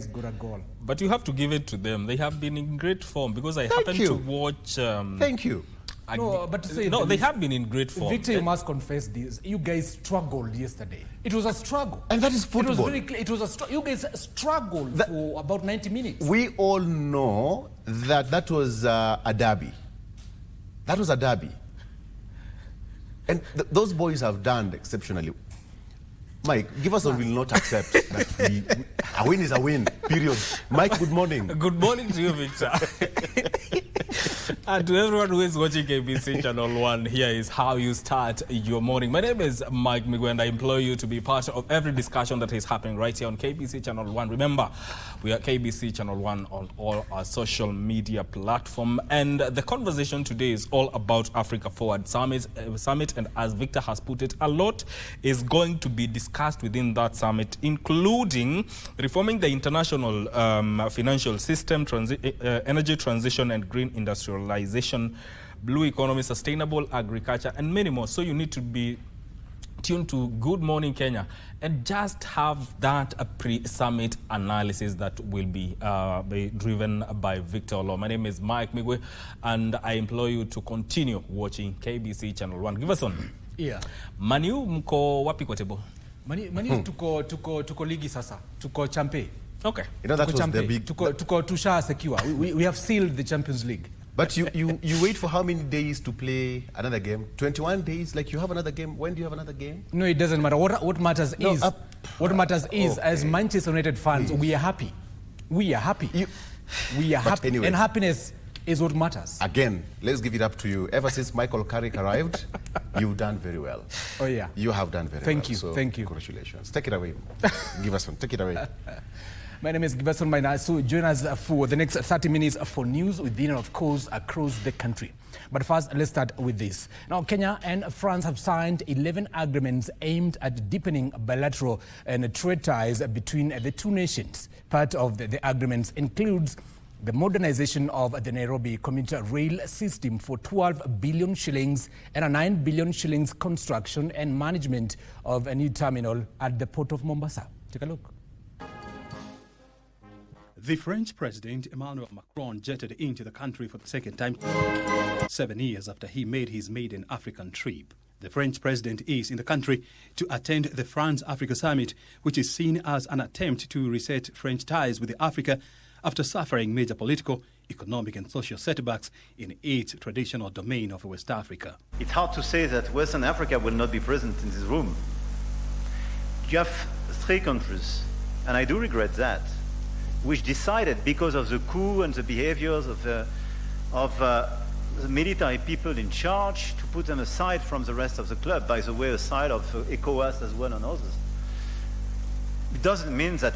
got a goal. But you have to give it to them. They have been in great form because I happened to watch... Thank you. No, but to say they have been in great form. Victor, you must confess this. You guys struggled yesterday. It was a struggle. And that is football. It was very clear. It was a struggle. You guys struggled for about 90 minutes. We all know that was a derby. That was a derby. And those boys have done exceptionally. Mike, give us a will not accept that a win is a win, period. Mike, good morning. Good morning to you, Victor. And to everyone who is watching KBC Channel 1, here is how you start your morning. My name is Mike Migwe, and I implore you to be part of every discussion that is happening right here on KBC Channel 1. Remember, we are KBC Channel 1 on all our social media platforms. And the conversation today is all about Africa Forward Summit. And as Victor has put it, a lot is going to be discussed within that summit, including reforming the international financial system, energy transition and green industrialization, blue economy, sustainable agriculture, and many more. So you need to be tuned to Good Morning Kenya and just have that pre-summit analysis that will be driven by Victor Law. My name is Mike Migwe, and I implore you to continue watching KBC Channel 1. Give us on. Yeah. Manu mko wapi kwa tebo? Mani tuko ligi sasa. Tuko champe. Okay. You know that was the big... Tuko tusha secure. We have sealed the Champions League. But you wait for how many days to play another game? 21 days? Like you have another game? When do you have another game? No, it doesn't matter. What matters is, as Manchester United fans, we are happy. We are happy. We are happy. Anyway, and happiness is what matters. Again, let's give it up to you. Ever since Michael Carrick arrived, you've done very well. Oh, yeah. You have done very well. Thank you. So thank you. Congratulations. Take it away. Give us one. Take it away. My name is Gibason Maina. So join us for the next 30 minutes for news within and, of course, across the country. But first, let's start with this. Now, Kenya and France have signed 11 agreements aimed at deepening bilateral and trade ties between the two nations. Part of the agreements includes the modernization of the Nairobi commuter rail system for 12 billion shillings and a 9 billion shillings construction and management of a new terminal at the port of Mombasa. Take a look. The French President Emmanuel Macron jetted into the country for the second time 7 years after he made his maiden African trip. The French president is in the country to attend the France-Africa Summit, which is seen as an attempt to reset French ties with Africa after suffering major political, economic and social setbacks in its traditional domain of West Africa. It's hard to say that Western Africa will not be present in this room. You have 3 countries, and I do regret that, which decided, because of the coup and the behaviors of the military people in charge, to put them aside from the rest of the club, by the way, aside of ECOWAS as well and others. It doesn't mean that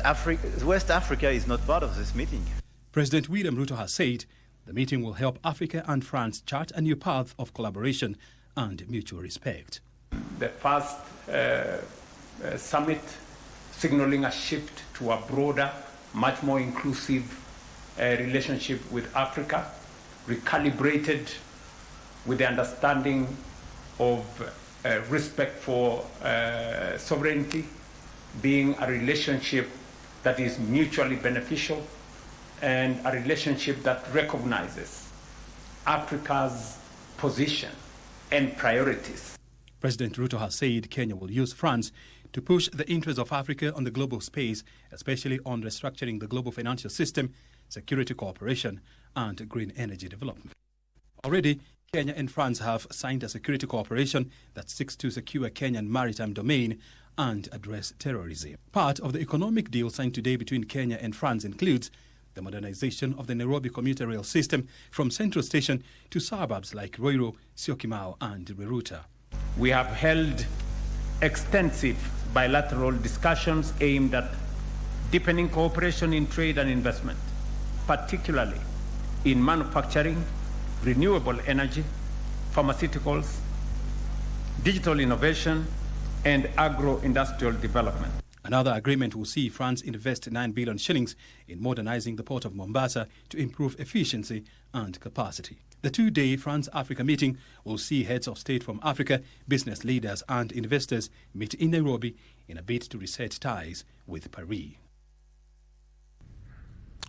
West Africa is not part of this meeting. President William Ruto has said the meeting will help Africa and France chart a new path of collaboration and mutual respect. The first summit signaling a shift to a broader, much more inclusive relationship with Africa, recalibrated with the understanding of respect for sovereignty, being a relationship that is mutually beneficial and a relationship that recognizes Africa's position and priorities. President Ruto has said Kenya will use France to push the interests of Africa on the global space, especially on restructuring the global financial system, security cooperation, and green energy development. Already, Kenya and France have signed a security cooperation that seeks to secure Kenyan maritime domain and address terrorism. Part of the economic deal signed today between Kenya and France includes the modernization of the Nairobi commuter rail system from Central Station to suburbs like Ruiru, Syokimau, and Riruta. We have held extensive bilateral discussions aimed at deepening cooperation in trade and investment, particularly in manufacturing, renewable energy, pharmaceuticals, digital innovation, and agro-industrial development. Another agreement will see France invest 9 billion shillings in modernizing the port of Mombasa to improve efficiency and capacity. The 2-day France-Africa meeting will see heads of state from Africa, business leaders and investors meet in Nairobi in a bid to reset ties with Paris.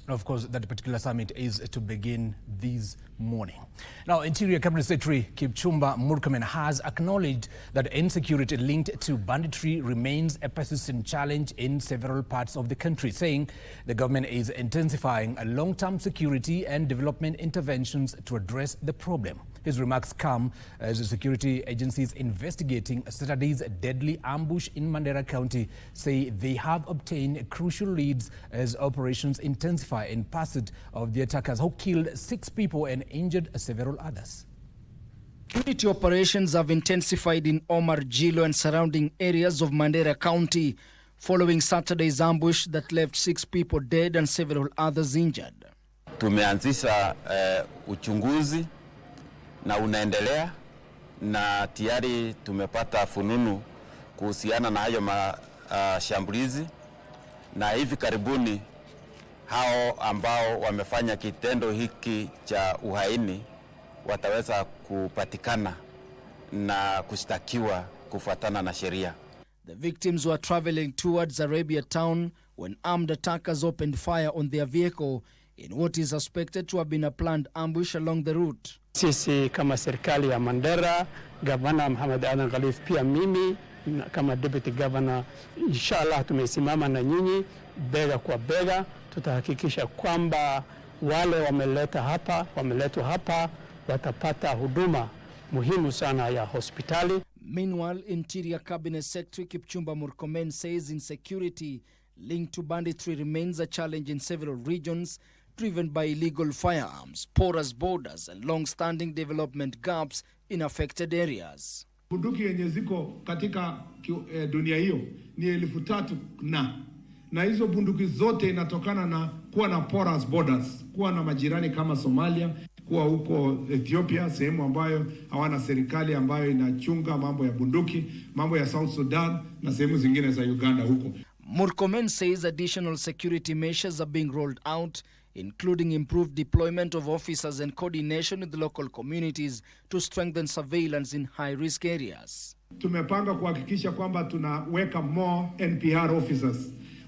And of course, that particular summit is to begin this morning. Now, Interior Cabinet Secretary Kipchumba Murkomen has acknowledged that insecurity linked to banditry remains a persistent challenge in several parts of the country, saying the government is intensifying long-term security and development interventions to address the problem. His remarks come as the security agencies investigating Saturday's deadly ambush in Mandera County say they have obtained crucial leads as operations intensify in pursuit of the attackers who killed 6 people and injured several others. Security operations have intensified in Omar Jilo and surrounding areas of Mandera County following Saturday's ambush that left 6 people dead and several others injured. Tumeanzisha uchunguzi na unaendelea na tayari tumepata fununu kuhusiana na hayo mashambulizi na hivi karibuni hao ambao wamefanya kitendo hiki cha uhaini wataweza kupatikana na kushtakiwa kufuatana na sheria. The victims were traveling towards Arabia town when armed attackers opened fire on their vehicle in what is suspected to have been a planned ambush along the route. Sisi kama serikali ya Mandera, Gavana Mohamed Adan Khalif, pia mimi kama Deputy Governor, inshallah tumesimama na nyinyi bega kwa bega. Tutahakikisha kwamba wale wameletwa hapa watapata huduma muhimu sana ya hospitali. Meanwhile, Interior Cabinet Secretary Kipchumba Murkomen says insecurity linked to banditry remains a challenge in several regions, driven by illegal firearms, porous borders, and long-standing development gaps in affected areas. Bunduki yenye ziko katika dunia hiyo ni 3,000 na hizo bunduki zote inatokana na kuwa na porous borders, kuwa na majirani kama Somalia, kuwa huko Ethiopia, sehemu ambayo hawana serikali ambayo inachunga mambo ya bunduki, mambo ya South Sudan na sehemu zingine za Uganda huko. Murkomen says additional security measures are being rolled out, including improved deployment of officers and coordination with the local communities to strengthen surveillance in high-risk areas. Tumepanga kuhakikisha kwamba tunaweka more NPR officers.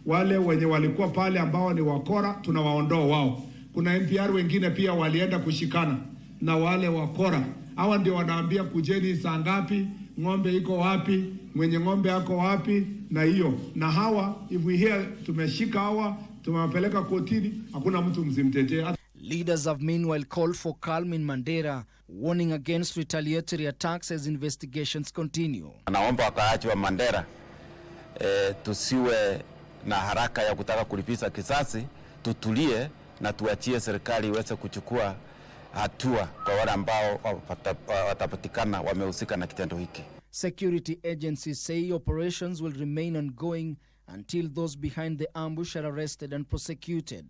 Wale wenye walikuwa pale ambao ni wakora tunawaondoa wao. Kuna NPR wengine pia walienda kushikana na wale wakora. Hawa ndio wanaambia kujeni saa ngapi, ng'ombe iko wapi, mwenye ng'ombe ako wapi, na hiyo. Na hawa, if we hear tumeshika hawa, tumewapeleka kotini, hakuna mtu mzimtetee. Leaders have meanwhile called for calm in Mandera, warning against retaliatory attacks as investigations continue. Naomba wakaaji wa Mandera tusiwe na haraka ya kutaka kulipiza kisasi, tutulie na tuachie serikali iweze kuchukua hatua kwa wale ambao watapatikana wamehusika na kitendo hiki. Security agencies say operations will remain ongoing until those behind the ambush are arrested and prosecuted.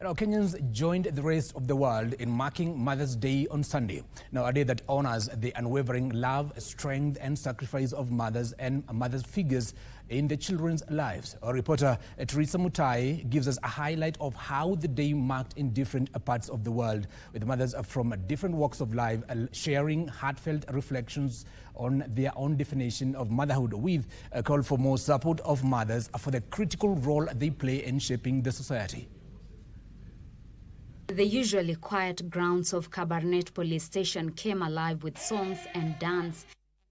Now, Kenyans joined the rest of the world in marking Mother's Day on Sunday. Now, a day that honors the unwavering love, strength, and sacrifice of mothers and mothers' figures in the children's lives. Our reporter Teresa Mutai gives us a highlight of how the day marked in different parts of the world, with mothers from different walks of life sharing heartfelt reflections on their own definition of motherhood, with a call for more support of mothers for the critical role they play in shaping the society. The usually quiet grounds of Kabarnet police station came alive with songs and dance,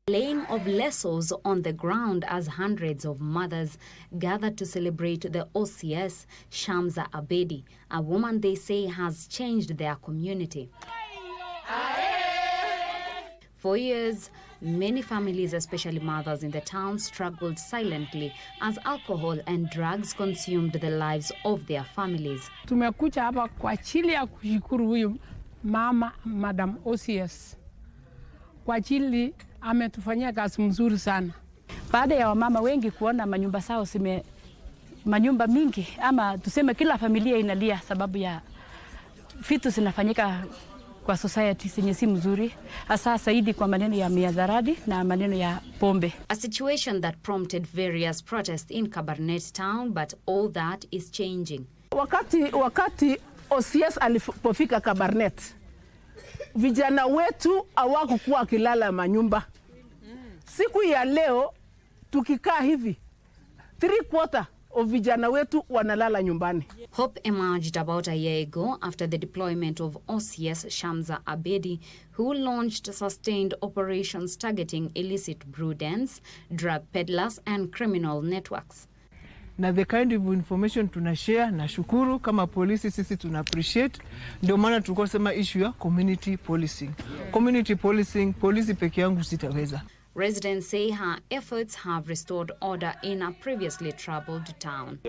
laying of lessons on the ground as hundreds of mothers gathered to celebrate the OCS Shamsa Abedi, a woman they say has changed their community. For years, many families, especially mothers in the town, struggled silently as alcohol and drugs consumed the lives of their families. Tumekuja hapa kwa ajili ya kushukuru huyu mama, Madam OCS. Kwa ajili ametufanyia kazi mzuri sana. Baada ya wamama wengi kuona manyumba zao manyumba mingi, ama tuseme kila familia inalia sababu ya vitu zinafanyika kwa society zenye si mzuri, hasa zaidi kwa maneno ya miadharadi na maneno ya pombe. A situation that prompted various protests in Kabarnet town, but all that is changing. Wakati OCS alipofika Kabarnet, vijana wetu hawakuwa wakilala manyumba. Siku ya leo tukikaa hivi 3/4 vijana wetu wanalala nyumbani. Hope emerged about a year ago after the deployment of OCS Shamsa Abedi, who launched sustained operations targeting illicit brew dens, drug peddlers and criminal networks. Na the kind of information tunashare na shukuru kama polisi sisi tuna appreciate. Ndio maana tulikuwa sema issue ya community policing. Community policing, polisi peke yangu sitaweza. Residents say her efforts have restored order in a previously troubled town.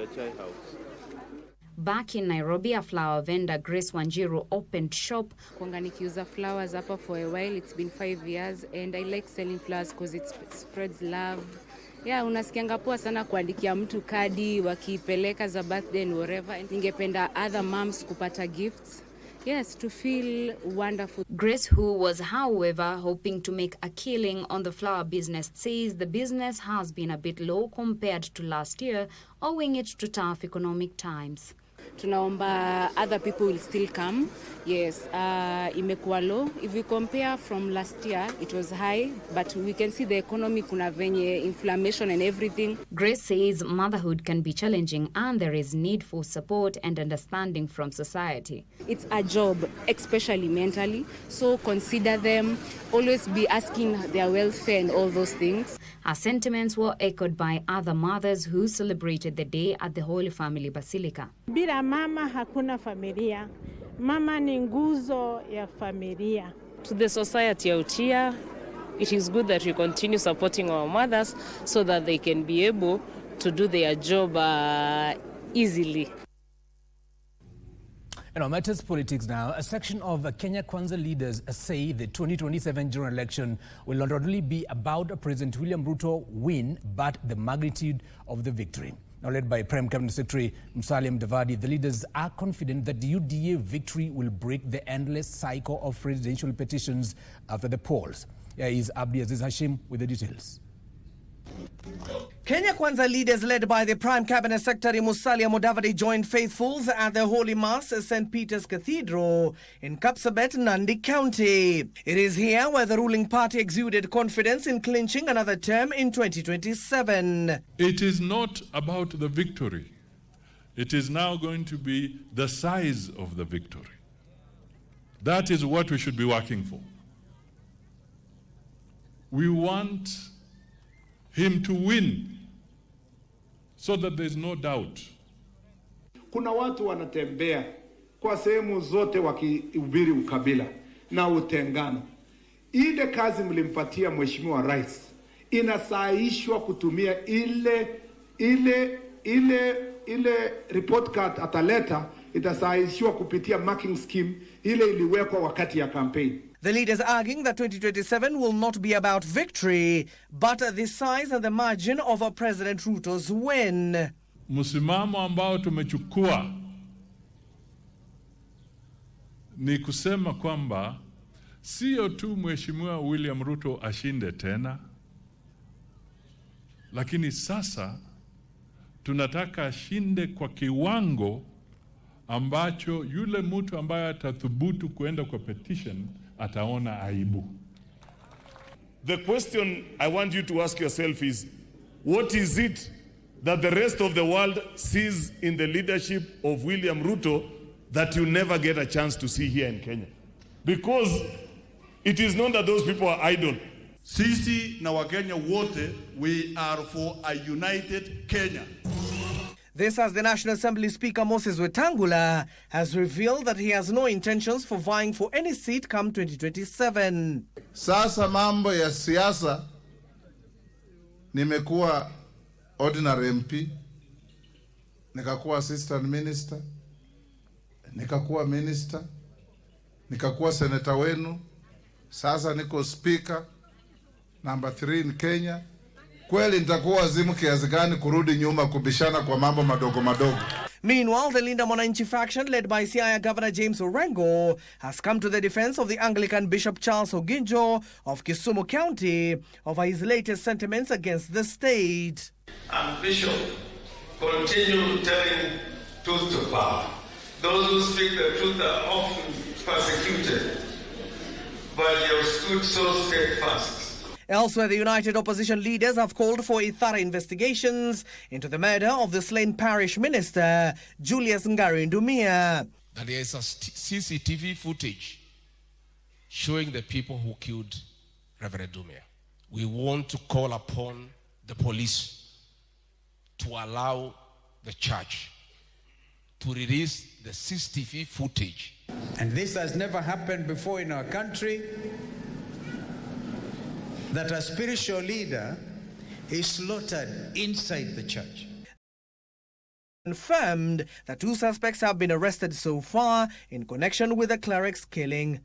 Back in Nairobi, a flower vendor, Grace Wanjiru, opened shop. Kwanga nikiuza flowers hapa for a while. It's been 5 years and I like selling flowers because it spreads love. Yeah, unasikianga poa sana kuandikia mtu kadi wakipeleka za birthday and whatever. Ningependa other moms kupata gifts. Yes, to feel wonderful. Grace, who was, however, hoping to make a killing on the flower business, says the business has been a bit low compared to last year, owing it to tough economic times. Tunaomba other people will still come. Yes, imekuwa low. If we compare from last year, it was high, but we can see the economy kuna venye inflammation and everything. Grace says motherhood can be challenging and there is need for support and understanding from society. It's a job, especially mentally, so consider them, always be asking their welfare and all those things. Her sentiments were echoed by other mothers who celebrated the day at the Holy Family Basilica. Bila mama hakuna familia. Mama ni nguzo ya familia. To the society out here, it is good that we continue supporting our mothers so that they can be able to do their job easily. And on matters politics now, a section of Kenya Kwanza leaders say the 2027 general election will not only be about President William Ruto win, but the magnitude of the victory. Now led by Prime Cabinet Secretary Musalia Mudavadi, the leaders are confident that the UDA victory will break the endless cycle of presidential petitions after the polls. Here is Abdi Aziz Hashim with the details. Kenya Kwanza leaders led by the Prime Cabinet Secretary Musalia Mudavadi joined faithfuls at the Holy Mass at St. Peter's Cathedral in Kapsabet, Nandi County. It is here where the ruling party exuded confidence in clinching another term in 2027. It is not about the victory. It is now going to be the size of the victory. That is what we should be working for. We want him to win so that there is no doubt. Kuna watu wanatembea kwa sehemu zote wakihubiri ukabila na utengano. Ile kazi mlimpatia Mheshimiwa Rais inasaishwa kutumia ile report card ataleta, itasaishwa kupitia marking scheme ile iliwekwa wakati ya campaign. The leaders arguing that 2027 will not be about victory, but the size and the margin of President Ruto's win. Msimamo ambao tumechukua ni kusema kwamba sio tu Mheshimiwa William Ruto ashinde tena, lakini sasa tunataka ashinde kwa kiwango ambacho yule mtu ambaye atathubutu kuenda kwa petition ataona aibu. The question I want you to ask yourself is, what is it that the rest of the world sees in the leadership of William Ruto that you never get a chance to see here in Kenya? Because it is known that those people are idle. Sisi na Wakenya wote, we are for a united Kenya. This as the National Assembly Speaker Moses Wetangula has revealed that he has no intentions for vying for any seat come 2027. Sasa mambo ya siasa, nimekuwa ordinary MP, nikakuwa assistant minister, nikakuwa minister, nikakuwa senator wenu, sasa niko speaker number 3 in Kenya. Kweli nitakuwa wazimu kiasi gani kurudi nyuma kubishana kwa mambo madogo madogo. Meanwhile, the Linda Mwananchi faction led by Siaya Governor James Orengo has come to the defense of the Anglican Bishop Charles Oginjo of Kisumu County over his latest sentiments against the state. And Bishop, continue telling truth to power. Those who speak the truth are often persecuted, but you have stood so steadfast. Elsewhere, the United Opposition leaders have called for thorough investigations into the murder of the slain parish minister, Julius Ngari Ndumia. That there is a CCTV footage showing the people who killed Reverend Dumia. We want to call upon the police to allow the church to release the CCTV footage. And this has never happened before in our country, that a spiritual leader is slaughtered inside the church. Confirmed that 2 suspects have been arrested so far in connection with the cleric's killing.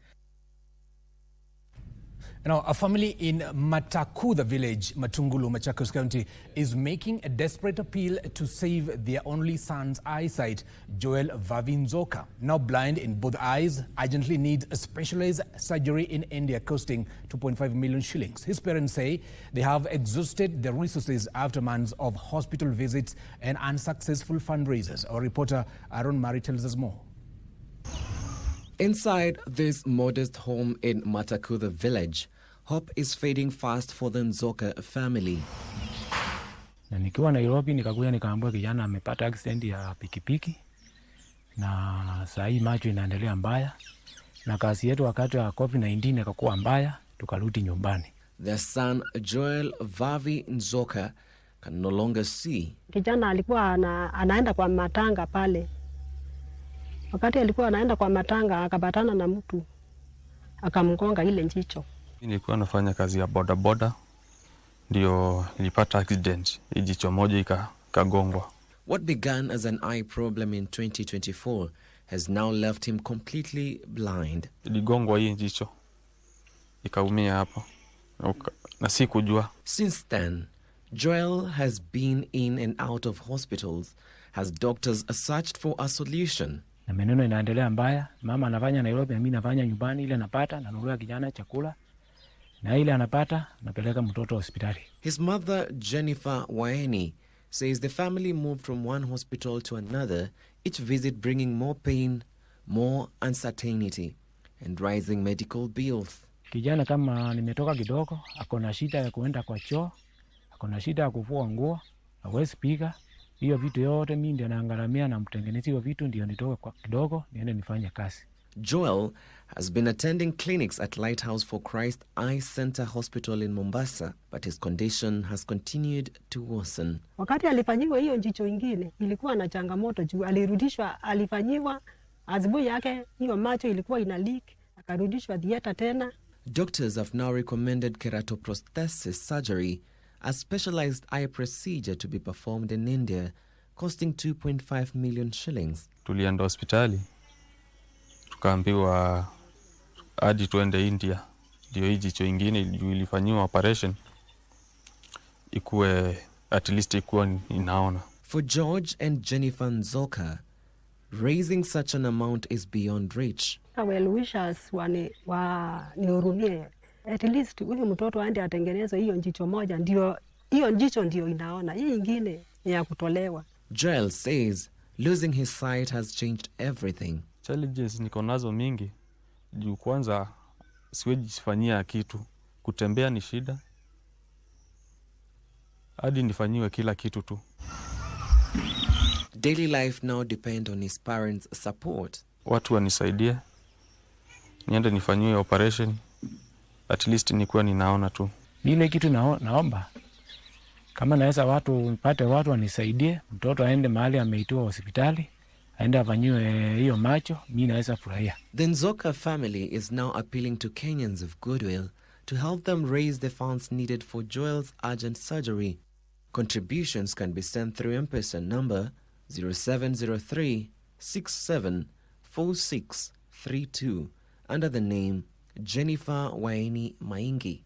Now, a family in Matakuda village, Matungulu, Machakos County, is making a desperate appeal to save their only son's eyesight, Joel Vavinzoka. Now blind in both eyes, urgently needs a specialized surgery in India costing 2.5 million shillings. His parents say they have exhausted their resources after months of hospital visits and unsuccessful fundraisers. Our reporter Aaron Murray tells us more. Inside this modest home in Matakuda village, hope is fading fast for the Nzoka family. Na nikiwa Nairobi nikakuja nikaambiwa kijana amepata accident ya pikipiki na saa hii macho inaendelea mbaya na kazi yetu wakati wa COVID-19 ikakuwa mbaya tukarudi nyumbani. Their son Joel Vavi Nzoka can no longer see. Kijana alikuwa anaenda kwa matanga pale. Wakati alikuwa anaenda kwa matanga akapatana na mtu akamgonga ile njicho. Nilikuwa nafanya kazi ya boda boda ndio nilipata accident, jicho moja ikagongwa. What began as an eye problem in 2024 has now left him completely blind. Iligongwa hii jicho ikaumia hapo na sikujua. Since then, Joel has been in and out of hospitals as doctors searched for a solution. Na maneno inaendelea mbaya, mama anafanya Nairobi na mimi nafanya nyumbani, ile napata nanunulia kijana chakula na ile anapata napeleka mtoto hospitali. His mother Jennifer Waeni says the family moved from one hospital to another, each visit bringing more pain, more uncertainty and rising medical bills. Kijana kama nimetoka kidogo, akona shida ya kuenda kwa choo, akona shida ya kufua nguo, hawezi pika. Hiyo vitu yote mimi ndio naangalamia na mtengenezi hiyo vitu ndio nitoke kwa kidogo niende nifanye kazi. Joel has been attending clinics at Lighthouse for Christ Eye Center Hospital in Mombasa, but his condition has continued to worsen. Wakati alifanyiwa hiyo njicho ingine, ilikuwa na changamoto juu alirudishwa, alifanyiwa asubuhi yake hiyo macho ilikuwa ina leak, akarudishwa theater tena. Doctors have now recommended keratoprosthesis surgery, a specialized eye procedure to be performed in India, costing 2.5 million shillings. Tulienda hospitali, tukaambiwa hadi tuende India, ndio hii jicho ingine ilifanyiwa operation, ikuwe at least ikuwe inaona. For George and Jennifer Nzoka, raising such an amount is beyond reach. Well wishers wanihurumie. At least huyu mtoto aende atengenezwe hiyo njicho moja, ndio hiyo njicho ndio inaona, hii ingine ni ya kutolewa. Joel says losing his sight has changed everything. Challenges niko nazo mingi. Juu kwanza siwezi jifanyia kitu. Kutembea ni shida. Hadi nifanyiwe kila kitu tu. Daily life now depend on his parents' support. Watu wanisaidie. Niende nifanyiwe operation. At least nikuwa ninaona tu. Ile kitu naomba. Kama naweza nipate watu wanisaidie, mtoto aende mahali ameitiwa hospitali, aende afanyiwe hiyo macho, mimi naweza furahia. The Nzoka family is now appealing to Kenyans of goodwill to help them raise the funds needed for Joel's urgent surgery. Contributions can be sent through M-Pesa number 0703 674632 under the name Jennifer Waini Maingi.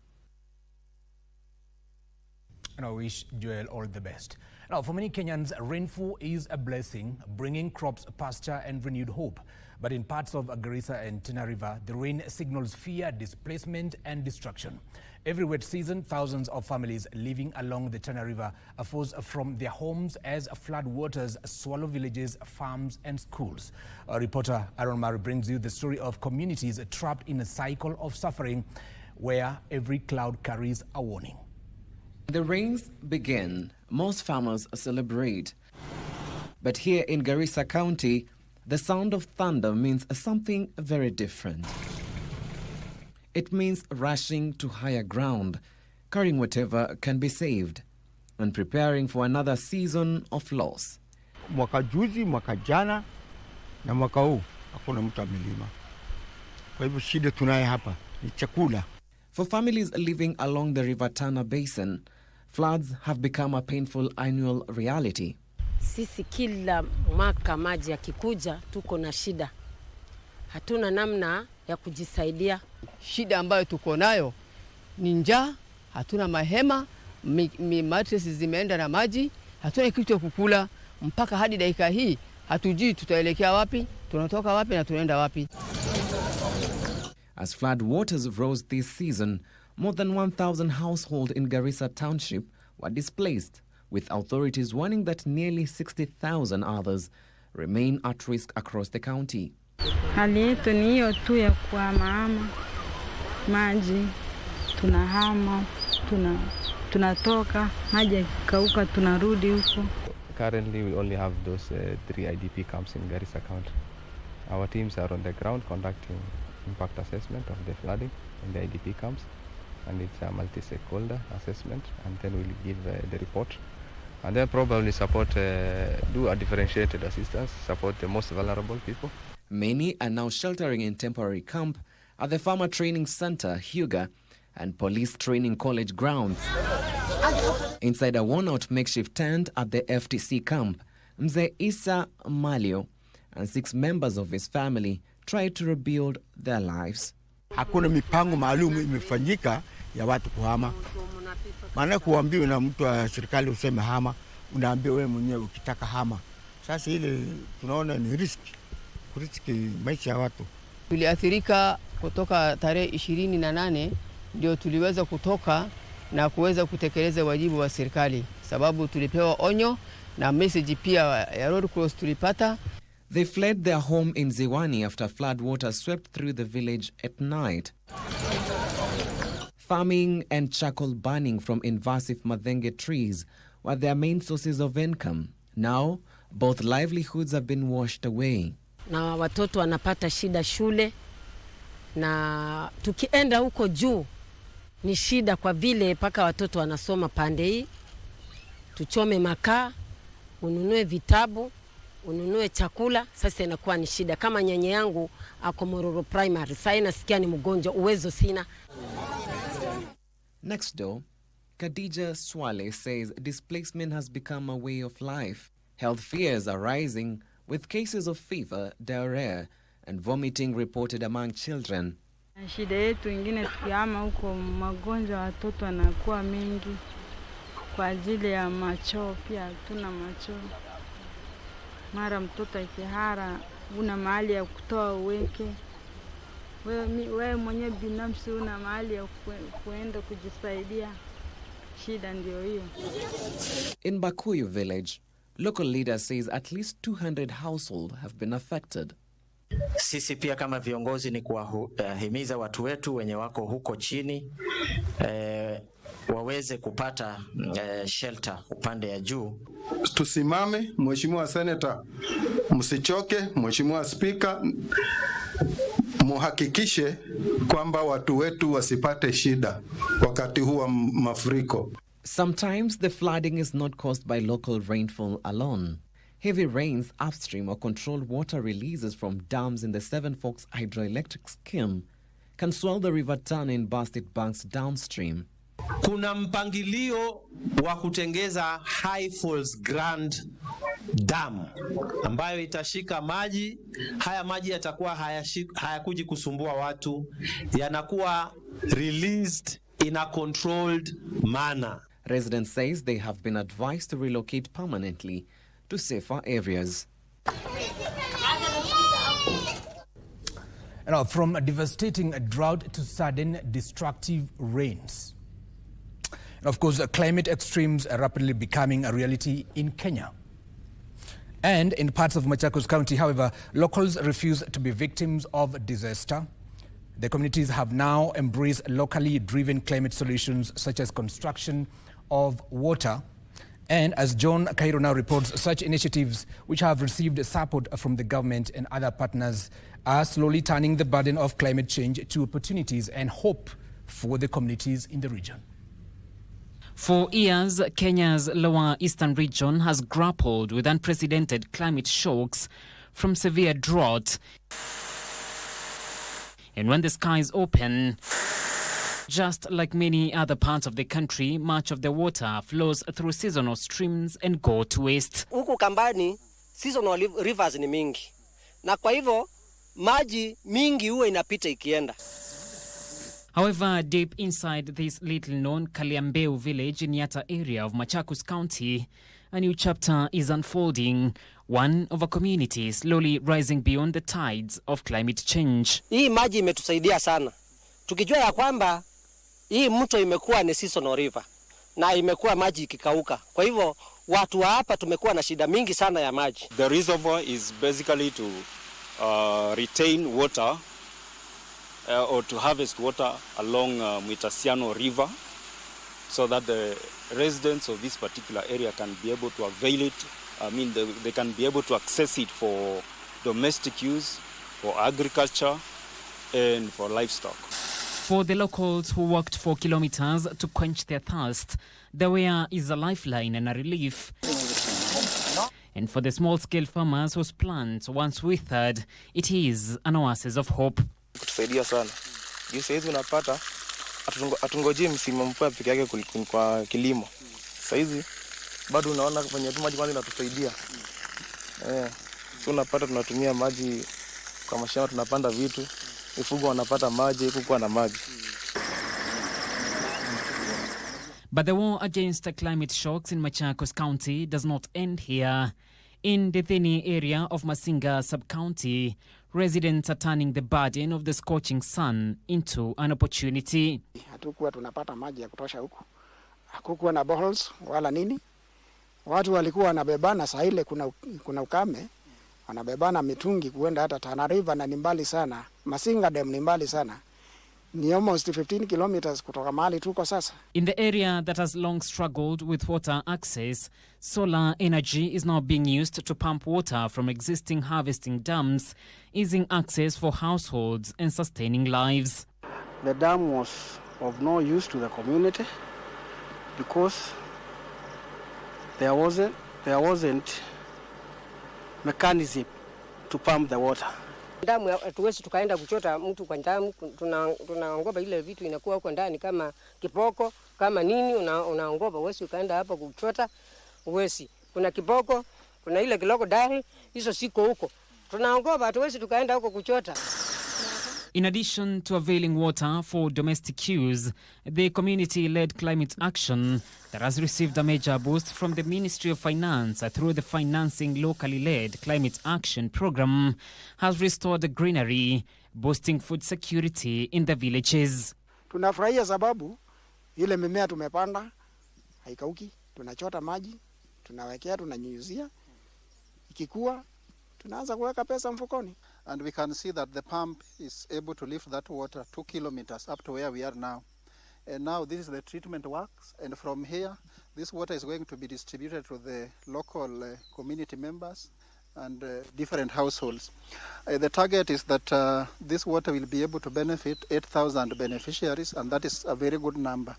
And I wish Joel all the best. Now, for many Kenyans, rainfall is a blessing, bringing crops, pasture, and renewed hope. But in parts of Garissa and Tana River, the rain signals fear, displacement, and destruction. Every wet season, thousands of families living along the Tana River are forced from their homes as flood waters swallow villages, farms, and schools. Our reporter Aaron Murray brings you the story of communities trapped in a cycle of suffering where every cloud carries a warning. The rains begin. Most farmers celebrate. But here in Garissa County, the sound of thunder means something very different. It means rushing to higher ground, carrying whatever can be saved, and preparing for another season of loss. Mwaka juzi, mwaka jana na mwaka huu hakuna mtu amelima. Kwa hivyo shida tunaye hapa ni chakula. For families living along the River Tana Basin, floods have become a painful annual reality. Sisi kila mwaka maji yakikuja tuko na shida. Hatuna namna ya kujisaidia. Shida ambayo tuko nayo ni njaa, hatuna mahema, mattresses zimeenda na maji, hatuna kitu cha kukula. Mpaka hadi dakika hii hatujui tutaelekea wapi, tunatoka wapi na tunaenda wapi. As flood waters rose this season, more than 1,000 households in Garissa Township were displaced, with authorities warning that nearly 60,000 others remain at risk across the county. Hali yetu ni hiyo tu ya kuhama maji, tunahama, tunatoka, maji yakikauka tunarudi huko. Currently we only have those 3 IDP camps in Garissa County. Our teams are on the ground conducting impact assessment of the flooding in the IDP camps, and it's a multi-stakeholder assessment, and then we'll give the report, and then probably support, do a differentiated assistance, support the most vulnerable people. Many are now sheltering in temporary camp at the Farmer Training Center, Huga, and Police Training College grounds. Inside a worn-out makeshift tent at the FTC camp, Mzee Isa Malio and 6 members of his family tried to rebuild their lives. Hakuna mipango maalum imefanyika ya watu kuhama. Maana kuambiwa na mtu wa serikali useme hama, unaambiwa wewe mwenyewe ukitaka hama. Sasa ile tunaona ni riski maisha ya watu. Tuliathirika kutoka tarehe 28 ndio tuliweza kutoka na kuweza kutekeleza wajibu wa serikali, sababu tulipewa onyo na message pia ya Road Cross tulipata. They fled their home in Ziwani after flood water swept through the village at night. Farming and charcoal burning from invasive madenge trees were their main sources of income. Now, both livelihoods have been washed away. Na watoto wanapata shida shule, na tukienda huko juu ni shida kwa vile paka watoto wanasoma pande hii. Tuchome makaa, ununue vitabu, ununue chakula, sasa inakuwa ni shida. Kama nyenye yangu ako Mororo Primary, sasa nasikia ni mgonjwa, uwezo sina. Next door, Khadija Swale says displacement has become a way of life. Health fears are rising, with cases of fever, diarrhea, and vomiting reported among children. Shida yetu ingine tukihama huko, magonjwa watoto yanakuwa mengi kwa ajili ya macho, pia tuna macho. Mara mtoto akihara una mahali ya kutoa uweke. Wewe mwenyewe binafsi una mahali ya kuenda kujisaidia. Shida ndio hiyo. In Bakuyu village, local leader says at least 200 households have been affected. Sisi pia kama viongozi ni kuwahimiza watu wetu wenye wako huko chini waweze kupata shelter upande ya juu. Tusimame, Mheshimiwa Senator, msichoke, Mheshimiwa Speaker, muhakikishe kwamba watu wetu wasipate shida wakati huu wa mafuriko. Sometimes the flooding is not caused by local rainfall alone. Heavy rains upstream or controlled water releases from dams in the Seven Forks hydroelectric scheme can swell the River Tana and burst its banks downstream. Kuna mpangilio wa kutengeza High Falls Grand Dam ambayo itashika maji. Haya maji yatakuwa hayakuji kusumbua watu, yanakuwa released in a controlled manner. Residents says they have been advised to relocate permanently to safer areas. Now, from a devastating drought to sudden destructive rains. And of course, climate extremes are rapidly becoming a reality in Kenya. And in parts of Machakos County, however, locals refuse to be victims of disaster. The communities have now embraced locally driven climate solutions such as construction of water. And as John Cairo now reports, such initiatives, which have received support from the government and other partners, are slowly turning the burden of climate change to opportunities and hope for the communities in the region. For years, Kenya's lower eastern region has grappled with unprecedented climate shocks from severe drought. And when the skies open, just like many other parts of the country, much of the water flows through seasonal streams and go to waste. Huku Kambani, seasonal rivers ni mingi. Na kwa hivyo, maji mingi huwa inapita ikienda. However, deep inside this little-known Kaliambeu village in Yatta area of Machakos County, a new chapter is unfolding, one of a community slowly rising beyond the tides of climate change. Hii maji imetusaidia sana. Tukijua ya kwamba hii mto imekuwa ni seasonal river na imekuwa maji ikikauka. Kwa hivyo watu wa hapa tumekuwa na shida mingi sana ya maji. The reservoir is basically to retain water or to harvest water along Mwitasiano River so that the residents of this particular area can be able to avail it. I mean, they can be able to access it for domestic use, for agriculture, and for livestock. For the locals who walked 4 kilometers to quench their thirst, the weir is a lifeline and a relief. And for the small-scale farmers whose plants once withered, it is an oasis of hope. Kutusaidia sana. Juu saizi unapata atungojee msimu mvua peke yake kwa kilimo. Saizi bado unaona kwenye maji kwanza inatusaidia. So unapata tunatumia maji kwa mashamba, tunapanda vitu, mifugo wanapata maji, kuku na maji. But the war against climate shocks in Machakos County does not end here. In the Thini area of Masinga sub-county, residents are turning the burden of the scorching sun into an opportunity. Hatukuwa tunapata maji ya kutosha huku. Hakukuwa na boreholes wala nini. Watu walikuwa wanabebana saa ile kuna ukame, wanabebana mitungi kuenda hata Tana River na ni mbali sana. Masinga Dam ni mbali sana. Ni almost 15 kilometers kutoka mahali tuko sasa. In the area that has long struggled with water access, solar energy is now being used to pump water from existing harvesting dams, easing access for households and sustaining lives. The dam was of no use to the community because there wasn't mechanism to pump the water. Damu hatuwezi tukaenda kuchota mtu kwa damu, tunaongopa ile vitu inakuwa huko ndani kama kipoko, kama nini, unaongopa uwezi ukaenda hapa kuchota, uwezi. Kuna kipoko, kuna ile kiloko dari, hizo siko huko. Tunaongopa hatuwezi tukaenda huko kuchota. In addition to availing water for domestic use, the community-led climate action that has received a major boost from the Ministry of Finance through the Financing Locally-Led Climate Action Program has restored the greenery, boosting food security in the villages. Tunafurahia sababu ile mimea tumepanda haikauki, tunachota maji, tunawekea, tunanyunyuzia, ikikua tunaanza kuweka pesa mfukoni. And we can see that the pump is able to lift that water 2 kilometers up to where we are now. And now this is the treatment works, and from here this water is going to be distributed to the local community members and different households. The target is that this water will be able to benefit 8,000 beneficiaries, and that is a very good number.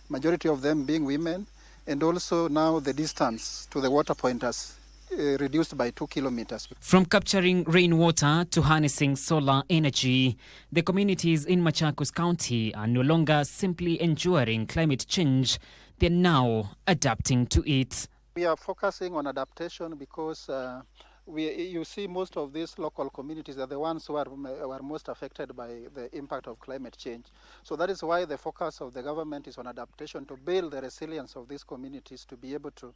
Majority of them being women, and also now the distance to the water pointers reduced by 2 kilometers. From capturing rainwater to harnessing solar energy, the communities in Machakos County are no longer simply enduring climate change, they're now adapting to it. We are focusing on adaptation because you see most of these local communities are the ones who are most affected by the impact of climate change. So that is why the focus of the government is on adaptation, to build the resilience of these communities to be able to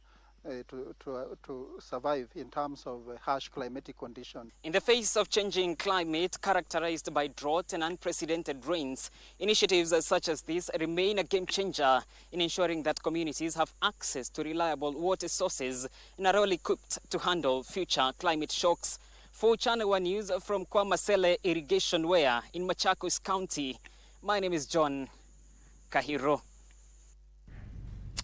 survive in terms of harsh climatic conditions. In the face of changing climate characterized by drought and unprecedented rains, initiatives such as this remain a game changer in ensuring that communities have access to reliable water sources and are well equipped to handle future climate shocks. For Channel 1 News from Kwamasele Irrigation Weir in Machakos County, my name is John Kahiro.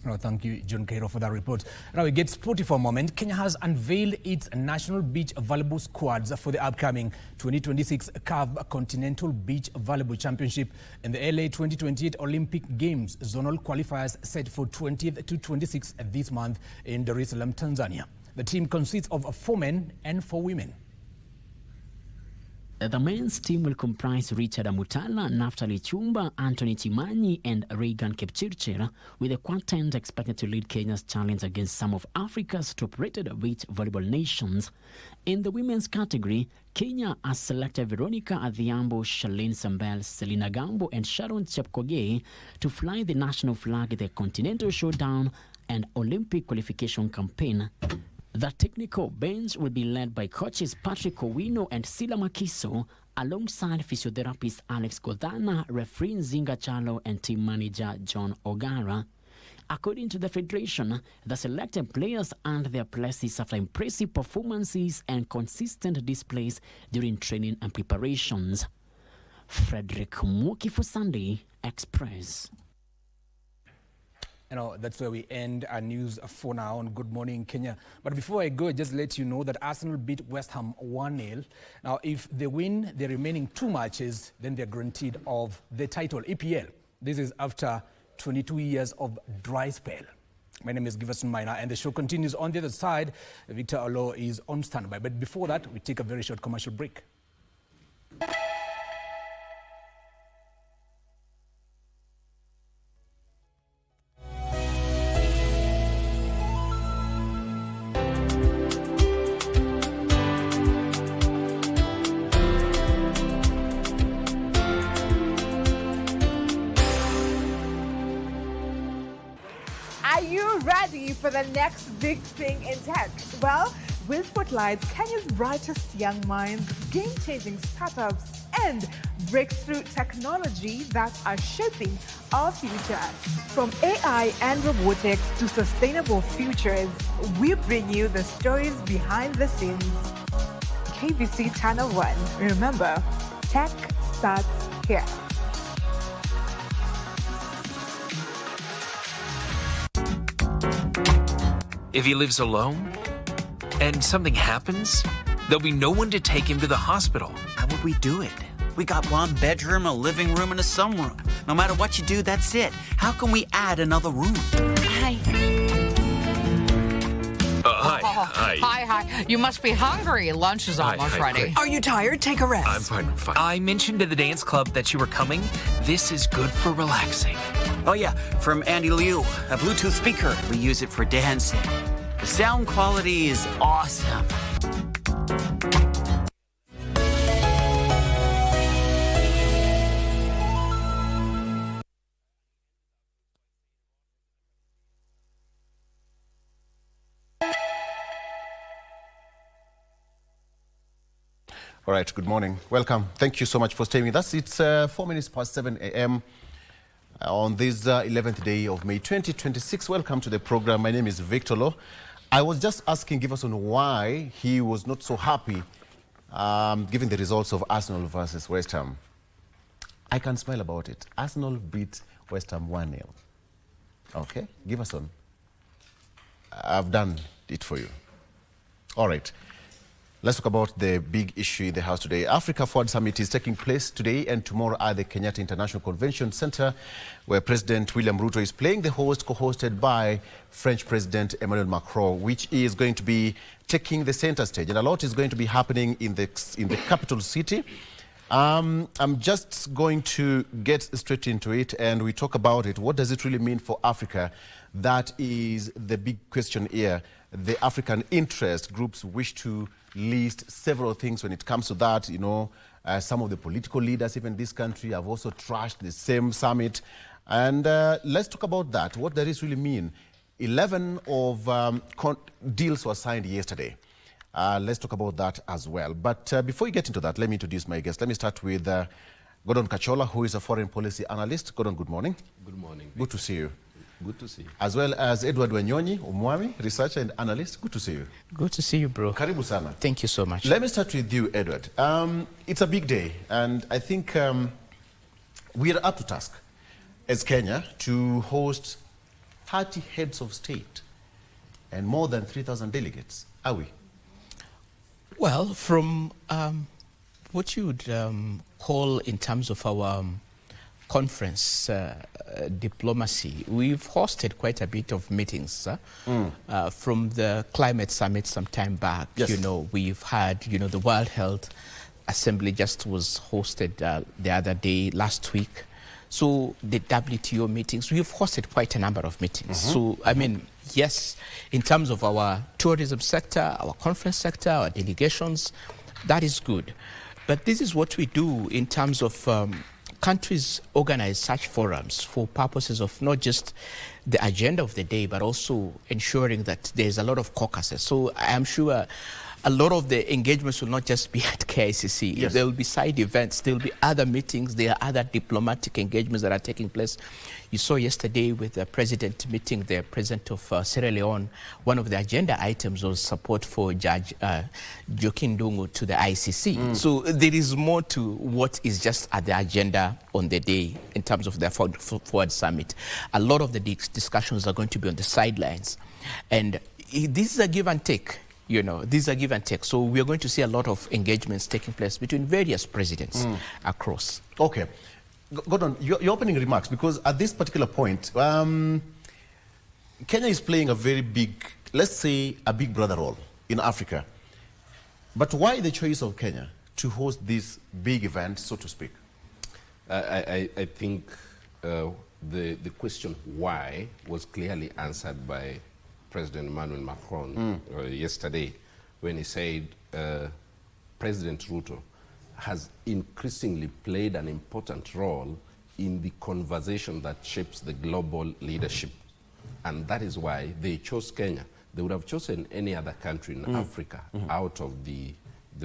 Oh, thank you, John Cairo, for that report. Now we get sporty for a moment. Kenya has unveiled its national beach volleyball squads for the upcoming 2026 CAF Continental Beach Volleyball Championship and the LA 2028 Olympic Games zonal qualifiers set for 20th to 26th this month in Dar es Salaam, Tanzania. The team consists of 4 men and 4 women. The men's team will comprise Richard Amutala, Naftali Chumba, Anthony Chimanyi, and Reagan Kipchirchir, with the quartet expected to lead Kenya's challenge against some of Africa's top-rated beach volleyball nations. In the women's category, Kenya has selected Veronica Adhiambo, Shalene Sambel, Selina Gambo, and Sharon Chepkogei to fly the national flag at the Continental Showdown and Olympic qualification campaign. The technical bench will be led by coaches Patrick Owino and Sila Makiso, alongside physiotherapist Alex Godana, referee Zinga Chalo, and team manager John Ogara. According to the federation, the selected players earned their places after impressive performances and consistent displays during training and preparations. Frederick Muki for Sunday Express. You know, that's where we end our news for now on Good Morning Kenya. But before I go, just let you know that Arsenal beat West Ham 1-0. Now, if they win the remaining 2 matches, then they're guaranteed of the title, EPL. This is after 22 years of dry spell. My name is Giverson Maina, and the show continues on the other side. Victor Olo is on standby. But before that, we take a very short commercial break. For the next big thing in tech? Well, we'll spotlight Kenya's brightest young minds, game-changing startups, and breakthrough technology that are shaping our future. From AI and robotics to sustainable futures, we bring you the stories behind the scenes. KBC Channel 1. Remember, tech starts here. If he lives alone and something happens, there'll be no one to take him to the hospital. How would we do it? We got 1 bedroom, a living room, and a sunroom. No matter what you do, that's it. How can we add another room? Hi. Hi. You must be hungry. Lunch is almost ready. Great. Are you tired? Take a rest. I'm fine. I mentioned to the dance club that you were coming. This is good for relaxing. Oh yeah, from Andy Liu, a Bluetooth speaker. We use it for dancing. The sound quality is awesome. All right, good morning. Welcome. Thank you so much for staying with us. It's 4 minutes past 7 a.m. On this 11th day of May 2026. Welcome to the program. My name is Victor Lo. I was just asking Giverson why he was not so happy given the results of Arsenal versus West Ham. I can smile about it. Arsenal beat West Ham 1-0. Okay, Giverson, I've done it for you. All right. Let's talk about the big issue in the house today. Africa Forward Summit is taking place today and tomorrow at the Kenyatta International Convention Center, where President William Ruto is playing the host, co-hosted by French President Emmanuel Macron, which is going to be taking the center stage. And a lot is going to be happening in the capital city. I'm just going to get straight into it, and we talk about it. What does it really mean for Africa? That is the big question here. The African interest groups wish to list several things when it comes to that. You know, some of the political leaders, even this country, have also trashed the same summit. And let's talk about that. What does this really mean? 11 of deals were signed yesterday. Let's talk about that as well. But before we get into that, let me introduce my guest. Let me start with Gordon Kachola, who is a foreign policy analyst. Gordon, good morning. Good morning. Good to see you. Good to see you. As well as Edward Wanyonyi Umwami, researcher and analyst. Good to see you. Good to see you, bro. Karibu sana. Thank you so much. Let me start with you, Edward. It's a big day, and I think we are up to task as Kenya to host 30 heads of state and more than 3,000 delegates. Are we? Well, from what you would call in terms of our conference diplomacy, we've hosted quite a bit of meetings from the climate summit some time back. Yes. You know, we've had, you know, the World Health Assembly just was hosted the other day, last week. So the WTO meetings, we've hosted quite a number of meetings. So, I mean, yes, in terms of our tourism sector, our conference sector, our delegations, that is good. But this is what we do in terms of countries organize such forums for purposes of not just the agenda of the day, but also ensuring that there's a lot of caucuses. So I am sure a lot of the engagements will not just be at KICC. Yes. There will be side events, there will be other meetings, there are other diplomatic engagements that are taking place. You saw yesterday with the president meeting the president of Sierra Leone, one of the agenda items was support for Judge Joaquin Ndungu to the ICC. So there is more to what is just at the agenda on the day in terms of the Forward Summit. A lot of the discussions are going to be on the sidelines. And this is a give and take. You know, these are give and take. So we are going to see a lot of engagements taking place between various presidents across. Okay. Gordon, your opening remarks, because at this particular point, Kenya is playing a very big, let's say, a big brother role in Africa. But why the choice of Kenya to host this big event, so to speak? I think the question why was clearly answered by President Emmanuel Macron yesterday when he said President Ruto has increasingly played an important role in the conversation that shapes the global leadership. And that is why they chose Kenya. They would have chosen any other country in Africa out of the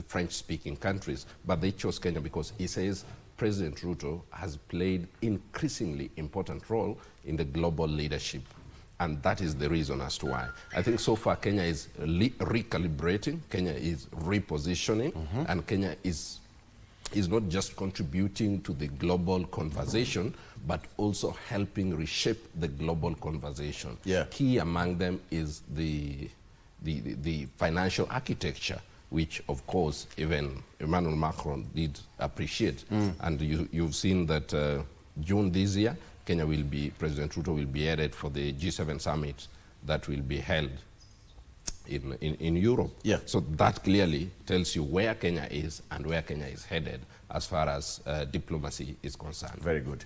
French-speaking countries, but they chose Kenya because he says President Ruto has played increasingly important role in the global leadership. And that is the reason as to why. I think so far Kenya is recalibrating, Kenya is repositioning, and Kenya is not just contributing to the global conversation, but also helping reshape the global conversation. Key among them is the financial architecture, which of course even Emmanuel Macron did appreciate. And you've seen that June this year, President Ruto will be headed for the G7 summit that will be held in Europe. So that clearly tells you where Kenya is and where Kenya is headed as far as diplomacy is concerned. Very good.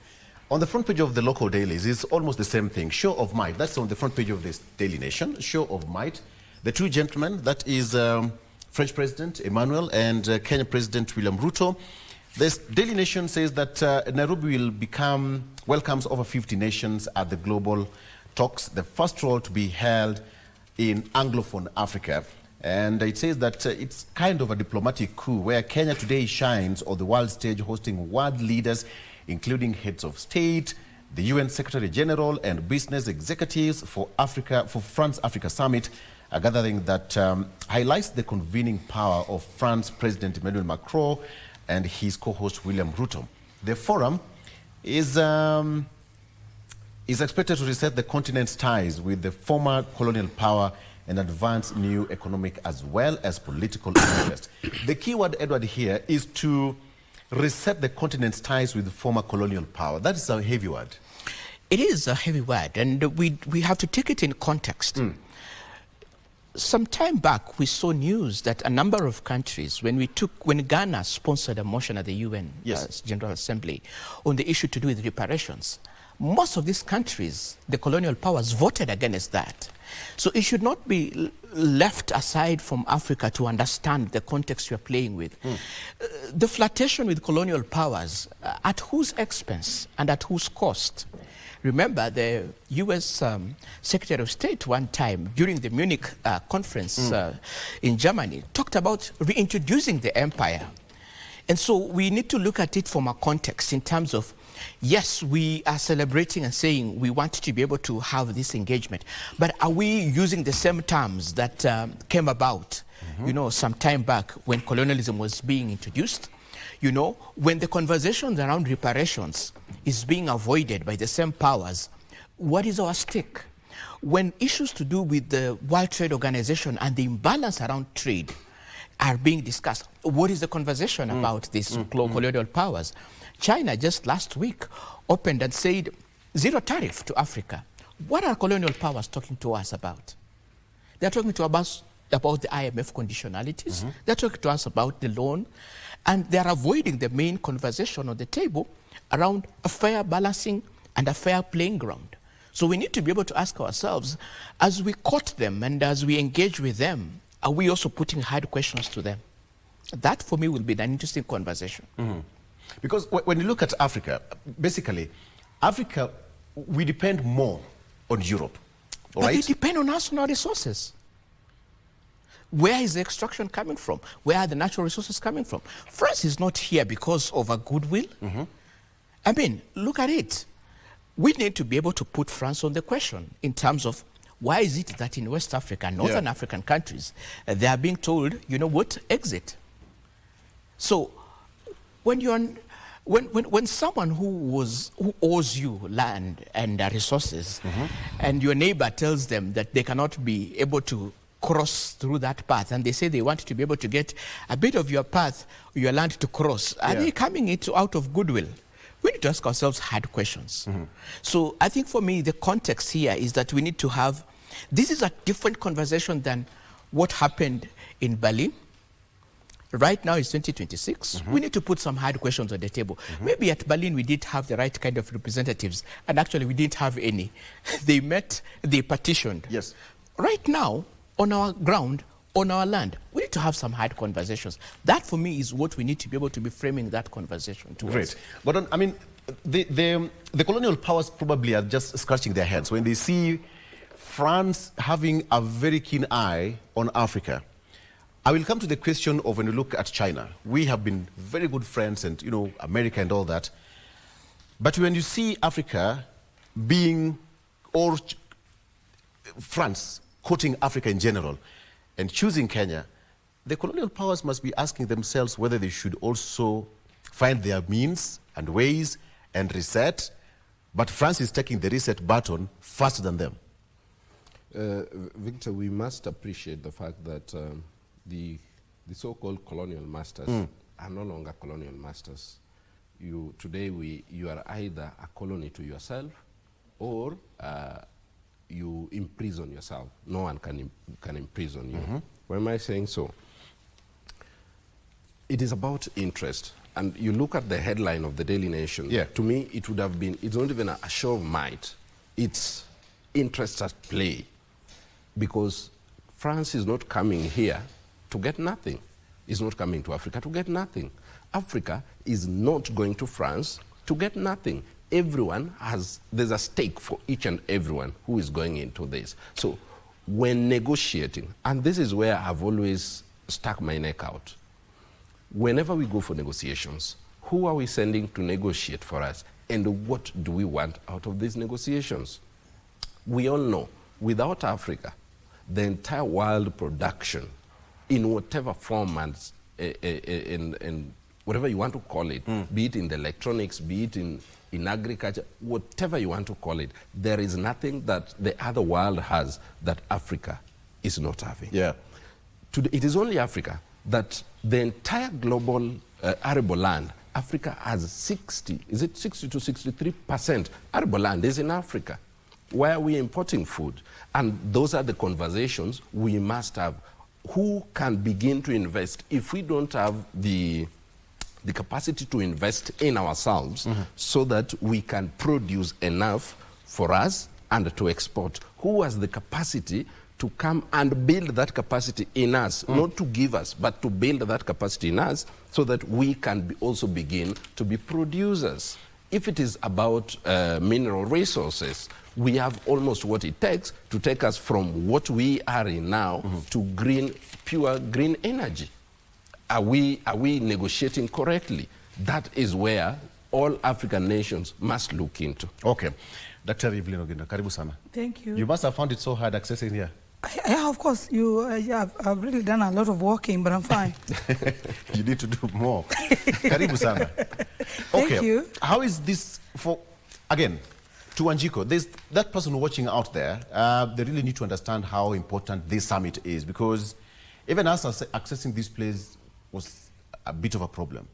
On the front page of the local dailies is almost the same thing. Show of might. That's on the front page of this Daily Nation. Show of might. The two gentlemen, that is French President Emmanuel and Kenya President William Ruto. This Daily Nation says that Nairobi will welcomes over 50 nations at the global talks, the first role to be held in Anglophone Africa. And it says that it's kind of a diplomatic coup where Kenya today shines on the world stage, hosting world leaders, including heads of state, the UN Secretary General, and business executives for France-Africa Summit, a gathering that highlights the convening power of France President Emmanuel Macron and his co-host William Ruto. The forum is expected to reset the continent's ties with the former colonial power and advance new economic as well as political interests. The key word, Edward, here is to reset the continent's ties with the former colonial power. That is a heavy word. It is a heavy word, and we have to take it in context. Some time back, we saw news that a number of countries, when Ghana sponsored a motion at the UN General Assembly on the issue to do with reparations, most of these countries, the colonial powers, voted against that. So it should not be left aside from Africa to understand the context you're playing with. The flirtation with colonial powers, at whose expense and at whose cost? Remember, the U.S. Secretary of State one time during the Munich conference in Germany talked about reintroducing the empire. And so we need to look at it from a context in terms of Yes, we are celebrating and saying we want to be able to have this engagement, but are we using the same terms that came about, you know, some time back when colonialism was being introduced? You know, when the conversations around reparations is being avoided by the same powers, what is our stake? When issues to do with the World Trade Organization and the imbalance around trade are being discussed, what is the conversation about these colonial powers? China just last week opened and said zero tariff to Africa. What are colonial powers talking to us about? They're talking to us about the IMF conditionalities. They're talking to us about the loan. And they're avoiding the main conversation on the table around a fair balancing and a fair playing ground. So we need to be able to ask ourselves, as we court them and as we engage with them, are we also putting hard questions to them? That, for me, will be an interesting conversation. Because when you look at Africa, basically, Africa, we depend more on Europe, all right? But they depend on us and our resources. Where is the extraction coming from? Where are the natural resources coming from? France is not here because of a goodwill. I mean, look at it. We need to be able to put France on the question in terms of why is it that in West Africa, Northern African countries, they are being told, you know what, exit. So when you're when someone who owes you land and resources, and your neighbor tells them that they cannot be able to cross through that path, and they say they want to be able to get a bit of your path, your land to cross, are they coming out of goodwill? We need to ask ourselves hard questions. So I think for me, the context here is that we need to have, this is a different conversation than what happened in Berlin. Right now it's 2026. We need to put some hard questions on the table. Maybe at Berlin we didn't have the right kind of representatives, and actually we didn't have any. They met, they petitioned. Yes. Right now, on our ground, on our land, we need to have some hard conversations. That, for me, is what we need to be able to be framing that conversation towards. Great. But I mean, the colonial powers probably are just scratching their heads when they see France having a very keen eye on Africa. I will come to the question of when you look at China. We have been very good friends and, you know, America and all that. But when you see Africa being, or France quoting Africa in general and choosing Kenya, the colonial powers must be asking themselves whether they should also find their means and ways and reset. But France is taking the reset button faster than them. Victor, we must appreciate the fact that the so-called colonial masters are no longer colonial masters. Today you are either a colony to yourself or you imprison yourself. No one can imprison you. Why am I saying so? It is about interest. And you look at the headline of the Daily Nation. To me, it would have been, it's not even a show of might. It's interest at play. Because France is not coming here to get nothing. It's not coming to Africa to get nothing. Africa is not going to France to get nothing. Everyone has, there's a stake for each and everyone who is going into this. So when negotiating, and this is where I've always stuck my neck out, whenever we go for negotiations, who are we sending to negotiate for us? And what do we want out of these negotiations? We all know, without Africa, the entire world production, in whatever form and in whatever you want to call it, be it in the electronics, be it in agriculture, whatever you want to call it, there is nothing that the other world has that Africa is not having. Today, it is only Africa that the entire global arable land, Africa has 60 to 63% arable land is in Africa. Why are we importing food? And those are the conversations we must have. Who can begin to invest if we don't have the capacity to invest in ourselves so that we can produce enough for us and to export? Who has the capacity to come and build that capacity in us, not to give us, but to build that capacity in us so that we can also begin to be producers? If it is about mineral resources, we have almost what it takes to take us from what we are in now to pure green energy. Are we negotiating correctly? That is where all African nations must look into. Okay. Dr. Evelyn Oginda, karibu sana. Thank you. You must have found it so hard accessing here. Yeah, of course. I've really done a lot of walking, but I'm fine. You need to do more. Karibu sana. Okay. Thank you. How is this for, again, to Wanjiko, there's that person watching out there, they really need to understand how important this summit is, because even us accessing this place was a bit of a problem.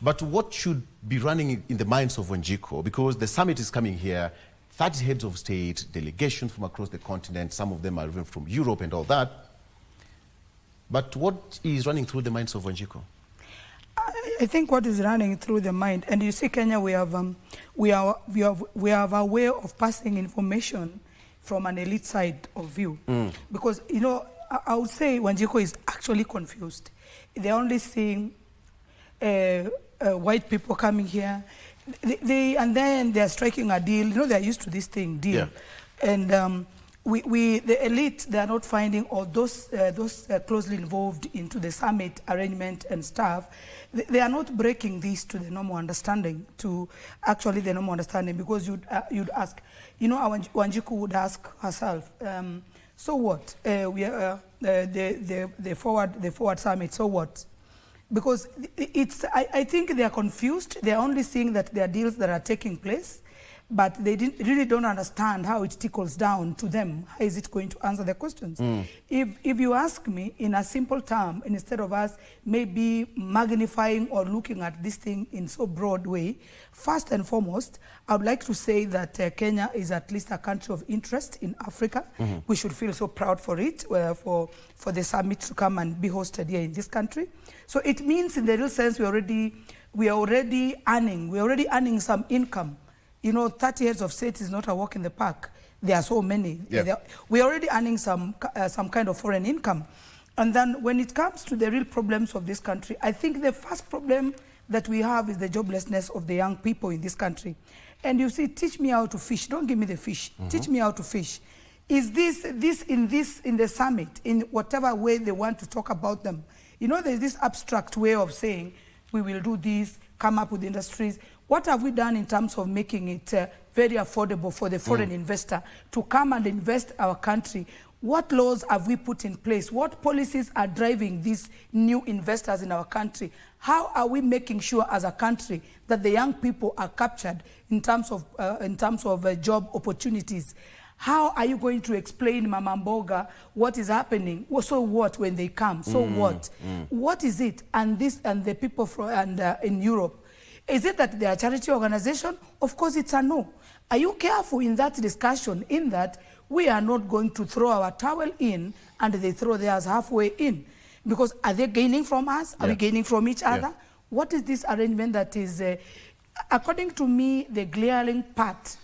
But what should be running in the minds of Wanjiko, because the summit is coming here, 30 heads of state, delegations from across the continent, some of them are even from Europe and all that. But what is running through the minds of Wanjiko? I think what is running through the mind, and you see, Kenya, we are a way of passing information from an elite side of view. Because, you know, I would say Wanjiko is actually confused. They're only seeing white people coming here, and then they're striking a deal. You know, they're used to this thing, deal. Yeah. And the elite, they are not finding, or those closely involved into the summit arrangement and stuff, they are not breaking this to the normal understanding, because you'd ask, you know, Wanjiko would ask herself, so what? We are the forward summit, so what? Because I think they are confused. They are only seeing that there are deals that are taking place, but they really don't understand how it trickles down to them. How is it going to answer their questions? If you ask me in a simple term, instead of us maybe magnifying or looking at this thing in so broad way, first and foremost, I would like to say that Kenya is at least a country of interest in Africa. We should feel so proud for it, for the summit to come and be hosted here in this country. So it means, in the real sense, we are already earning some income. You know, 30 heads of state is not a walk in the park. There are so many. Yeah. We are already earning some kind of foreign income. And then when it comes to the real problems of this country, I think the first problem that we have is the joblessness of the young people in this country. And you see, teach me how to fish. Don't give me the fish. Teach me how to fish. Is this in the summit, in whatever way they want to talk about them? You know, there's this abstract way of saying, we will do this, come up with industries. What have we done in terms of making it very affordable for the foreign investor to come and invest our country? What laws have we put in place? What policies are driving these new investors in our country? How are we making sure as a country that the young people are captured in terms of job opportunities? How are you going to explain, Mama Mboga, what is happening? So what when they come? So what? What is it? And the people in Europe, is it that they are a charity organization? Of course, it's a no. Are you careful in that discussion, in that we are not going to throw our towel in and they throw theirs halfway in? Because are they gaining from us? Are we gaining from each other? What is this arrangement that is, according to me, the glaring part?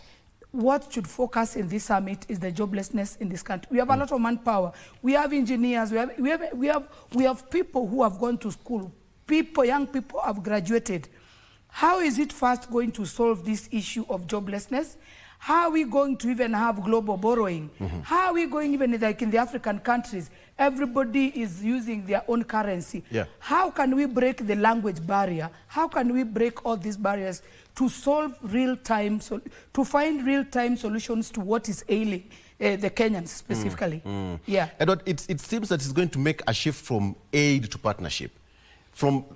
What should focus in this summit is the joblessness in this country. We have a lot of manpower. We have engineers. We have people who have gone to school. Young people have graduated. How is it first going to solve this issue of joblessness? How are we going to even have global borrowing? How are we going, even like in the African countries, everybody is using their own currency. How can we break the language barrier? How can we break all these barriers to solve to find real-time solutions to what is ailing the Kenyans specifically? Edward, it seems that it's going to make a shift from aid to partnership, from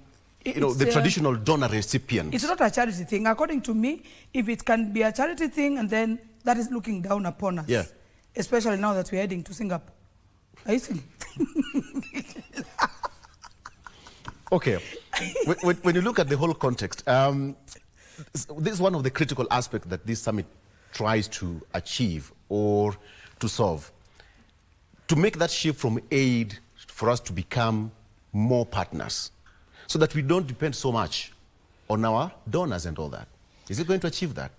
the traditional donor recipient. It's not a charity thing. According to me, if it can be a charity thing, and then that is looking down upon us, especially now that we're heading to Singapore. Are you seeing? Okay. When you look at the whole context, this is one of the critical aspects that this summit tries to achieve or to solve. To make that shift from aid for us to become more partners, so that we don't depend so much on our donors and all that. Is it going to achieve that?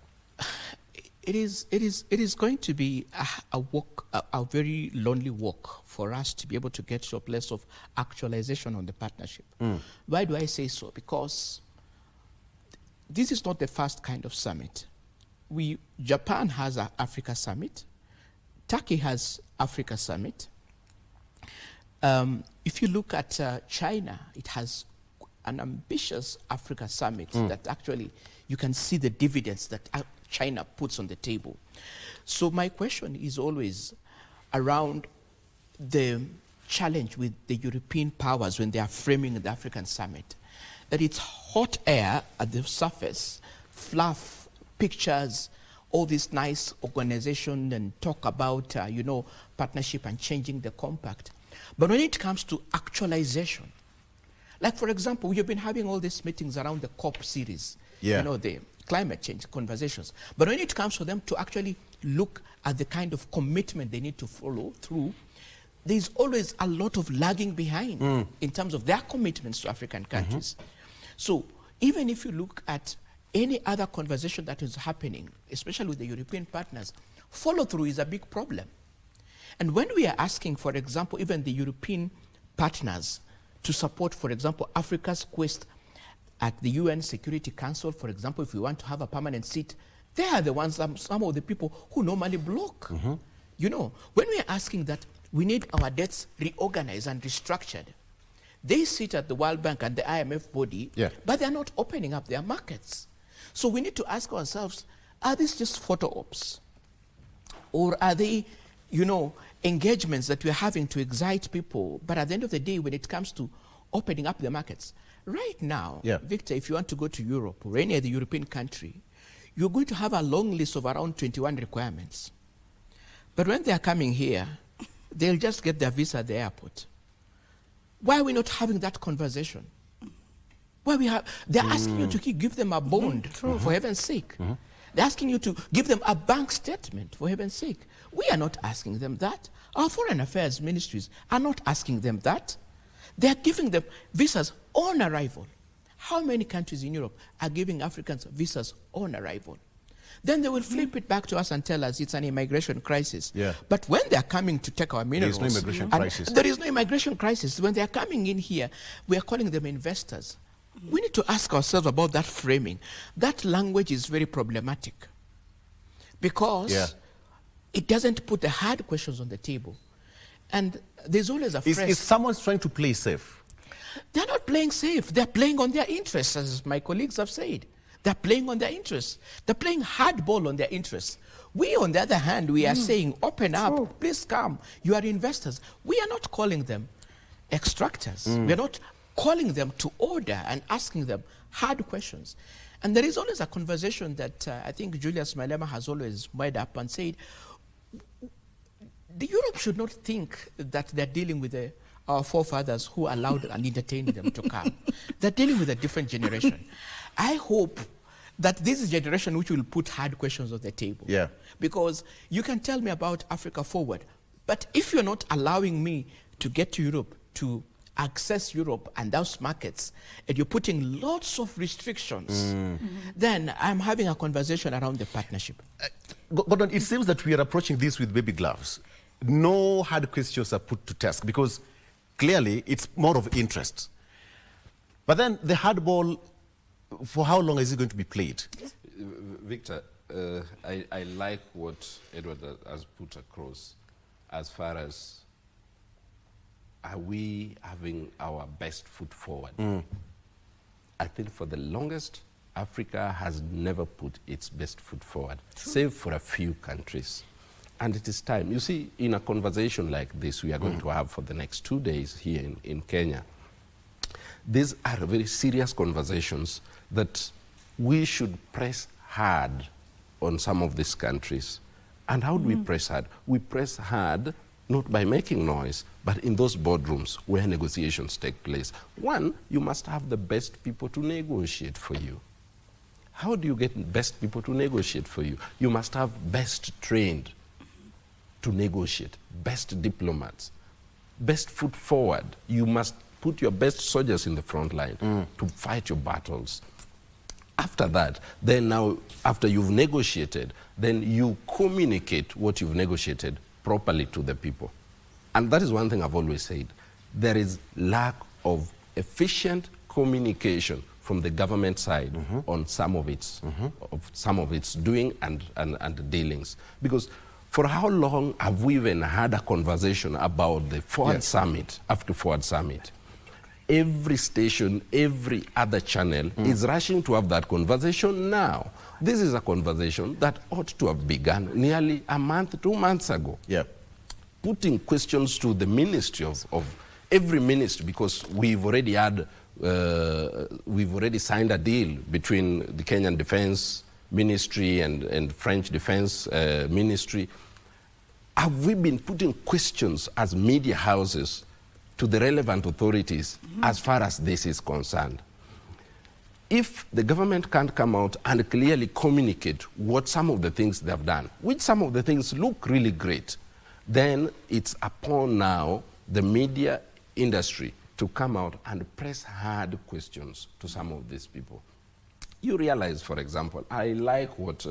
It is going to be a very lonely walk for us to be able to get to a place of actualization on the partnership. Why do I say so? Because this is not the first kind of summit. Japan has an Africa summit. Turkey has Africa summit. If you look at China, it has an ambitious Africa summit that actually you can see the dividends that China puts on the table. So my question is always around the challenge with the European powers when they are framing the African summit, that it's hot air at the surface, fluff, pictures, all this nice organization and talk about, partnership and changing the compact. But when it comes to actualization, like for example, we have been having all these meetings around the COP series, the climate change conversations. But when it comes for them to actually look at the kind of commitment they need to follow through, there's always a lot of lagging behind in terms of their commitments to African countries. So even if you look at any other conversation that is happening, especially with the European partners, follow-through is a big problem. And when we are asking, for example, even the European partners to support, for example, Africa's quest at the UN Security Council, for example, if we want to have a permanent seat, they are the ones, some of the people who normally block. When we are asking that we need our debts reorganized and restructured, they sit at the World Bank and the IMF body, but they're not opening up their markets. So we need to ask ourselves, are these just photo ops? Or are they, engagements that we're having to excite people, but at the end of the day, when it comes to opening up the markets, right now, Victor, if you want to go to Europe or any other European country, you're going to have a long list of around 21 requirements. But when they're coming here, they'll just get their visa at the airport. Why are we not having that conversation? They're asking you to give them a bond, for heaven's sake. They're asking you to give them a bank statement, for heaven's sake. We are not asking them that. Our foreign affairs ministries are not asking them that. They're giving them visas on arrival. How many countries in Europe are giving Africans visas on arrival? Then they will flip it back to us and tell us it's an immigration crisis. But when they are coming to take our minerals... There is no immigration crisis. There is no immigration crisis. When they are coming in here, we are calling them investors. We need to ask ourselves about that framing. That language is very problematic because it doesn't put the hard questions on the table. And there's always a Is someone trying to play safe? They're not playing safe. They're playing on their interests, as my colleagues have said. They're playing on their interests. They're playing hardball on their interests. We, on the other hand, we are saying, open up, please come. You are investors. We are not calling them extractors. We are not calling them to order and asking them hard questions. And there is always a conversation that I think Julius Malema has always made up and said, the Europe should not think that they're dealing with our forefathers who allowed and entertained them to come. They're dealing with a different generation. I hope that this is a generation which will put hard questions on the table. Because you can tell me about Africa Forward, but if you're not allowing me to get to Europe, to access Europe and those markets, and you're putting lots of restrictions, then I'm having a conversation around the partnership. Gordon, it seems that we are approaching this with baby gloves. No hard questions are put to task because clearly it's more of interest. But then the hard ball, for how long is it going to be played? Victor, I like what Edward has put across as far as are we having our best foot forward? I think for the longest, Africa has never put its best foot forward, save for a few countries. And it is time. You see, in a conversation like this we are going to have for the next 2 days here in Kenya, these are very serious conversations that we should press hard on some of these countries. And how do we press hard? We press hard not by making noise, but in those boardrooms where negotiations take place. One, you must have the best people to negotiate for you. How do you get best people to negotiate for you? You must have best trained to negotiate, best diplomats, best foot forward. You must put your best soldiers in the front line to fight your battles. After that, then now, after you've negotiated, then you communicate what you've negotiated properly to the people. And that is one thing I've always said. There is lack of efficient communication from the government side on some of its doing and dealings. Because for how long have we even had a conversation about the Forward Summit, Africa Forward Summit? every station, every other channel is rushing to have that conversation now. This is a conversation that ought to have begun nearly a month, 2 months ago. Yeah. Putting questions to the ministry of every ministry, because we've already had, we've already signed a deal between the Kenyan Defense Ministry and French Defense Ministry. Have we been putting questions as media houses to the relevant authorities as far as this is concerned? If the government can't come out and clearly communicate what some of the things they've done, which some of the things look really great, then it's upon now the media industry to come out and press hard questions to some of these people. You realize, for example, I like what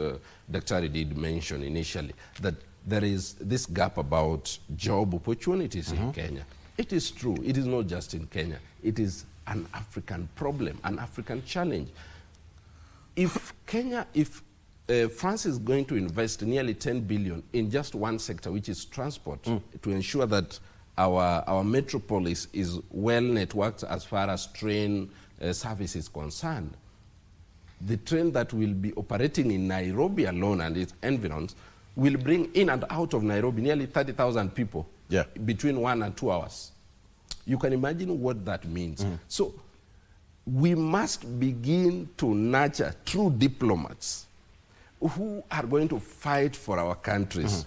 Dr. did mention initially, that there is this gap about job opportunities in Kenya. It is true. It is not just in Kenya. It is an African problem, an African challenge. If France is going to invest nearly 10 billion in just one sector, which is transport, to ensure that our metropolis is well networked as far as train service is concerned, the train that will be operating in Nairobi alone and its environs will bring in and out of Nairobi nearly 30,000 people between 1 and 2 hours. You can imagine what that means. So we must begin to nurture true diplomats who are going to fight for our countries.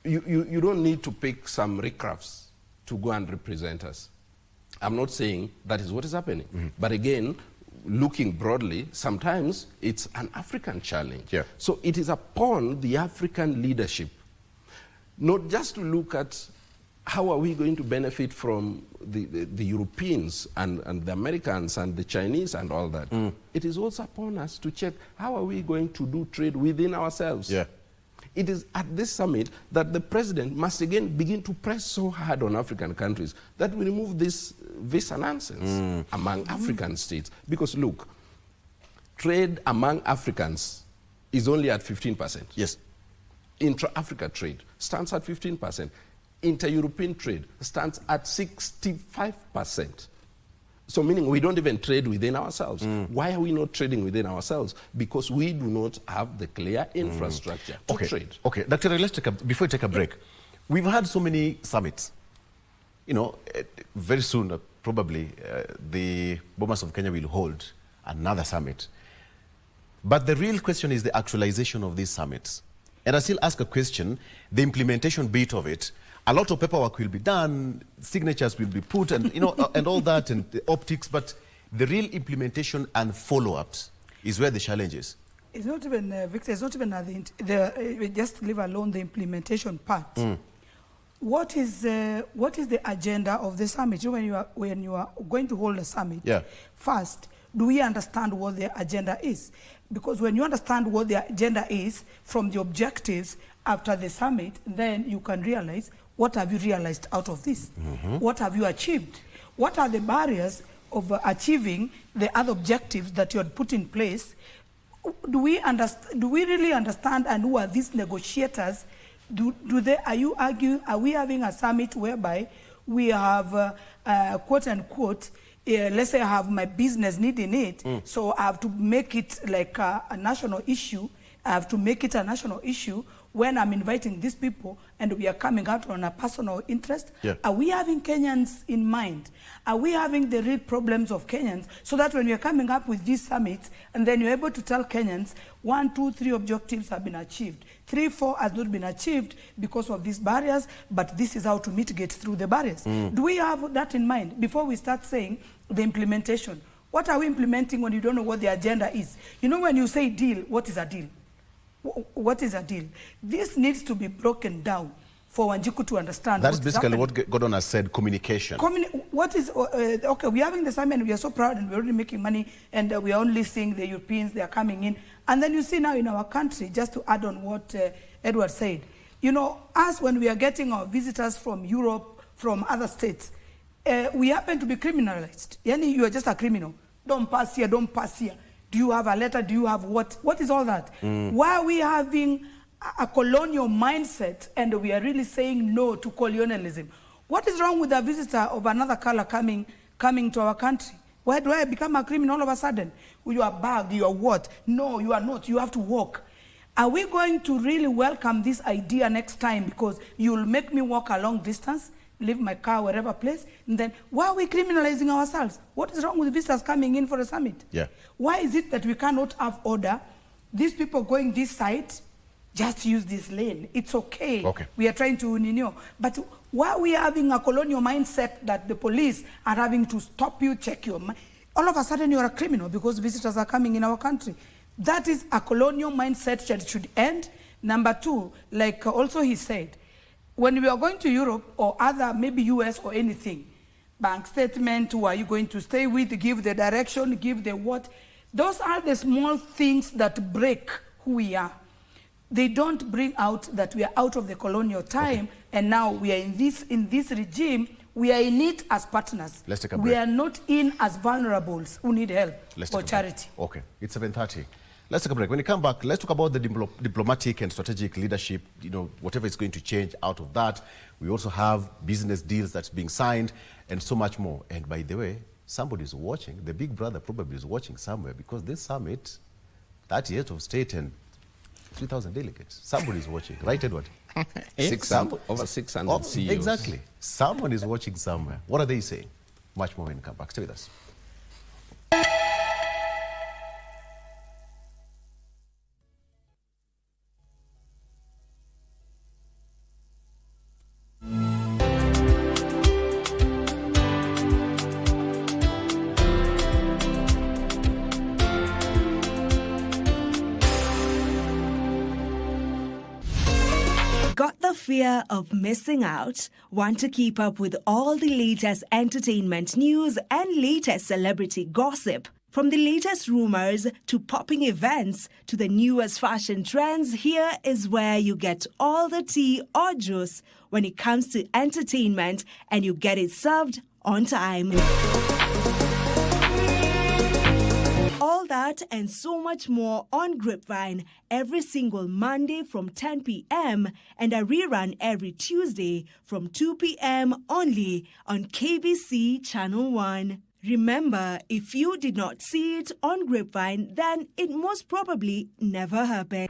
You don't need to pick some riffraffs to go and represent us. I'm not saying that is what is happening. But again, looking broadly, sometimes it's an African challenge. So it is upon the African leadership not just to look at how are we going to benefit from the Europeans and the Americans and the Chinese and all that. It is also upon us to check how are we going to do trade within ourselves. It is at this summit that the president must again begin to press so hard on African countries that we remove this visa nonsense among African states. Because look, trade among Africans is only at 15%. Yes. Intra-Africa trade stands at 15%. Inter-European trade stands at 65%. So meaning we don't even trade within ourselves. Why are we not trading within ourselves? Because we do not have the clear infrastructure to trade. Okay, Dr. let's before we take a break, we've had so many summits. You know, very soon, probably, the Bomas of Kenya will hold another summit. But the real question is the actualization of these summits. And I still ask a question, the implementation bit of it. A lot of paperwork will be done, signatures will be put, and you know, and all that, and the optics. But the real implementation and follow-ups is where the challenge is. It's not even Victor. It's not even just leave alone the implementation part. What is the agenda of the summit? When you are going to hold a summit, first, do we understand what the agenda is? Because when you understand what the agenda is from the objectives after the summit, then you can realize what have you realized out of this? What have you achieved? What are the barriers of achieving the other objectives that you had put in place? Do we really understand, and who are these negotiators? Are you arguing, are we having a summit whereby we have quote unquote, let's say I have my business needing it, so I have to make it like a national issue. I have to make it a national issue when I'm inviting these people and we are coming out on a personal interest. Are we having Kenyans in mind? Are we having the real problems of Kenyans so that when we are coming up with these summits and then you're able to tell Kenyans 1, 2, 3 objectives have been achieved, 3, 4 has not been achieved because of these barriers, but this is how to mitigate through the barriers. Do we have that in mind before we start saying the implementation? What are we implementing when you don't know what the agenda is? You know, when you say deal, what is a deal? What is a deal? This needs to be broken down for Wanjiku to understand. That's basically what Gordon has said, communication. What is, okay, we're having the summit and we are so proud and we're already making money and we are only seeing the Europeans, they are coming in. And then you see now in our country, just to add on what Edward said, you know, us when we are getting our visitors from Europe, from other states, we happen to be criminalized. Yani, you are just a criminal. Don't pass here, don't pass here. Do you have a letter? Do you have what? What is all that? Why are we having a colonial mindset and we are really saying no to colonialism? What is wrong with a visitor of another color coming coming to our country? Why do I become a criminal all of a sudden? You are bag, you are what? No, you are not. You have to walk. Are we going to really welcome this idea next time because you'll make me walk a long distance, leave my car wherever place, and then why are we criminalizing ourselves? What is wrong with visitors coming in for a summit? Yeah. Why is it that we cannot have order? These people going this side, just use this lane. It's okay. Okay. We are trying to renew. But why are we having a colonial mindset that the police are having to stop you, check your mind? All of a sudden you are a criminal because visitors are coming in our country. That is a colonial mindset that should end. Number two, like also he said, when we are going to Europe or other, maybe US or anything, bank statement, who are you going to stay with, give the direction, give the what. Those are the small things that break who we are. They don't bring out that we are out of the colonial time and now we are in this regime. We are in it as partners. Let's take a break. We are not in as vulnerables who need help or charity. Okay, it's 7:30. Let's take a break. When we come back, let's talk about the diplomatic and strategic leadership, whatever is going to change out of that. We also have business deals that's being signed and so much more. And by the way, somebody's watching. The big brother probably is watching somewhere because this summit, 38 of state and 3,000 delegates. Somebody's watching. Right, Edward? Over 600 CEOs. Exactly. Someone is watching somewhere. What are they saying? Much more when we come back. Stay with us. Got the fear of missing out? Want to keep up with all the latest entertainment news and latest celebrity gossip? From the latest rumors to popping events to the newest fashion trends, here is where you get all the tea or juice when it comes to entertainment, and you get it served on time. All that and so much more on Grapevine every single Monday from 10 p.m. and a rerun every Tuesday from 2 p.m. only on KBC Channel 1. Remember, if you did not see it on Grapevine, then it most probably never happened.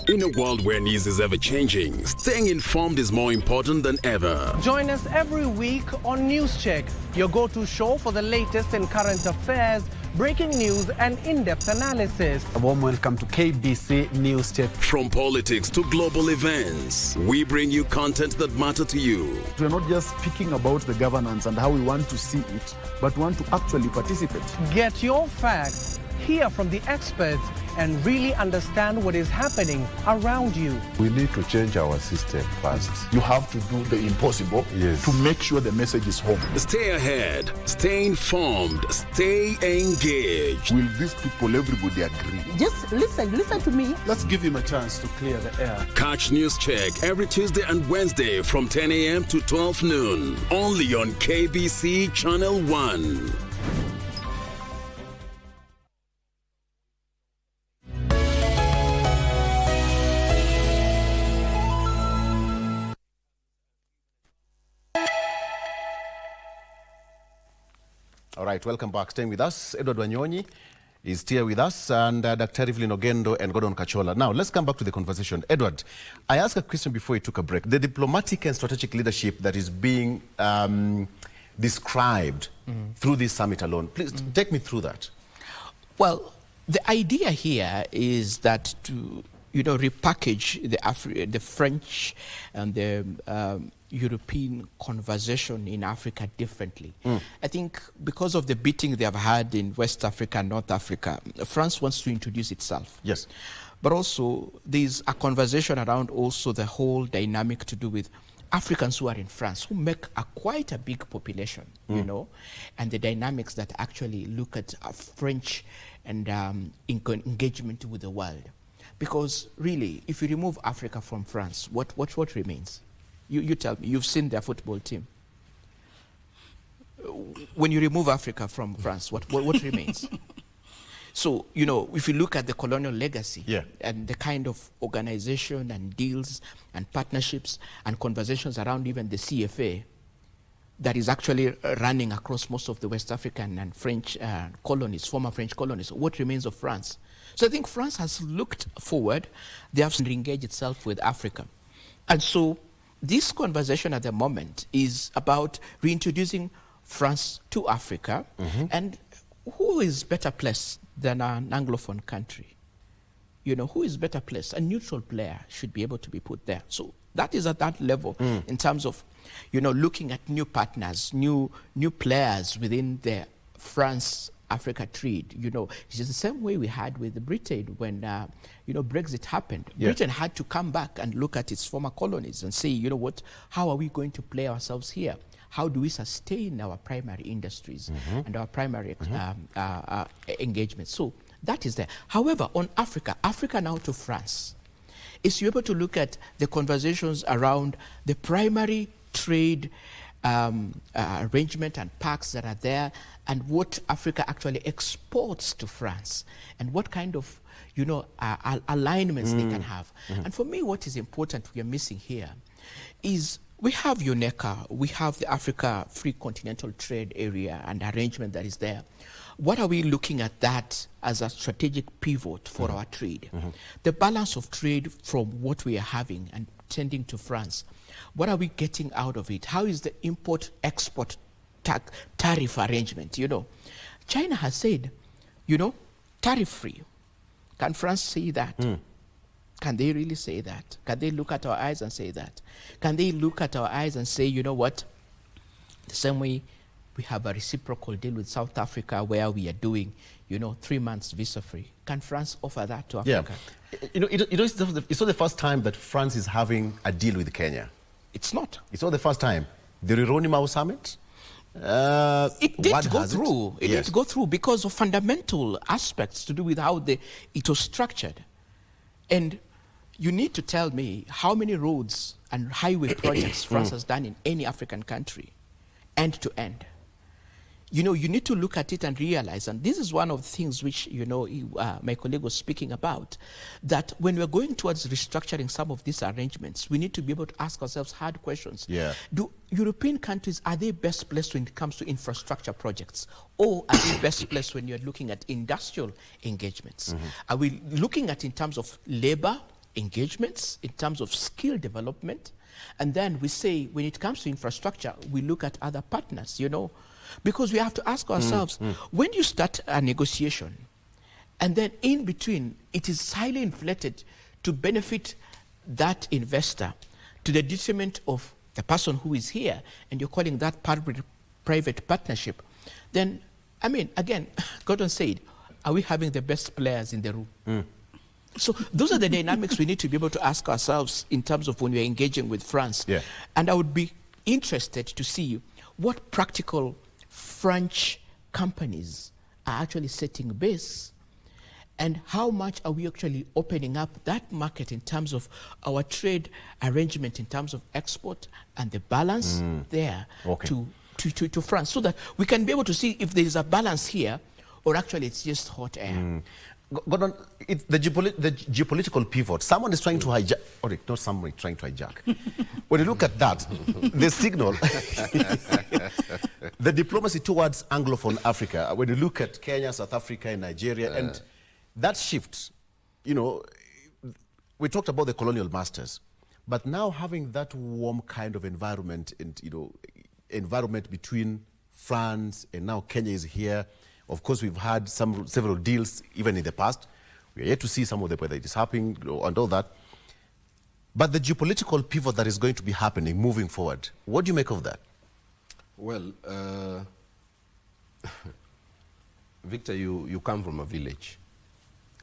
In a world where news is ever changing, staying informed is more important than ever. Join us every week on News Check, your go-to show for the latest in current affairs, breaking news and in-depth analysis. A warm welcome to KBC News Check. From politics to global events, we bring you content that matter to you. We're not just speaking about the governance and how we want to see it, but want to actually participate. Get your facts, hear from the experts, and really understand what is happening around you. We need to change our system first. You have to do the impossible to make sure the message is home. Stay ahead, stay informed, stay engaged. Will these people, everybody agree? Just listen to me. Let's give him a chance to clear the air. Catch News Check every Tuesday and Wednesday from 10 a.m. to 12 noon. Only on KBC Channel 1. All right, welcome back. Staying with us, Edward Wanyonyi is here with us, and Dr. Evelyn Ogendo and Gordon Kachola. Now, let's come back to the conversation. Edward, I asked a question before we took a break. The diplomatic and strategic leadership that is being described through this summit alone. Please take me through that. Well, the idea here is that to repackage the French and the European conversation in Africa differently. I think because of the beating they have had in West Africa and North Africa, France wants to introduce itself. Yes. But also there's a conversation around also the whole dynamic to do with Africans who are in France, who make quite a big population, and the dynamics that actually look at French and engagement with the world. Because really, if you remove Africa from France, what remains? You tell me, you've seen their football team. When you remove Africa from France, what remains? So, you know, if you look at the colonial legacy and the kind of organization and deals and partnerships and conversations around even the CFA that is actually running across most of the West African and French colonies, former French colonies, what remains of France? So I think France has looked forward. They have engaged itself with Africa. And so this conversation at the moment is about reintroducing France to Africa. And who is better placed than an Anglophone country? You know, who is better placed? A neutral player should be able to be put there. So that is at that level in terms of, you know, looking at new partners, new players within the France-Africa trade. You know, it's just the same way we had with Britain when, you know, Brexit happened. Britain had to come back and look at its former colonies and say, you know what, how are we going to play ourselves here? How do we sustain our primary industries and our primary engagement? So that is there. However, on Africa now to France, is you're able to look at the conversations around the primary trade arrangement and pacts that are there, and what Africa actually exports to France, and what kind of, you know, alignments they can have. And for me, what is important we are missing here is we have UNECA, we have the Africa Free Continental Trade Area and arrangement that is there. What are we looking at that as a strategic pivot for our trade? The balance of trade from what we are having and tending to France, what are we getting out of it? How is the import-export tariff arrangement? You know, China has said, you know, tariff-free. Can France say that? Can they really say that? Can they look at our eyes and say that? Can they look at our eyes and say, you know what, the same way we have a reciprocal deal with South Africa where we are doing, you know, 3 months visa-free. Can France offer that to Africa? You know, it's not the first time that France is having a deal with Kenya. It's not. It's not the first time. The Rironi Summit? It did go through. It did go through because of fundamental aspects to do with how it was structured. And you need to tell me how many roads and highway projects France has done in any African country, end to end. You know, you need to look at it and realize, and this is one of the things which, you know, my colleague was speaking about, that when we're going towards restructuring some of these arrangements, we need to be able to ask ourselves hard questions. Do European countries, are they best placed when it comes to infrastructure projects? Or are they best placed when you're looking at industrial engagements? Are we looking at in terms of labor engagements, in terms of skill development? And then we say, when it comes to infrastructure, we look at other partners, you know, because we have to ask ourselves, when you start a negotiation, and then in between, it is highly inflated to benefit that investor to the detriment of the person who is here, and you're calling that private partnership, then, I mean, again, Gordon said, are we having the best players in the room? So those are the dynamics we need to be able to ask ourselves in terms of when we're engaging with France. And I would be interested to see what practical French companies are actually setting base, and how much are we actually opening up that market in terms of our trade arrangement in terms of export and the balance there to France, so that we can be able to see if there is a balance here or actually it's just hot air. Gordon, it's the geopolitical pivot. Someone is trying to hijack, or not someone trying to hijack. When you look at that, the signal, the diplomacy towards Anglophone Africa, when you look at Kenya, South Africa, and Nigeria, and that shift, you know, we talked about the colonial masters, but now having that warm kind of environment, and, you know, environment between France and now Kenya is here. Of course, we've had several deals even in the past. We are yet to see some of whether it is happening and all that. But the geopolitical pivot that is going to be happening moving forward, what do you make of that? Well, Victor, you come from a village.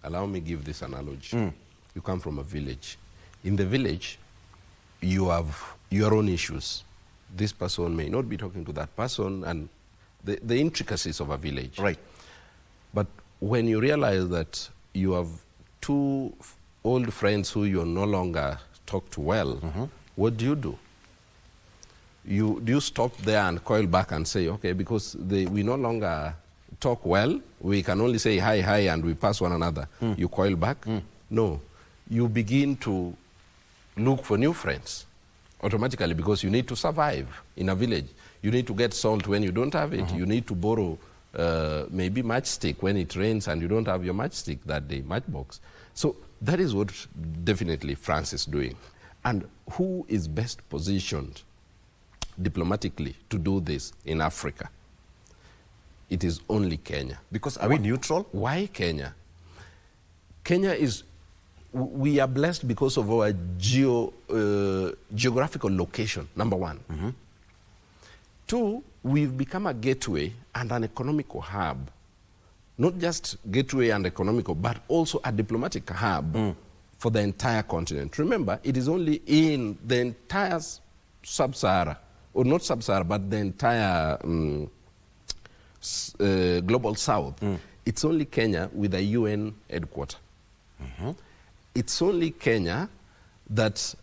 Allow me give this analogy. You come from a village. In the village, you have your own issues. This person may not be talking to that person, and the intricacies of a village. Right. But when you realize that you have two old friends who you no longer talk to well, what do? Do you stop there and coil back and say, okay, because we no longer talk well, we can only say hi, hi, and we pass one another. You coil back. No, you begin to look for new friends automatically because you need to survive in a village. You need to get salt when you don't have it. You need to borrow maybe matchstick when it rains and you don't have your matchstick that day, matchbox. So that is what definitely France is doing. And who is best positioned diplomatically to do this in Africa? It is only Kenya. Because are we neutral? Why Kenya? Kenya is, we are blessed because of our geographical location, number one. Two, we've become a gateway and an economical hub. Not just gateway and economical, but also a diplomatic hub for the entire continent. Remember, it is only in the entire sub-Sahara, or not sub-Sahara, but the entire global south. It's only Kenya with a UN headquarter. It's only Kenya that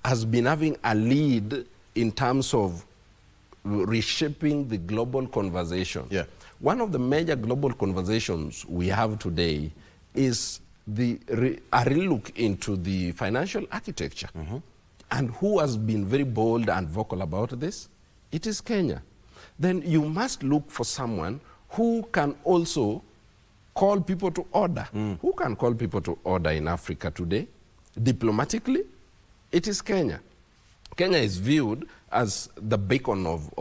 has been having a lead in terms of reshaping the global conversation. One of the major global conversations we have today is a relook into the financial architecture. And who has been very bold and vocal about this? It is Kenya. Then you must look for someone who can also call people to order. Who can call people to order in Africa today? Diplomatically, it is Kenya. Kenya is viewed as the beacon of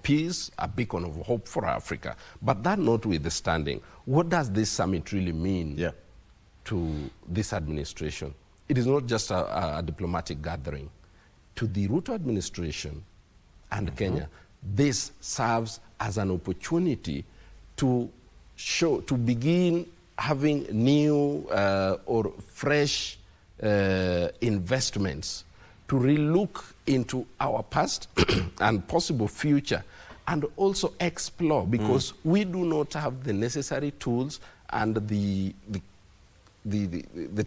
peace, a beacon of hope for Africa. But that notwithstanding, what does this summit really mean to this administration? It is not just a diplomatic gathering. To the Ruto administration and Kenya, this serves as an opportunity to begin having new or fresh investments, to relook into our past and possible future, and also explore, because we do not have the necessary tools and the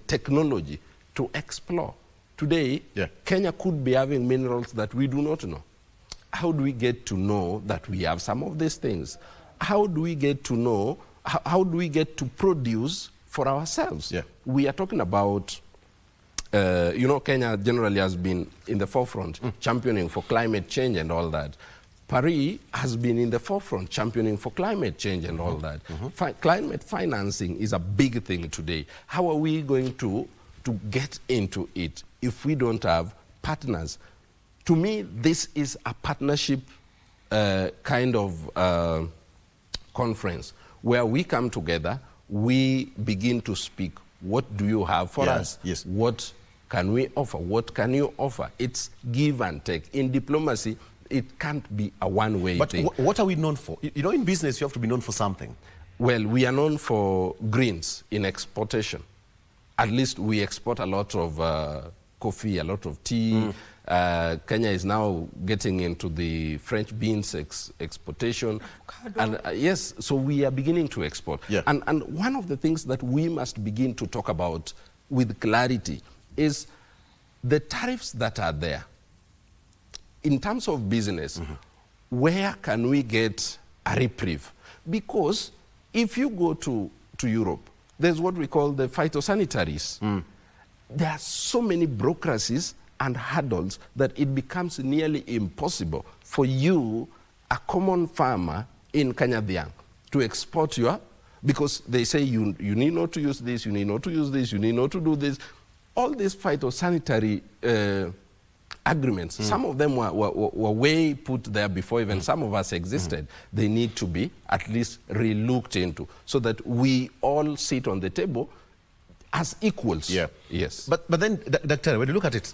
technology to explore. Today, Kenya could be having minerals that we do not know. How do we get to know that we have some of these things? How do we get to know, how do we get to produce for ourselves? We are talking about, you know, Kenya generally has been in the forefront, championing for climate change and all that. Paris has been in the forefront, championing for climate change and all that. Climate financing is a big thing today. How are we going to get into it if we don't have partners? To me, this is a partnership kind of conference where we come together, we begin to speak. What do you have for us? What can we offer? What can you offer? It's give and take. In diplomacy, it can't be a one-way thing. But what are we known for? You know, in business, you have to be known for something. Well, we are known for greens in exportation. At least we export a lot of coffee, a lot of tea. Kenya is now getting into the French beans exportation. And yes, so we are beginning to export. And one of the things that we must begin to talk about with clarity is the tariffs that are there. In terms of business, where can we get a reprieve? Because if you go to Europe, there's what we call the phytosanitaries. There are so many bureaucracies and hurdles that it becomes nearly impossible for you, a common farmer in Kanyadiang, to export your, because they say you need not to use this, you need not to use this, you need not to do this. All these phytosanitary agreements, some of them were way put there before even some of us existed. They need to be at least re-looked into so that we all sit on the table as equals. Yes. But then, Dr. when you look at it,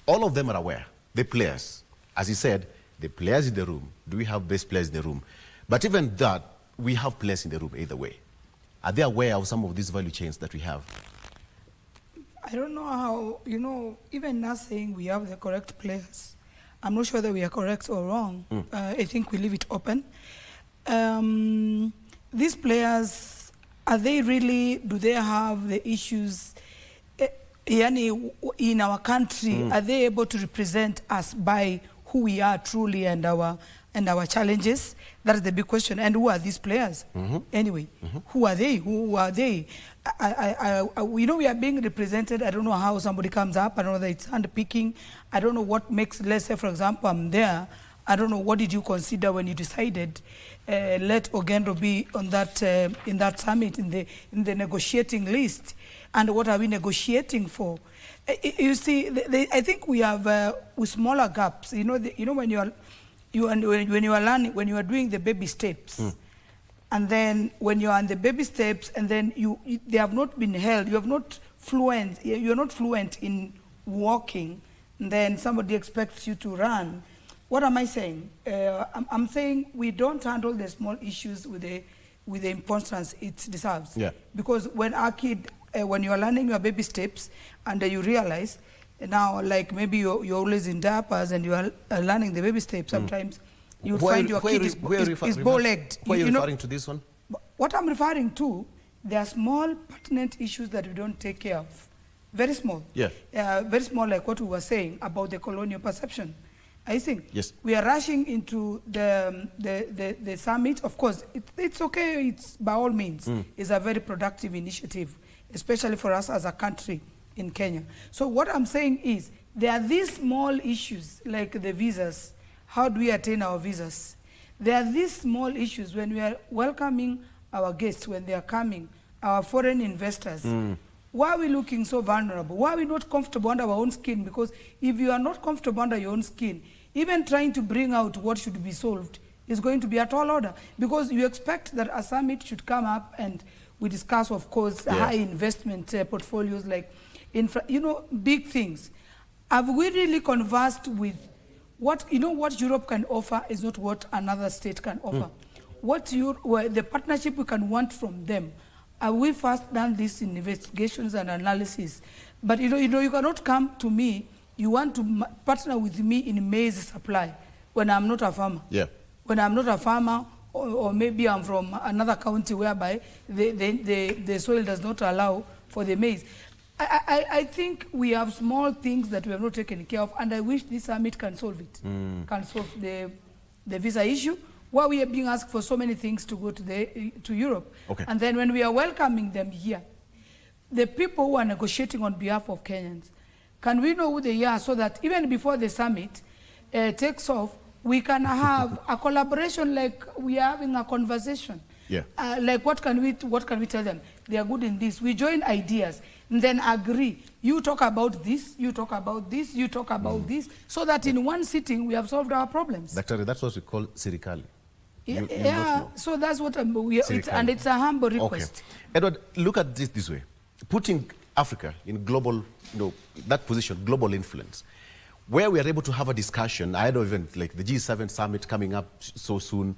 all of them are aware, the players. As he said, the players in the room, do we have best players in the room? But even that, we have players in the room either way. Are they aware of some of these value chains that we have? I don't know how, you know, even us saying we have the correct players, I'm not sure that we are correct or wrong. I think we leave it open. These players, are they really, do they have the issues in our country? Are they able to represent us by who we are truly and our and our challenges. That's the big question. And who are these players? Anyway, who are they? Who are they? We know we are being represented. I don't know how somebody comes up. I don't know that it's hand-picking. I don't know what makes, let's say, for example, I'm there. I don't know, what did you consider when you decided let Ogendo be on that in that summit, in the negotiating list? And what are we negotiating for? You see, I think we have with smaller gaps. You know, when you are learning, when you are doing the baby steps, and then when you are on the baby steps, and then they have not been held. You are not fluent in walking. And then somebody expects you to run. What am I saying? I'm saying we don't handle the small issues with the importance it deserves. Yeah. Because when our kid, when you are learning your baby steps, and you realize now, like maybe you're always in diapers and you are learning the baby steps. Sometimes you find your kid is bow-legged. Why are you referring to this one? What I'm referring to, there are small pertinent issues that we don't take care of. Very small. Yeah. Very small, like what we were saying about the colonial perception. I think we are rushing into the summit. Of course, it's okay. It's by all means, it's a very productive initiative, especially for us as a country in Kenya. So what I'm saying is, there are these small issues like the visas. How do we attain our visas? There are these small issues when we are welcoming our guests, when they are coming, our foreign investors. Why are we looking so vulnerable? Why are we not comfortable under our own skin? Because if you are not comfortable under your own skin, even trying to bring out what should be solved is going to be a tall order. Because you expect that a summit should come up and we discuss, of course, high investment portfolios like big things. Have we really conversed with what Europe can offer is not what another state can offer. The partnership we can want from them. We first done this in investigations and analysis. But you cannot come to me, you want to partner with me in maize supply when I'm not a farmer. Yeah. When I'm not a farmer, or maybe I'm from another county whereby the soil does not allow for the maize. I think we have small things that we have not taken care of, and I wish this summit can solve it. Can solve the visa issue, where we are being asked for so many things to go to Europe. Okay. And then when we are welcoming them here, the people who are negotiating on behalf of Kenyans, can we know who they are so that even before the summit takes off, we can have a collaboration like we are having a conversation. Yeah. Like what can we tell them? They are good in this. We join ideas and then agree. You talk about this, you talk about this, you talk about this, so that in one sitting we have solved our problems. Doctor, that's what we call Sirikali. So that's what and it's a humble request. Okay. Edward, look at this way. Putting Africa in global, that position, global influence, where we are able to have a discussion, I don't even like the G7 summit coming up so soon.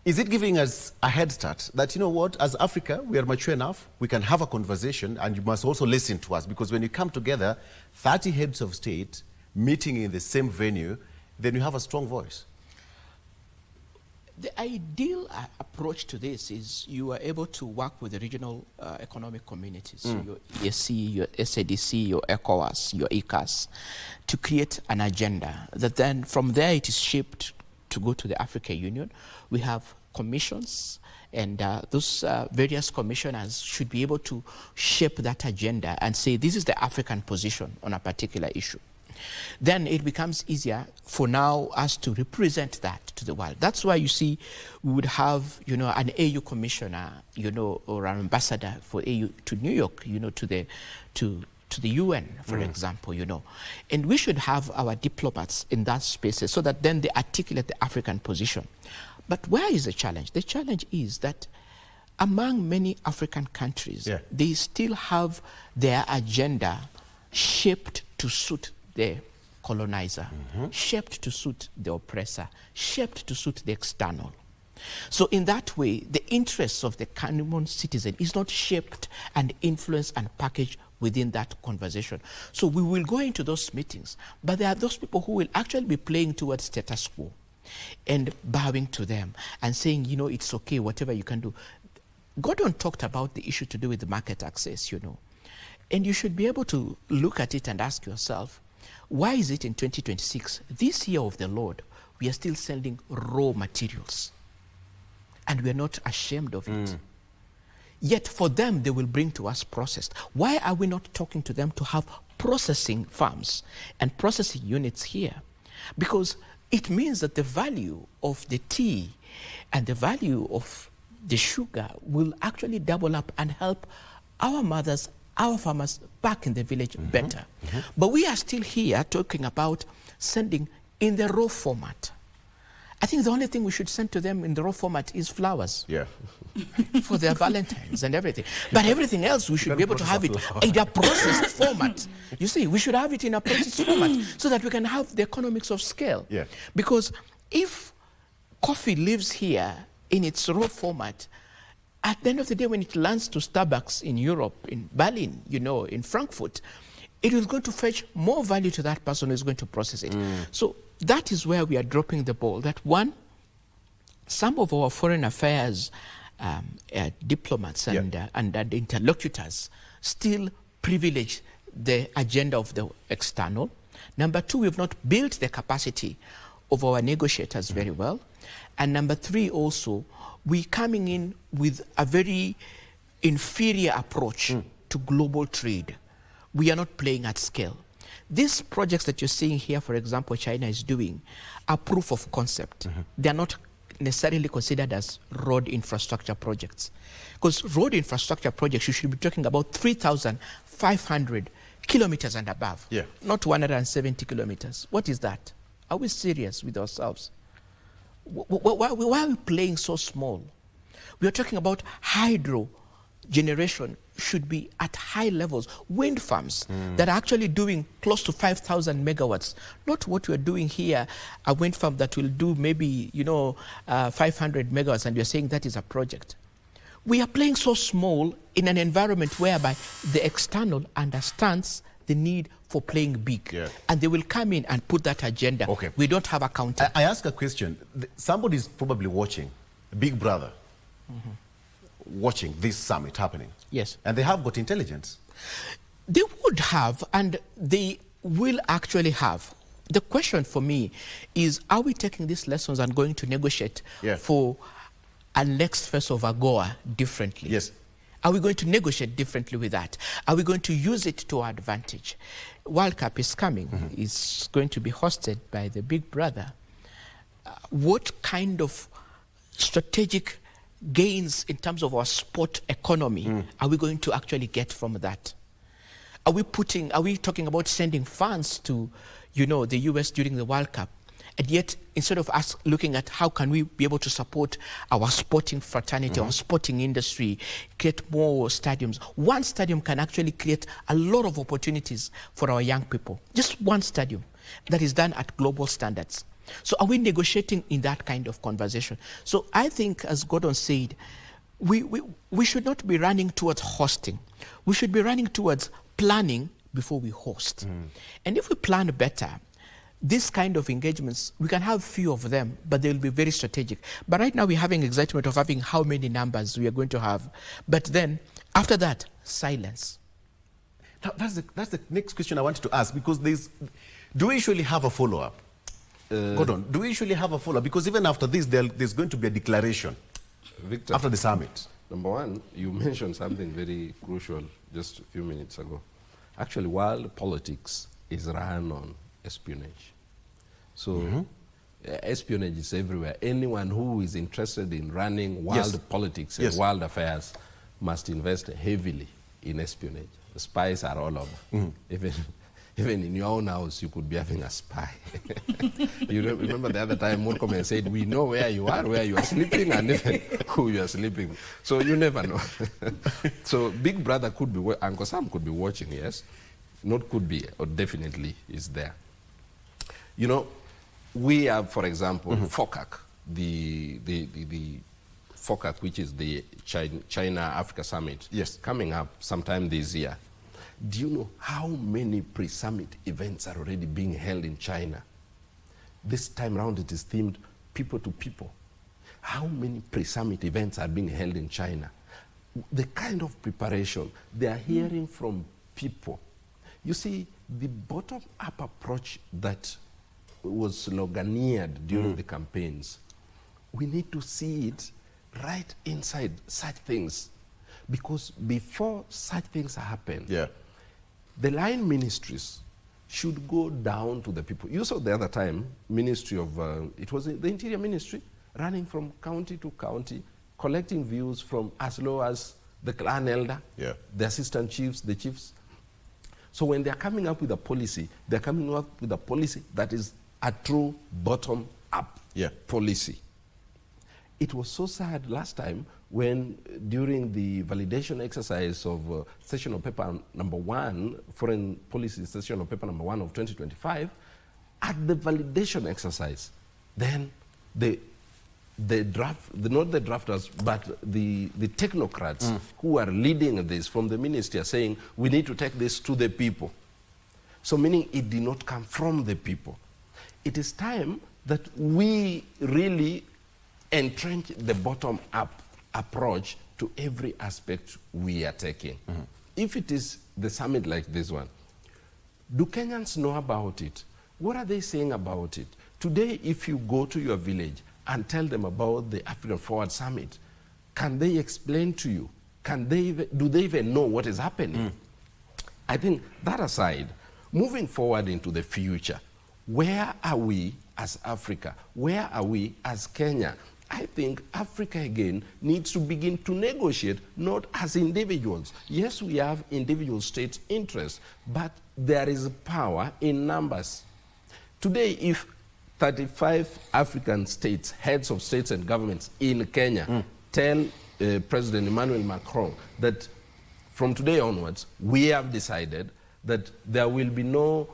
Is it giving us a head start that, as Africa, we are mature enough, we can have a conversation, and you must also listen to us, because when you come together, 30 heads of state meeting in the same venue, then you have a strong voice. The ideal approach to this is you are able to work with the regional economic communities, your EAC, your SADC, your ECOWAS, your ECAS, to create an agenda that then from there it is shaped to go to the African Union. We have commissions, and those various commissioners should be able to shape that agenda and say this is the African position on a particular issue. Then it becomes easier for now us to represent that to the world. That's why you see we would have, an AU commissioner, or an ambassador for AU to New York, to the UN, for example, And we should have our diplomats in that space so that then they articulate the African position. But where is the challenge? The challenge is that among many African countries, they still have their agenda shaped to suit the colonizer, shaped to suit the oppressor, shaped to suit the external. So in that way, the interests of the common citizen is not shaped and influenced and packaged within that conversation. So we will go into those meetings, but there are those people who will actually be playing towards status quo and bowing to them and saying, it's okay, whatever you can do. Gordon talked about the issue to do with the market access, And you should be able to look at it and ask yourself, why is it in 2026, this year of the Lord, we are still sending raw materials. And we are not ashamed of it. Yet for them, they will bring to us processed. Why are we not talking to them to have processing farms and processing units here? Because it means that the value of the tea and the value of the sugar will actually double up and help our mothers, our farmers back in the village better. But we are still here talking about sending in the raw format. I think the only thing we should send to them in the raw format is flowers. Yeah. For their Valentines and everything. But everything else, we should be able to have it in a processed format. You see, we should have it in a processed format so that we can have the economics of scale. Yeah. Because if coffee lives here in its raw format, at the end of the day, when it lands to Starbucks in Europe, in Berlin, you know, in Frankfurt, it is going to fetch more value to that person who is going to process it. So that is where we are dropping the ball. That one, some of our foreign affairs diplomats and interlocutors still privilege the agenda of the external. Number two, we've not built the capacity of our negotiators very well. And number three, also, we're coming in with a very inferior approach to global trade. We are not playing at scale. These projects that you're seeing here, for example, China is doing, are proof of concept. They are not necessarily considered as road infrastructure projects. Because road infrastructure projects, you should be talking about 3,500 kilometers and above, not 170 kilometers. What is that? Are we serious with ourselves? Why are we playing so small? We are talking about hydro generation should be at high levels. Wind farms that are actually doing close to 5,000 megawatts. Not what we're doing here, a wind farm that will do maybe, 500 megawatts, and you're saying that is a project. We are playing so small in an environment whereby the external understands the need for playing big. And they will come in and put that agenda. Okay. We don't have accounting. I ask a question. Somebody is probably watching, Big Brother, watching this summit happening. Yes. And they have got intelligence. They would have, and they will actually have. The question for me is, are we taking these lessons and going to negotiate for a next phase of AGOA differently? Yes. Are we going to negotiate differently with that? Are we going to use it to our advantage? World Cup is coming. It's going to be hosted by the Big Brother. What kind of strategic gains in terms of our sport economy are we going to actually get from that? Are we talking about sending funds to, the US during the World Cup? And yet, instead of us looking at how can we be able to support our sporting fraternity, our sporting industry, create more stadiums, one stadium can actually create a lot of opportunities for our young people. Just one stadium that is done at global standards. So are we negotiating in that kind of conversation? So I think, as Gordon said, we should not be running towards hosting. We should be running towards planning before we host. And if we plan better, this kind of engagements, we can have few of them, but they will be very strategic. But right now we're having excitement of having how many numbers we are going to have. But then, after that, silence. Now, that's the next question I wanted to ask, because do we usually have a follow-up? Gordon, do we usually have a follow-up? Because even after this, there's going to be a declaration, Victor, after the summit. Number one, you mentioned something very crucial just a few minutes ago. Actually, world politics is run on espionage. So espionage is everywhere. Anyone who is interested in running world politics and world affairs must invest heavily in espionage. The spies are all over. Even in your own house, you could be having a spy. You remember the other time Murkomen said, we know where you are sleeping, and even who you are sleeping. So you never know. So Big Brother could be, Uncle Sam could be watching, yes. Not could be, or definitely is there. We have, for example, FOCAC, the FOCAC, which is the China-Africa Summit, coming up sometime this year. Do you know how many pre-summit events are already being held in China? This time around it is themed people to people. How many pre-summit events are being held in China? The kind of preparation they are hearing from people. You see, the bottom-up approach that was sloganeered during the campaigns. We need to see it right inside such things. Because before such things happen, the line ministries should go down to the people. You saw the other time, Ministry of, it was the Interior Ministry, running from county to county, collecting views from as low as the clan elder, the assistant chiefs, the chiefs. So when they're coming up with a policy, they're coming up with a policy that is a true bottom-up policy. It was so sad last time when, during the validation exercise of session of paper number 1, foreign policy session of paper number 1 of 2025, at the validation exercise, then not the drafters, but the technocrats who are leading this from the ministry are saying, we need to take this to the people. So meaning it did not come from the people. It is time that we really entrench the bottom-up approach to every aspect we are taking. If it is the summit like this one, do Kenyans know about it? What are they saying about it? Today, if you go to your village and tell them about the African Forward Summit, can they explain to you? Do they even know what is happening? I think that aside, moving forward into the future, where are we as Africa? Where are we as Kenya? I think Africa again needs to begin to negotiate, not as individuals. Yes, we have individual state interests, but there is power in numbers. Today, if 35 African states, heads of states and governments in Kenya, tell President Emmanuel Macron that from today onwards, we have decided that there will be no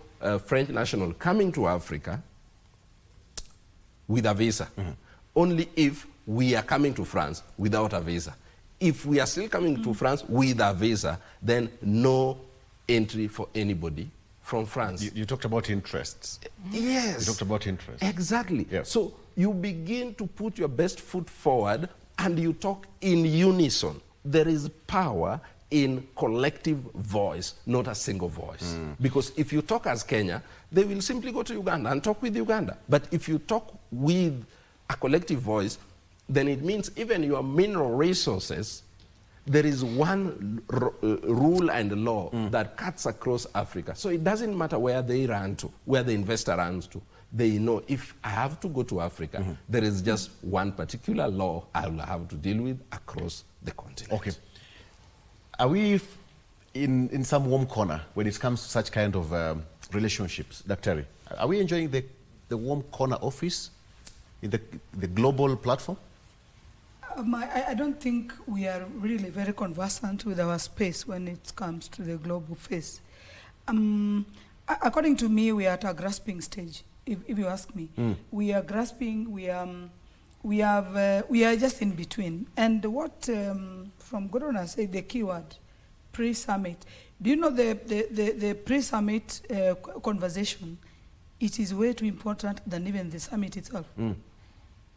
French national coming to Africa with a visa, only if we are coming to France without a visa. If we are still coming to France with a visa, then no entry for anybody from France. You talked about interests. Yes. You talked about interests. Exactly. So you begin to put your best foot forward and you talk in unison. There is power in collective voice, not a single voice. Because if you talk as Kenya, they will simply go to Uganda and talk with Uganda. But if you talk with a collective voice, then it means even your mineral resources, there is one rule and law that cuts across Africa. So it doesn't matter where they run to, where the investor runs to. They know if I have to go to Africa, there is just one particular law I will have to deal with across the continent. Okay. Are we in some warm corner when it comes to such kind of relationships, Dr. Are we enjoying the warm corner office in the global platform? I don't think we are really very conversant with our space when it comes to the global phase. According to me, we are at a grasping stage. If you ask me, we are grasping. We are just in between. And what from Godona said, the keyword pre-summit. Do you know the pre-summit conversation? It is way too important than even the summit itself.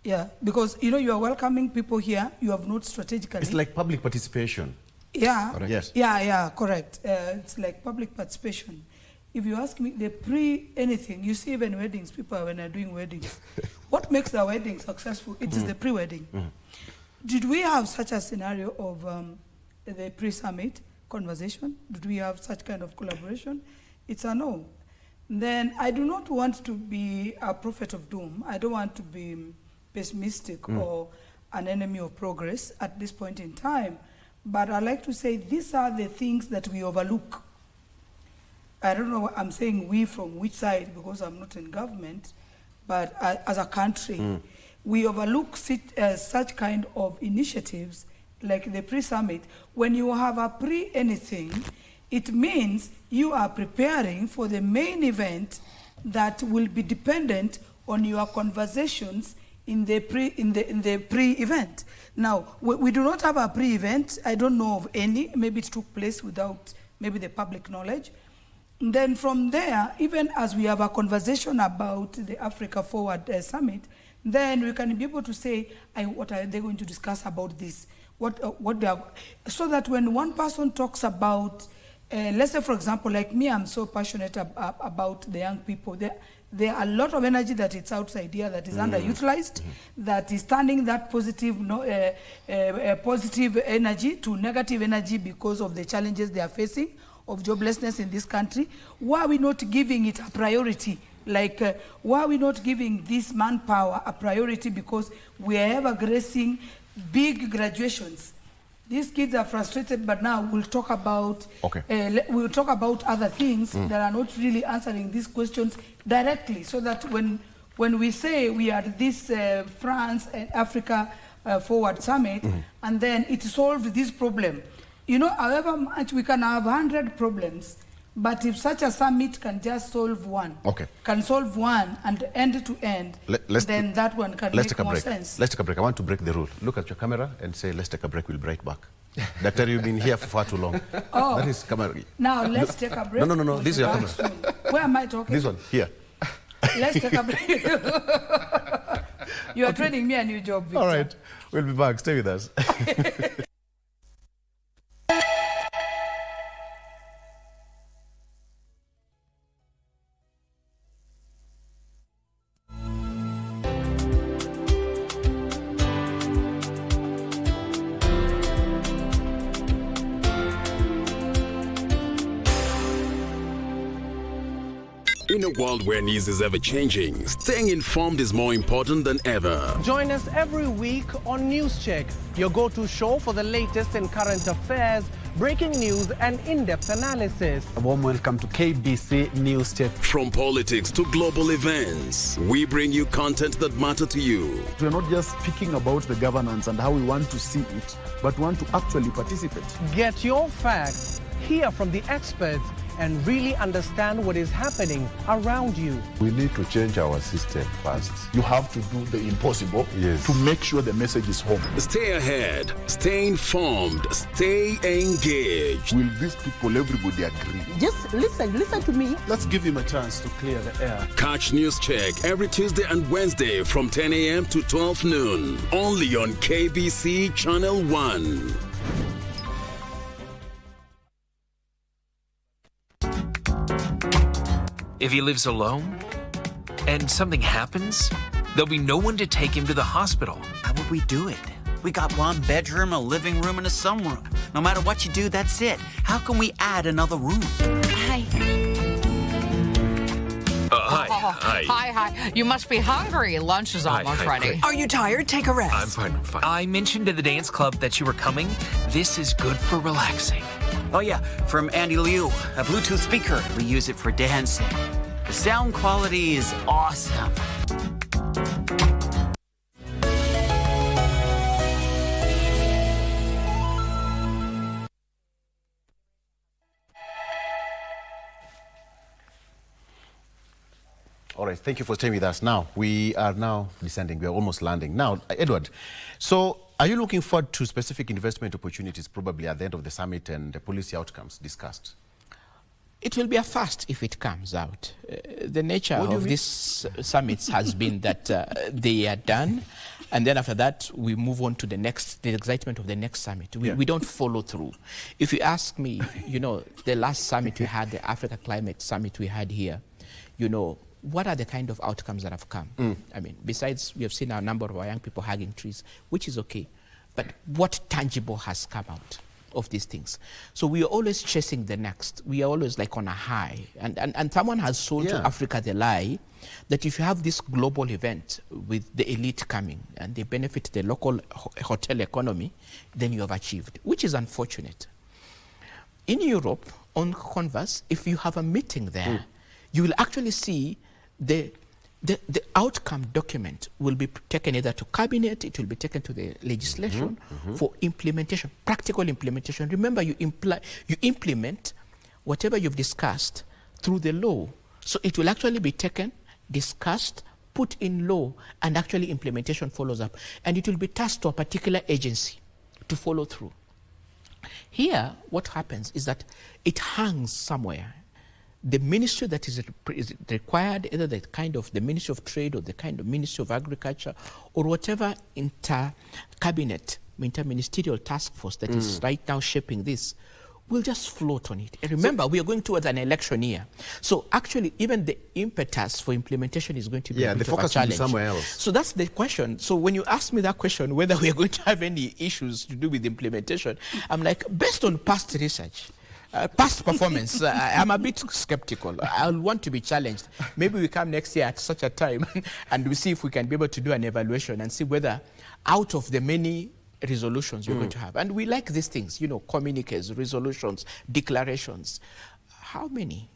Yeah, because you know you are welcoming people here. You have not strategically. It's like public participation. Yeah. Correct. Yes. Yeah. Correct. It's like public participation. If you ask me, the pre-anything, you see even weddings, people when they're doing weddings, what makes the wedding successful? It is the pre-wedding. Did we have such a scenario of the pre-summit conversation? Did we have such kind of collaboration? It's a no. Then I do not want to be a prophet of doom. I don't want to be pessimistic or an enemy of progress at this point in time. But I like to say these are the things that we overlook. I don't know what I'm saying we from which side because I'm not in government, but as a country, we overlook such kind of initiatives like the pre-summit. When you have a pre-anything, it means you are preparing for the main event that will be dependent on your conversations in the pre-event. Now, we do not have a pre-event. I don't know of any. Maybe it took place without maybe the public knowledge. Then from there, even as we have a conversation about the Africa Forward Summit, then we can be able to say, what are they going to discuss about this? What they are, so that when one person talks about, let's say for example, like me, I'm so passionate about the young people. There are a lot of energy that is outside here that is underutilized, that is turning that positive, positive energy to negative energy because of the challenges they are facing of joblessness in this country. Why are we not giving it a priority? Like, why are we not giving this manpower a priority? Because we are ever gracing big graduations. These kids are frustrated, but now we'll talk about we'll talk about other things that are not really answering these questions directly, so that when we say we are at this France and Africa Forward Summit, and then it solved this problem. You know, however much we can have 100 problems, but if such a summit can just solve one, can solve one and end to end, then that one can make more sense. Let's take a break. I want to break the rule. Look at your camera and say, let's take a break, we'll be right back. Doctor, you've been here for far too long. Oh. That is camera. Now let's take a break. No. This is your camera. Where am I talking? This one, here. Let's take a break. You are training me a new job, Victor. All right. We'll be back. Stay with us. In a world where news is ever-changing, staying informed is more important than ever. Join us every week on News Check, your go-to show for the latest in current affairs, breaking news and in-depth analysis. A warm welcome to KBC News Check. From politics to global events, we bring you content that matter to you. We're not just speaking about the governance and how we want to see it, but want to actually participate. Get your facts, hear from the experts, and really understand what is happening around you. We need to change our system first. You have to do the impossible to make sure the message is home. Stay ahead, stay informed, stay engaged. Will these people, everybody agree? Just listen to me. Let's give him a chance to clear the air. Catch News Check every Tuesday and Wednesday from 10 a.m. to 12 noon. Only on KBC Channel 1. If he lives alone and something happens, there'll be no one to take him to the hospital. How would we do it? We got one bedroom, a living room, and a sunroom. No matter what you do, that's it. How can we add another room? Hi. Hi. You must be hungry. Lunch is almost ready. Are you tired? Take a rest. I'm fine. I mentioned at the dance club that you were coming. This is good for relaxing. Oh yeah, from Andy Liu, a Bluetooth speaker. We use it for dancing. The sound quality is awesome. All right, thank you for staying with us. Now, we are now descending. We are almost landing. Now, Edward, so are you looking forward to specific investment opportunities probably at the end of the summit and the policy outcomes discussed? It will be a first if it comes out. The nature of these summits has been that they are done, and then after that, we move on to the excitement of the next summit. We don't follow through. If you ask me, you know, the last summit we had, the Africa Climate Summit we had here, you know, what are the kind of outcomes that have come? I mean, besides, we have seen a number of our young people hugging trees, which is okay, but what tangible has come out of these things? So we are always chasing the next. We are always like on a high. And someone has sold to Africa the lie that if you have this global event with the elite coming and they benefit the local hotel economy, then you have achieved, which is unfortunate. In Europe, on converse, if you have a meeting there, you will actually see the outcome document will be taken either to cabinet, it will be taken to the legislation for implementation, practical implementation. Remember, you implement whatever you've discussed through the law. So it will actually be taken, discussed, put in law, and actually implementation follows up. And it will be tasked to a particular agency to follow through. Here, what happens is that it hangs somewhere. The ministry that is required, either the kind of the Ministry of Trade or the kind of Ministry of Agriculture or whatever interministerial task force that is right now shaping this, we'll just float on it. And remember, we are going towards an election year. So actually, even the impetus for implementation is going to be a bit of a challenge. Will be somewhere else. So that's the question. So when you ask me that question, whether we are going to have any issues to do with implementation, I'm like, based on past research, past performance, I'm a bit skeptical. I'll want to be challenged. Maybe we come next year at such a time and we see if we can be able to do an evaluation and see whether out of the many resolutions you're going to have. And we like these things, you know, communiques, resolutions, declarations. How many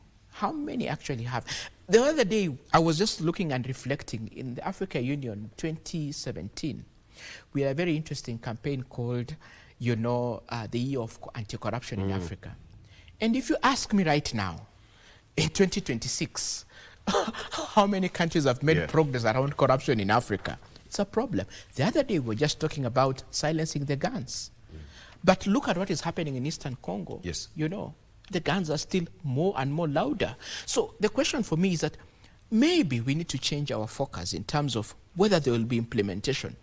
actually have? The other day, I was just looking and reflecting in the Africa Union 2017. We had a very interesting campaign called, you know, the Year of Anti-Corruption in Africa. And if you ask me right now, in 2026, how many countries have made progress around corruption in Africa? It's a problem. The other day, we were just talking about silencing the guns. But look at what is happening in Eastern Congo. Yes. You know, the guns are still more and more louder. So the question for me is that maybe we need to change our focus in terms of whether there will be implementation.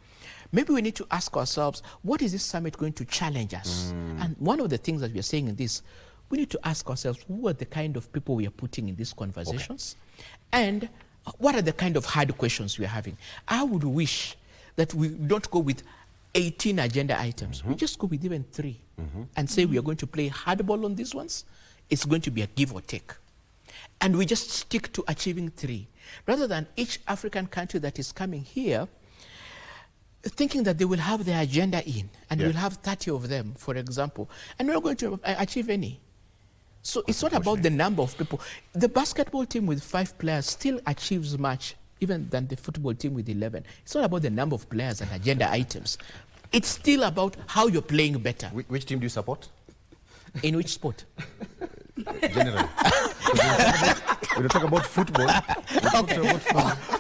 Maybe we need to ask ourselves, what is this summit going to challenge us? And one of the things that we are saying in this, we need to ask ourselves, who are the kind of people we are putting in these conversations? And what are the kind of hard questions we are having? I would wish that we don't go with 18 agenda items. We just go with even 3 and say we are going to play hardball on these ones. It's going to be a give or take. And we just stick to achieving 3. Rather than each African country that is coming here thinking that they will have their agenda in and we'll have 30 of them, for example, and we're not going to achieve any. So it's not about the number of people. The basketball team with 5 players still achieves much, even than the football team with 11. It's not about the number of players and agenda items. It's still about how you're playing better. Which team do you support? In which sport? Generally. When you talk about football,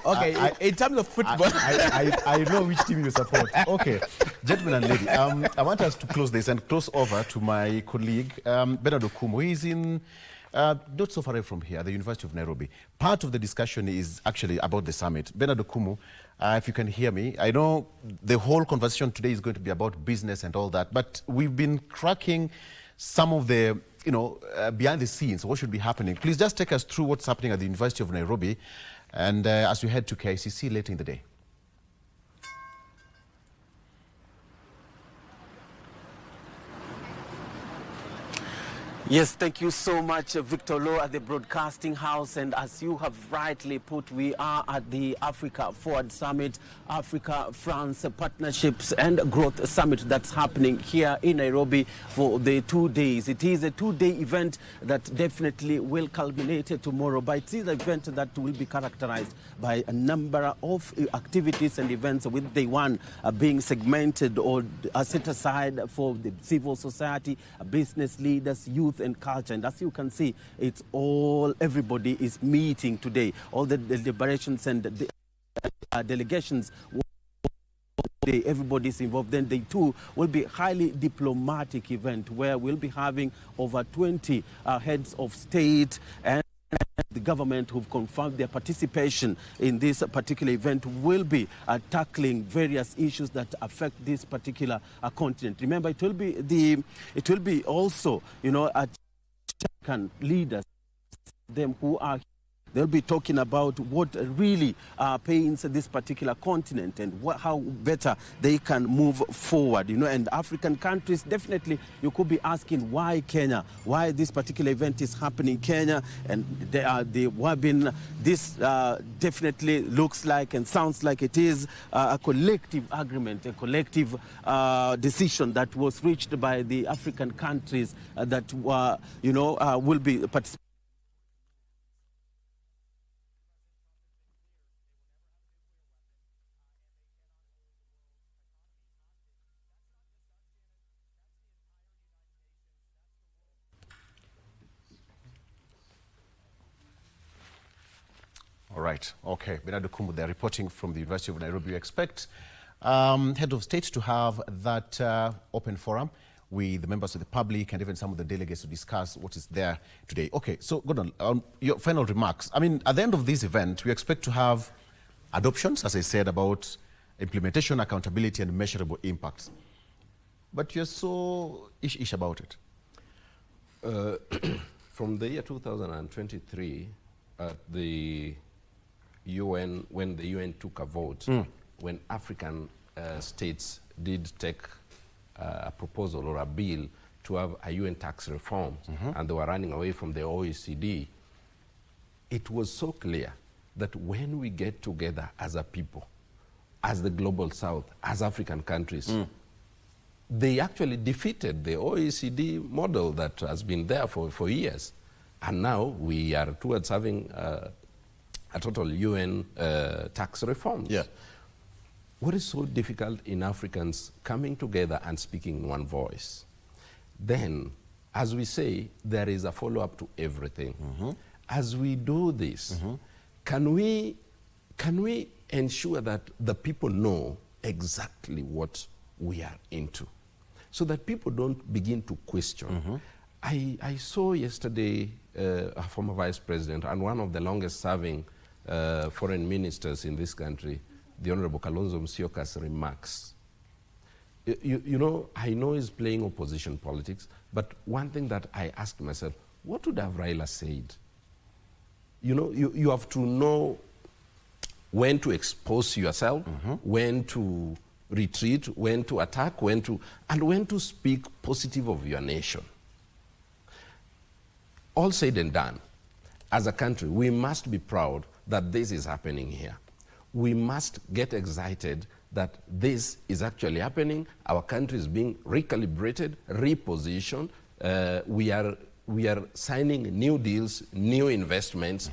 okay, in terms of football. I know which team you support. Okay, gentlemen and lady, I want us to close this and close over to my colleague, Bernard Okumu. He is in, not so far away from here, the University of Nairobi. Part of the discussion is actually about the summit. Bernard Okumu, if you can hear me, I know the whole conversation today is going to be about business and all that, but we've been cracking some of the, you know, behind the scenes, what should be happening. Please just take us through what's happening at the University of Nairobi and as we head to KCC later in the day. Yes, thank you so much, Victor Lowe at the Broadcasting House. And as you have rightly put, we are at the Africa Forward Summit, Africa-France Partnerships and Growth Summit that's happening here in Nairobi for the 2 days. It is a 2-day event that definitely will culminate tomorrow, but it is an event that will be characterized by a number of activities and events, with day 1 being segmented or set aside for the civil society, business leaders, youth, and culture. And as you can see, it's all, everybody is meeting today. All the deliberations and the delegations, everybody is involved. Then day 2 will be a highly diplomatic event where we'll be having over 20 heads of state and the government who've confirmed their participation in this particular event will be tackling various issues that affect this particular continent. Remember, it will be also, you know, African leaders, them who are. They'll be talking about what really pains this particular continent and how better they can move forward, you know. And African countries, definitely, you could be asking why Kenya, why this particular event is happening in Kenya, and this definitely looks like and sounds like it is a collective agreement, a collective decision that was reached by the African countries that will be participating. All right. Okay. Bernard Okumu, they're reporting from the University of Nairobi. We expect head of state to have that open forum with the members of the public and even some of the delegates to discuss what is there today. Okay. So, Gordon, your final remarks. I mean, at the end of this event, we expect to have adoptions, as I said, about implementation, accountability, and measurable impacts. But you're so ish-ish about it. From the year 2023, at the UN, when the UN took a vote, when African states did take a proposal or a bill to have a UN tax reform, and they were running away from the OECD, it was so clear that when we get together as a people, as the global south, as African countries, they actually defeated the OECD model that has been there for years. And now we are towards having a total UN tax reform. Yeah. What is so difficult in Africans coming together and speaking in one voice? Then, as we say, there is a follow-up to everything. As we do this, can we ensure that the people know exactly what we are into, so that people don't begin to question? I saw yesterday a former vice president and one of the longest serving foreign ministers in this country, the Honorable Kalonzo Musyoka's remarks. You know, I know he's playing opposition politics, but one thing that I asked myself, what would have Raila said? You know, you have to know when to expose yourself, when to retreat, when to attack, and when to speak positive of your nation. All said and done, as a country, we must be proud that this is happening here. We must get excited that this is actually happening. Our country is being recalibrated, repositioned. We are signing new deals, new investments,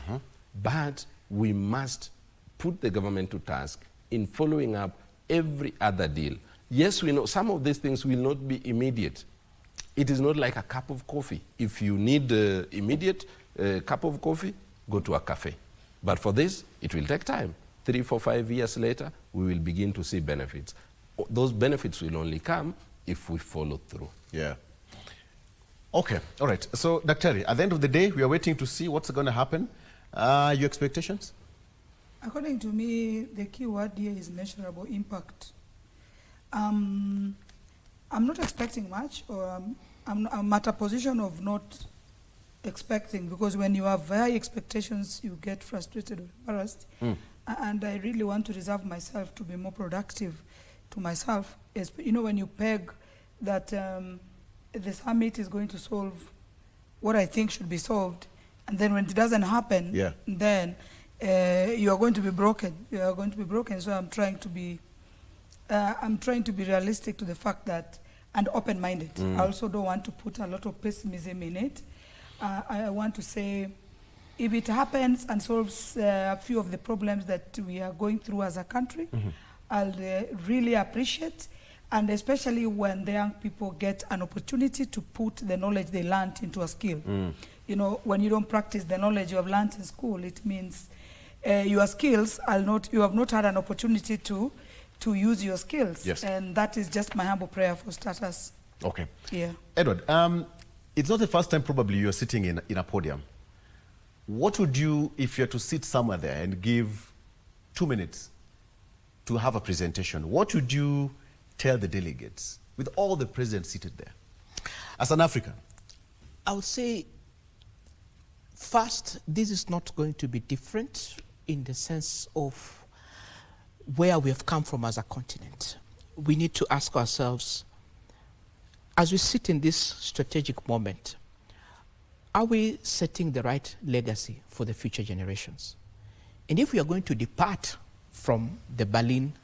but we must put the government to task in following up every other deal. Yes, we know some of these things will not be immediate. It is not like a cup of coffee. If you need immediate cup of coffee, go to a cafe. But for this, it will take time. 3, 4, 5 years later, we will begin to see benefits. Those benefits will only come if we follow through. Yeah. Okay, all right. So, Dr. at the end of the day, we are waiting to see what's going to happen. Your expectations? According to me, the key word here is measurable impact. I'm not expecting much, or I'm at a position of not expecting, because when you have high expectations, you get frustrated or embarrassed. And I really want to reserve myself to be more productive to myself. You know, when you peg that the summit is going to solve what I think should be solved, and then when it doesn't happen, then you are going to be broken. You are going to be broken. So I'm trying to be realistic to the fact that, and open-minded. I also don't want to put a lot of pessimism in it. I want to say, if it happens and solves a few of the problems that we are going through as a country, I'll really appreciate, and especially when the young people get an opportunity to put the knowledge they learned into a skill. You know, when you don't practice the knowledge you have learned in school, it means your skills you have not had an opportunity to use your skills. Yes. And that is just my humble prayer for starters. Okay. Yeah. Edward, it's not the first time probably you're sitting in a podium. What would you, if you're to sit somewhere there and give 2 minutes to have a presentation, what would you tell the delegates with all the presidents seated there as an African? I would say, first, this is not going to be different in the sense of where we have come from as a continent. We need to ask ourselves, as we sit in this strategic moment, are we setting the right legacy for the future generations? And if we are going to depart from the Berlin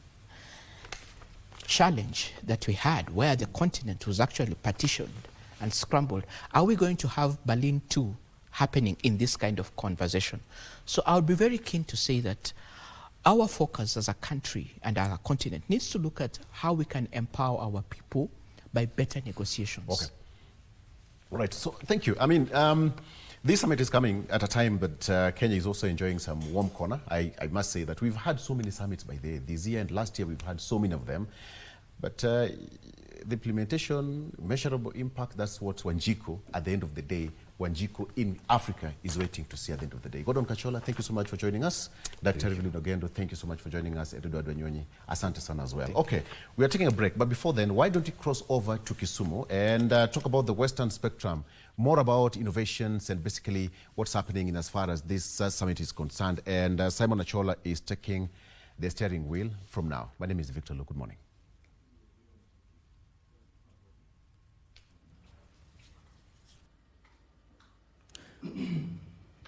challenge that we had, where the continent was actually partitioned and scrambled, are we going to have Berlin II happening in this kind of conversation? So I would be very keen to say that our focus as a country and as a continent needs to look at how we can empower our people by better negotiations. Okay. All right, so thank you. I mean, this summit is coming at a time, but Kenya is also enjoying some warm corner. I must say that we've had so many summits by this year, and last year we've had so many of them. But the implementation, measurable impact, that's what Wanjiku, at the end of the day, Wanjiku in Africa is waiting to see at the end of the day. Gordon Kachola, thank you so much for joining us. Dr. Evelyn Ogendo, thank you so much for joining us. Eduardo Adwanyonyi, asante sana as well. Okay, we are taking a break, but before then, why don't you cross over to Kisumu and talk about the Western Spectrum, more about innovations and basically what's happening in as far as this summit is concerned. And Simon Achola is taking the steering wheel from now. My name is Victor Lo. Good morning.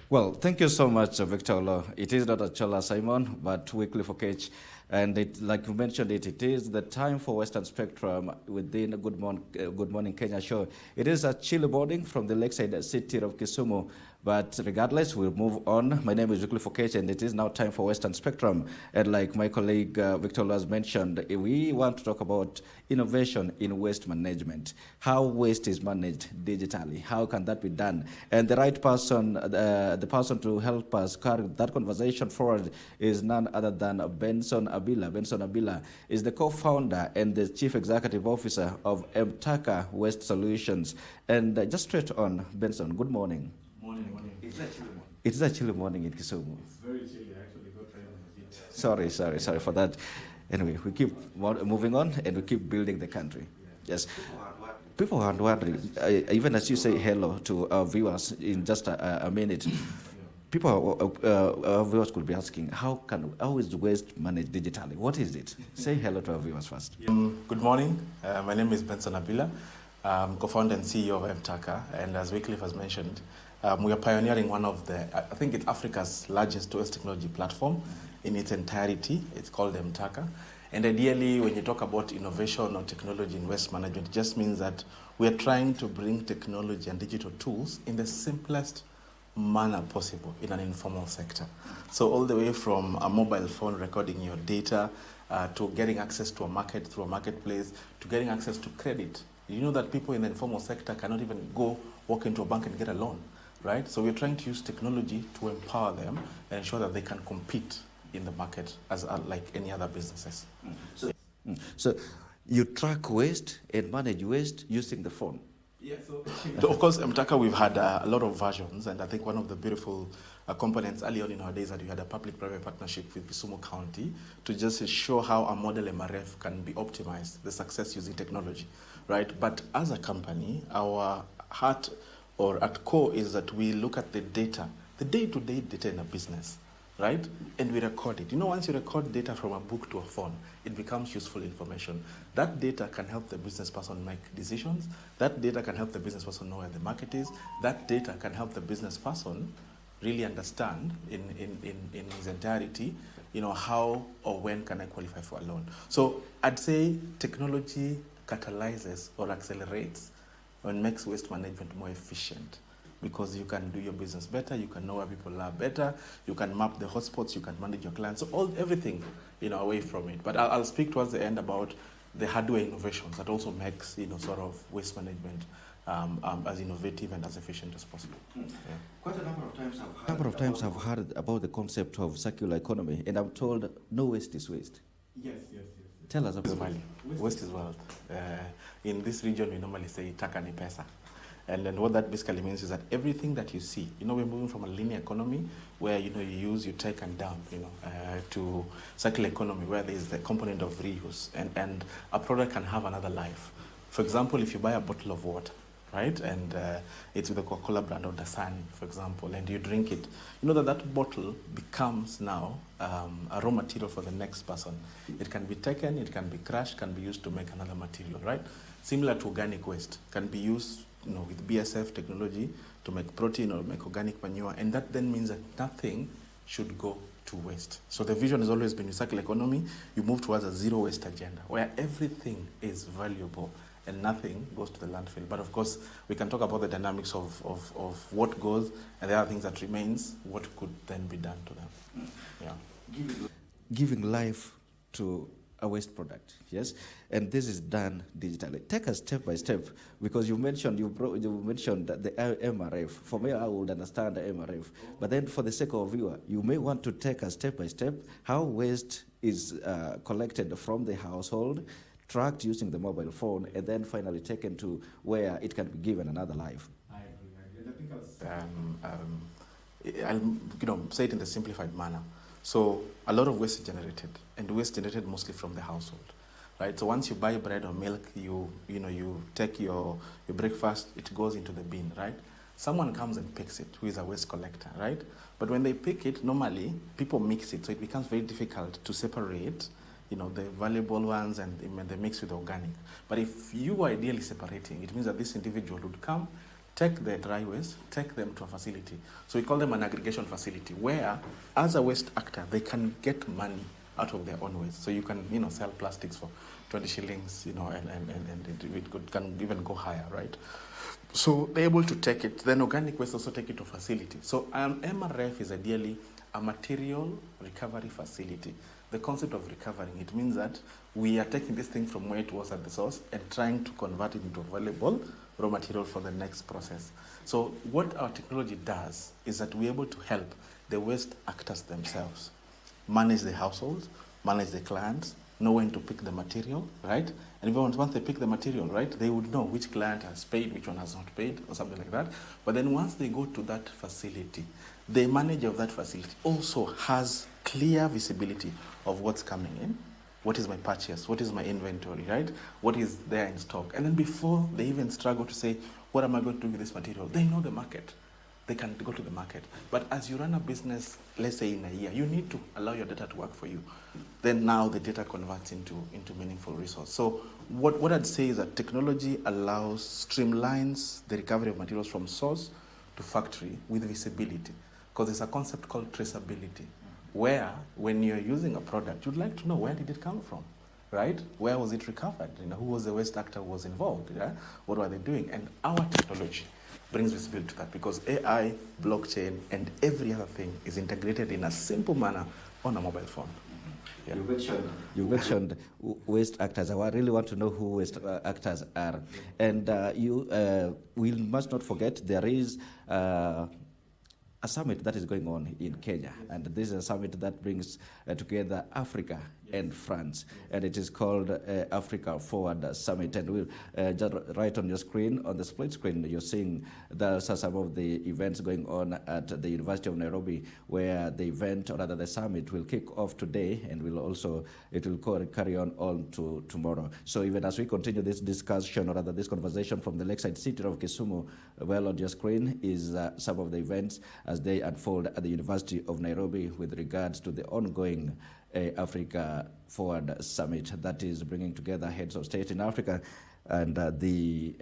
Well, thank you so much, Victor Lo. It is not Achola Simon, but Weekly for Catch. And like you mentioned, it is the time for Western Spectrum within Good Morning Kenya show. It is a chilly morning from the lakeside city of Kisumu. But regardless, we'll move on. My name is Weekly for Catch, and it is now time for Western Spectrum. And like my colleague Victor Lo has mentioned, we want to talk about innovation in waste management. How waste is managed digitally. How can that be done? And the right person, the person to help us carry that conversation forward is none other than Benson Abila. Benson Abila is the co-founder and the chief executive officer of Mtaka Waste Solutions. And just straight on, Benson, good morning. Morning. It's a chilly morning in Kisumu. It's very chilly, actually. Got right on the heat. Sorry for that. Anyway, we keep moving on and we keep building the country. Yeah. Yes. People are wondering, even as you say hello to our viewers in just a minute, people, our viewers could be asking, how is waste managed digitally? What is it? Say hello to our viewers first. Good morning. My name is Benson Abila. I'm co-founder and CEO of Mtaka, and as Wycliffe has mentioned, we are pioneering one of I think it's Africa's largest waste technology platform in its entirety. It's called Mtaka. And ideally, when you talk about innovation or technology in waste management, it just means that we are trying to bring technology and digital tools in the simplest manner possible in an informal sector. So all the way from a mobile phone recording your data, to getting access to a market through a marketplace, to getting access to credit. You know that people in the informal sector cannot even walk into a bank and get a loan, right? So we're trying to use technology to empower them and ensure that they can compete in the market as like any other businesses. So you track waste and manage waste using the phone? Yeah, so of course, Mtaka, we've had a lot of versions, and I think one of the beautiful components early on in our days that we had a public-private partnership with Kisumu County to just show how a model MRF can be optimized, the success using technology, right? But as a company, our heart or at core is that we look at the data, the day-to-day data in a business, right? And we record it. You know, once you record data from a book to a phone, it becomes useful information. That data can help the business person make decisions. That data can help the business person know where the market is. That data can help the business person really understand in his entirety, you know, how or when can I qualify for a loan. So I'd say technology catalyzes or accelerates and makes waste management more efficient, because you can do your business better, you can know where people are better, you can map the hotspots, you can manage your clients, so everything, you know, away from it. But I'll speak towards the end about the hardware innovations that also makes, you know, sort of waste management as innovative and as efficient as possible. Yeah. Quite a number of times I've heard about the concept of circular economy, and I'm told no waste is waste. Yes. Tell us about it. Waste is wealth. In this region, we normally say taka ni pesa. And then what that basically means is that everything that you see, you know, we're moving from a linear economy where, you know, you use, you take and dump, you know, to circular economy where there is the component of reuse and a product can have another life. For example, if you buy a bottle of water, right, and it's with the Coca-Cola brand or Dasani, for example, and you drink it, you know that bottle becomes now a raw material for the next person. It can be taken, it can be crushed, can be used to make another material, right? Similar to organic waste, can be used, you know, with BSF technology to make protein or make organic manure, and that then means that nothing should go to waste. So the vision has always been with circular economy, you move towards a zero waste agenda, where everything is valuable and nothing goes to the landfill. But of course, we can talk about the dynamics of what goes, and there are things that remains, what could then be done to them. Yeah. Giving life to a waste product, yes, and this is done digitally. Take us step by step, because you mentioned that the MRF. For me, I would understand the MRF, but then for the sake of viewer, you may want to take us step by step how waste is collected from the household, tracked using the mobile phone, and then finally taken to where it can be given another life. I agree. I'll say it in the simplified manner. So a lot of waste is generated, and waste generated mostly from the household, right? So once you buy bread or milk, you take your breakfast, it goes into the bin, right? Someone comes and picks it, who is a waste collector, right? But when they pick it, normally people mix it, so it becomes very difficult to separate, the valuable ones and they mix with organic. But if you are ideally separating, it means that this individual would come, take the dry waste, take them to a facility. So we call them an aggregation facility, where as a waste actor, they can get money out of their own waste. So you can, sell plastics for 20 shillings, and it can even go higher, right? So they're able to take it. Then organic waste also take it to a facility. So MRF is ideally a material recovery facility. The concept of recovering, it means that we are taking this thing from where it was at the source and trying to convert it into valuable raw material for the next process. So what our technology does is that we're able to help the waste actors themselves manage the households, manage the clients, know when to pick the material, right? And even once they pick the material, right, they would know which client has paid, which one has not paid, or something like that. But then once they go to that facility, the manager of that facility also has clear visibility of what's coming in, what is my purchase, what is my inventory, right? What is there in stock? And then before they even struggle to say, what am I going to do with this material? They know the market. They can go to the market. But as you run a business, let's say in a year, you need to allow your data to work for you. Then now the data converts into meaningful resource. So what I'd say is that technology streamlines the recovery of materials from source to factory with visibility. Because there's a concept called traceability, where when you're using a product, you'd like to know where did it come from, right? Where was it recovered? Who was the waste actor who was involved? Yeah? What were they doing? And our technology brings visibility to that, because AI, blockchain, and every other thing is integrated in a simple manner on a mobile phone. Yeah. You mentioned waste actors. I really want to know who waste actors are. And we must not forget there is a summit that is going on in Kenya, and this is a summit that brings together Africa and France, and it is called Africa Forward Summit. And we'll just right on your screen, on the split screen, you're seeing those are some of the events going on at the University of Nairobi, where the event, or rather the summit, will kick off today, and it will carry on to tomorrow. So even as we continue this discussion, or rather this conversation from the lakeside city of Kisumu, well on your screen is some of the events as they unfold at the University of Nairobi with regards to the ongoing Africa Forward Summit that is bringing together heads of state in Africa and the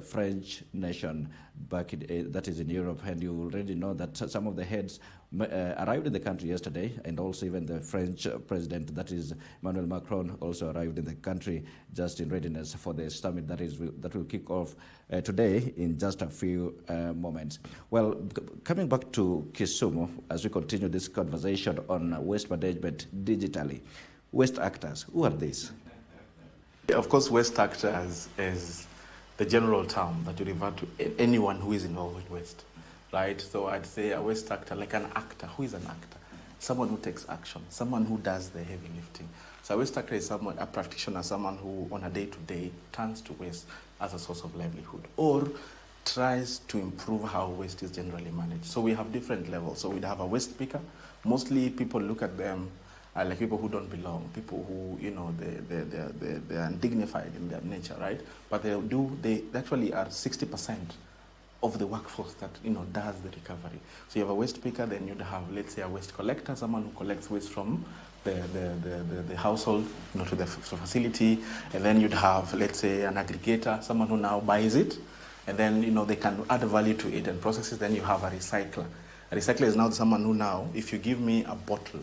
French nation that is in Europe. And you already know that some of the heads arrived in the country yesterday, and also even the French president, that is Emmanuel Macron, also arrived in the country just in readiness for the summit that will kick off today in just a few moments. Well, coming back to Kisumu, as we continue this conversation on waste management digitally, waste actors, who are these? Of course, waste actors is the general term that you refer to anyone who is involved with waste, right? So I'd say a waste actor, like an actor. Who is an actor? Someone who takes action, someone who does the heavy lifting. So a waste actor is a practitioner, someone who on a day-to-day turns to waste as a source of livelihood, or tries to improve how waste is generally managed. So we have different levels. So we'd have a waste picker. Mostly people look at them like people who don't belong, people who, they're undignified in their nature, right? But they actually are 60% of the workforce that, does the recovery. So you have a waste picker, then you'd have, let's say, a waste collector, someone who collects waste from the household, to the facility, and then you'd have, let's say, an aggregator, someone who now buys it, and then, they can add value to it and processes. Then you have a recycler. A recycler is now someone who now, if you give me a bottle,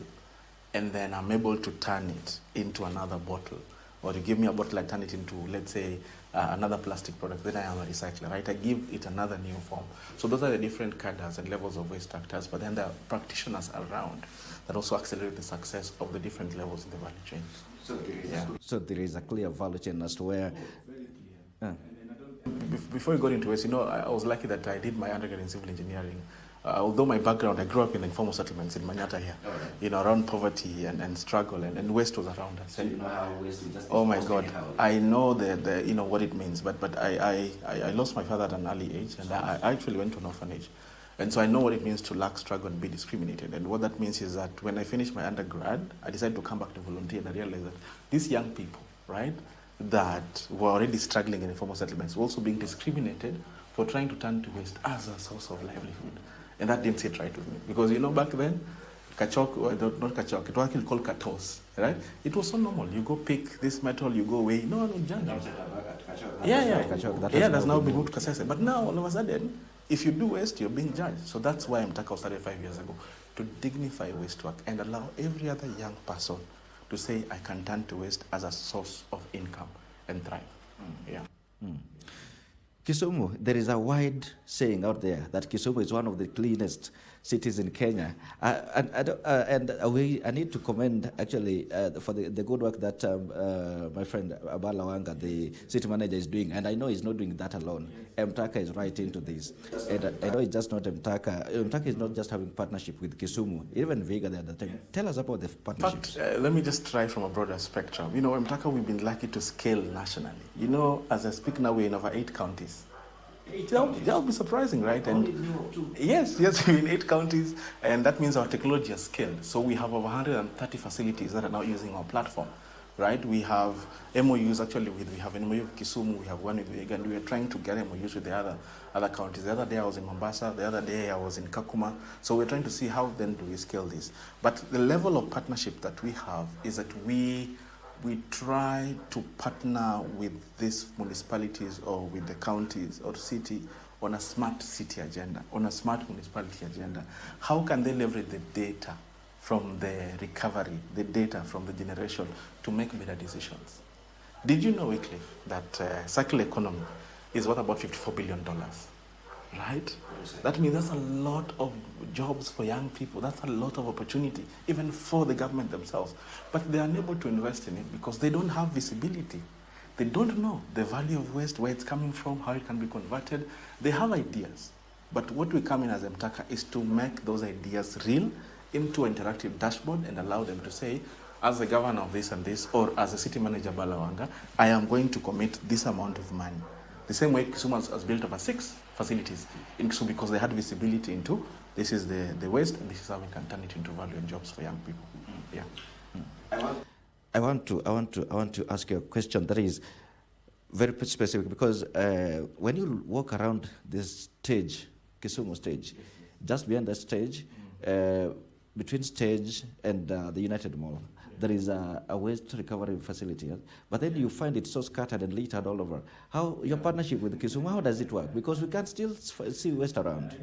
and then I'm able to turn it into another bottle, or you give me a bottle, I turn it into, let's say, another plastic product, then I am a recycler, right? I give it another new form. So those are the different cadres and levels of waste actors, but then there are practitioners around that also accelerate the success of the different levels in the value chain. So there is a clear value chain as to where... Before we got into waste, I was lucky that I did my undergrad in civil engineering although my background, I grew up in informal settlements in Manyata here, around poverty and struggle, and waste was around us. So you know how waste is just... Oh my God, I know what it means, but I lost my father at an early age, and I actually went to an orphanage. And so I know what it means to lack, struggle, and be discriminated. And what that means is that when I finished my undergrad, I decided to come back to volunteer, and I realized that these young people, right, that were already struggling in informal settlements were also being discriminated for trying to turn to waste as a source of livelihood. And that didn't sit right with me. Because, back then, kachok, not kachok, it was actually called katos, right? It was so normal. You go pick this metal, you go away. No, judge. Yeah, that's now been moved to Kasese. But now, all of a sudden, if you do waste, you're being judged. So that's why MTAKA started 5 years ago, to dignify waste work and allow every other young person to say, I can turn to waste as a source of income and thrive. Kisumu, there is a wide saying out there that Kisumu is one of the cleanest cities in Kenya. I need to commend actually for the good work that my friend Abala Wanga, the city manager, is doing. And I know he's not doing that alone. MTAKA is right into this. And I know it's just not MTAKA. MTAKA is not just having partnership with Kisumu, even Vega the other time. Tell us about the partnerships. Let me just try from a broader spectrum. MTAKA, we've been lucky to scale nationally. As I speak now, we're in over 8 counties. That'll be surprising, right? And yes, we're in 8 counties, and that means our technology has scaled. So we have over 130 facilities that are now using our platform, right? We have MOUs actually we have an MOU with Kisumu, we have one with Vega, and we are trying to get MOUs with the other counties. The other day I was in Mombasa, the other day I was in Kakuma. So we're trying to see how then do we scale this. But the level of partnership that we have is that we try to partner with these municipalities or with the counties or city on a smart city agenda, on a smart municipality agenda. How can they leverage the data from the recovery, the data from the generation to make better decisions? Did you know, Wycliffe, that circular economy is worth about $54 billion? Right? That means that's a lot of jobs for young people. That's a lot of opportunity, even for the government themselves. But they are unable to invest in it because they don't have visibility. They don't know the value of waste, where it's coming from, how it can be converted. They have ideas. But what we come in as MTAKA is to make those ideas real into an interactive dashboard and allow them to say, as the governor of this and this, or as a city manager, Balawanga, I am going to commit this amount of money. The same way Kisumu has built over 6 facilities in Kisumu because they had visibility into this is the waste and this is how we can turn it into value and jobs for young people. I want to ask you a question that is very specific because when you walk around this stage, Kisumu stage, just behind that stage, between stage and the United Mall, there is a waste recovery facility, but then you find it so scattered and littered all over. How your partnership with Kisumu, how does it work? Because we can still see waste around.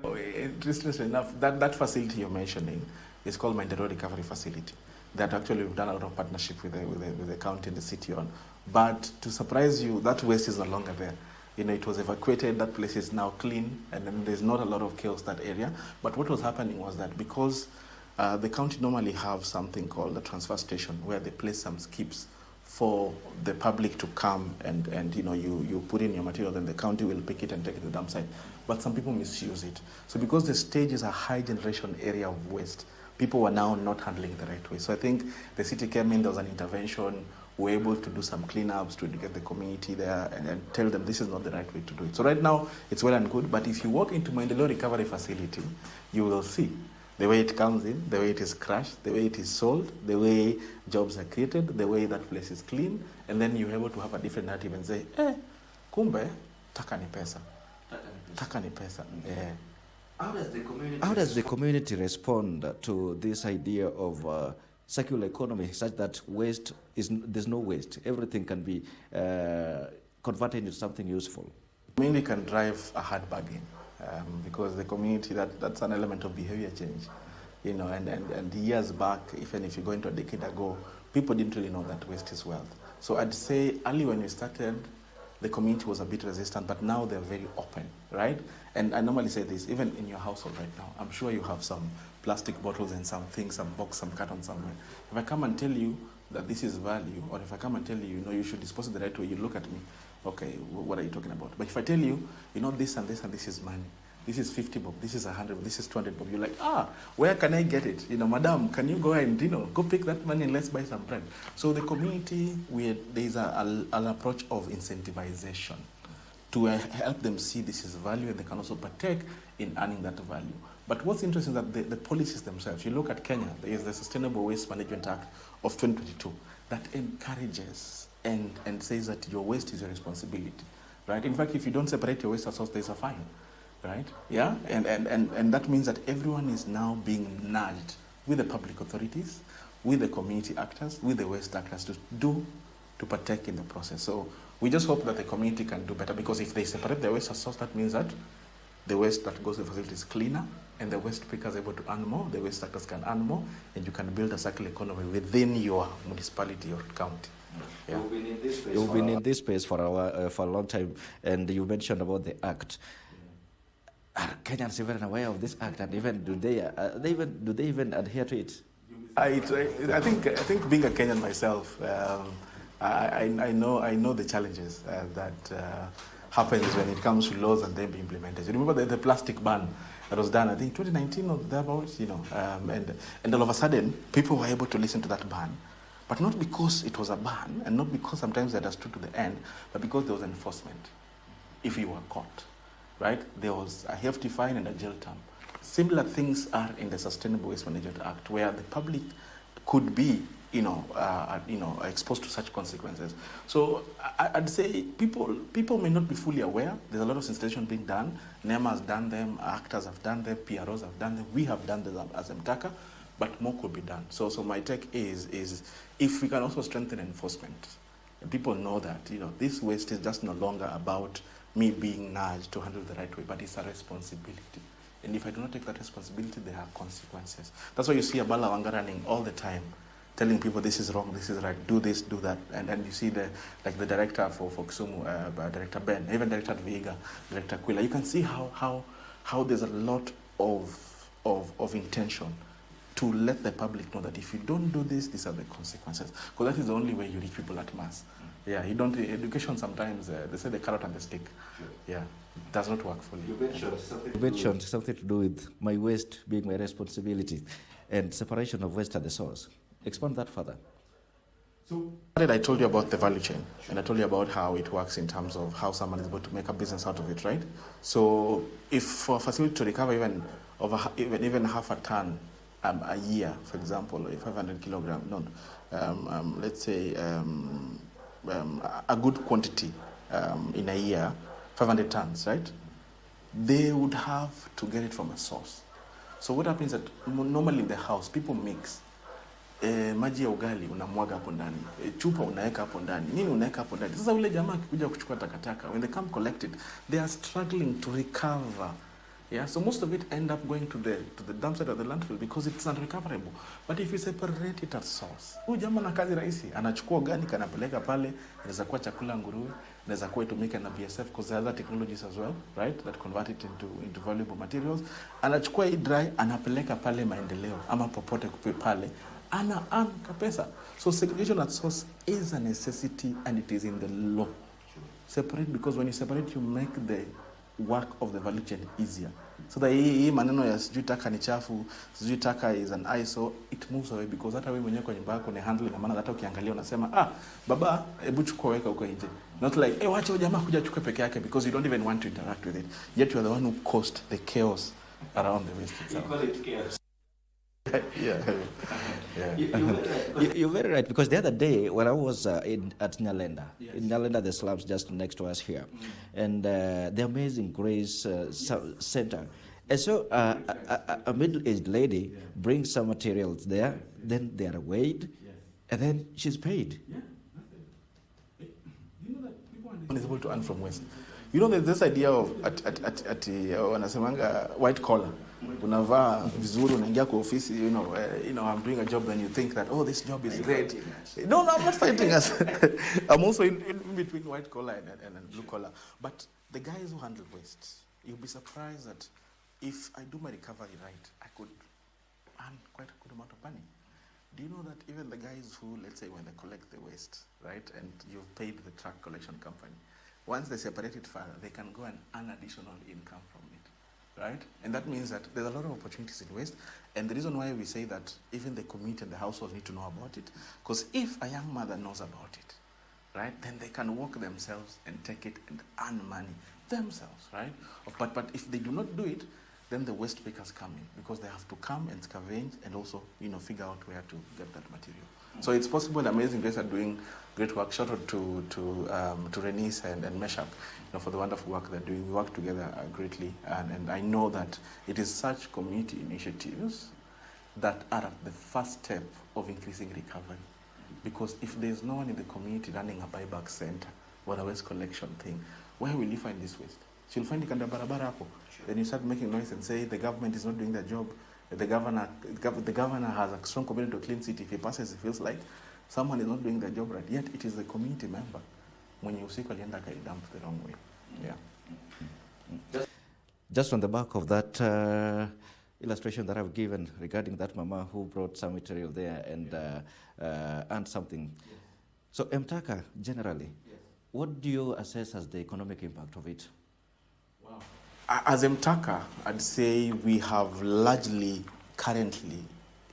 Interestingly enough, that facility you're mentioning is called Maendeleo Recovery Facility. That actually we've done a lot of partnership with the county and the city on. But to surprise you, that waste is no longer there. It was evacuated, that place is now clean, and then there's not a lot of chaos in that area. But what was happening was that because the county normally have something called the transfer station where they place some skips for the public to come and you put in your material, then the county will pick it and take it to the dump site. But some people misuse it. So because the stage is a high generation area of waste, people were now not handling the right way. So I think the city came in, there was an intervention, we were able to do some cleanups to get the community there and tell them this is not the right way to do it. So right now, it's well and good, but if you walk into Maendeleo Recovery Facility, you will see the way it comes in, the way it is crushed, the way it is sold, the way jobs are created, the way that place is clean, and then you're able to have a different narrative and say, kumbe, taka ni pesa. Taka ni pesa. How does the community respond to this idea of circular economy such that there's no waste, everything can be converted into something useful? Mainly can drive a hard bargain. Because the community, that's an element of behavior change, and years back, even if you go into a decade ago, people didn't really know that waste is wealth. So I'd say early when we started, the community was a bit resistant, but now they're very open, right? And I normally say this, even in your household right now, I'm sure you have some plastic bottles and some things, some box, some carton somewhere. If I come and tell you that this is value, or if I come and tell you, you should dispose it the right way, you look at me, okay, what are you talking about? But if I tell you, this and this and this is money, This is 50 bob, this is 100 bob, this is 200 bob. You're like, where can I get it? Madam, can you go and, go pick that money and let's buy some bread. So the community, there's an approach of incentivization to help them see this is value, and they can also partake in earning that value. But what's interesting is that the policies themselves, you look at Kenya, there is the Sustainable Waste Management Act of 2022 that encourages and says that your waste is your responsibility, right? In fact, if you don't separate your waste at source, there's a fine. Right? Yeah? And that means that everyone is now being nudged with the public authorities, with the community actors, with the waste actors to partake in the process. So we just hope that the community can do better, because if they separate the waste at source, that means that the waste that goes to the facility is cleaner, and the waste picker is able to earn more, the waste actors can earn more, and you can build a circular economy within your municipality or county. Yeah. You've been in this space for a long time, and you mentioned about the act. Are Kenyans even aware of this act, and even do they even adhere to it? I think being a Kenyan myself, I know the challenges that happens when it comes to laws and them being implemented. You remember the plastic ban that was done, I think 2019 or thereabouts, and all of a sudden people were able to listen to that ban, but not because it was a ban, and not because sometimes they understood to the end, but because there was enforcement. If you were caught, right, there was a hefty fine and a jail term. Similar things are in the Sustainable Waste Management Act, where the public could be, exposed to such consequences. So I'd say people may not be fully aware. There's a lot of sensitization being done. NEMA has done them, actors have done them, PROs have done them, we have done them as MTACA, but more could be done. So my take is if we can also strengthen enforcement, and people know that, this waste is just no longer about me being nudged to handle the right way, but it's a responsibility. And if I do not take that responsibility, there are consequences. That's why you see Abala Wanga running all the time, telling people this is wrong, this is right, do this, do that. And then you see the director for Kisumu, Director Ben, even Director Viga, Director Quilla. You can see how there's a lot of intention to let the public know that if you don't do this, these are the consequences. Because that is the only way you reach people at mass. Yeah, education sometimes, they say the carrot and the stick. Yeah, it does not work fully. You mentioned something to do with my waste being my responsibility and separation of waste at the source. Expand that further. So I told you about the value chain, and I told you about how it works in terms of how someone is able to make a business out of it, right? So if for a facility to recover even half a ton a year, for example, 500 kilograms, let's say a good quantity in a year, 500 tons, right? They would have to get it from a source. So what happens is that normally in the house, people mix. Maji ya ugali unamwaga hapo ndani, chupa unaweka hapo ndani, nini unaweka hapo ndani. Sasa ule jamaa akikuja kuchukua takataka, when they come collect it, they are struggling to recover. Yeah, so most of it end up going to the dump site or the landfill because it's unrecoverable. But if you separate it at source, huyu jamaa na kazi rahisi, anachukua organic anapeleka pale, inaweza kuwa chakula nguruwe, inaweza kuwa itumike na BSF because there are other technologies as well, right, that convert it into valuable materials. Anachukua hii dry, anapeleka pale maendeleo ama popote kupe pale, ana kapesa. So segregation at source is a necessity, and it is in the law. Separate, because when you separate, you make the work of the value chain easier. So that hii maneno ya sijui taka ni chafu, sijui taka is an ISO, it moves away, because hata wewe mwenyewe kwa nyumba yako ni handle, na maana hata ukiangalia unasema baba hebu chukua weka huko nje. Not like wacha jamaa kuja chukue peke yake, because you don't even want to interact with it. Yet you are the one who caused the chaos around the waste itself. You call it chaos. Yeah. You're very right, because the other day when I was at Nyalenda, in Nyalenda, the slums just next to us here, and the Amazing Grace Center. And so a middle-aged lady brings some materials there, then they are weighed, and then she's paid. You know that people are able to earn from waste. You know, there's this idea of wanasemanga white collar. Unavaa vizuri, unaingia kwa ofisi, I'm doing a job, and you think that, this job is great. No, I'm not fighting us. I'm also in between white collar and blue collar. But the guys who handle waste, you'll be surprised that if I do my recovery right, I could earn quite a good amount of money. Do you know that even the guys who, let's say, when they collect the waste, right, and you've paid the truck collection company, once they separate it further, they can go and earn additional income from it. right? And that means that there's a lot of opportunities in waste. And the reason why we say that even the community and the household need to know about it, because if a young mother knows about it, right, then they can work themselves and take it and earn money themselves, right? But if they do not do it, then the waste pickers come in, because they have to come and scavenge and also, figure out where to get that material. So it's possible. Amazing Grace are doing great work. Shout out to Renice and Meshach, for the wonderful work they're doing. We work together greatly, and I know that it is such community initiatives that are at the first step of increasing recovery. Because if there's no one in the community running a buyback center or a waste collection thing, where will you find this waste? You'll find it under barabara hapo. Then you start making noise and say the government is not doing their job. The governor has a strong commitment to clean city. If he passes, it feels like someone is not doing their job right. Yet it is the community member when you see alienda dump the wrong way. Yeah. Just on the back of that illustration that I've given regarding that mama who brought some material there and something. Yes. So Mtaka, generally, what do you assess as the economic impact of it? Wow. As Mtaka, I'd say we have largely currently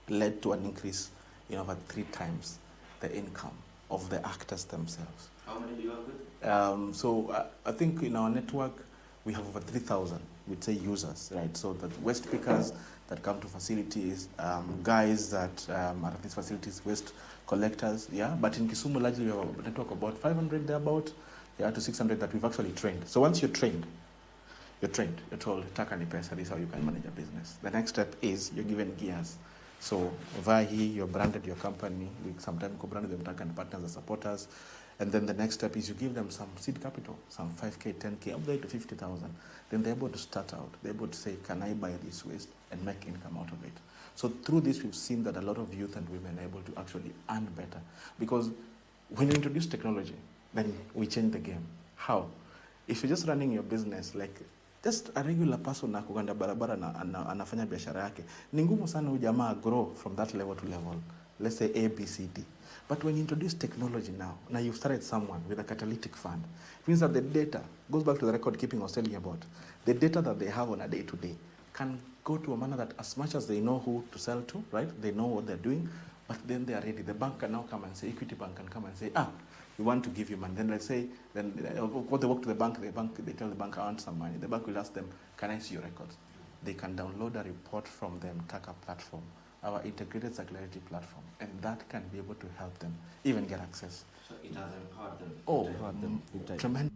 led to an increase in over 3 times the income of the actors themselves. How many do you work with? So I think in our network, we have over 3,000, we'd say, users, right? So the waste pickers that come to facilities, guys that are at these facilities, waste collectors, yeah? But in Kisumu, largely, we have a network about 500 thereabout, to 600 that we've actually trained. So once you're trained, you're told, taka ni pesa, this is how you can manage a business. The next step is you're given gears. So Vahi, you're branded your company, we sometimes co-branded them, Taka and partners and supporters. And then the next step is you give them some seed capital, some 5K, 10K, up there to 50,000. Then they're able to start out. They're able to say, can I buy this waste and make income out of it? So through this, we've seen that a lot of youth and women are able to actually earn better. Because when you introduce technology, then we change the game. How? If you're just running your business like just a regular person na kuganda barabara na anafanya biashara yake, ni ngumu sana ujamaa grow from that level to level. Let's say A, B, C, D. But when you introduce technology now you've started someone with a catalytic fund, it means that the data goes back to the record keeping I was telling you about. The data that they have on a day-to-day can go to a manner that as much as they know who to sell to, right? They know what they're doing, but then they are ready. The bank can now come and say, Equity Bank can come and say, we want to give you money. Then let's say, what they walk to the bank, they tell the bank, I want some money. The bank will ask them, can I see your records? They can download a report from the Mtaka platform, our integrated circularity platform, and that can be able to help them even get access. So it has empowered them. Empowered them. Tremendous.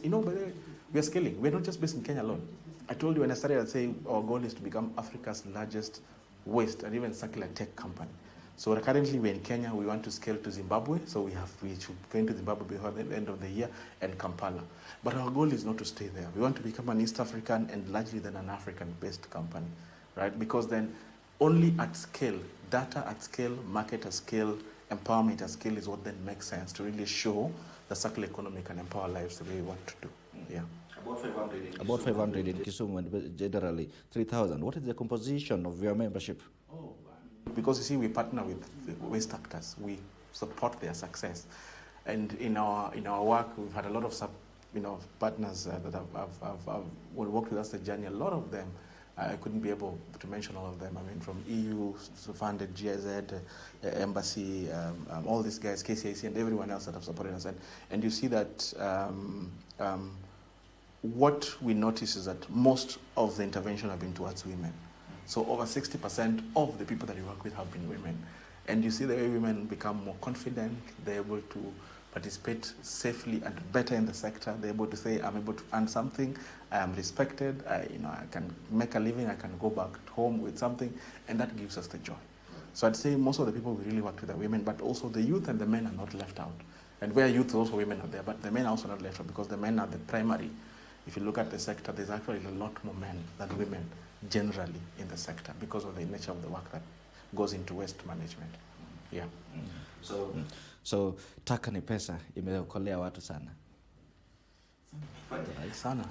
By the way, we are scaling. We're not just based in Kenya alone. I told you when I started, I'd say our goal is to become Africa's largest waste and even circular tech company. So currently we're in Kenya, we want to scale to Zimbabwe, so we should go into Zimbabwe before the end of the year, and Kampala. But our goal is not to stay there. We want to become an East African and largely then an African-based company, right? Because then only at scale, data at scale, market at scale, empowerment at scale is what then makes sense to really show the circular economy can empower lives the way we want to do. Yeah. About 500 in Kisumu and generally 3,000. What is the composition of your membership? Because you see, we partner with waste actors. We support their success, and in our work, we've had a lot of partners that have worked with us the journey. A lot of them, I couldn't be able to mention all of them. I mean, from EU funded, GIZ, Embassy, all these guys, KCAC, and everyone else that have supported us. And you see that what we notice is that most of the intervention have been towards women. So over 60% of the people that we work with have been women. And you see the way women become more confident, they're able to participate safely and better in the sector. They're able to say, I'm able to earn something, I am respected, I can make a living, I can go back home with something, and that gives us the joy. So I'd say most of the people we really work with are women, but also the youth and the men are not left out. And where youth, also women are there, but the men are also not left out because the men are the primary. If you look at the sector, there's actually a lot more men than women generally in the sector because of the nature of the work that goes into waste management. Yeah. So taka ni pesa imeokolea watu sana. Sana.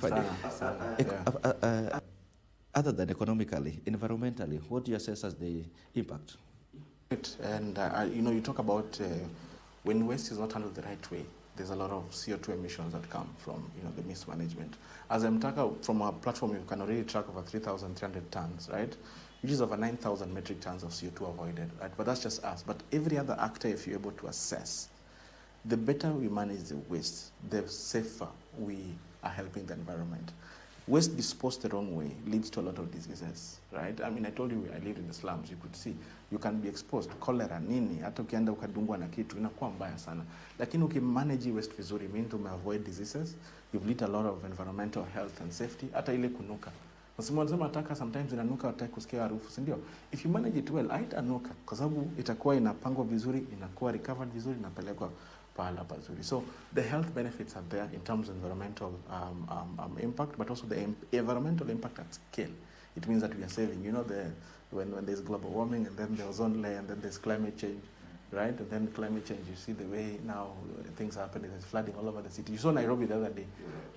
Other than economically, environmentally, what do you assess as the impact? And you talk about when waste is not handled the right way, there's a lot of CO2 emissions that come from the mismanagement. As Mtaka, from our platform, you can already track over 3,300 tons, right? Which is over 9,000 metric tons of CO2 avoided, right? But that's just us. But every other actor, if you're able to assess, the better we manage the waste, the safer we are helping the environment. Waste disposed the wrong way leads to a lot of diseases, right? I mean, I told you I lived in the slums. You could see you can be exposed to cholera, nini, hata ukienda ukadungwa na kitu inakuwa mbaya sana. Lakini ukimanage waste vizuri, mean to avoid diseases, you've lead a lot of environmental health and safety, hata ile kunuka. Nasema taka sometimes inanuka wataki kusikia harufu, si ndio? If you manage it well, haitanuka kwa sababu itakuwa inapangwa vizuri, inakuwa recovered vizuri, inapelekwa pahala pazuri. So the health benefits are there in terms of environmental impact, but also the environmental impact at scale. It means that we are saving, when there's global warming and then the ozone layer and then there's climate change, right? And then climate change, you see the way now things happen, there's flooding all over the city. You saw Nairobi the other day,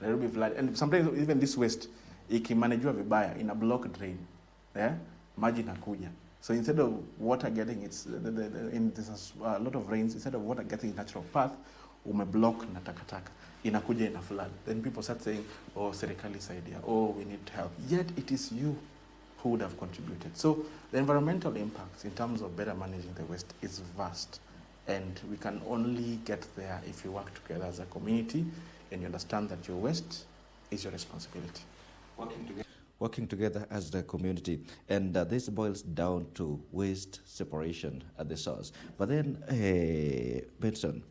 Nairobi flood, and sometimes even this waste, ikimanajiwa vibaya in a block drain, maji nakuja. So instead of water getting there's a lot of rains, instead of water getting its natural path, umeblock na takataka, inakuja ina flood. Then people start saying, oh, serikali saidia, oh, we need help. Yet it is you who would have contributed. So the environmental impacts in terms of better managing the waste is vast. And we can only get there if you work together as a community and you understand that your waste is your responsibility. Working together as the community, and this boils down to waste separation at the source. But then, Benson,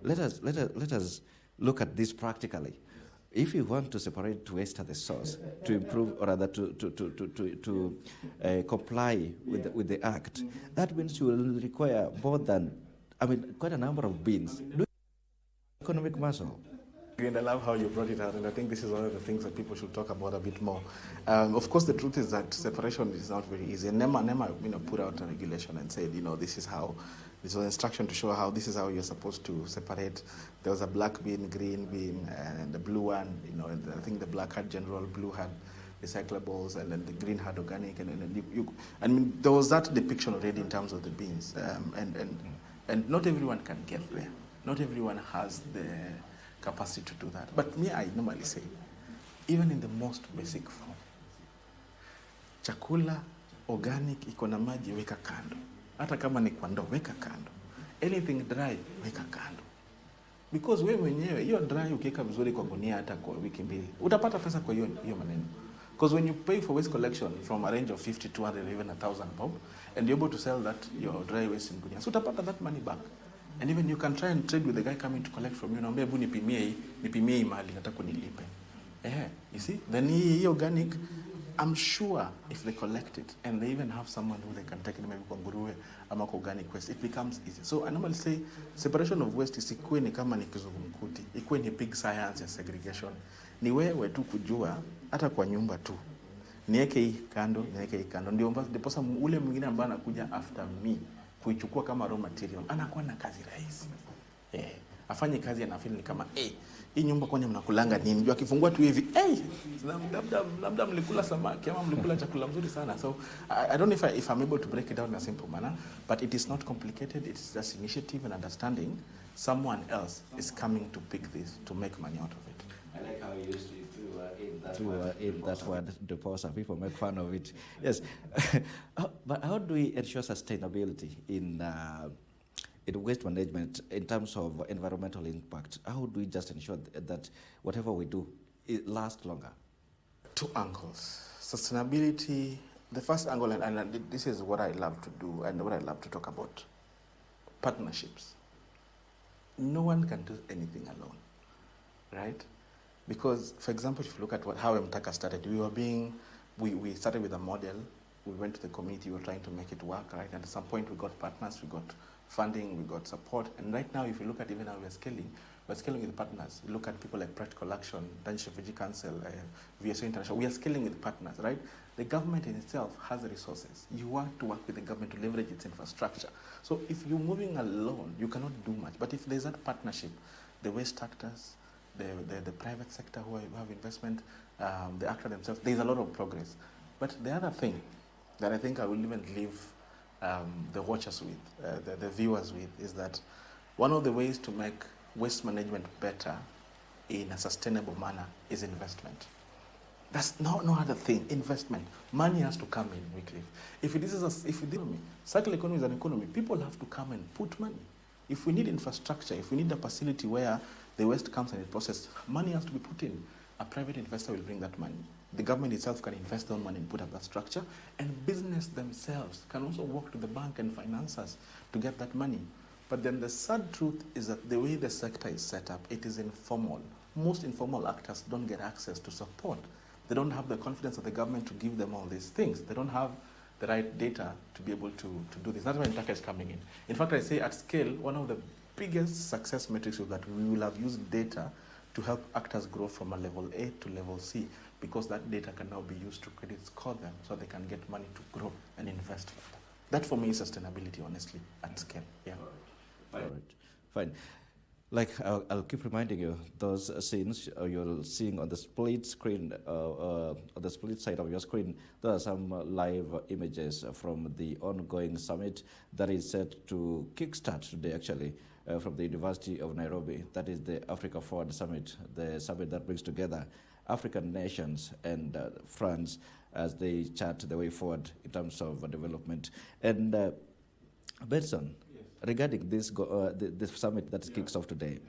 let us look at this practically. If you want to separate waste at the source to improve, or rather to comply with the act, that means you will require more than, quite a number of bins. Do economic muscle. And I love how you brought it out, and I think this is one of the things that people should talk about a bit more. Of course, the truth is that separation is not very easy. And NEMA put out a regulation and said, this was an instruction to show how this is how you're supposed to separate. There was a black bin, green bin, and the blue one. And I think the black had general, blue had recyclables, and then the green had organic. And there was that depiction already in terms of the bins. And not everyone can get there. Not everyone has the capacity to do that. But me, I normally say, even in the most basic form, chakula organic iko na maji, weka kando. Hata kama ni kwa ndoo, weka kando. Anything dry, weka kando. Because wewe mwenyewe, hiyo dry ukiweka vizuri kwa gunia hata kwa wiki mbili, utapata pesa kwa hiyo maneno. Because when you pay for waste collection from a range of 50, 200, even 1,000 bob, and you're able to sell that, your dry waste in gunia, so utapata that money back. And even you can try and trade with the guy coming to collect from you. Naambia hebu nipimie hii mali nataka kunilipe. You see? Then hii organic, I'm sure if they collect it and they even have someone who they can take it maybe kwa nguruwe ama kwa organic waste, it becomes easy. So I normally say separation of waste isikuwe ni kama ni kizungumkuti. Ikuwe ni big science ya segregation. Ni wewe tu kujua hata kwa nyumba tu. Niweke hii kando, niweke hii kando. Ndiposa ule mwingine ambaye anakuja after me kuichukua kama raw material, anakuwa na kazi rahisi. Afanye kazi anafeel ni kama, hii nyumba kwani mnakulanga nini? Ndio akifungua tu hivi, labda mlikula samaki ama mlikula chakula mzuri sana. So I don't know if I'm able to break it down in a simple manner, but it is not complicated. It's just initiative and understanding someone else is coming to pick this, to make money out of it. I like how you used to in that word, deposit. People make fun of it. Yes. But how do we ensure sustainability in waste management in terms of environmental impact? How do we just ensure that whatever we do, it lasts longer? Two angles. Sustainability, the first angle, and this is what I love to do and what I love to talk about, partnerships. No one can do anything alone, right? Because, for example, if you look at how Mtaka started, we started with a model, we went to the community, we were trying to make it work, right? And at some point we got partners, we got funding, we got support. And right now, if you look at even how we're scaling with partners. We look at people like Practical Action, Danish Refugee Council, VSO International. We are scaling with partners, right? The government in itself has the resources. You want to work with the government to leverage its infrastructure. So if you're moving alone, you cannot do much. But if there's that partnership, the waste actors, the private sector who have investment, the actor themselves, there's a lot of progress. But the other thing that I think I will even leave the watchers with, the viewers with, is that one of the ways to make waste management better in a sustainable manner is investment. That's no other thing. Investment. Money has to come in, Wycliffe. If it is circular economy is an economy, people have to come and put money. If we need infrastructure, if we need a facility where the waste comes and is processed, money has to be put in. A private investor will bring that money. The government itself can invest their own money and put up that structure, and business themselves can also walk to the bank and finance us to get that money. But then the sad truth is that the way the sector is set up, it is informal. Most informal actors don't get access to support. They don't have the confidence of the government to give them all these things. They don't have the right data to be able to do this. That's why Mtaka is coming in. In fact, I say at scale, one of the biggest success metrics is that we will have used data to help actors grow from a level A to level C, because that data can now be used to credit score them so they can get money to grow and invest further. That for me is sustainability, honestly, at scale. Yeah. All right. Fine. Like, I'll keep reminding you, those scenes you're seeing on the split screen, on the split side of your screen, there are some live images from the ongoing summit that is set to kickstart today, actually, from the University of Nairobi. That is the Africa Forward Summit, the summit that brings together African nations and France as they chart the way forward in terms of development. And Benson, regarding this summit that kicks off today,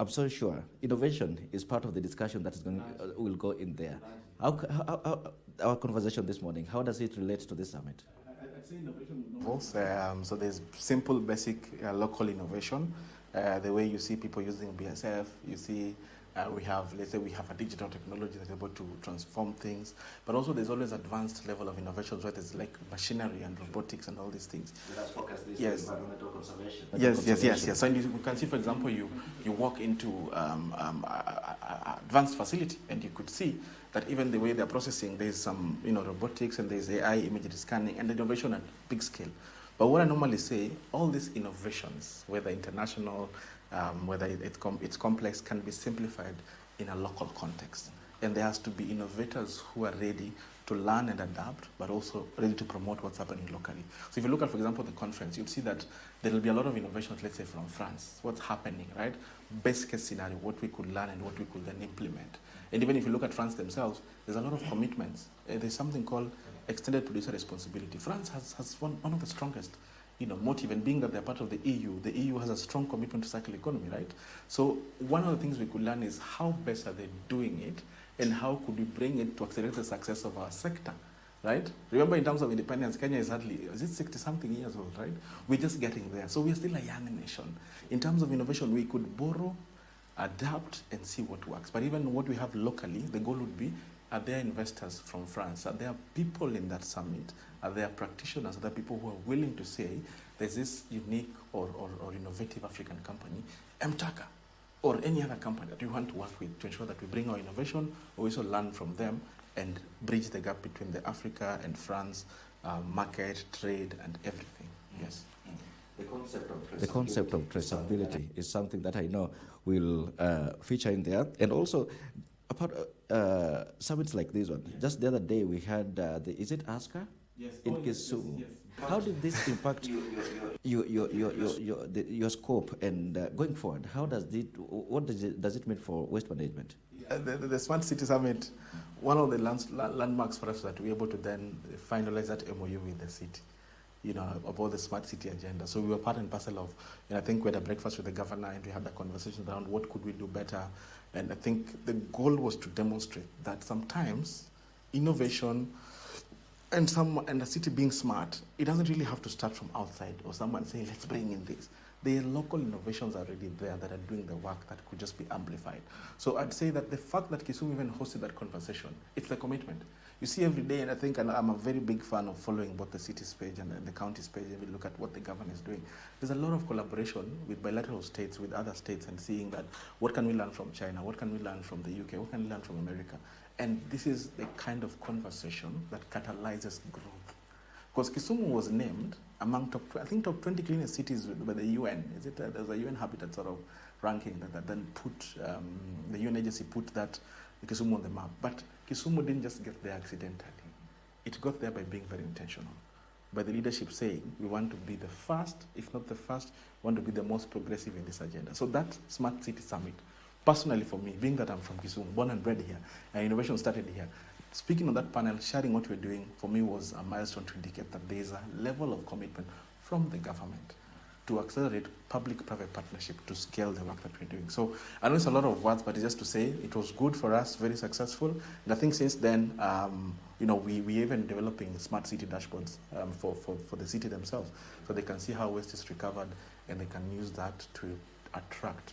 I'm so sure innovation is part of the discussion that is going will go in there. How our conversation this morning, how does it relate to this summit? I'd say innovation so there's simple, basic local innovation. The way you see people using BSF, you see let's say we have a digital technology that's able to transform things, but also there's always advanced level of innovations where there's like machinery and robotics and all these things. Let's focus this yes. on environmental conservation. Yes. So you can see, for example, you walk into advanced facility and you could see that even the way they're processing, there's some robotics and there's AI image scanning and innovation at big scale. But what I normally say, all these innovations, whether international, whether it's complex, can be simplified in a local context. And there has to be innovators who are ready to learn and adapt, but also ready to promote what's happening locally. So if you look at, for example, the conference, you'll see that there will be a lot of innovations, let's say from France, what's happening, right? Best case scenario, what we could learn and what we could then implement. And even if you look at France themselves, there's a lot of commitments. There's something called extended producer responsibility. France has one of the strongest motive, and being that they're part of the EU has a strong commitment to circular economy, right? So one of the things we could learn is how best are they doing it, and how could we bring it to accelerate the success of our sector, right? Remember, in terms of independence, Kenya is 60-something years old, right? We're just getting there. So we're still a young nation. In terms of innovation, we could borrow, adapt, and see what works. But even what we have locally, the goal would be, are there investors from France? Are there people in that summit? Are there practitioners? Are there people who are willing to say, there's this unique or innovative African company, Mtaka, or any other company that we want to work with to ensure that we bring our innovation, we also learn from them and bridge the gap between the Africa and France market, trade, and everything. Yes. The concept of traceability is something that I know will feature in there. And also, apart summits like this one, just the other day we had is it ASCA? Yes. In Kisumu. Yes. How did this impact your scope and going forward? How does does it mean for waste management? The Smart City Summit, one of the landmarks for us that we're able to then finalize that MOU with the city, about the Smart City agenda. So we were part and parcel of, I think we had a breakfast with the governor and we had a conversation around what could we do better. And I think the goal was to demonstrate that sometimes innovation and the city being smart, it doesn't really have to start from outside or someone saying, let's bring in this. There are local innovations already there that are doing the work that could just be amplified. So I'd say that the fact that Kisumu even hosted that conversation, it's the commitment. You see every day, and I think I'm a very big fan of following both the city's page and the county's page, and we look at what the government is doing. There's a lot of collaboration with bilateral states, with other states, and seeing that what can we learn from China, what can we learn from the UK, what can we learn from America? And this is the kind of conversation that catalyzes growth. Because Kisumu was named among top 20 cleanest cities by the UN. There's a UN Habitat sort of ranking that then put, the UN agency put that Kisumu on the map. But Kisumu didn't just get there accidentally. It got there by being very intentional. by the leadership saying we want to be the first, if not the first, we want to be the most progressive in this agenda. So that Smart City Summit, personally for me, being that I'm from Kisumu, born and bred here, and innovation started here, speaking on that panel, sharing what we're doing, for me was a milestone to indicate that there is a level of commitment from the government to accelerate public-private partnership to scale the work that we're doing. So I know it's a lot of words, but it's just to say it was good for us, very successful. And I think since then, we even developing smart city dashboards for the city themselves, so they can see how waste is recovered, and they can use that to attract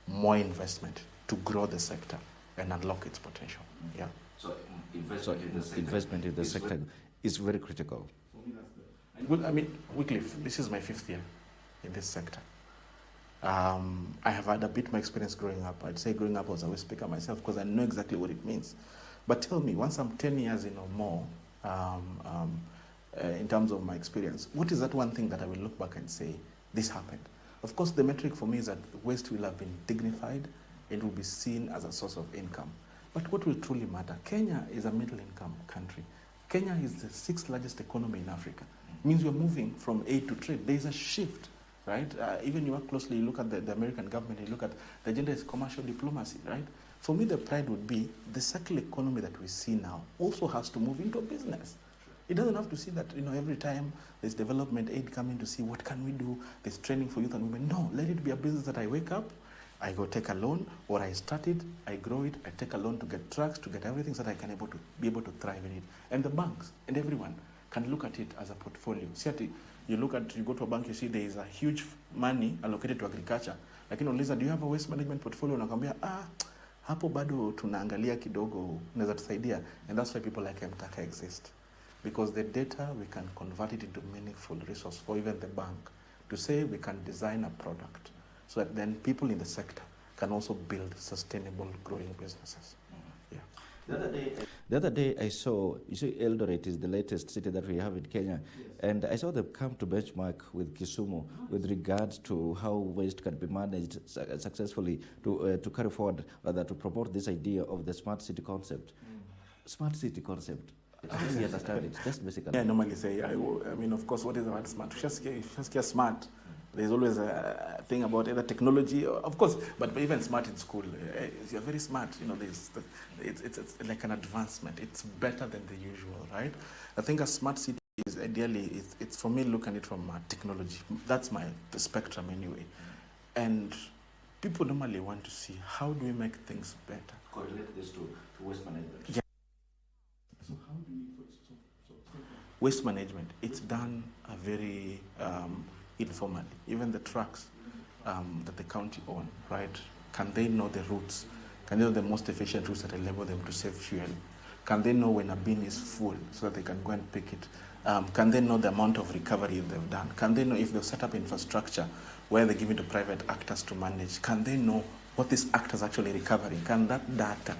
more investment to grow the sector and unlock its potential. Yeah. So investment in the sector is very critical. Well, I mean, Wycliffe, this is my 5th year in this sector. I have had a bit more experience growing up. I'd say growing up I was a waste speaker myself because I know exactly what it means. But tell me, once I'm 10 years in or more, in terms of my experience, what is that one thing that I will look back and say, this happened? Of course, the metric for me is that waste will have been dignified and will be seen as a source of income. But what will truly matter? Kenya is a middle income country. Kenya is the 6th largest economy in Africa. It means we're moving from aid to trade. There's a shift, right? Even you work closely, you look at the American government, you look at the agenda is commercial diplomacy, right? For me, the pride would be the circular economy that we see now also has to move into business. It doesn't have to see that, every time there's development aid coming to see what can we do, there's training for youth and women. No, let it be a business that I wake up, I go take a loan, or I start it, I grow it, I take a loan to get trucks, to get everything so that I can be able to thrive in it. And the banks and everyone can look at it as a portfolio. See, you go to a bank, you see there is a huge money allocated to agriculture. Like, Lisa, do you have a waste management portfolio? Nakwambia, hapo bado tunaangalia kidogo, unaweza tusaidia. And that's why people like Mtaka exist. Because the data, we can convert it into meaningful resource for even the bank to say we can design a product so that then people in the sector can also build sustainable growing businesses. The other day I saw, you see, Eldoret is the latest city that we have in Kenya, yes. And I saw them come to benchmark with Kisumu with regards to how waste can be managed successfully to carry forward, rather to promote this idea of the smart city concept. Smart city concept. How do you understand it? Just basically. Yeah, I normally say, I mean, of course, what is the word smart? Just get smart. There's always a thing about either technology, of course, but even smart in school. You're very smart, it's like an advancement. It's better than the usual, right? I think a smart city is ideally, it's for me looking at it from technology. That's the spectrum anyway. And people normally want to see, how do we make things better? Correlate this to waste management. Yeah. So how do we, waste management, it's done a very informally. Even the trucks that the county own, right? Can they know the routes? Can they know the most efficient routes that enable them to save fuel? Can they know when a bin is full so that they can go and pick it? Can they know the amount of recovery they've done? Can they know if they've set up infrastructure where they're giving to private actors to manage? Can they know what these actors actually recovering? Can that data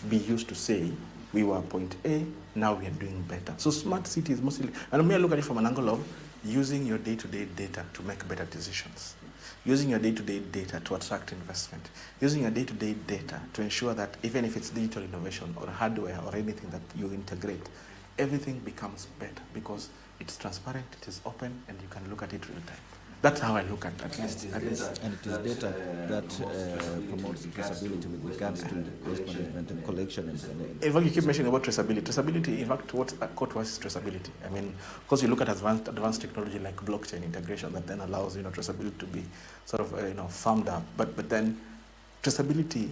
be used to say, we were at point A, now we are doing better? So smart city is mostly, and I look at it from an angle of using your day-to-day data to make better decisions, using your day-to-day data to attract investment, using your day-to-day data to ensure that even if it's digital innovation or hardware or anything that you integrate, everything becomes better because it's transparent, it is open, and you can look at it real time. That's how I look at that. And it is data that promotes traceability with regards to waste management and collection. In fact, you keep mentioning about traceability. Traceability, in fact, what caught to us is traceability. I mean, of course, you look at advanced technology like blockchain integration that then allows traceability to be sort of farmed up. But then traceability,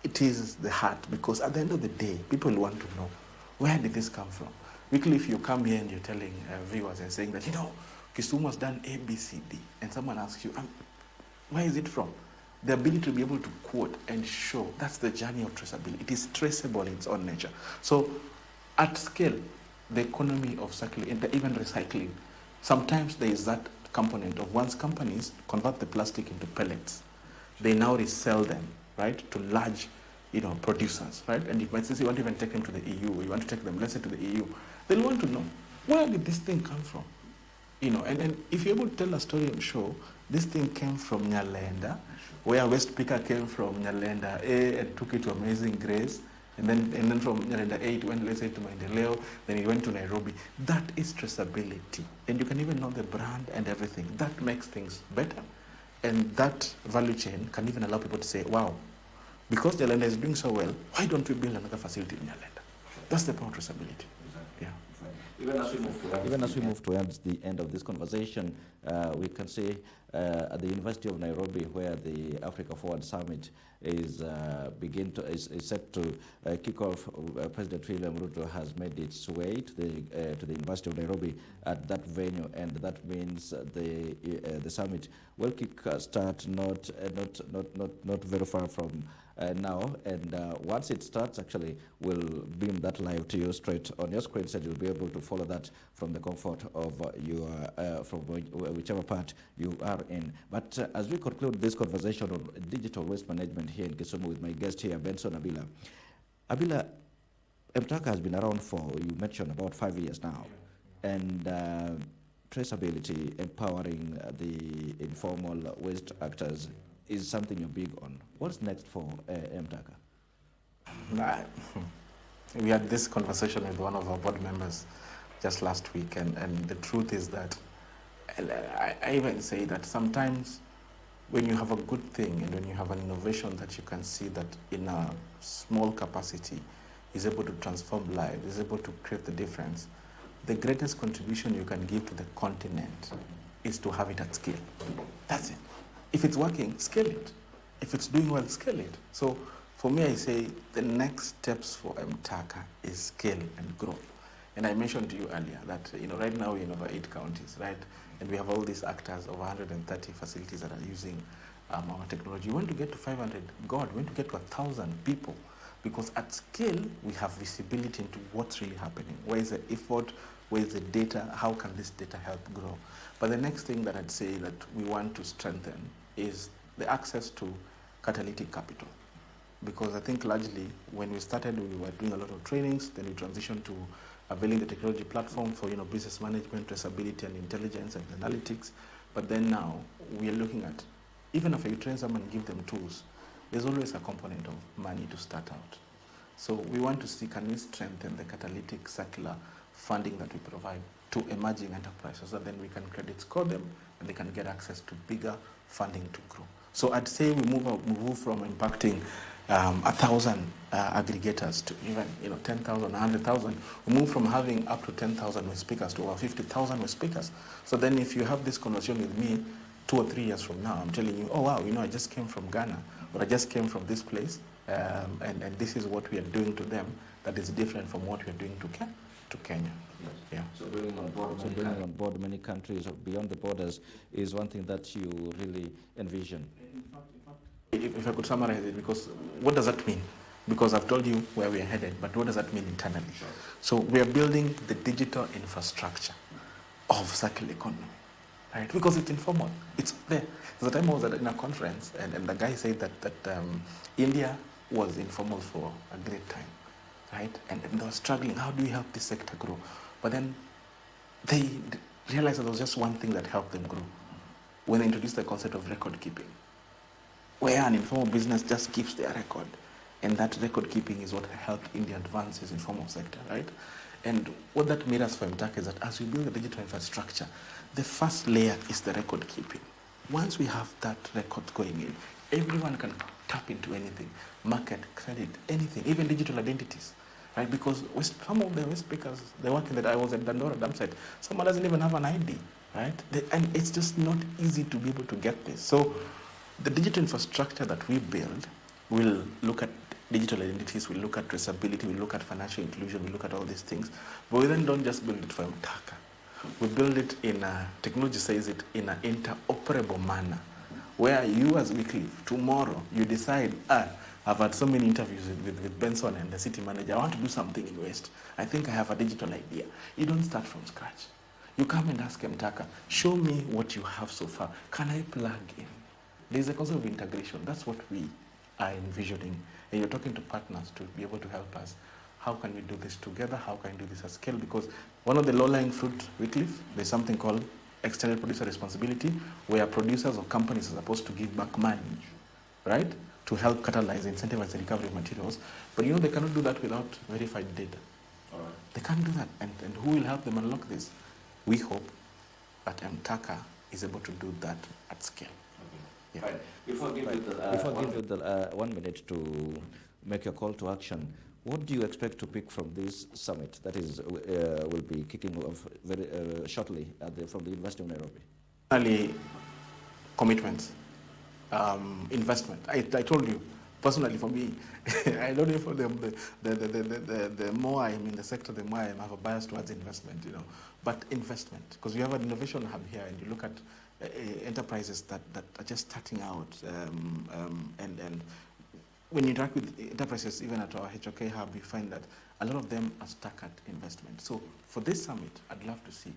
it is the heart, because at the end of the day, people want to know, where did this come from? Weekly, if you come here and you're telling viewers and saying that, Kisumu has done A, B, C, D, and someone asks you, where is it from? The ability to be able to quote and show, that's the journey of traceability. It is traceable in its own nature. So at scale, the economy of circular, even recycling, sometimes there is that component of once companies convert the plastic into pellets, they now resell them, right, to large producers, right? And you might say you want to even take them to the EU, you want to take them, let's say, to the EU, they'll want to know, where did this thing come from? And if you're able to tell a story and show, this thing came from Nyalenda, where West Picker came from Nyalenda A and took it to Amazing Grace, And then from Nyarenda 8, went, let's say, to Maendeleo, then he went to Nairobi. That is traceability. And you can even know the brand and everything. That makes things better. And that value chain can even allow people to say, wow, because Nyarenda is doing so well, why don't we build another facility in Nyarenda? That's the power of traceability. Yeah. Even as we move towards the end of this conversation, we can see at the University of Nairobi, where the Africa Forward Summit is set to kick off. President William Ruto has made its way to the University of Nairobi at that venue, and that means the summit will kick start not very far from now, and once it starts, actually, we'll beam that live to you straight on your screen, so you'll be able to follow that from the comfort of your from whichever part you are in. But as we conclude this conversation on digital waste management here in Kisumu with my guest here, Benson Abila. Abila, MTACA has been around for, you mentioned, about 5 years now, and traceability, empowering the informal waste actors is something you're big on. What's next for MTACA? We had this conversation with one of our board members just last week, and the truth is that, I even say that sometimes when you have a good thing and when you have an innovation that you can see that in a small capacity is able to transform lives, is able to create the difference, the greatest contribution you can give to the continent is to have it at scale. That's it. If it's working, scale it. If it's doing well, scale it. So for me, I say the next steps for MTACA is scale and growth. And I mentioned to you earlier that right now we're in over 8 counties, right? And we have all these actors, over 130 facilities that are using our technology. We want to get to 500, God, we want to get to 1,000 people, because at scale, we have visibility into what's really happening. Where is the effort? Where is the data? How can this data help grow? But the next thing that I'd say that we want to strengthen is the access to catalytic capital. Because I think largely when we started, we were doing a lot of trainings, then we transitioned to availing the technology platform for business management, traceability and intelligence and analytics. But then now we are looking at, even if you train someone and give them tools, there's always a component of money to start out. So we want to see, can we strengthen the catalytic circular funding that we provide to emerging enterprises, so then we can credit score them and they can get access to bigger funding to grow. So I'd say we move from impacting 1,000 aggregators to even 10,000, 100,000. We move from having up to 10,000 waste speakers to over 50,000 waste speakers. So then if you have this conversation with me 2 or 3 years from now, I'm telling you, oh wow, I just came from Ghana, or I just came from this place, and this is what we are doing to them that is different from what we are doing to Kenya. Yeah. So bringing on board many countries beyond the borders is one thing that you really envision. If I could summarize it, because what does that mean? Because I've told you where we are headed, but what does that mean internally? So we are building the digital infrastructure of circular economy, right? Because it's informal, it's there. There's a time I was in a conference, and the guy said that India was informal for a great time, right? And they were struggling, how do we help this sector grow? But then they realized that there was just one thing that helped them grow, when they introduced the concept of record keeping, where an informal business just keeps their record. And that record keeping is what helped India advance its informal sector, right? And what that mirrors for MTACA is that as we build the digital infrastructure, the first layer is the record keeping. Once we have that record going in, everyone can tap into anything, market, credit, anything, even digital identities, right? Because some of the waste speakers, they're working that I was at Dandora dump site, someone doesn't even have an ID, right? And it's just not easy to be able to get this. So the digital infrastructure that we build will look at digital identities, we'll look at traceability, we'll look at financial inclusion, we'll look at all these things. But we then don't just build it for MTACA. We build it in technology says it, in an interoperable manner, where you as Wycliffe, tomorrow, you decide, I've had so many interviews with Benson and the city manager, I want to do something in West. I think I have a digital idea. You don't start from scratch. You come and ask MTACA, show me what you have so far. Can I plug in? There's a concept of integration. That's what we are envisioning. And you're talking to partners to be able to help us. How can we do this together? How can we do this at scale? Because one of the low-lying fruit, Wycliffe, there's something called extended producer responsibility, where producers or companies are supposed to give back money, right, to help catalyze, incentivize the recovery of materials. But you know, they cannot do that without verified data. All right. They can't do that. And who will help them unlock this? We hope that MTACA is able to do that at scale. Okay. Yeah. Right. Before I give you the 1 minute to make your call to action, what do you expect to pick from this summit that is will be kicking off very shortly from the University of Nairobi? Personally, commitments, investment. I told you, personally for me, I don't know for them, the more I'm in the sector, the more I have a bias towards investment, you know. But investment, because we have an innovation hub here, and you look at enterprises that are just starting out, and when you interact with enterprises, even at our HOK hub, we find that a lot of them are stuck at investment. So for this summit, I'd love to see,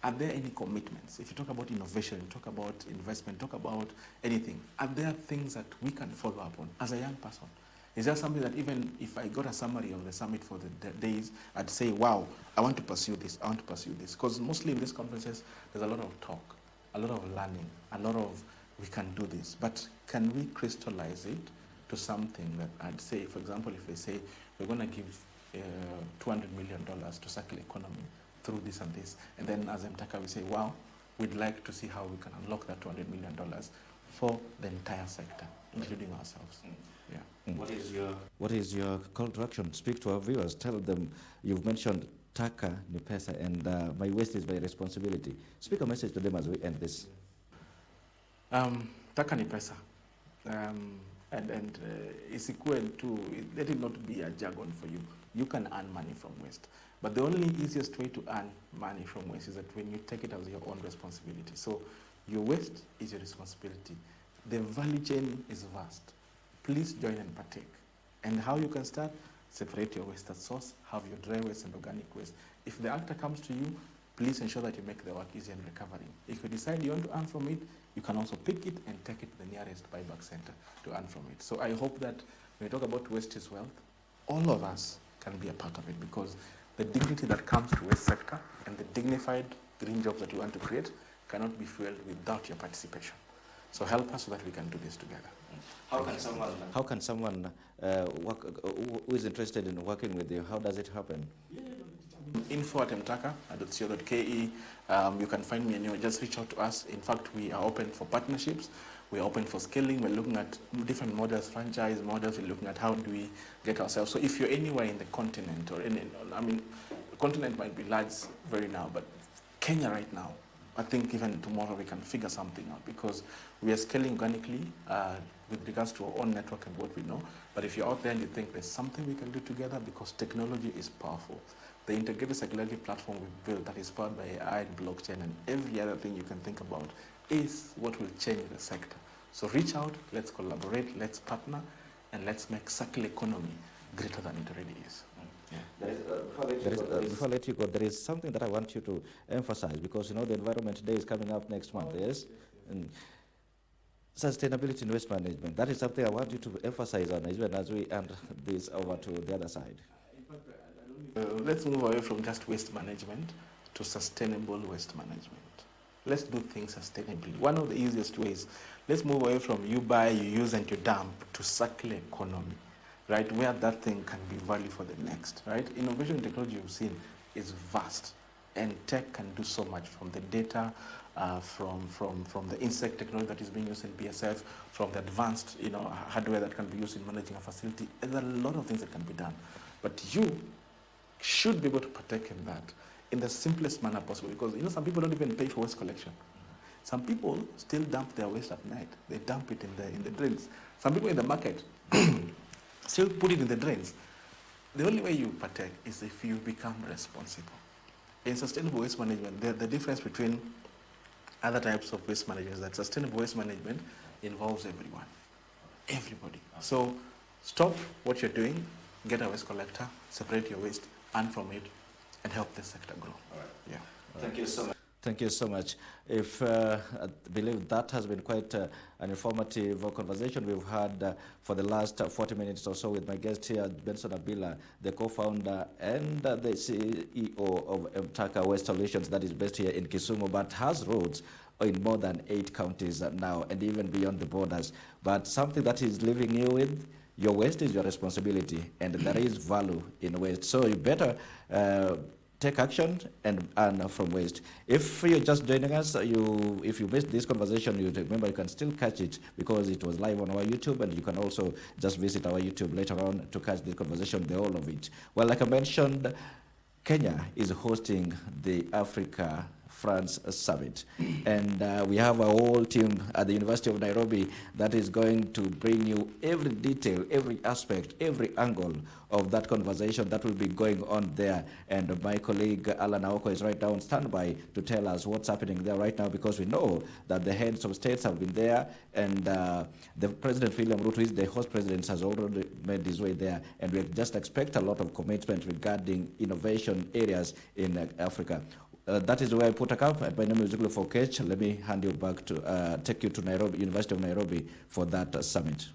are there any commitments? If you talk about innovation, talk about investment, talk about anything, are there things that we can follow up on as a young person? Is there something that even if I got a summary of the summit for the days, I'd say, wow, I want to pursue this, I want to pursue this? Because mostly in these conferences, there's a lot of talk, a lot of learning, a lot of, we can do this. But can we crystallize it to something that I'd say, for example, if they say, we're going to give $200 million to circular economy through this and this, and then as MTACA we say, wow, we'd like to see how we can unlock that $200 million for the entire sector, including ourselves. Yeah. What is your call to action? Speak to our viewers. Tell them you've mentioned Taka ni pesa and my waste is my responsibility. Speak a message to them as we end this. Taka ni pesa. And it's equivalent to, let it not be a jargon for you. You can earn money from waste. But the only easiest way to earn money from waste is that when you take it as your own responsibility. So your waste is your responsibility. The value chain is vast. Please join and partake. And how you can start? Separate your waste at source, have your dry waste and organic waste. If the actor comes to you, please ensure that you make the work easy and recovering. If you decide you want to earn from it, you can also pick it and take it to the nearest buyback center to earn from it. So I hope that when we talk about waste is wealth, all of us can be a part of it, because the dignity that comes to waste sector and the dignified green jobs that you want to create cannot be fueled without your participation. So help us so that we can do this together. How can someone who is interested in working with you, how does it happen? info@mtaka.co.ke. You can find me anywhere. Just reach out to us. In fact, we are open for partnerships. We are open for scaling. We're looking at different models, franchise models. We're looking at how do we get ourselves. So if you're anywhere in the continent, or the continent might be large very now, but Kenya right now, I think even tomorrow we can figure something out, because we are scaling organically with regards to our own network and what we know. But if you're out there and you think there's something we can do together, because technology is powerful. The integrated circularity platform we built that is powered by AI and blockchain and every other thing you can think about is what will change the sector. So reach out, let's collaborate, let's partner, and let's make circular economy greater than it already is. Before I let you go, there is something that I want you to emphasize, because you know the Environment Day is coming up next month, yes? And sustainability in waste management, that is something I want you to emphasize on even as we hand this over to the other side. Let's move away from just waste management to sustainable waste management. Let's do things sustainably. One of the easiest ways, let's move away from you buy, you use, and you dump to circular economy, right? Where that thing can be value for the next, right? Innovation technology you've seen is vast, and tech can do so much, from the data, from the insect technology that is being used in BSF, from the advanced hardware that can be used in managing a facility. There's a lot of things that can be done. But you should be able to partake in that in the simplest manner possible, because some people don't even pay for waste collection. Some people still dump their waste at night. They dump it in the drains. Some people in the market still put it in the drains. The only way you partake is if you become responsible. In sustainable waste management, the difference between other types of waste management is that sustainable waste management involves everyone, everybody. So stop what you're doing, get a waste collector, separate your waste, earn from it, and help the sector grow. All right. Yeah. Thank you so much. Thank you so much. I believe that has been quite an informative conversation we've had for the last 40 minutes or so with my guest here, Benson Abila, the co-founder and the CEO of Mtaka Waste Solutions, that is based here in Kisumu, but has roads in more than 8 counties now and even beyond the borders. But something that is leaving you with, your waste is your responsibility, and there is value in waste. So you better take action and earn from waste. If you're just joining us, if you missed this conversation, you remember you can still catch it because it was live on our YouTube, and you can also just visit our YouTube later on to catch this conversation, the whole of it. Well, like I mentioned, Kenya is hosting the Africa France Summit, and we have a whole team at the University of Nairobi that is going to bring you every detail, every aspect, every angle of that conversation that will be going on there. And my colleague Alan Aoko is right now on standby to tell us what's happening there right now, because we know that the heads of states have been there, and the President William Ruto, is the host president, has already made his way there, and we just expect a lot of commitment regarding innovation areas in Africa. That is where I put a cap. My name is Zuglo Fokech. Let me hand you back to take you to Nairobi, University of Nairobi, for that summit.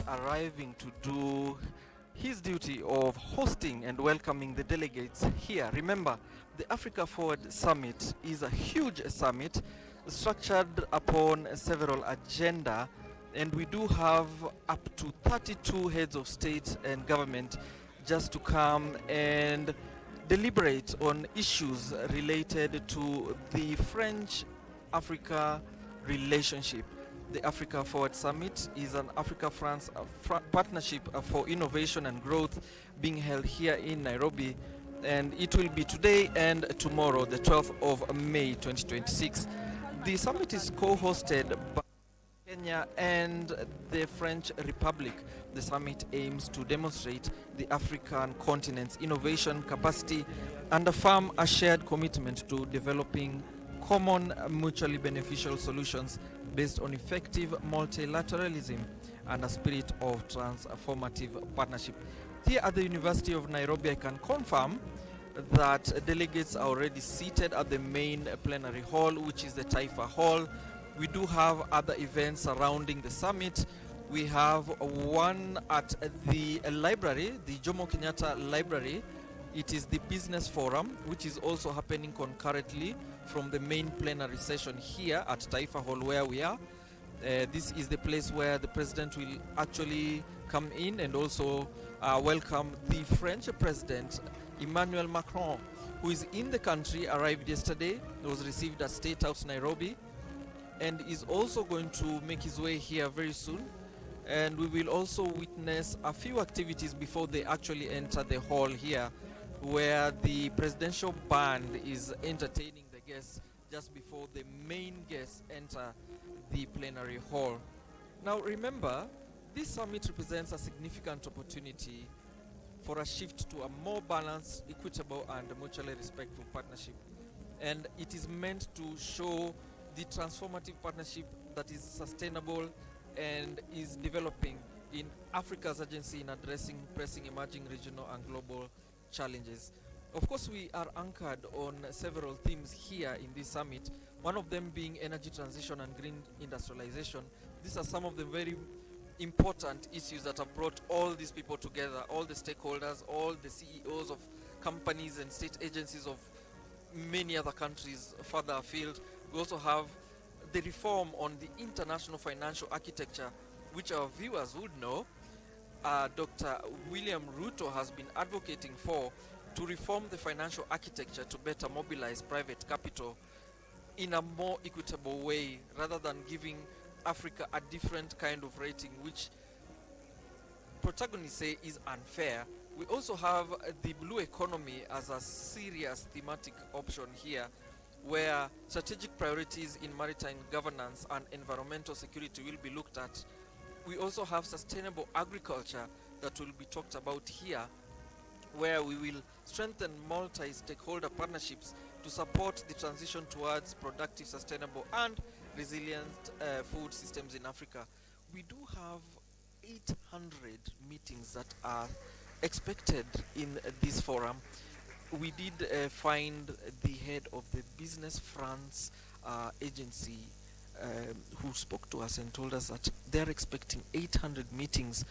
Arriving to do his duty of hosting and welcoming the delegates here. Remember, the Africa Forward Summit is a huge summit structured upon several agenda, and we do have up to 32 heads of state and government just to come and deliberate on issues related to the French-Africa relationship. The Africa Forward Summit is an Africa-France partnership for innovation and growth being held here in Nairobi, and it will be today and tomorrow, the 12th of May 2026. The summit is co-hosted by Kenya and the French Republic. The summit aims to demonstrate the African continent's innovation capacity and affirm a shared commitment to developing common, mutually beneficial solutions based on effective multilateralism and a spirit of transformative partnership. Here at the University of Nairobi, I can confirm that delegates are already seated at the main plenary hall, which is the Taifa Hall. We do have other events surrounding the summit. We have one at the library, the Jomo Kenyatta Library. It is the business forum, which is also happening concurrently from the main plenary session here at Taifa Hall where we are. This is the place where the president will actually come in and also welcome the French president, Emmanuel Macron, who is in the country, arrived yesterday. He was received at State House Nairobi, and is also going to make his way here very soon. And we will also witness a few activities before they actually enter the hall here, where the presidential band is entertaining the guests just before the main guests enter the plenary hall. Now remember, this summit represents a significant opportunity for a shift to a more balanced, equitable, and mutually respectful partnership. And it is meant to show the transformative partnership that is sustainable and is developing in Africa's urgency in addressing pressing emerging regional and global challenges. Of course, we are anchored on several themes here in this summit, one of them being energy transition and green industrialization. These are some of the very important issues that have brought all these people together, all the stakeholders, all the CEOs of companies and state agencies of many other countries further afield. We also have the reform on the international financial architecture, which our viewers would know Dr. William Ruto has been advocating for, to reform the financial architecture to better mobilize private capital in a more equitable way, rather than giving Africa a different kind of rating which protagonists say is unfair. We also have the blue economy as a serious thematic option here, where strategic priorities in maritime governance and environmental security will be looked at. We also have sustainable agriculture that will be talked about here, where we will strengthen multi-stakeholder partnerships to support the transition towards productive, sustainable and resilient food systems in Africa. We do have 800 meetings that are expected in this forum. We did find the head of the Business France agency who spoke to us and told us that they're expecting 800 meetings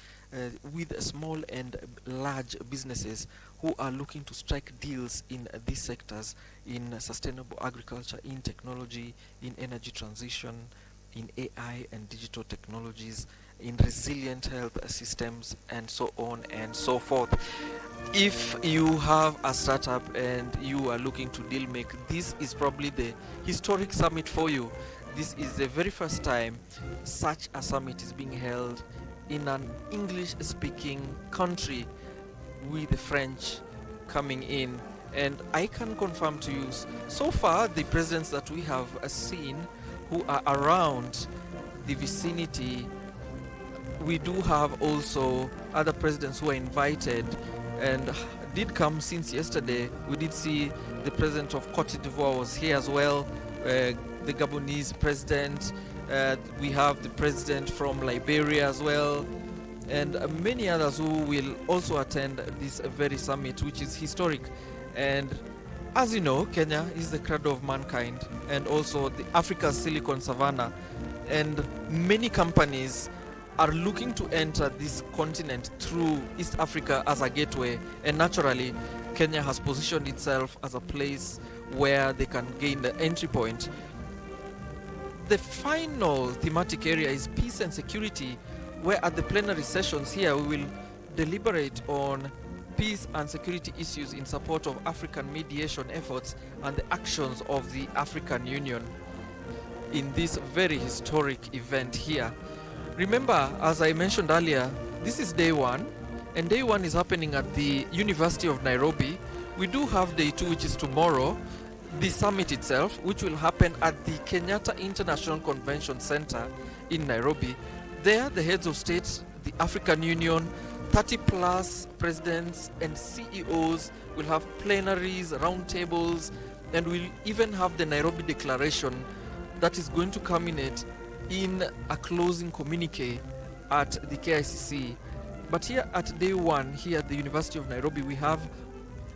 with small and large businesses who are looking to strike deals in these sectors, in sustainable agriculture, in technology, in energy transition, in AI and digital technologies, in resilient health systems, and so on and so forth. If you have a startup and you are looking to deal make, this is probably the historic summit for you. This is the very first time such a summit is being held in an English-speaking country, with the French coming in. And I can confirm to you, so far the presidents that we have seen who are around the vicinity, we do have also other presidents who are invited and did come since yesterday. We did see the president of Cote d'Ivoire was here as well, the Gabonese president, we have the president from Liberia as well, and many others who will also attend this very summit, which is historic. And as you know, Kenya is the cradle of mankind and also the Africa's Silicon Savannah, and many companies are looking to enter this continent through East Africa as a gateway, and naturally Kenya has positioned itself as a place where they can gain the entry point. The final thematic area is peace and security, where at the plenary sessions here we will deliberate on peace and security issues in support of African mediation efforts and the actions of the African Union in this very historic event here. Remember, as I mentioned earlier, this is day one, and day one is happening at the University of Nairobi. We do have day two, which is tomorrow, the summit itself, which will happen at the Kenyatta International Convention Center in Nairobi. There, the heads of state, the African Union, 30 plus presidents and CEOs will have plenaries, roundtables, and we'll even have the Nairobi Declaration that is going to culminate in a closing communique at the KICC. But here at day one, here at the University of Nairobi, we have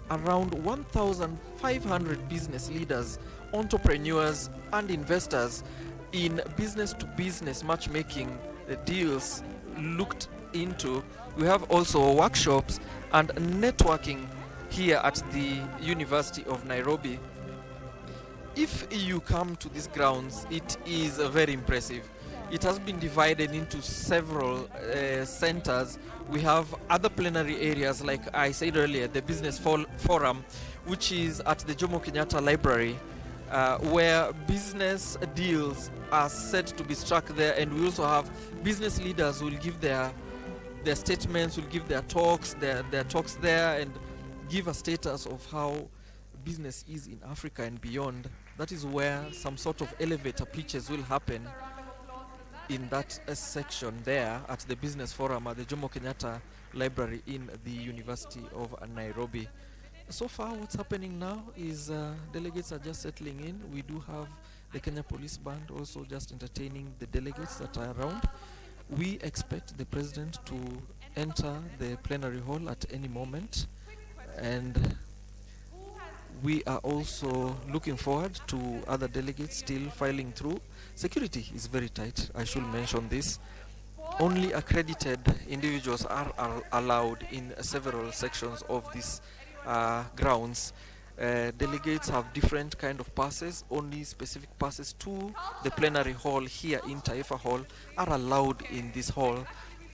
around 1,500 business leaders, entrepreneurs and investors in business-to-business matchmaking deals looked into. We have also workshops and networking here at the University of Nairobi. If you come to these grounds, it is very impressive. It has been divided into several centers. We have other plenary areas, like I said earlier, the Business Forum, which is at the Jomo Kenyatta Library, where business deals are set to be struck there, and we also have business leaders who will give their statements, will give their talks there, and give a status of how business is in Africa and beyond. That is where some sort of elevator pitches will happen in that section there at the Business Forum at the Jomo Kenyatta Library in the University of Nairobi. So far, what's happening now is delegates are just settling in. We do have the Kenya Police Band also just entertaining the delegates that are around. We expect the president to enter the plenary hall at any moment, and we are also looking forward to other delegates still filing through. Security is very tight, I should mention this. Only accredited individuals are allowed in several sections of these grounds. Delegates have different kind of passes. Only specific passes to the plenary hall here in Taifa Hall are allowed in this hall,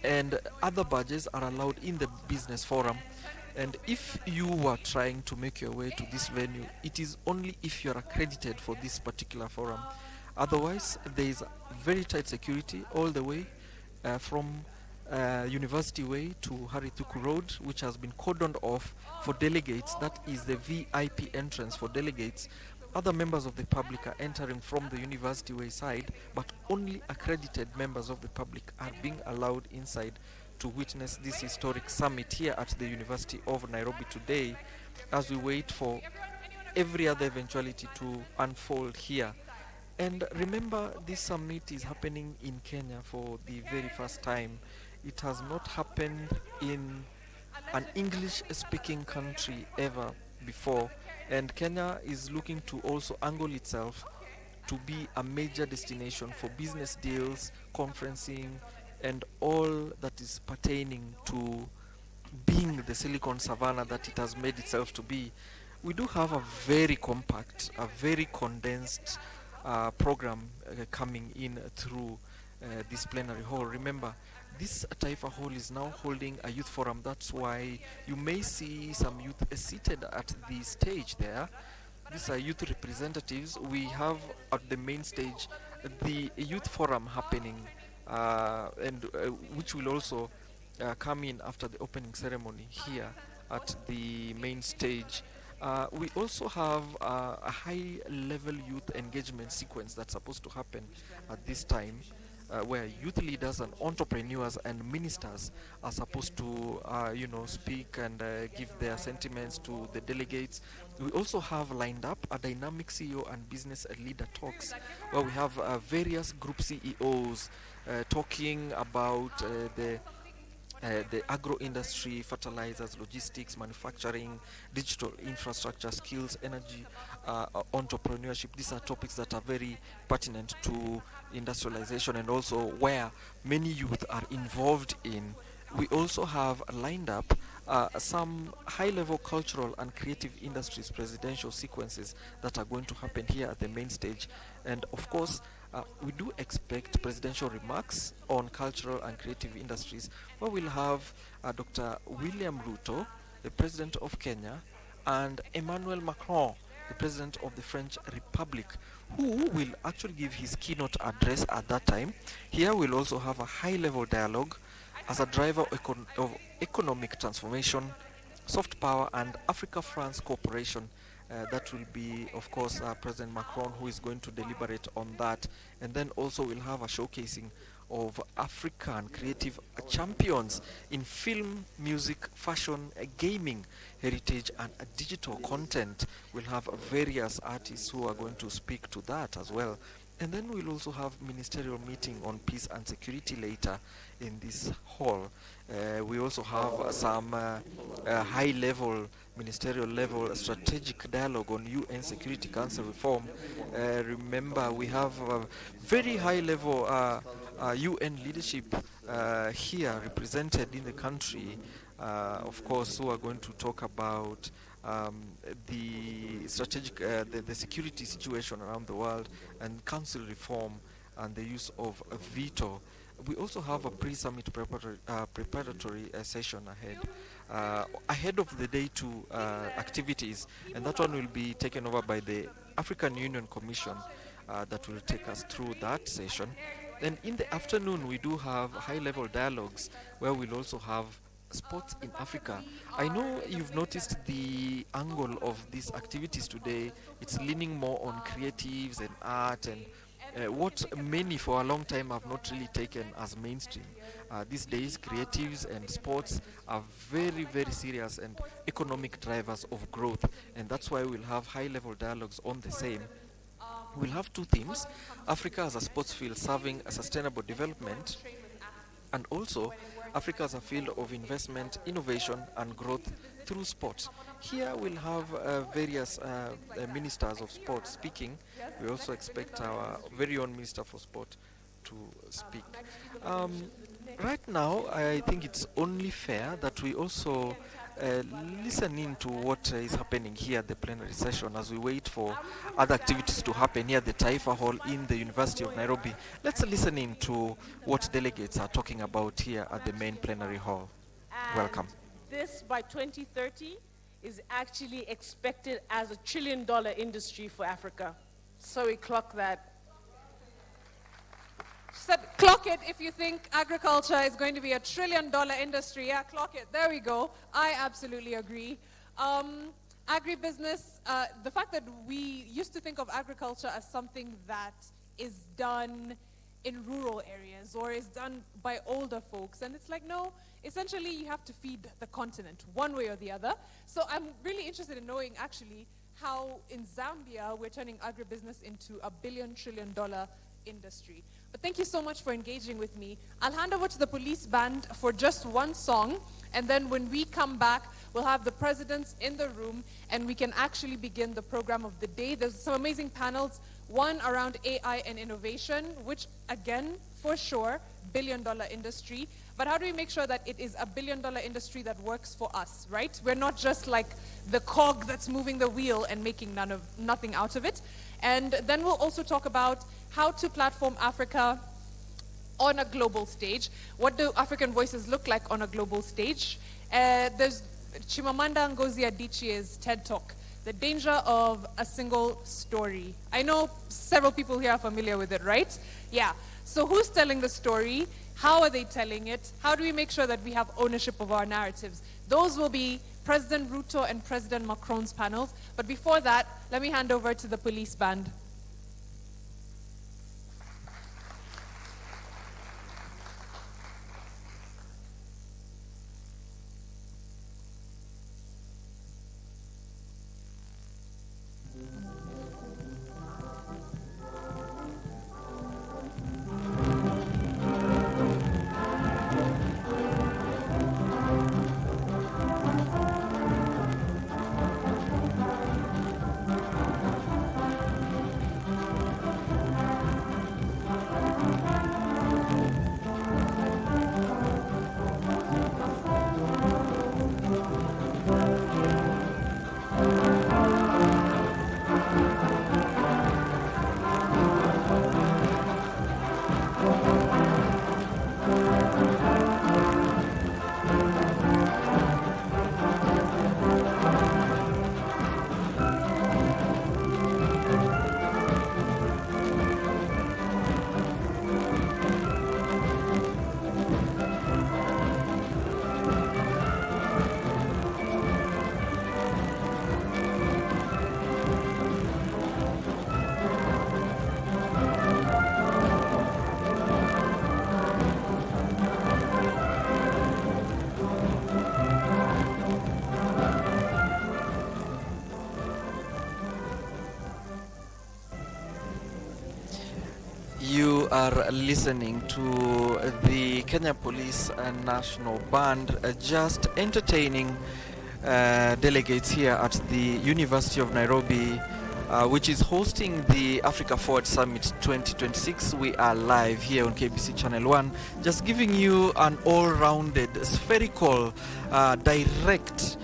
and other badges are allowed in the Business Forum. And if you are trying to make your way to this venue, it is only if you are accredited for this particular forum. Otherwise, there is very tight security all the way from University Way to Harituku Road, which has been cordoned off for delegates. That is the VIP entrance for delegates. Other members of the public are entering from the University Way side, but only accredited members of the public are being allowed inside to witness this historic summit here at the University of Nairobi today, as we wait for every other eventuality to unfold here. And remember, this summit is happening in Kenya for the very first time. It has not happened in an English-speaking country ever before, and Kenya is looking to also angle itself to be a major destination for business deals, conferencing, and all that is pertaining to being the Silicon Savannah that it has made itself to be. We do have a very compact, a very condensed program coming in through this plenary hall. Remember, this Taifa Hall is now holding a youth forum. That's why you may see some youth seated at the stage there. These are youth representatives. We have at the main stage the youth forum happening, and which will also come in after the opening ceremony here at the main stage. We also have a high-level youth engagement sequence that's supposed to happen at this time, where youth leaders and entrepreneurs and ministers are supposed to, speak and give their sentiments to the delegates. We also have lined up a dynamic CEO and business leader talks, where we have various group CEOs talking about the agro industry, fertilizers, logistics, manufacturing, digital infrastructure, skills, energy, entrepreneurship. These are topics that are very pertinent to industrialization and also where many youth are involved in. We also have lined up some high-level cultural and creative industries presidential sequences that are going to happen here at the main stage. And of course, we do expect presidential remarks on cultural and creative industries, where we'll have Dr. William Ruto, the President of Kenya, and Emmanuel Macron, the President of the French Republic, who will actually give his keynote address at that time. Here we'll also have a high-level dialogue as a driver of economic transformation, soft power, and Africa-France cooperation. That will be, of course, President Macron, who is going to deliberate on that. And then also we'll have a showcasing of African creative champions in film, music, fashion, gaming, heritage, and digital content. We'll have various artists who are going to speak to that as well. And then we'll also have ministerial meeting on peace and security later in this hall. We also have some high-level, ministerial level strategic dialogue on UN Security Council reform. Remember, we have very high-level UN leadership here represented in the country, of course, who are going to talk about the strategic, the security situation around the world, and council reform and the use of a veto. We also have a pre-summit preparatory session ahead of the day 2 activities, and that one will be taken over by the African Union Commission that will take us through that session. Then in the afternoon we do have high-level dialogues where we'll also have sports in Africa. I know you've noticed the angle of these activities today. It's leaning more on creatives and art and what many for a long time have not really taken as mainstream. These days, creatives and sports are very, very serious and economic drivers of growth, and that's why we'll have high-level dialogues on the same. We'll have 2 themes: Africa as a sports field serving a sustainable development, and also Africa as a field of investment, innovation, and growth through sport. Here we'll have various ministers of sport speaking. We also expect our very own Minister for Sport to speak. Right now, I think it's only fair that we also listen in to what is happening here at the plenary session as we wait for other activities to happen here at the Taifa Hall in the University of Nairobi. Let's listen in to what delegates are talking about here at the main plenary hall. Welcome. This, by 2030, is actually expected as a $1 trillion industry for Africa. So we clock that. Said, clock it if you think agriculture is going to be $1 trillion industry. Yeah, clock it. There we go. I absolutely agree. Agribusiness, the fact that we used to think of agriculture as something that is done in rural areas or is done by older folks. And it's like, no, essentially you have to feed the continent one way or the other. So I'm really interested in knowing actually how in Zambia we're turning agribusiness into $1 billion trillion industry. But thank you so much for engaging with me. I'll hand over to the police band for just one song, and then when we come back, we'll have the presidents in the room, and we can actually begin the program of the day. There's some amazing panels, one around AI and innovation, which again, for sure, $1 billion industry. But how do we make sure that it is $1 billion industry that works for us, right? We're not just like the cog that's moving the wheel and making nothing out of it. And then we'll also talk about how to platform Africa on a global stage. What do African voices look like on a global stage? There's Chimamanda Ngozi Adichie's TED Talk, The Danger of a Single Story. I know several people here are familiar with it, right? Yeah. So who's telling the story? How are they telling it? How do we make sure that we have ownership of our narratives? Those will be President Ruto and President Macron's panels. But before that, let me hand over to the police band. You are listening to the Kenya Police National Band just entertaining delegates here at the University of Nairobi, which is hosting the Africa Forward Summit 2026. We are live here on KBC Channel 1, just giving you an all-rounded, spherical, direct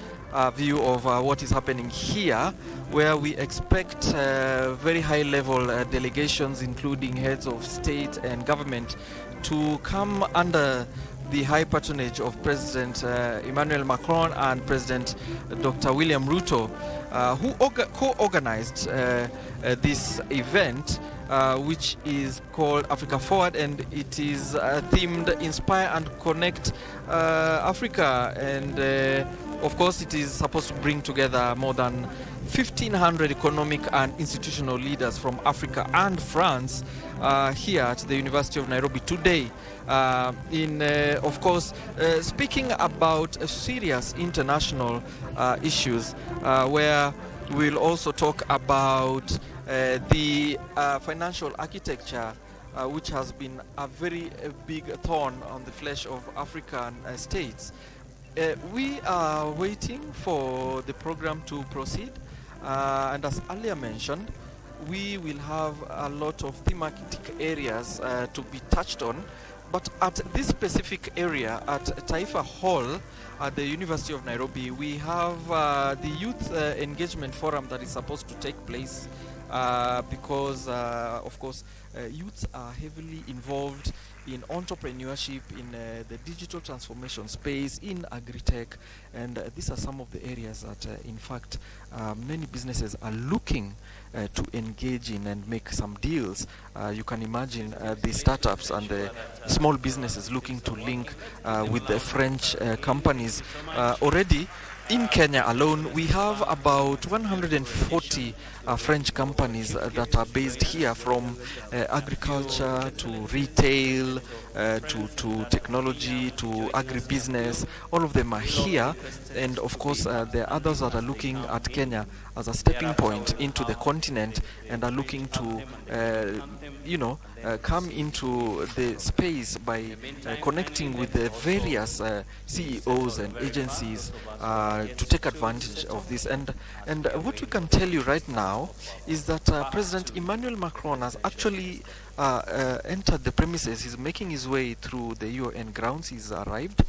view of what is happening here, where we expect very high-level delegations, including heads of state and government, to come under the high patronage of President Emmanuel Macron and President Dr. William Ruto, who co-organized this event, which is called Africa Forward, and it is themed Inspire and Connect Africa. And of course, it is supposed to bring together more than 1,500 economic and institutional leaders from Africa and France here at the University of Nairobi today. Of course, speaking about serious international issues, where we'll also talk about the financial architecture, which has been a very big thorn on the flesh of African states. We are waiting for the program to proceed, and as earlier mentioned, we will have a lot of thematic areas to be touched on. But at this specific area, at Taifa Hall at the University of Nairobi, we have the Youth Engagement Forum that is supposed to take place because, of course, youths are heavily involved in entrepreneurship, in the digital transformation space, in agri-tech, and these are some of the areas that, in fact, many businesses are looking to engage in and make some deals. You can imagine the startups and the small businesses looking to link with the French companies. Already in Kenya alone, we have about 140 French companies that are based here, from agriculture to retail to technology to agribusiness. All of them are here, and of course there are others that are looking at Kenya as a stepping point into the continent and are looking to come into the space by connecting with the various CEOs and agencies to take advantage of this. And what we can tell you right now is that President Emmanuel Macron has actually entered the premises. He's making his way through the UN grounds. He's arrived.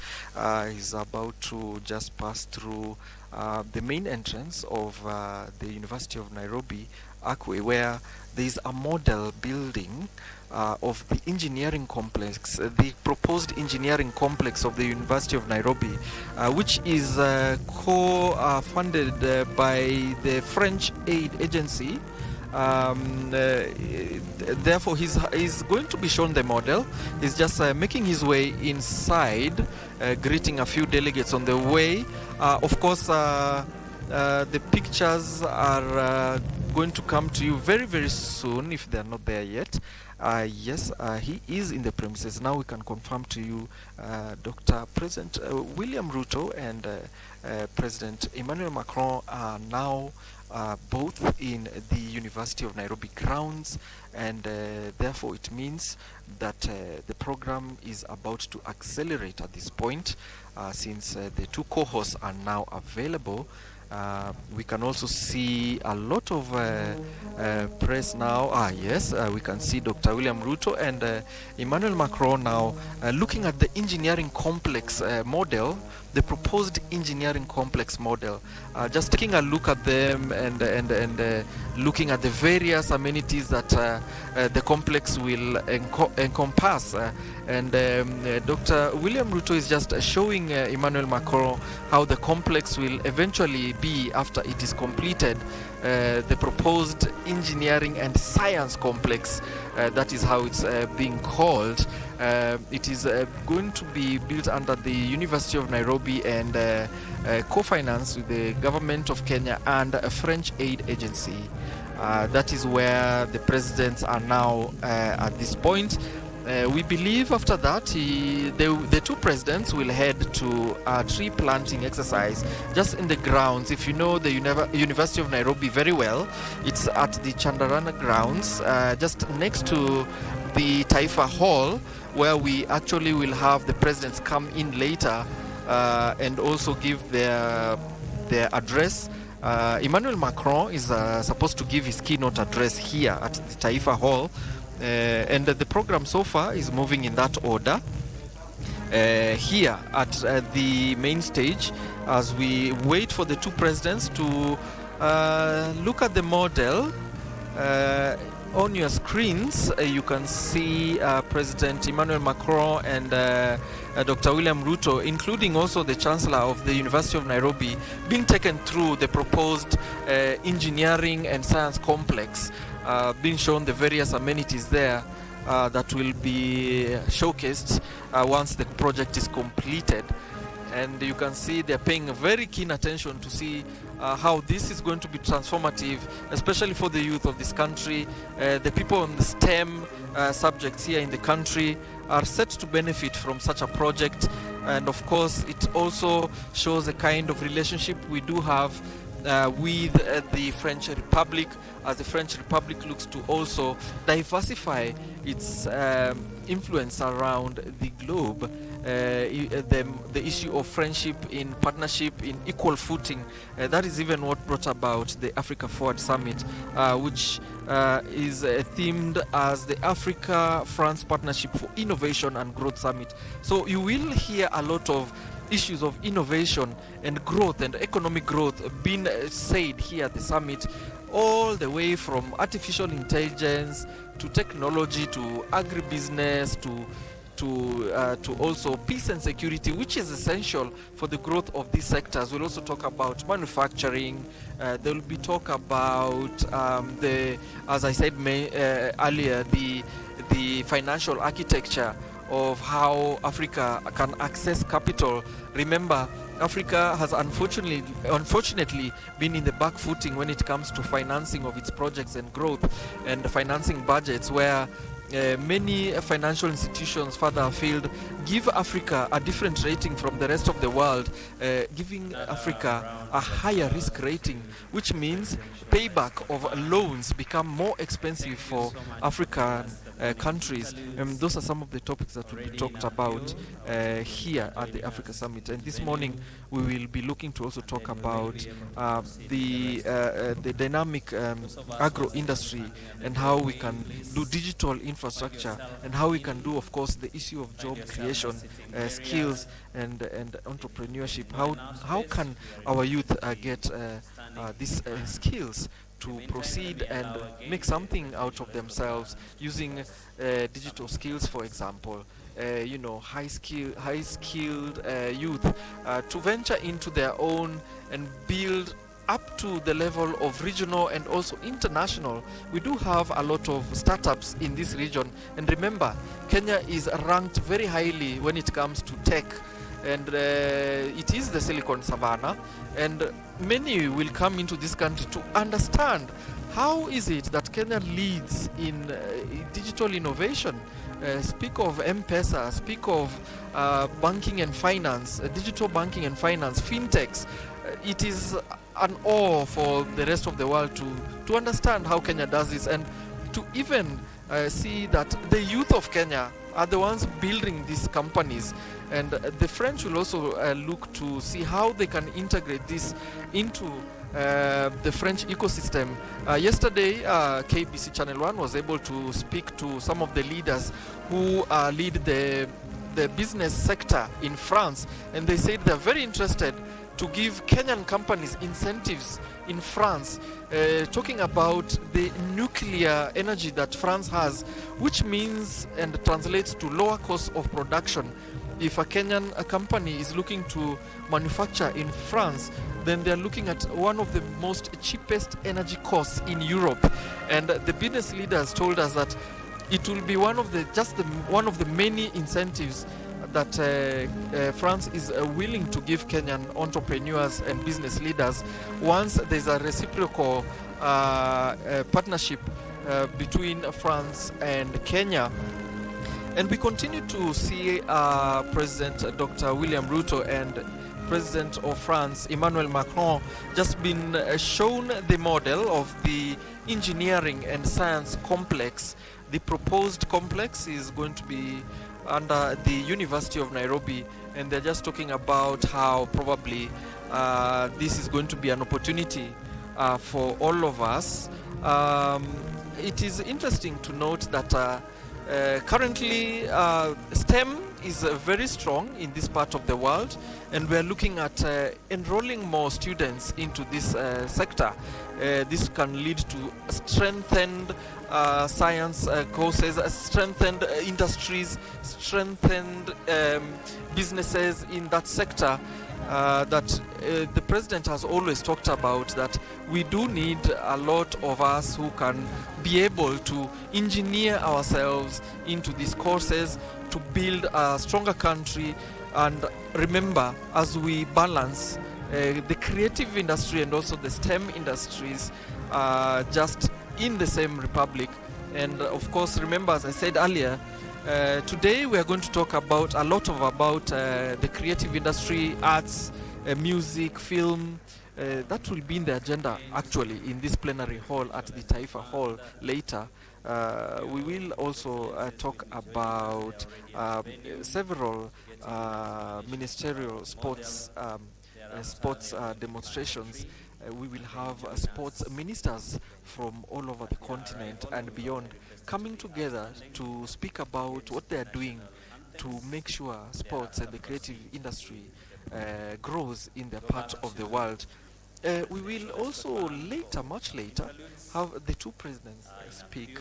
He's about to just pass through the main entrance of the University of Nairobi, Akwe, where there is a model building of the engineering complex, the proposed engineering complex of the University of Nairobi, which is co-funded by the French aid agency. Therefore, he's going to be shown the model. He's just making his way inside, greeting a few delegates on the way. Of course, the pictures are going to come to you very, very soon if they're not there yet. Yes, he is in the premises. Now we can confirm to you Dr. President William Ruto and President Emmanuel Macron are now both in the University of Nairobi grounds, and therefore it means that the program is about to accelerate at this point, since the two cohorts are now available. We can also see a lot of press now. Yes, we can see Dr. William Ruto and Emmanuel Macron now looking at the engineering complex model, the proposed engineering complex model. Just taking a look at them and looking at the various amenities that the complex will encompass. And Dr. William Ruto is just showing Emmanuel Macron how the complex will eventually be after it is completed. The proposed engineering and science complex, that is how it's being called. It is going to be built under the University of Nairobi and co-financed with the government of Kenya and a French aid agency. That is where the presidents are now at this point. We believe after that the two presidents will head to a tree planting exercise just in the grounds. If you know the University of Nairobi very well, it's at the Chandarana grounds, just next to the Taifa Hall, where we actually will have the presidents come in later and also give their address. Emmanuel Macron is supposed to give his keynote address here at the Taifa Hall. And the program so far is moving in that order. Here at the main stage, as we wait for the two presidents to look at the model. On your screens, you can see President Emmanuel Macron and Dr. William Ruto, including also the Chancellor of the University of Nairobi, being taken through the proposed engineering and science complex, being shown the various amenities there that will be showcased once the project is completed. And you can see they're paying very keen attention to see how this is going to be transformative, especially for the youth of this country. The people on the STEM subjects here in the country are set to benefit from such a project. And of course, it also shows a kind of relationship we do have with the French Republic, as the French Republic looks to also diversify its influence around the globe. The issue of friendship in partnership in equal footing, that is even what brought about the Africa Forward Summit, which is themed as the Africa-France Partnership for Innovation and Growth Summit. So you will hear a lot of issues of innovation and growth and economic growth being said here at the summit, all the way from artificial intelligence to technology to agribusiness to to also peace and security, which is essential for the growth of these sectors. We'll also talk about manufacturing. There will be talk about as I said earlier, the financial architecture of how Africa can access capital. Remember, Africa has unfortunately been in the back footing when it comes to financing of its projects and growth and financing budgets, where many financial institutions further afield give Africa a different rating from the rest of the world, giving Africa a higher risk rating, which means payback of loans become more expensive for African countries. Those are some of the topics that will be talked about here at the Africa Summit. And this morning we will be looking to also talk about the dynamic agro industry and how we can do digital infrastructure, and how we can do, of course, the issue of job creation, skills and entrepreneurship. How can our youth get these skills to proceed and make something out of themselves using digital skills, for example. High-skilled youth to venture into their own and build up to the level of regional and also international. We do have a lot of startups in this region, and remember, Kenya is ranked very highly when it comes to tech, and it is the Silicon Savannah, and many will come into this country to understand how is it that Kenya leads in digital innovation. Speak of M-Pesa, speak of banking and finance, digital banking and finance, fintechs. It is an awe for the rest of the world to understand how Kenya does this, and to even see that the youth of Kenya are the ones building these companies. And the French will also look to see how they can integrate this into the French ecosystem. Yesterday, KBC Channel 1 was able to speak to some of the leaders who lead the business sector in France, and they said they're very interested to give Kenyan companies incentives in France, talking about the nuclear energy that France has, which means and translates to lower cost of production. If a Kenyan company is looking to manufacture in France, then they're looking at one of the most cheapest energy costs in Europe. And the business leaders told us that it will be one of the many incentives that France is willing to give Kenyan entrepreneurs and business leaders once there's a reciprocal partnership between France and Kenya. And we continue to see President Dr. William Ruto and President of France, Emmanuel Macron, just been shown the model of the engineering and science complex. The proposed complex is going to be under the University of Nairobi, and they're just talking about how probably this is going to be an opportunity for all of us. It is interesting to note that currently STEM is very strong in this part of the world, and we're looking at enrolling more students into this sector. This can lead to strengthened science courses, strengthened industries, strengthened businesses in that sector that the president has always talked about, that we do need a lot of us who can be able to engineer ourselves into these courses to build a stronger country. And remember, as we balance the creative industry and also the STEM industries just in the same republic. And of course, remember, as I said earlier, today we are going to talk about the creative industry, arts, music, film. That will be in the agenda actually in this plenary hall at the Taifa Hall later. We will also talk about several ministerial sports demonstrations. We will have sports ministers from all over the continent and beyond coming together to speak about what they are doing to make sure sports and the creative industry grows in their part of the world. We will also much later, have the two presidents speak.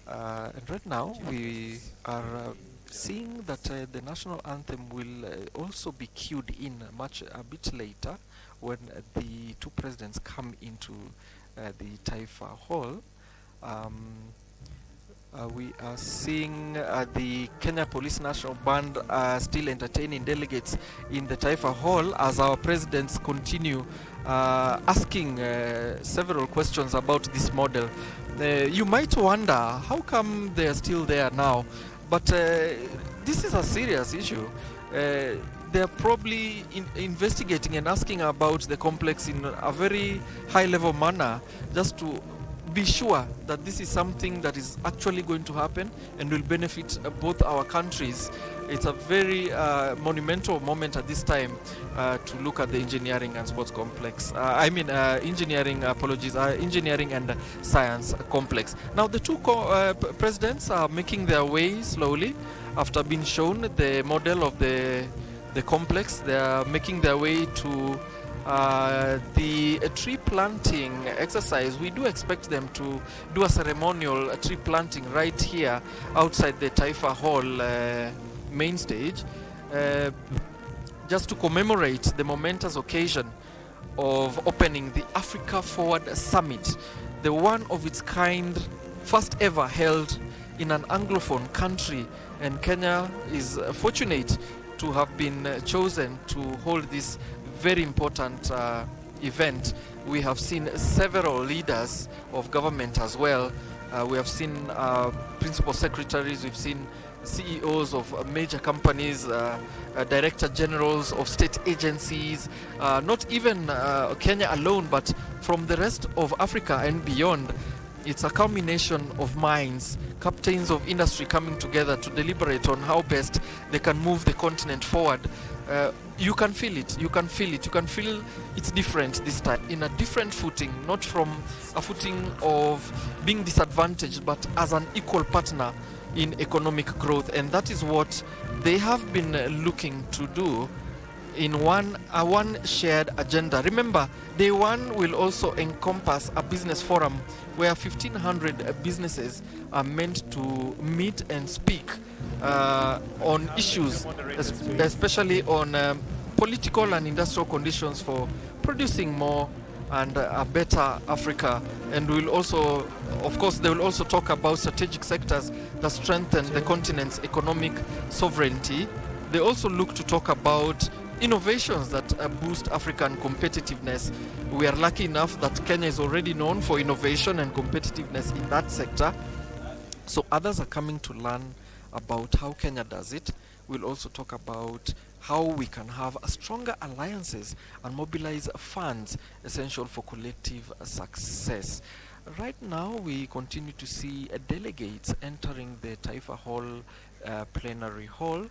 And right now we are seeing that the national anthem will also be cued in a bit later when the two presidents come into the Taifa Hall. We are seeing the Kenya Police National Band still entertaining delegates in the Taifa Hall as our presidents continue asking several questions about this model. You might wonder, how come they are still there now? But this is a serious issue. They're probably investigating and asking about the complex in a very high-level manner, just to be sure that this is something that is actually going to happen and will benefit both our countries. It's a very monumental moment at this time to look at the engineering and sports complex. Engineering and science complex. Now the two presidents are making their way slowly after being shown the model of the complex. They are making their way to the tree planting exercise. We do expect them to do a ceremonial tree planting right here outside the Taifa Hall main stage, just to commemorate the momentous occasion of opening the Africa Forward Summit, the one of its kind, first ever held in an Anglophone country, and Kenya is fortunate to have been chosen to hold this very important event. We have seen several leaders of government as well. We have seen principal secretaries, we've seen CEOs of major companies, director generals of state agencies, not even Kenya alone, but from the rest of Africa and beyond. It's a culmination of minds, captains of industry coming together to deliberate on how best they can move the continent forward. You can feel it, you can feel it, you can feel it's different this time, in a different footing, not from a footing of being disadvantaged, but as an equal partner in economic growth. And that is what they have been looking to do in one shared agenda. Remember, day one will also encompass a business forum where 1,500 businesses are meant to meet and speak on issues, especially on political and industrial conditions for producing more and a better Africa. And we'll also, of course, they will also talk about strategic sectors that strengthen the continent's economic sovereignty. They also look to talk about innovations that boost African competitiveness. We are lucky enough that Kenya is already known for innovation and competitiveness in that sector. So others are coming to learn about how Kenya does it. We'll also talk about how we can have stronger alliances and mobilize funds essential for collective success. Right now, we continue to see delegates entering the Taifa Hall plenary hall.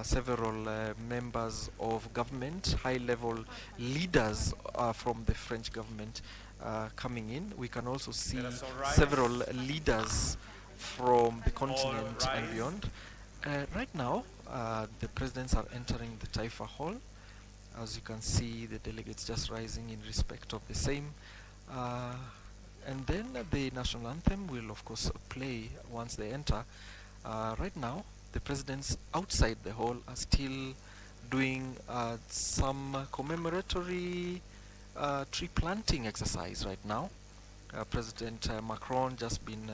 Several members of government, high-level leaders from the French government coming in. We can also see several leaders from the continent and beyond. Right now, the presidents are entering the Taifa Hall. As you can see, the delegates just rising in respect of the same. And then the national anthem will, of course, play once they enter. Right now, the presidents outside the hall are still doing some commemoratory tree planting exercise right now. President Macron just been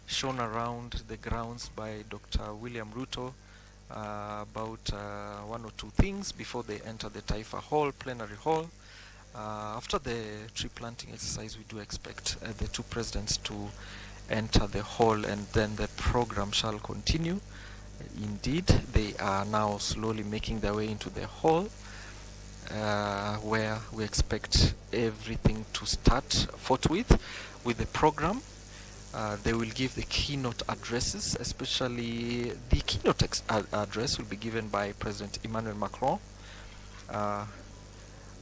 shown around the grounds by Dr. William Ruto about one or two things before they enter the Taifa Hall, plenary hall. After the tree planting exercise, we do expect the two presidents to enter the hall, and then the program shall continue. Indeed, they are now slowly making their way into the hall, where we expect everything to start forthwith with the program. They will give the keynote addresses, especially the keynote address will be given by President Emmanuel Macron.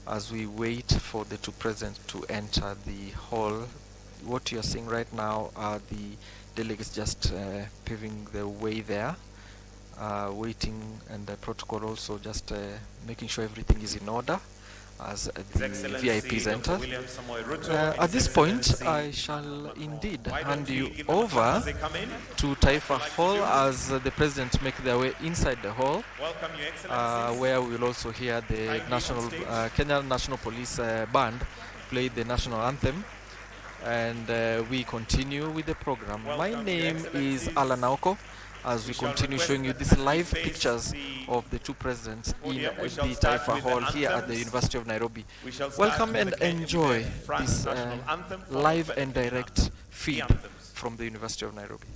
As we wait for the two presidents to enter the hall, what you are seeing right now are the delegates just paving the way there. Waiting, and the protocol also just making sure everything is in order as the VIPs enter. At this point, I shall indeed hand you over to Taifa Hall as the President make their way inside the hall, where we will also hear the Kenya National Police Band play the national anthem. And we continue with the program. My name is Alan Naoko, as we continue showing you these live pictures of the two presidents in the Taifa Hall here at the University of Nairobi. Welcome and enjoy this live and direct feed from the University of Nairobi.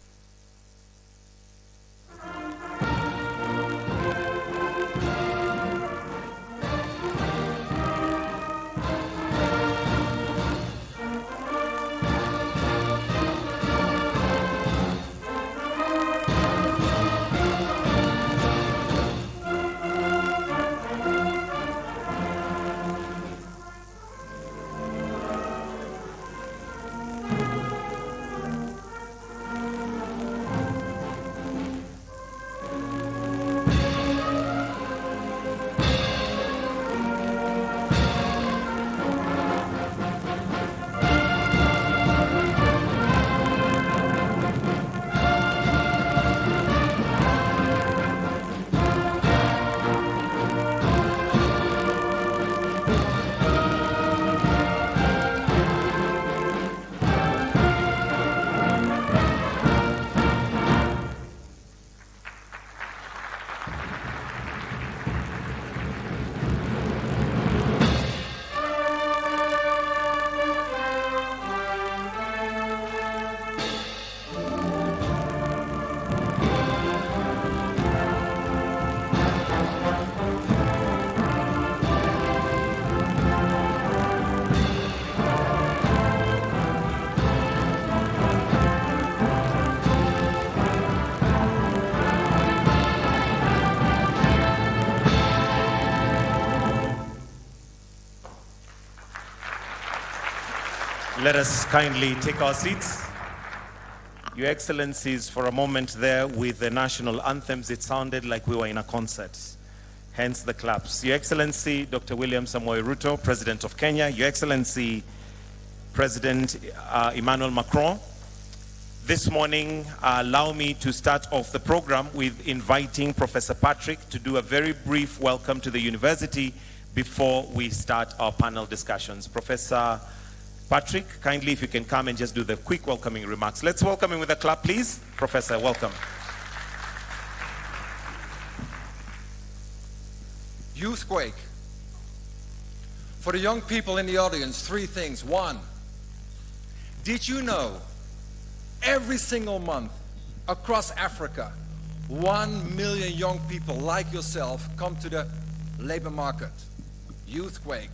Let us kindly take our seats. Your Excellencies, for a moment there with the national anthems, it sounded like we were in a concert, hence the claps. Your Excellency, Dr. William Samoei Ruto, President of Kenya, Your Excellency, President Emmanuel Macron. This morning, allow me to start off the program with inviting Professor Patrick to do a very brief welcome to the university before we start our panel discussions. Professor Patrick, kindly if you can come and just do the quick welcoming remarks. Let's welcome him with a clap, please. Professor, welcome. Youthquake. For the young people in the audience, three things. One, did you know every single month across Africa, 1 million young people like yourself come to the labor market? Youthquake.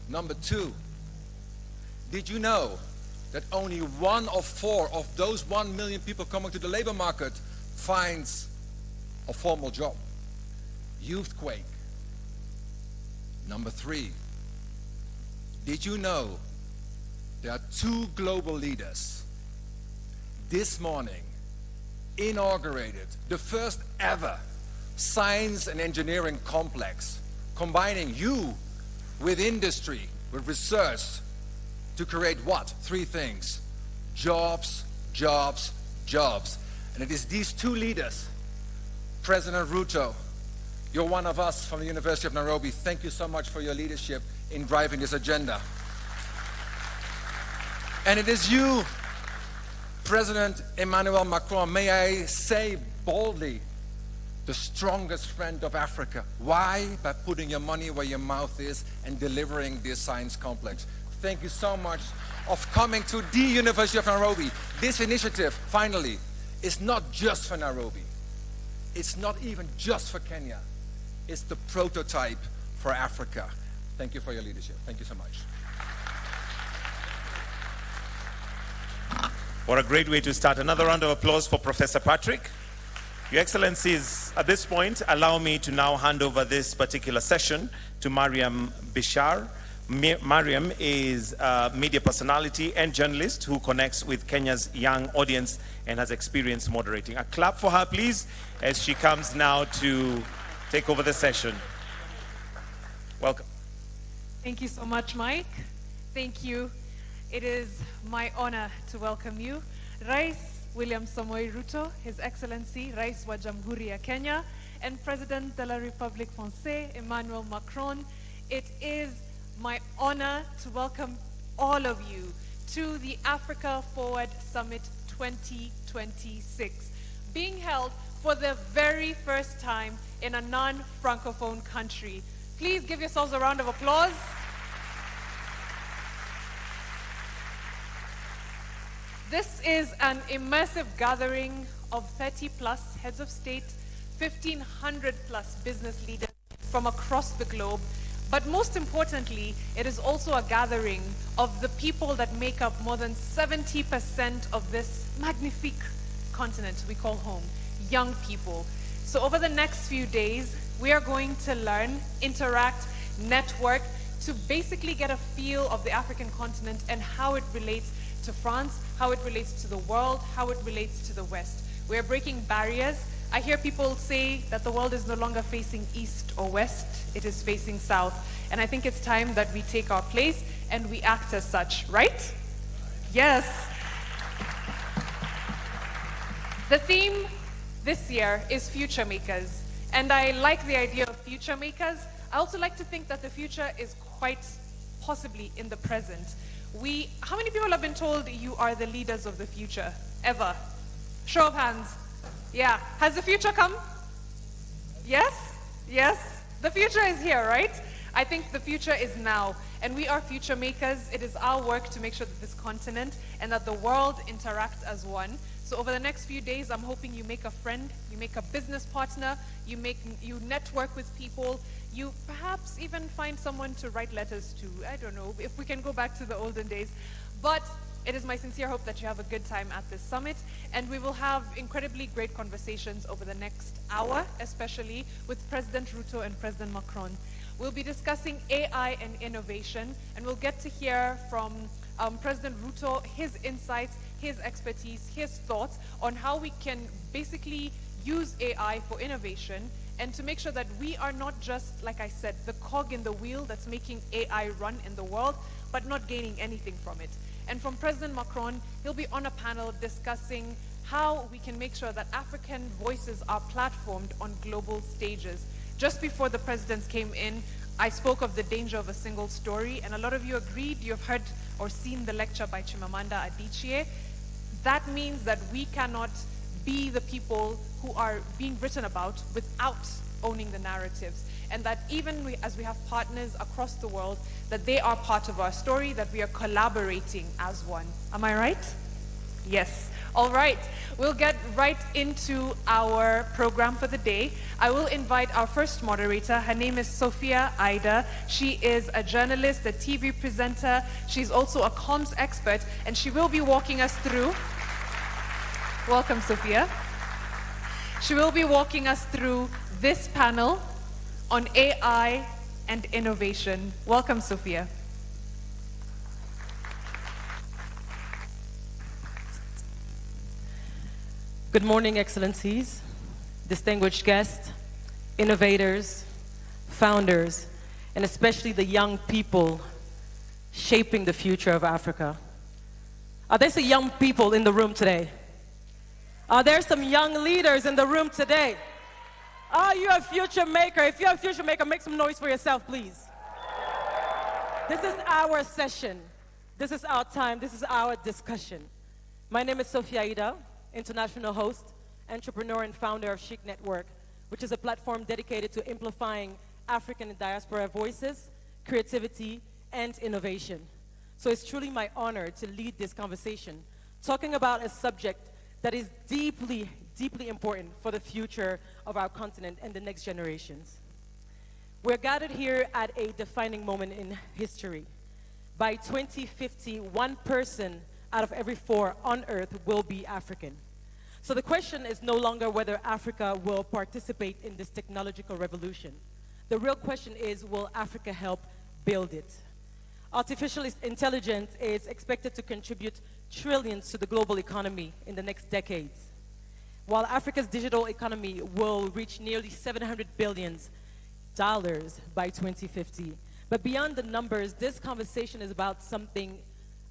Number two, did you know that only 1 of 4 of those 1 million people coming to the labor market finds a formal job? Youthquake. Number 3, did you know there are 2 global leaders this morning inaugurated the first ever science and engineering complex, combining you with industry, with research, to create what? 3 things. Jobs, jobs, jobs. And it is these 2 leaders, President Ruto, you're one of us from the University of Nairobi. Thank you so much for your leadership in driving this agenda. And it is you, President Emmanuel Macron, may I say boldly, the strongest friend of Africa. Why? By putting your money where your mouth is and delivering this science complex. Thank you so much of coming to the University of Nairobi. This initiative, finally, is not just for Nairobi. It's not even just for Kenya. It's the prototype for Africa. Thank you for your leadership. Thank you so much. What a great way to start. Another round of applause for Professor Patrick. Your Excellencies, at this point, allow me to now hand over this particular session to Mariam Bishar. Mariam is a media personality and journalist who connects with Kenya's young audience and has experience moderating. A clap for her, please, as she comes now to take over the session. Welcome. Thank you so much, Mike. Thank you. It is my honor to welcome you, Rais William Samoei Ruto, His Excellency Rais wa Jamhuri ya Kenya, and President de la République Française, Emmanuel Macron. It is my honor to welcome all of you to the Africa Forward Summit 2026, being held for the very first time in a non-Francophone country. Please give yourselves a round of applause. This is an immersive gathering of 30 plus heads of state, 1,500 plus business leaders from across the globe. But most importantly, it is also a gathering of the people that make up more than 70% of this magnifique continent we call home, young people. So over the next few days, we are going to learn, interact, network, to basically get a feel of the African continent and how it relates to France, how it relates to the world, how it relates to the West. We are breaking barriers. I hear people say that the world is no longer facing east or west, it is facing south. And I think it's time that we take our place and we act as such, right? Yes. The theme this year is Future Makers. And I like the idea of future makers. I also like to think that the future is quite possibly in the present. How many people have been told you are the leaders of the future, ever? Show of hands. Yeah. Has the future come? Yes? Yes? The future is here, right? I think the future is now. And we are future makers. It is our work to make sure that this continent and that the world interact as one. So over the next few days, I'm hoping you make a friend, you make a business partner, you network with people, you perhaps even find someone to write letters to. I don't know if we can go back to the olden days. But it is my sincere hope that you have a good time at this summit, and we will have incredibly great conversations over the next hour, especially with President Ruto and President Macron. We'll be discussing AI and innovation, and we'll get to hear from President Ruto, his insights, his expertise, his thoughts on how we can basically use AI for innovation and to make sure that we are not just, like I said, the cog in the wheel that's making AI run in the world, but not gaining anything from it. And from President Macron, he'll be on a panel discussing how we can make sure that African voices are platformed on global stages. Just before the presidents came in, I spoke of the danger of a single story, and a lot of you agreed. You've heard or seen the lecture by Chimamanda Adichie. That means that we cannot be the people who are being written about without owning the narratives. And that even as we have partners across the world, that they are part of our story, that we are collaborating as one. Am I right? Yes. All right. We'll get right into our program for the day. I will invite our first moderator. Her name is Sophia Ida. She is a journalist, a TV presenter. She's also a comms expert, and she will be walking us through. Welcome, Sophia. She will be walking us through this panel on AI and innovation. Welcome, Sophia. Good morning, Excellencies, distinguished guests, innovators, founders, and especially the young people shaping the future of Africa. Are there some young people in the room today? Are there some young leaders in the room today? Are you a future maker? If you're a future maker, make some noise for yourself, please. This is our session. This is our time. This is our discussion. My name is Sophia Ida, international host, entrepreneur, and founder of Chic Network, which is a platform dedicated to amplifying African and diaspora voices, creativity, and innovation. So it's truly my honor to lead this conversation, talking about a subject that is deeply, deeply important for the future of our continent and the next generations. We're gathered here at a defining moment in history. By 2050, 1 person out of every 4 on Earth will be African. So the question is no longer whether Africa will participate in this technological revolution. The real question is, will Africa help build it? Artificial intelligence is expected to contribute trillions to the global economy in the next decades. While Africa's digital economy will reach nearly $700 billion by 2050, But beyond the numbers, this conversation is about something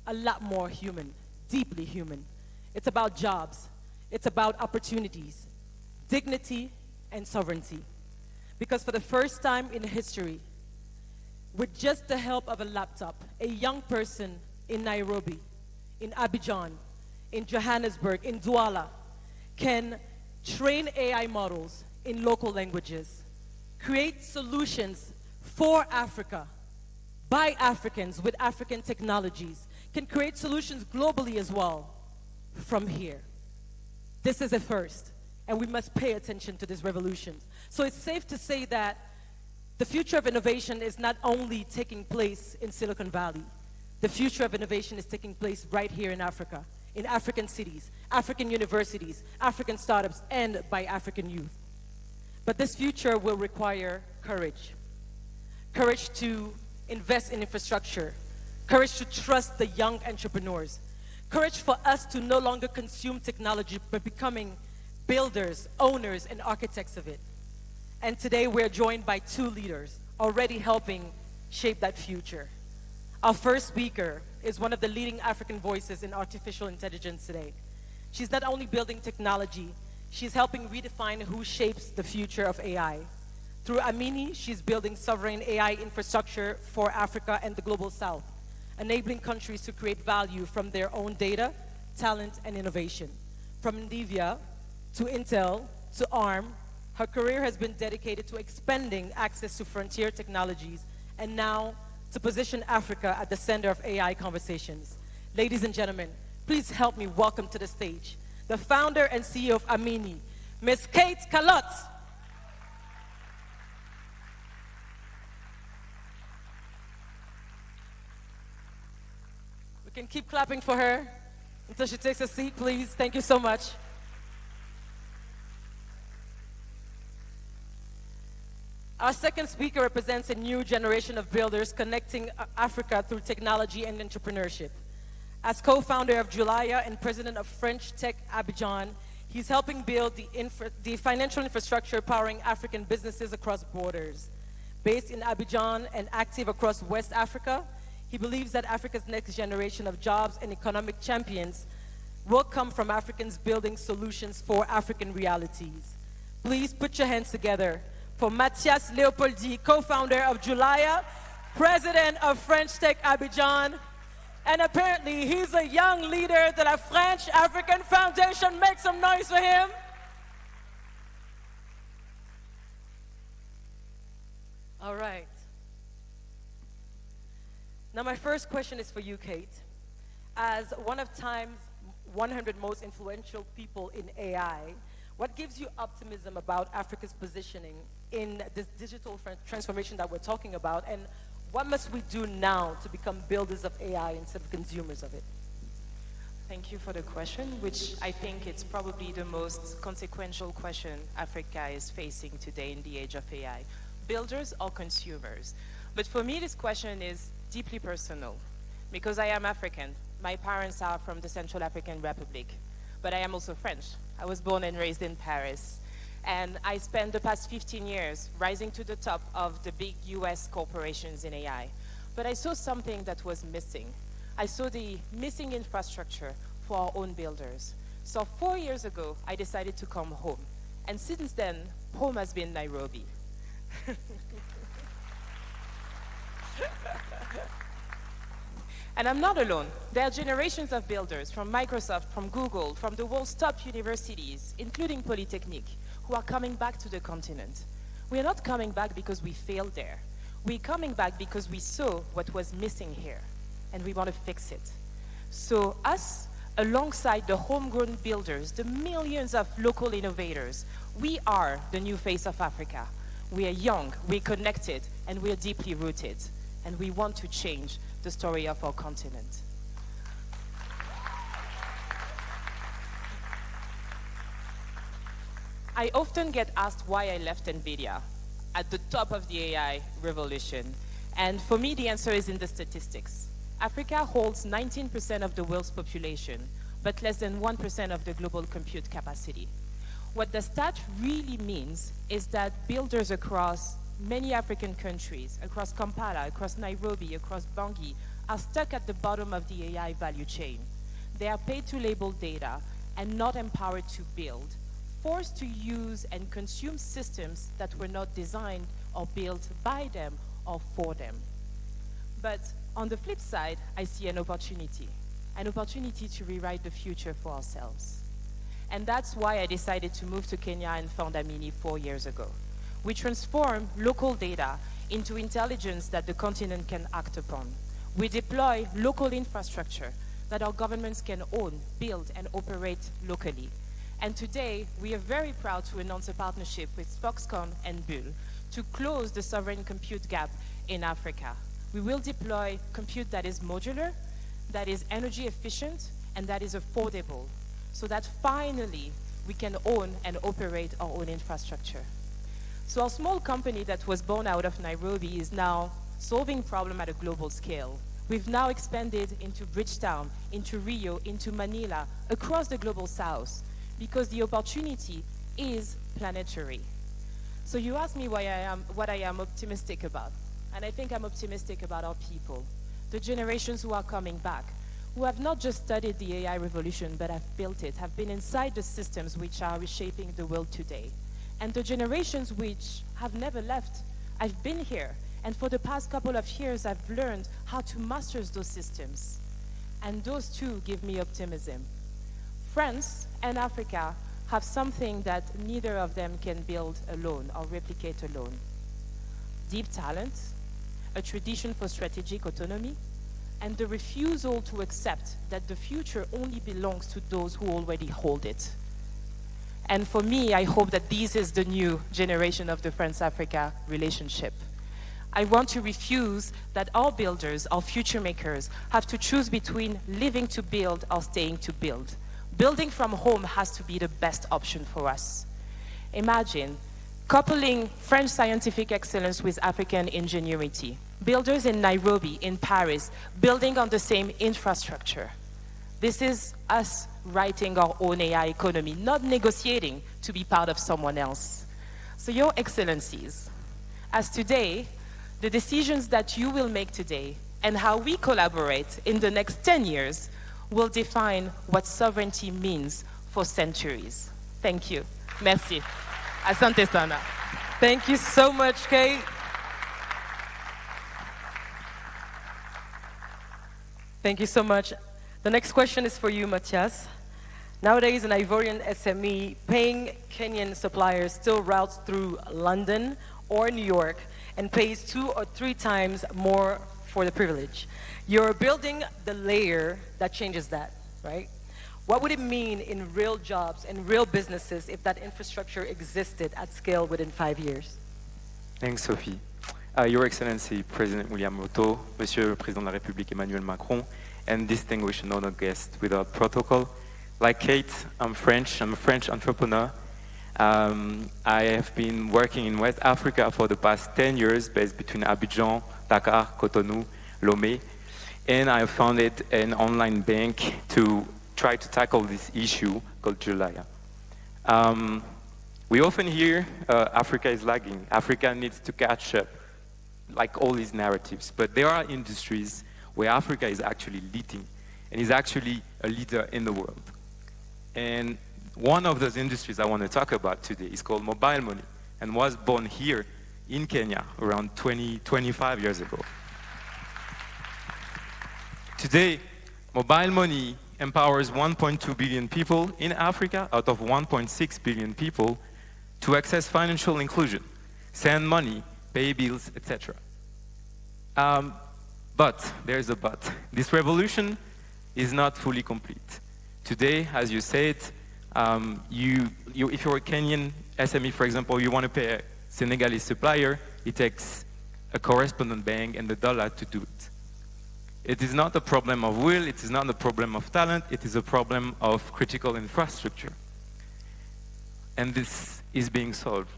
a lot more human, deeply human. It's about jobs. It's about opportunities, dignity, and sovereignty. Because for the first time in history, with just the help of a laptop, a young person in Nairobi, in Abidjan, in Johannesburg, in Douala, can train AI models in local languages, create solutions for Africa, by Africans, with African technologies, can create solutions globally as well from here. This is a first, and we must pay attention to this revolution. So it's safe to say that the future of innovation is not only taking place in Silicon Valley. The future of innovation is taking place right here in Africa, in African cities, African universities, African startups, and by African youth. But this future will require courage. Courage to invest in infrastructure. Courage to trust the young entrepreneurs. Courage for us to no longer consume technology, but becoming builders, owners, and architects of it. And today we're joined by two leaders already helping shape that future. Our first speaker is one of the leading African voices in artificial intelligence today. She's not only building technology, she's helping redefine who shapes the future of AI. Through Amini, she's building sovereign AI infrastructure for Africa and the global South, enabling countries to create value from their own data, talent, and innovation. From Ndivya to Intel to ARM, her career has been dedicated to expanding access to frontier technologies and now to position Africa at the center of AI conversations. Ladies and gentlemen, please help me welcome to the stage the founder and CEO of Amini, Ms. Kate Kalot. We can keep clapping for her until she takes a seat, please. Thank you so much. Our second speaker represents a new generation of builders connecting Africa through technology and entrepreneurship. As co-founder of Julaya and president of French Tech Abidjan, he's helping build the financial infrastructure powering African businesses across borders. Based in Abidjan and active across West Africa, he believes that Africa's next generation of jobs and economic champions will come from Africans building solutions for African realities. Please put your hands together for Mathias Leopoldi, co-founder of Julaya, president of French Tech Abidjan, and apparently he's a young leader de la French African Foundation. Make some noise for him. All right. Now my first question is for you, Kate. As one of Time's 100 most influential people in AI, what gives you optimism about Africa's positioning in this digital transformation that we're talking about, and what must we do now to become builders of AI instead of consumers of it? Thank you for the question, which I think it's probably the most consequential question Africa is facing today in the age of AI. Builders or consumers? But for me, this question is deeply personal, because I am African. My parents are from the Central African Republic, but I am also French. I was born and raised in Paris. And I spent the past 15 years rising to the top of the big US corporations in AI. But I saw something that was missing. I saw the missing infrastructure for our own builders. So 4 years ago, I decided to come home. And since then, home has been Nairobi. And I'm not alone. There are generations of builders from Microsoft, from Google, from the world's top universities, including Polytechnique, who are coming back to the continent. We are not coming back because we failed there. We're coming back because we saw what was missing here, and we want to fix it. So us, alongside the homegrown builders, the millions of local innovators, we are the new face of Africa. We are young, we're connected, and we are deeply rooted. And we want to change the story of our continent. I often get asked why I left NVIDIA at the top of the AI revolution. And for me, the answer is in the statistics. Africa holds 19% of the world's population, but less than 1% of the global compute capacity. What the stat really means is that builders across many African countries, across Kampala, across Nairobi, across Bangui, are stuck at the bottom of the AI value chain. They are paid to label data and not empowered to build, forced to use and consume systems that were not designed or built by them or for them. But on the flip side, I see an opportunity to rewrite the future for ourselves. And that's why I decided to move to Kenya and found Amini 4 years ago. We transform local data into intelligence that the continent can act upon. We deploy local infrastructure that our governments can own, build, and operate locally. And today, we are very proud to announce a partnership with Foxconn and Bull to close the sovereign compute gap in Africa. We will deploy compute that is modular, that is energy efficient, and that is affordable, so that finally we can own and operate our own infrastructure. So our small company that was born out of Nairobi is now solving problems at a global scale. We've now expanded into Bridgetown, into Rio, into Manila, across the global south, because the opportunity is planetary. So you asked me what I am optimistic about. And I think I'm optimistic about our people, the generations who are coming back, who have not just studied the AI revolution, but have built it, have been inside the systems which are reshaping the world today. And the generations which have never left. I've been here, and for the past couple of years, I've learned how to master those systems. And those two give me optimism. France and Africa have something that neither of them can build alone or replicate alone. Deep talent, a tradition for strategic autonomy, and the refusal to accept that the future only belongs to those who already hold it. And for me, I hope that this is the new generation of the France-Africa relationship. I want to refuse that our builders, our future makers, have to choose between living to build or staying to build. Building from home has to be the best option for us. Imagine coupling French scientific excellence with African ingenuity. Builders in Nairobi, in Paris, building on the same infrastructure. This is us writing our own AI economy, not negotiating to be part of someone else. So Your Excellencies, as today, the decisions that you will make today and how we collaborate in the next 10 years will define what sovereignty means for centuries. Thank you. Merci. Asante sana. Thank you so much, Kate. Thank you so much. The next question is for you, Matthias. Nowadays, an Ivorian SME paying Kenyan suppliers still routes through London or New York and pays 2 or 3 times more for the privilege. You're building the layer that changes that, right? What would it mean in real jobs and real businesses if that infrastructure existed at scale within 5 years? Thanks, Sophie. Your Excellency, President William Ruto, Monsieur le Président de la République Emmanuel Macron, and distinguished and honored guests without protocol. Like Kate, I'm French. I'm a French entrepreneur. I have been working in West Africa for the past 10 years, based between Abidjan, Dakar, Cotonou, Lomé, and I founded an online bank to try to tackle this issue called Julaya. We often hear Africa is lagging. Africa needs to catch up, like all these narratives. But there are industries where Africa is actually leading and is actually a leader in the world. And one of those industries I want to talk about today is called mobile money and was born here in Kenya around 25 years ago. Today, mobile money empowers 1.2 billion people in Africa out of 1.6 billion people to access financial inclusion, send money, pay bills, etc. But there's a but. This revolution is not fully complete. Today, as you said, if you're a Kenyan SME, for example, you want to pay a Senegalese supplier, it takes a correspondent bank and the dollar to do it. It is not a problem of will, it is not a problem of talent, it is a problem of critical infrastructure. And this is being solved.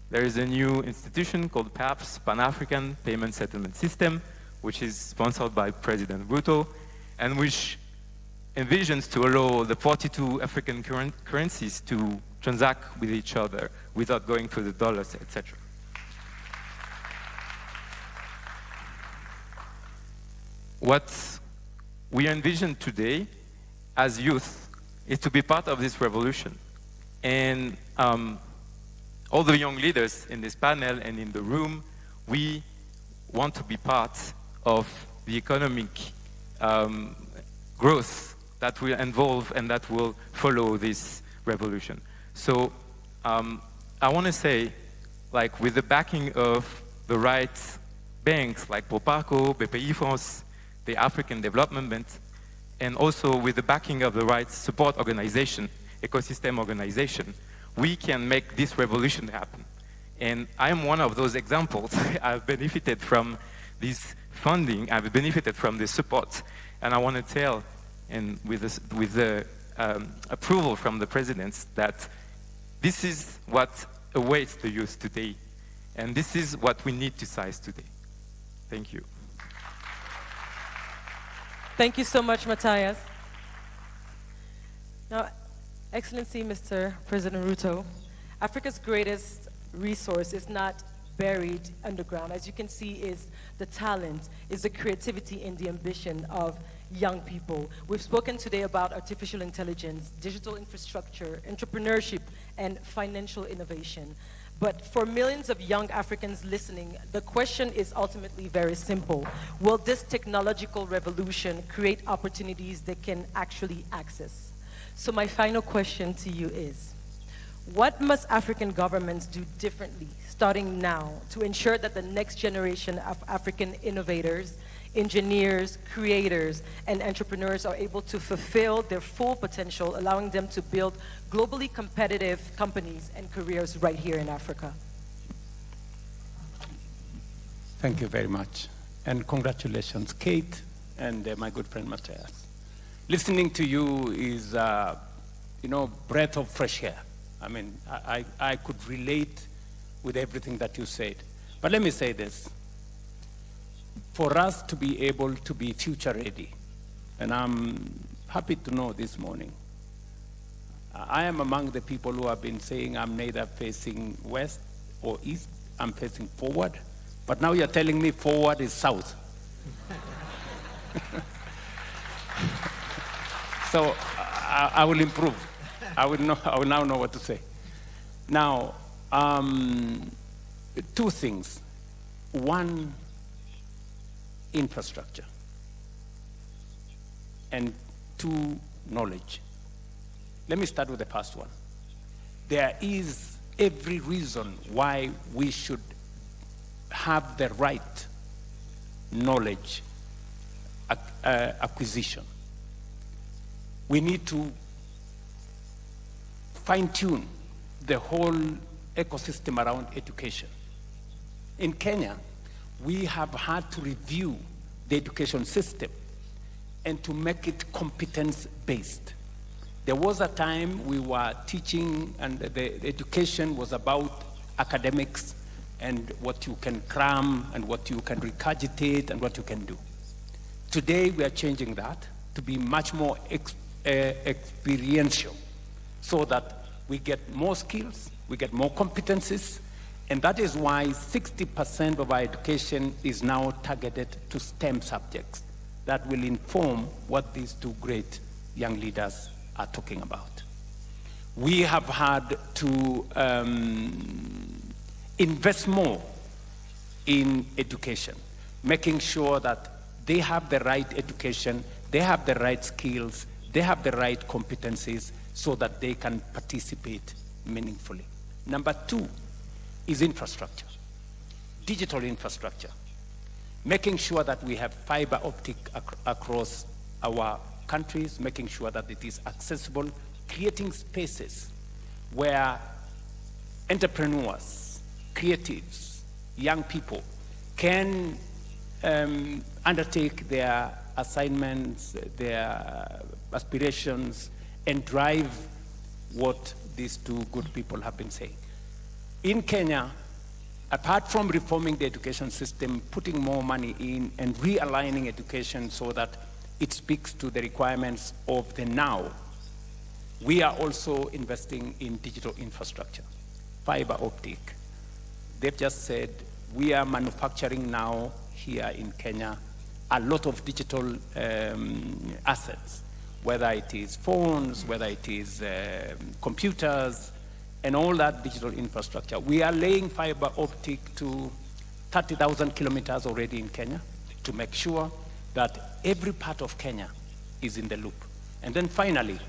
There is a new institution called PAPS, Pan-African Payment Settlement System, which is sponsored by President Ruto, and which envisions to allow the 42 African currencies to transact with each other without going through the dollars, etc. what we envision today as youth is to be part of this revolution. And all the young leaders in this panel and in the room, we want to be part of the economic growth that will involve and that will follow this revolution. So I want to say, like, with the backing of the right banks like Proparco, BPI France, the African Development Bank, and also with the backing of the right support organization, ecosystem organization, we can make this revolution happen. And I am one of those examples. I've benefited from this funding, I've benefited from this support, and I want to tell, and with the approval from the presidents, that this is what awaits the youth today, and this is what we need to seize today. Thank you. Thank you so much, Matthias. Now, Excellency Mr. President Ruto, Africa's greatest resource is not buried underground. As you can see, is the talent, is the creativity and the ambition of young people. We've spoken today about artificial intelligence, digital infrastructure, entrepreneurship, and financial innovation. But for millions of young Africans listening, the question is ultimately very simple. Will this technological revolution create opportunities they can actually access? So my final question to you is, what must African governments do differently, starting now, to ensure that the next generation of African innovators, engineers, creators, and entrepreneurs are able to fulfill their full potential, allowing them to build globally competitive companies and careers right here in Africa? Thank you very much. And congratulations, Kate, and my good friend Matthias. Listening to you is, breath of fresh air. I mean, I could relate with everything that you said. But let me say this. For us to be able to be future ready, and I'm happy to know this morning, I am among the people who have been saying I'm neither facing west or east, I'm facing forward. But now you're telling me forward is south. So I will improve. I will now know what to say. Now, two things. One, infrastructure. And two, knowledge. Let me start with the first one. There is every reason why we should have the right knowledge acquisition. We need to fine-tune the whole ecosystem around education. In Kenya, we have had to review the education system and to make it competence-based. There was a time we were teaching and the education was about academics and what you can cram and what you can regurgitate and what you can do. Today, we are changing that to be much more experiential so that we get more skills, we get more competencies, and that is why 60% of our education is now targeted to STEM subjects that will inform what these two great young leaders are talking about. We have had to invest more in education, making sure that they have the right education, they have the right skills, they have the right competencies so that they can participate meaningfully. Number two is infrastructure, digital infrastructure, making sure that we have fiber optic across our countries, making sure that it is accessible, creating spaces where entrepreneurs, creatives, young people can undertake their assignments, their aspirations, and drive what these two good people have been saying. In Kenya, apart from reforming the education system, putting more money in and realigning education so that it speaks to the requirements of the now, we are also investing in digital infrastructure, fiber optic. They've just said we are manufacturing now here in Kenya a lot of digital assets, whether it is phones, whether it is computers, and all that digital infrastructure. We are laying fiber optic to 30,000 kilometers already in Kenya to make sure that every part of Kenya is in the loop. And then finally,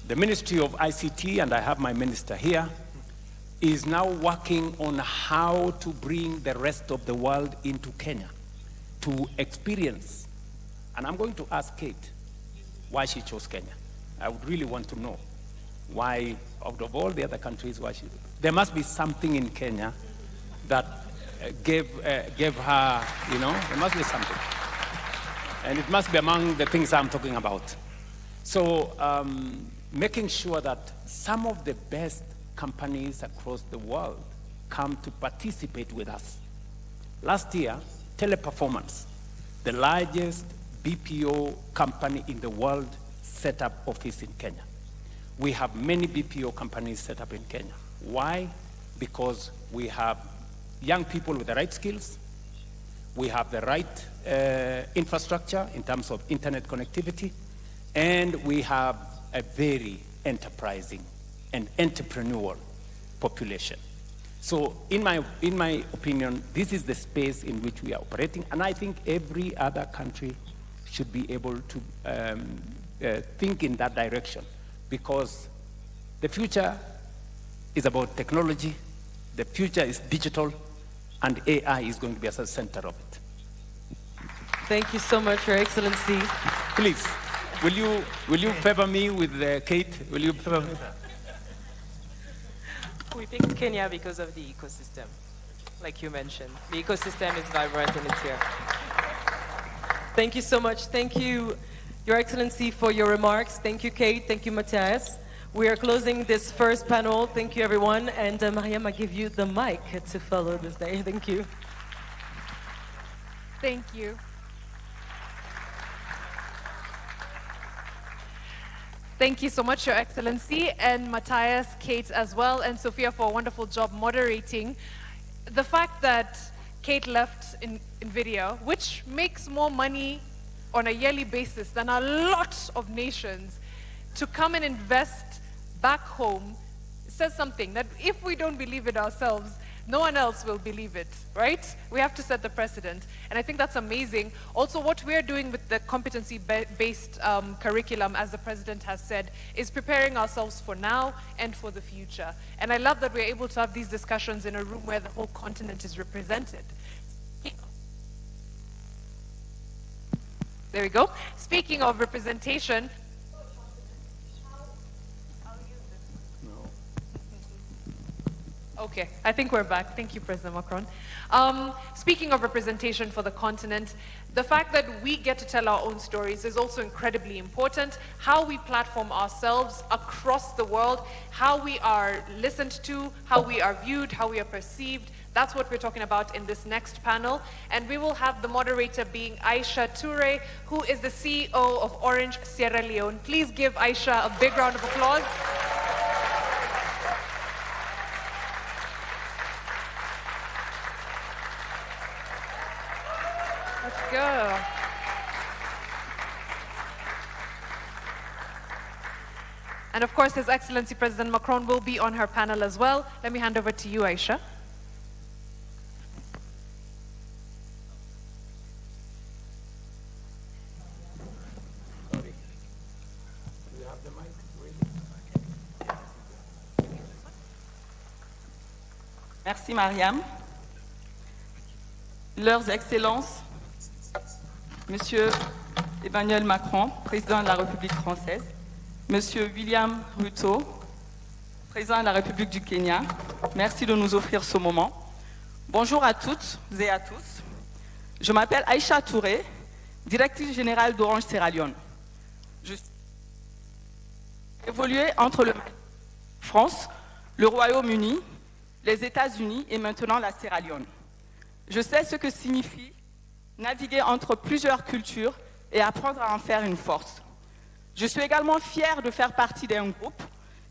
the Ministry of ICT, and I have my minister here, is now working on how to bring the rest of the world into Kenya to experience. And I'm going to ask Kate why she chose Kenya. I would really want to know why, out of all the other countries, why she. There must be something in Kenya that gave her, you know, there must be something. And it must be among the things I'm talking about. So making sure that some of the best companies across the world come to participate with us. Last year, Teleperformance, the largest BPO company in the world, set up office in Kenya. We have many BPO companies set up in Kenya. Why? Because we have young people with the right skills, we have the right infrastructure in terms of internet connectivity, and we have a very enterprising and entrepreneurial population. So in my opinion, this is the space in which we are operating, and I think every other country should be able to think in that direction, because the future is about technology, the future is digital, and AI is going to be at the center of it. Thank you so much, Your Excellency. Please, will you favor me with Kate? Will you favor me? We picked Kenya because of the ecosystem, like you mentioned. The ecosystem is vibrant and it's here. Thank you so much. Thank you, Your Excellency, for your remarks. Thank you, Kate. Thank you, Matthias. We are closing this first panel. Thank you, everyone. And Mariam, I give you the mic to follow this day. Thank you. Thank you. Thank you so much, Your Excellency, and Matthias, Kate as well, and Sophia for a wonderful job moderating. The fact that Kate left in video, which makes more money on a yearly basis than a lot of nations, to come and invest back home, says something that if we don't believe it ourselves, no one else will believe it, right? We have to set the precedent. And I think that's amazing. Also, what we're doing with the competency-based curriculum, as the President has said, is preparing ourselves for now and for the future. And I love that we're able to have these discussions in a room where the whole continent is represented. There we go. Speaking of representation, okay, I think we're back. Thank you, President Macron. Speaking of representation for the continent, the fact that we get to tell our own stories is also incredibly important. How we platform ourselves across the world, how we are listened to, how we are viewed, how we are perceived, that's what we're talking about in this next panel. And we will have the moderator being Aisha Toure, who is the CEO of Orange Sierra Leone. Please give Aisha a big round of applause. Let's go. And of course, His Excellency President Macron will be on her panel as well. Let me hand over to you, Aisha. Merci Mariam. Leurs Excellences, Monsieur Emmanuel Macron, Président de la République française, Monsieur William Ruto, Président de la République du Kenya, merci de nous offrir ce moment. Bonjour à toutes et à tous. Je m'appelle Aisha Touré, directrice générale d'Orange Sierra Leone. Je suis évolué entre la France, le Royaume-Uni, les États-Unis et maintenant la Sierra Leone. Je sais ce que signifie naviguer entre plusieurs cultures et apprendre à en faire une force. Je suis également fière de faire partie d'un groupe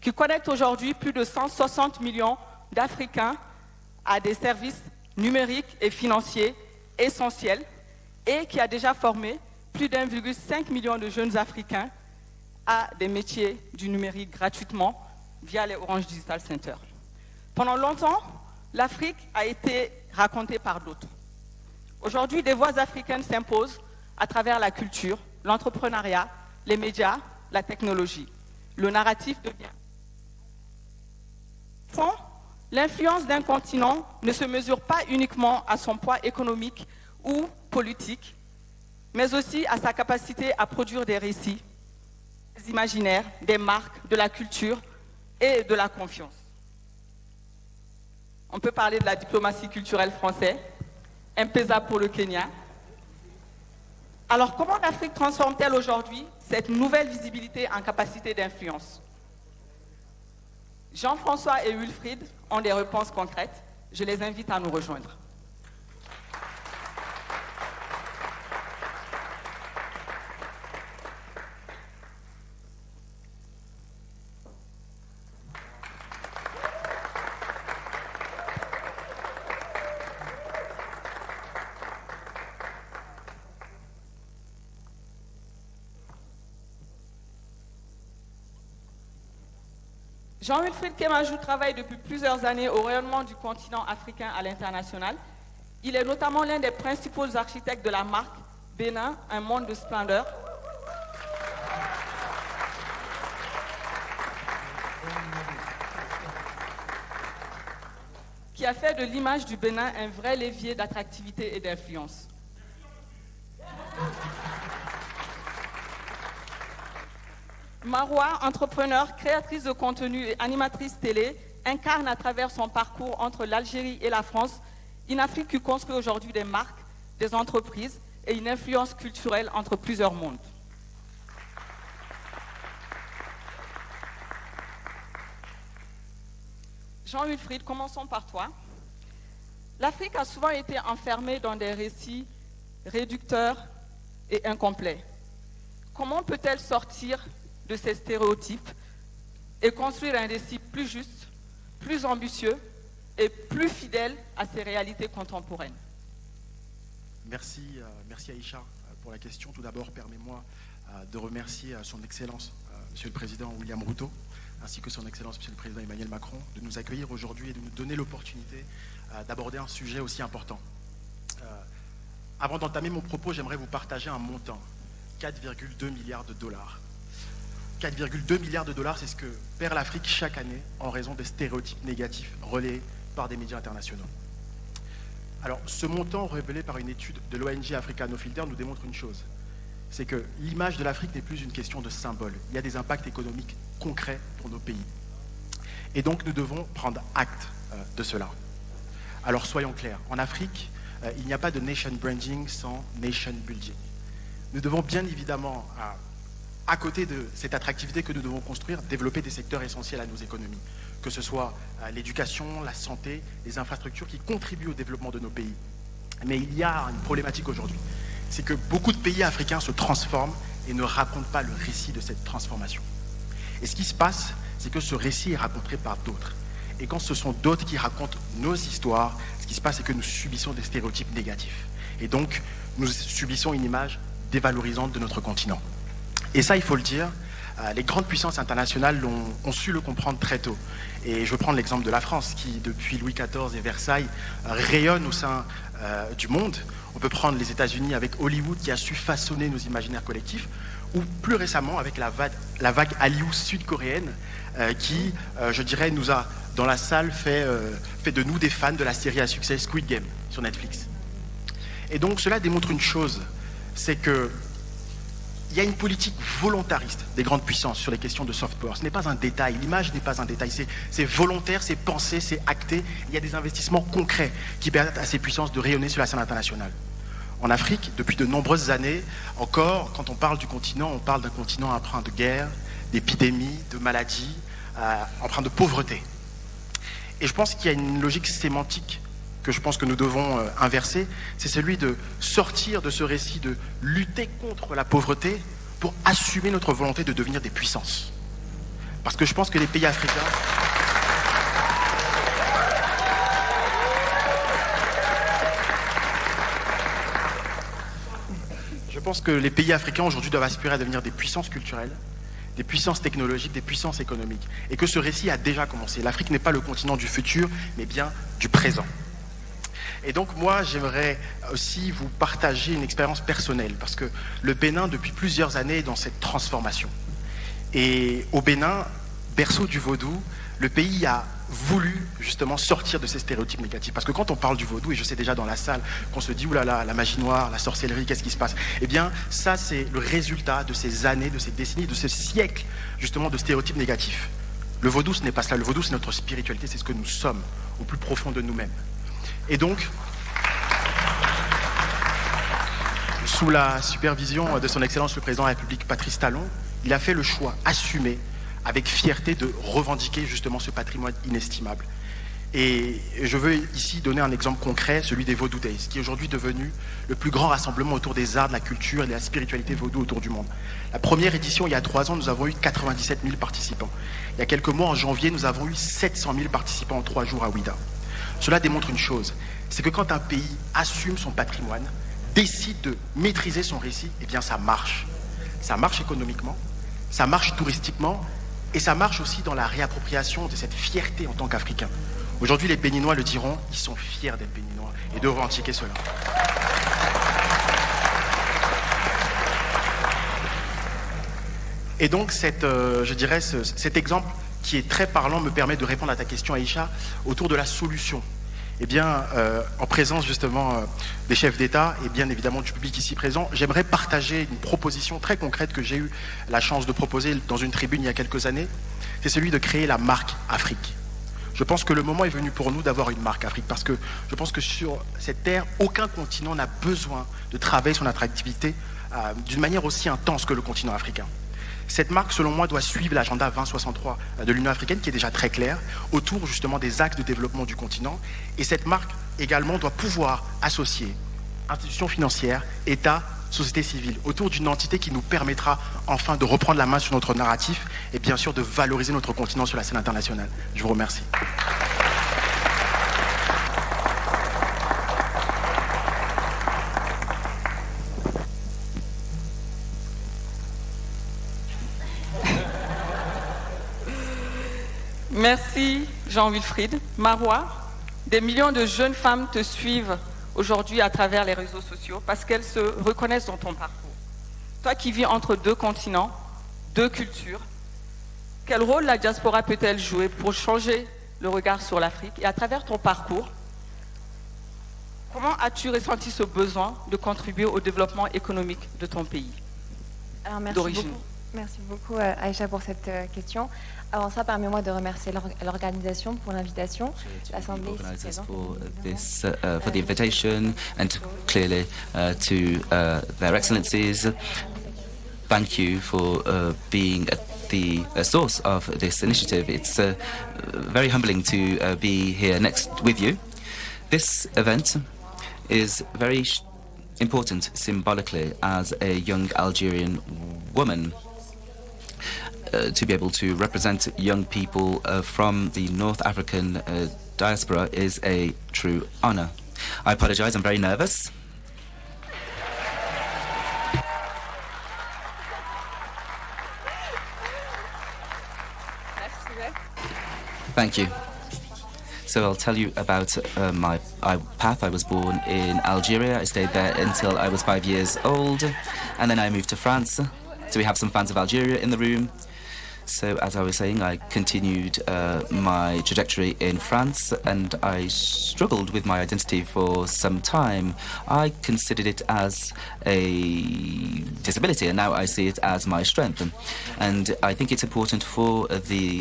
qui connecte aujourd'hui plus de 160 millions d'Africains à des services numériques et financiers essentiels et qui a déjà formé plus d'1,5 million de jeunes Africains à des métiers du numérique gratuitement via les Orange Digital Center. Pendant longtemps, l'Afrique a été racontée par d'autres. Aujourd'hui, des voix africaines s'imposent à travers la culture, l'entrepreneuriat, les médias, la technologie. Le narratif devient... L'influence d'un continent ne se mesure pas uniquement à son poids économique ou politique, mais aussi à sa capacité à produire des récits, des imaginaires, des marques, de la culture et de la confiance. On peut parler de la diplomatie culturelle française, M-Pesa pour le Kenya. Alors, comment l'Afrique transforme-t-elle aujourd'hui cette nouvelle visibilité en capacité d'influence? Jean-François et Wilfried ont des réponses concrètes. Je les invite à nous rejoindre. Jean-Wilfried Kemajou travaille depuis plusieurs années au rayonnement du continent africain à l'international. Il est notamment l'un des principaux architectes de la marque Bénin, un monde de splendeur, qui a fait de l'image du Bénin un vrai levier d'attractivité et d'influence. Marois, entrepreneur, créatrice de contenu et animatrice télé, incarne à travers son parcours entre l'Algérie et la France une Afrique qui construit aujourd'hui des marques, des entreprises et une influence culturelle entre plusieurs mondes. Jean-Wilfried, commençons par toi. L'Afrique a souvent été enfermée dans des récits réducteurs et incomplets. Comment peut-elle sortir de ces stéréotypes et construire un récit plus juste, plus ambitieux et plus fidèle à ses réalités contemporaines? Merci Aïcha pour la question. Tout d'abord, permets-moi de remercier son Excellence, Monsieur le Président William Ruto, ainsi que son Excellence, Monsieur le Président Emmanuel Macron, de nous accueillir aujourd'hui et de nous donner l'opportunité d'aborder un sujet aussi important. Avant d'entamer mon propos, j'aimerais vous partager un montant, 4,2 milliards de dollars. 4,2 milliards de dollars, c'est ce que perd l'Afrique chaque année en raison des stéréotypes négatifs relayés par des médias internationaux. Alors, ce montant révélé par une étude de l'ONG Africa No Filter nous démontre une chose, c'est que l'image de l'Afrique n'est plus une question de symbole. Il y a des impacts économiques concrets pour nos pays. Et donc, nous devons prendre acte de cela. Alors, soyons clairs, en Afrique, il n'y a pas de nation branding sans nation building. Nous devons bien évidemment, à côté de cette attractivité que nous devons construire, développer des secteurs essentiels à nos économies, que ce soit l'éducation, la santé, les infrastructures qui contribuent au développement de nos pays. Mais il y a une problématique aujourd'hui, c'est que beaucoup de pays africains se transforment et ne racontent pas le récit de cette transformation. Et ce qui se passe, c'est que ce récit est raconté par d'autres. Et quand ce sont d'autres qui racontent nos histoires, ce qui se passe, c'est que nous subissons des stéréotypes négatifs. Et donc, nous subissons une image dévalorisante de notre continent. Et ça, il faut le dire, les grandes puissances internationales ont su le comprendre très tôt. Et je veux prendre l'exemple de la France, qui, depuis Louis XIV et Versailles, rayonne au sein du monde. On peut prendre les États-Unis avec Hollywood, qui a su façonner nos imaginaires collectifs, ou plus récemment avec la vague Hallyu sud-coréenne, qui, je dirais, nous a, dans la salle, fait de nous des fans de la série à succès Squid Game sur Netflix. Et donc, cela démontre une chose, c'est que il y a une politique volontariste des grandes puissances sur les questions de soft power. Ce n'est pas un détail, l'image n'est pas un détail, c'est volontaire, c'est pensé, c'est acté. Il y a des investissements concrets qui permettent à ces puissances de rayonner sur la scène internationale. En Afrique, depuis de nombreuses années, encore, quand on parle du continent, on parle d'un continent empreint de guerre, d'épidémies, de maladies, empreint de pauvreté. Et je pense qu'il y a une logique sémantique que je pense que nous devons inverser, c'est celui de sortir de ce récit, de lutter contre la pauvreté pour assumer notre volonté de devenir des puissances. Parce que je pense que les pays africains... pense que les pays africains aujourd'hui doivent aspirer à devenir des puissances culturelles, des puissances technologiques, des puissances économiques. Et que ce récit a déjà commencé. L'Afrique n'est pas le continent du futur, mais bien du présent. Et donc moi, j'aimerais aussi vous partager une expérience personnelle, parce que le Bénin, depuis plusieurs années, est dans cette transformation. Et au Bénin, berceau du vaudou, le pays a voulu justement sortir de ces stéréotypes négatifs. Parce que quand on parle du vaudou, et je sais déjà dans la salle qu'on se dit « oulala, la magie noire, la sorcellerie, qu'est-ce qui se passe ?» Eh bien, ça c'est le résultat de ces années, de ces décennies, de ce siècle justement de stéréotypes négatifs. Le vaudou, ce n'est pas cela. Le vaudou, c'est notre spiritualité, c'est ce que nous sommes au plus profond de nous-mêmes. Et donc, sous la supervision de son Excellence le Président de la République, Patrice Talon, il a fait le choix assumé, avec fierté, de revendiquer justement ce patrimoine inestimable. Et je veux ici donner un exemple concret, celui des Vaudou Days, qui est aujourd'hui devenu le plus grand rassemblement autour des arts, de la culture et de la spiritualité vaudou autour du monde. La première édition, il y a 3 ans, nous avons eu 97 000 participants. Il y a quelques mois, en janvier, nous avons eu 700 000 participants en 3 jours à Ouida. Cela démontre une chose, c'est que quand un pays assume son patrimoine, décide de maîtriser son récit, eh bien ça marche. Ça marche économiquement, ça marche touristiquement, et ça marche aussi dans la réappropriation de cette fierté en tant qu'Africains. Aujourd'hui, les Béninois le diront, ils sont fiers d'être Béninois et de revendiquer cela. Et donc, je dirais, cet exemple qui est très parlant me permet de répondre à ta question, Aïcha, autour de la solution. Eh bien, en présence justement des chefs d'État et bien évidemment du public ici présent, j'aimerais partager une proposition très concrète que j'ai eu la chance de proposer dans une tribune il y a quelques années. C'est celui de créer la marque Afrique. Je pense que le moment est venu pour nous d'avoir une marque Afrique, parce que je pense que sur cette terre, aucun continent n'a besoin de travailler son attractivité d'une manière aussi intense que le continent africain. Cette marque, selon moi, doit suivre l'agenda 2063 de l'Union africaine, qui est déjà très clair, autour justement des axes de développement du continent. Et cette marque également doit pouvoir associer institutions financières, États, société civile, autour d'une entité qui nous permettra enfin de reprendre la main sur notre narratif et bien sûr de valoriser notre continent sur la scène internationale. Je vous remercie. Merci Jean-Wilfried. Marois, des millions de jeunes femmes te suivent aujourd'hui à travers les réseaux sociaux parce qu'elles se reconnaissent dans ton parcours. Toi qui vis entre 2 continents, 2 cultures, quel rôle la diaspora peut-elle jouer pour changer le regard sur l'Afrique? Et à travers ton parcours, comment as-tu ressenti ce besoin de contribuer au développement économique de ton pays d'origine? Merci beaucoup Aïcha pour cette question. Avant ça, permets-moi de remercier l'organisation pour l'invitation, l'Assemblée ici présente. For the invitation and clearly to their excellencies, thank you for being at the source of this initiative. It's very humbling to be here next with you. This event is very important symbolically as a young Algerian woman. To be able to represent young people from the North African diaspora is a true honor. I apologize, I'm very nervous. Thank you. So I'll tell you about my path. I was born in Algeria. I stayed there until I was 5 years old, and then I moved to France. So we have some fans of Algeria in the room. So as I was saying, I continued my trajectory in France, and I struggled with my identity for some time. I considered it as a disability, and now I see it as my strength. And I think it's important for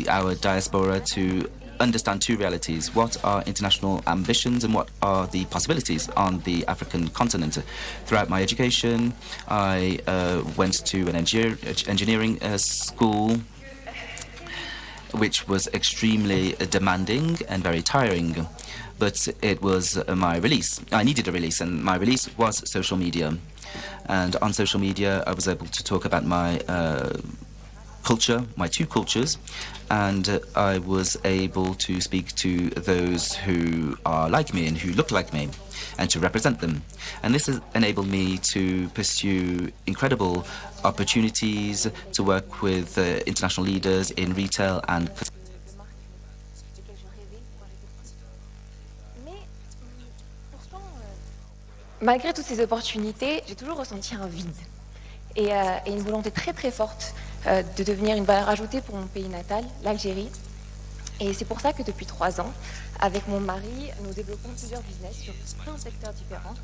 our diaspora to understand 2 realities. What are international ambitions and what are the possibilities on the African continent? Throughout my education, I went to an engineering school, which was extremely demanding and very tiring. But it was my release. I needed a release, and my release was social media. And on social media, I was able to talk about my culture, my 2 cultures, and I was able to speak to those who are like me and who look like me. and to represent them. And this has enabled me to pursue incredible opportunities to work with international leaders in retail and Malgré toutes ces opportunités, j'ai toujours ressenti un vide et une volonté très très forte de devenir une valeur ajoutée pour mon pays natal, l'Algérie. Et c'est pour ça que depuis 3 ans, avec mon mari, nous développons plusieurs business sur plein de secteurs différents,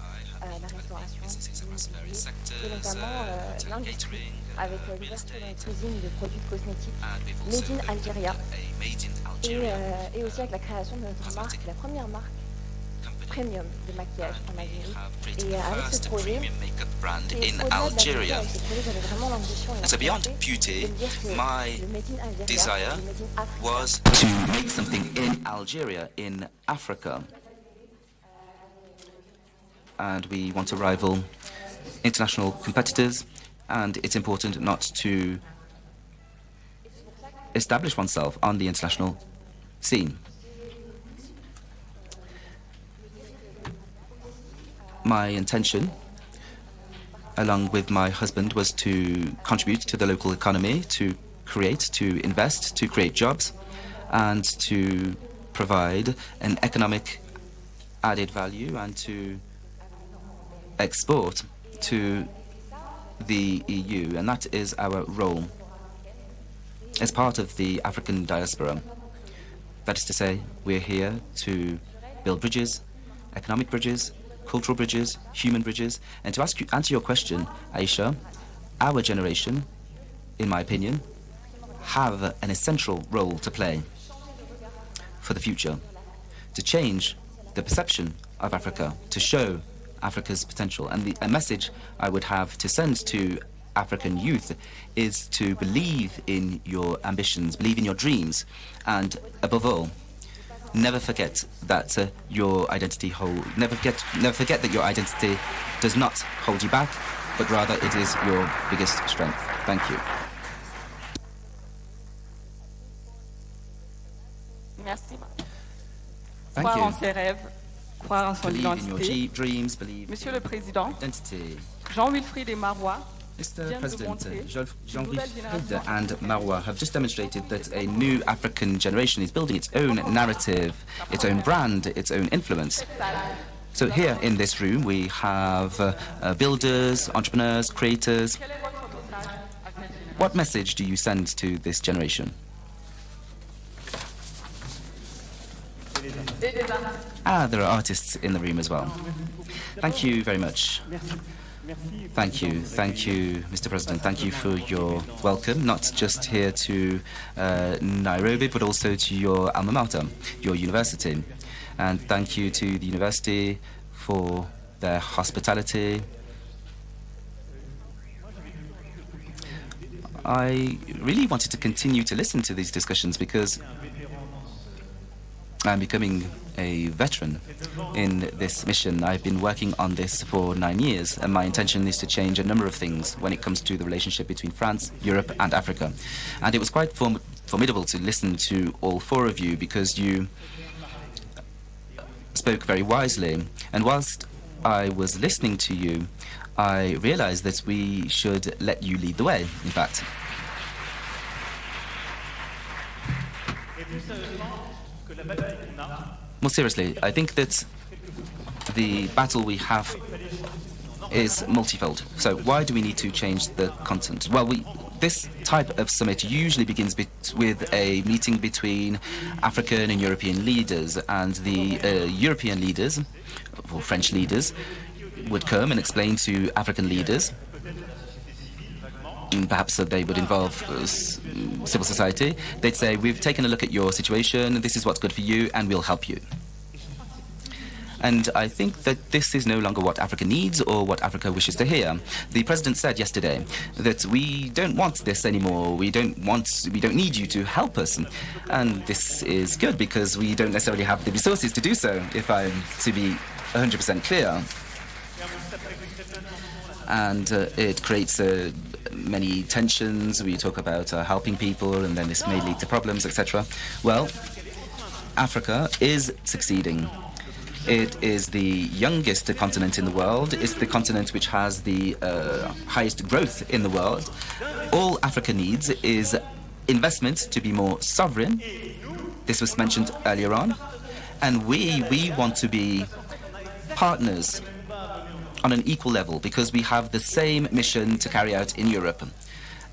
la restauration, l'immobilier, et notamment l'industrie, avec l'ouverture d'une cuisine de produits cosmétiques made in Algeria, et aussi avec la création de notre marque, la première marque premium de maquillage en Algérie. Et avec ce projet, And so beyond beauty, my desire was to make something in Algeria, in Africa. And we want to rival international competitors, and it's important not to establish oneself on the international scene. My intention, along with my husband, was to contribute to the local economy, to create, to invest, to create jobs, and to provide an economic added value and to export to the EU. And that is our role as part of the African diaspora. That is to say, we're here to build bridges, economic bridges, cultural bridges, human bridges. And to answer your question, Aisha, our generation, in my opinion, have an essential role to play for the future, to change the perception of Africa, to show Africa's potential. And a message I would have to send to African youth is to believe in your ambitions, believe in your dreams, and above all, never forget that your identity never forget that your identity does not hold you back, but rather it is your biggest strength. Thank you. Merci. Thank Croire you. en ses rêves, croire en son Believe in your identité. dreams, believe Monsieur le Président, identity. Jean-Wilfried et Marois Mr. President, une Jean-Wilfried nouvelle génération and Marwa have just demonstrated that a new African generation is building its own narrative, its own brand, its own influence. So here in this room we have builders, entrepreneurs, creators. What message do you send to this generation? There are artists in the room as well. Thank you very much. Thank you, Mr. President. Thank you for your welcome, not just here to Nairobi, but also to your alma mater, your university. And thank you to the university for their hospitality. I really wanted to continue to listen to these discussions because I'm becoming a veteran in this mission. I've been working on this for 9 years, and my intention is to change a number of things when it comes to the relationship between France, Europe, and Africa. And it was quite formidable to listen to all 4 of you because you spoke very wisely. And whilst I was listening to you, I realized that we should let you lead the way, in fact. More seriously, I think that the battle we have is multifold. So why do we need to change the content? Well, this type of summit usually begins with a meeting between African and European leaders, and the European leaders, or French leaders, would come and explain to African leaders. And perhaps they would involve civil society. They'd say, we've taken a look at your situation, this is what's good for you, and we'll help you. And I think that this is no longer what Africa needs or what Africa wishes to hear. The President said yesterday that we don't want this anymore, we don't need you to help us. And this is good because we don't necessarily have the resources to do so, if I'm to be 100% clear. And it creates many tensions. We talk about helping people, and then this may lead to problems, etc. Well, Africa is succeeding. It is the youngest continent in the world. It's the continent which has the highest growth in the world. All Africa needs is investment to be more sovereign. This was mentioned earlier on. And we want to be partners on an equal level because we have the same mission to carry out in Europe.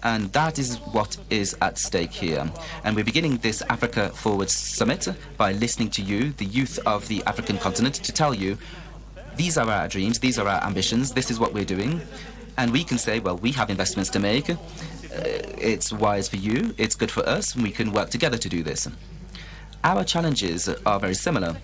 And that is what is at stake here. And we're beginning this Africa Forward Summit by listening to you, the youth of the African continent, to tell you, these are our dreams, these are our ambitions, this is what we're doing. And we can say, well, we have investments to make. It's wise for you, it's good for us, and we can work together to do this. Our challenges are very similar.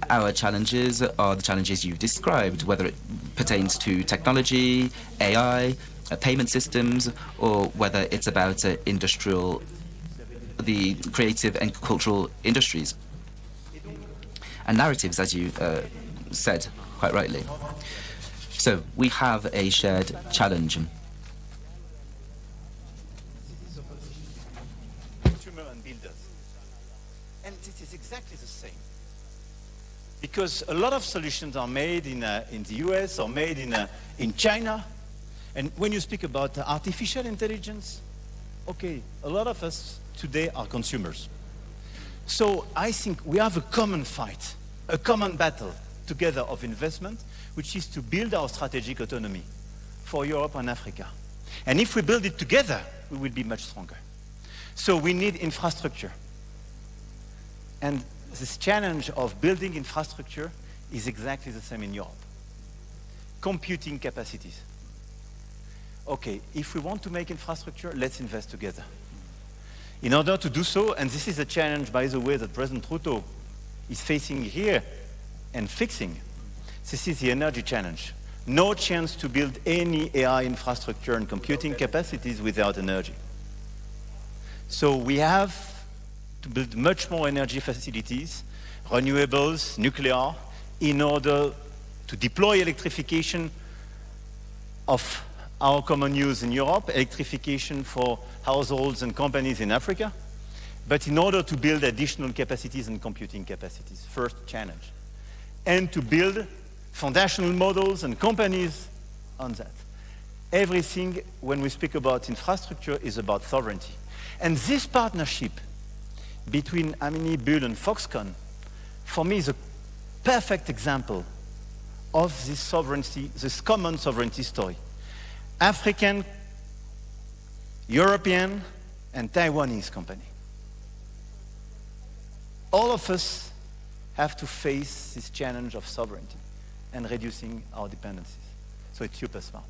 Our challenges are the challenges you've described, whether it pertains to technology, AI, payment systems, or whether it's about the creative and cultural industries. And narratives, as you said quite rightly. So we have a shared challenge. Consumer and builders. And this is exactly the same. Because a lot of solutions are made in the US or made in China. And when you speak about artificial intelligence, okay, a lot of us today are consumers. So I think we have a common fight, a common battle together of investment, which is to build our strategic autonomy for Europe and Africa. And if we build it together, we will be much stronger. So we need infrastructure. And this challenge of building infrastructure is exactly the same in Europe. Computing capacities. Okay, if we want to make infrastructure, let's invest together. In order to do so, and this is a challenge, by the way, that President Ruto is facing here and fixing, this is the energy challenge. No chance to build any AI infrastructure and computing capacities without energy. So we have to build much more energy facilities, renewables, nuclear, in order to deploy electrification of our common use in Europe, electrification for households and companies in Africa, but in order to build additional capacities and computing capacities, first challenge. And to build foundational models and companies on that. Everything, when we speak about infrastructure, is about sovereignty. And this partnership between Amini, Bull, and Foxconn, for me, is a perfect example of this sovereignty, this common sovereignty story. African, European, and Taiwanese company. All of us have to face this challenge of sovereignty and reducing our dependencies. So it's super smart.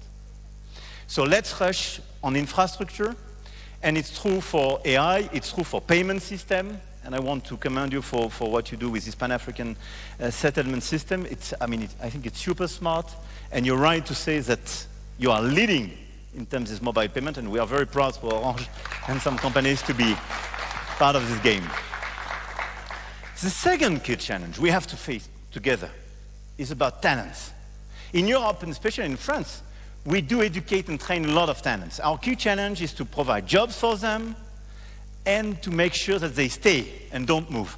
So let's rush on infrastructure, and it's true for AI, it's true for payment system, and I want to commend you for what you do with this Pan-African settlement system. I think it's super smart, and you're right to say that you are leading in terms of mobile payment, and we are very proud for Orange and some companies to be part of this game. The second key challenge we have to face together is about talents. In Europe, and especially in France, we do educate and train a lot of talents. Our key challenge is to provide jobs for them and to make sure that they stay and don't move.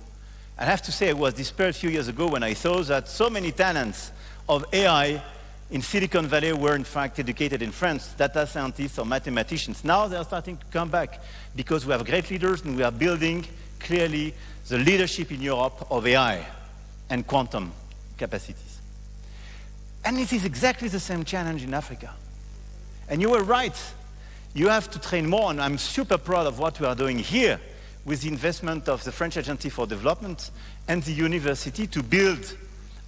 I have to say I was despaired a few years ago when I saw that so many talents of AI in Silicon Valley were in fact educated in France, data scientists or mathematicians. Now they are starting to come back because we have great leaders and we are building clearly the leadership in Europe of AI and quantum capacities. And it is exactly the same challenge in Africa. And you were right. You have to train more, and I'm super proud of what we are doing here with the investment of the French Agency for Development and the university to build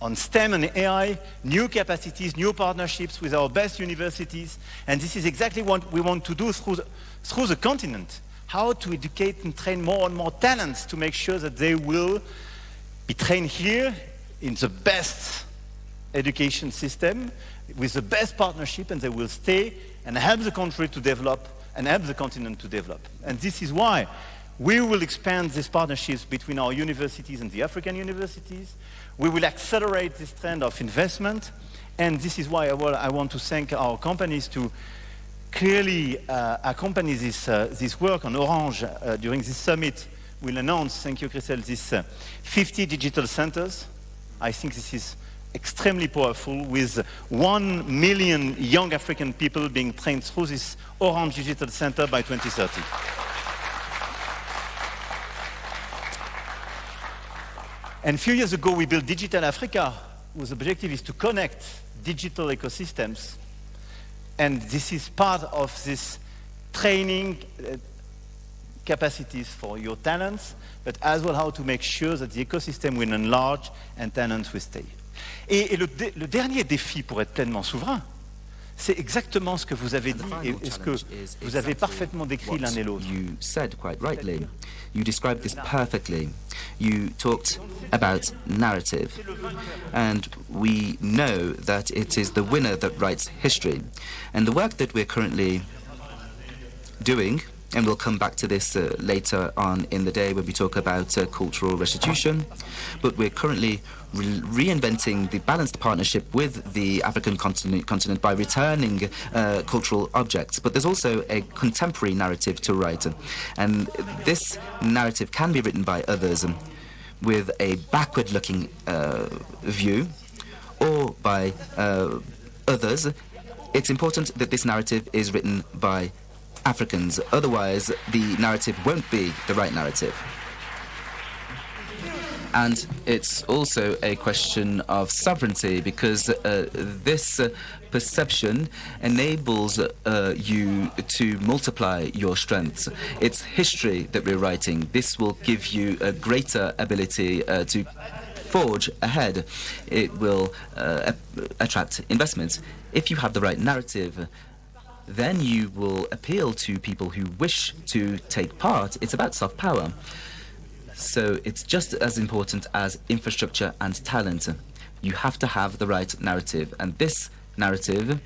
on STEM and AI, new capacities, new partnerships with our best universities. And this is exactly what we want to do through the continent. How to educate and train more and more talents to make sure that they will be trained here in the best education system, with the best partnership, and they will stay and help the country to develop and help the continent to develop. And this is why we will expand these partnerships between our universities and the African universities. We will accelerate this trend of investment, and this is why I want to thank our companies to clearly accompany this work on Orange during this summit. We'll announce, thank you, Christelle, these 50 digital centers I think this is extremely powerful, with 1 million young African people being trained through this Orange Digital Center by 2030. And a few years ago, we built Digital Africa, whose objective is to connect digital ecosystems. And this is part of this training capacities for your talents, but as well how to make sure that the ecosystem will enlarge and talents will stay. Et le dernier défi pour être pleinement souverain, c'est exactement ce que vous avez dit et ce que vous avez parfaitement décrit l'un et l'autre. You said quite rightly. You described this perfectly. You talked about narrative. And we know that it is the winner that writes history. And the work that we're currently doing, and we'll come back to this later on in the day when we talk about cultural restitution, but we're currently reinventing the balanced partnership with the African continent by returning cultural objects. But there's also a contemporary narrative to write, and this narrative can be written by others with a backward-looking view, or by others. It's important that this narrative is written by Africans, otherwise the narrative won't be the right narrative. And it's also a question of sovereignty, because this perception enables you to multiply your strengths. It's history that we're writing. This will give you a greater ability to forge ahead. It will attract investments. If you have the right narrative, then you will appeal to people who wish to take part. It's about soft power. So it's just as important as infrastructure and talent. You have to have the right narrative, and this narrative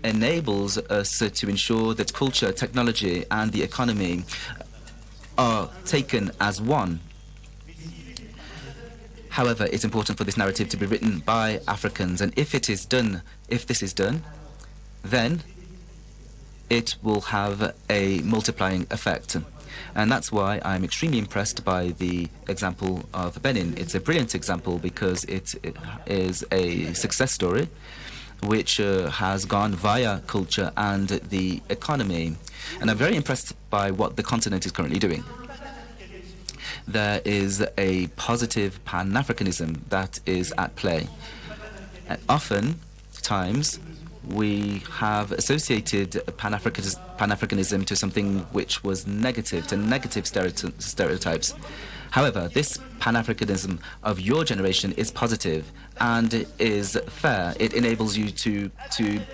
enables us to ensure that culture, technology, and the economy are taken as one. However, it's important for this narrative to be written by Africans, and if this is done, then it will have a multiplying effect. And that's why I'm extremely impressed by the example of Benin. It's a brilliant example because it is a success story which has gone via culture and the economy. And I'm very impressed by what the continent is currently doing. There is a positive Pan-Africanism that is at play. And often times we have associated Pan-Africanism to something which was negative, to negative stereotypes. However, this Pan-Africanism of your generation is positive and is fair. It enables you to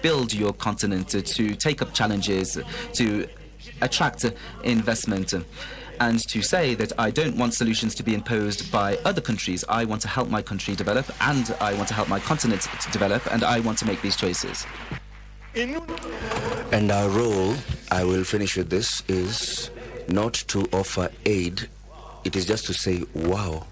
build your continent, to take up challenges, to attract investment, and to say that I don't want solutions to be imposed by other countries. I want to help my country develop, and I want to help my continent to develop, and I want to make these choices. And our role, I will finish with this, is not to offer aid. It is just to say, wow,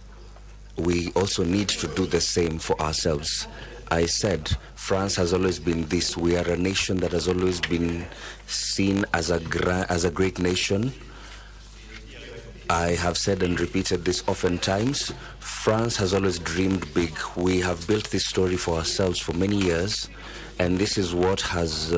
we also need to do the same for ourselves. I said, France has always been this. We are a nation that has always been seen as a great nation. I have said and repeated this oftentimes. France has always dreamed big. We have built this story for ourselves for many years, and this is what has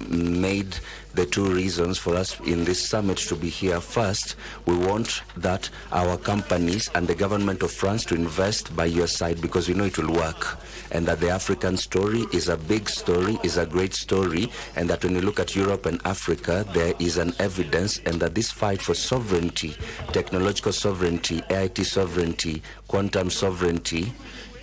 made the two reasons for us in this summit to be here. First, we want that our companies and the government of France to invest by your side, because we know it will work, and that the African story is a big story, is a great story, and that when you look at Europe and Africa, there is an evidence, and that this fight for sovereignty, technological sovereignty, AIT sovereignty, quantum sovereignty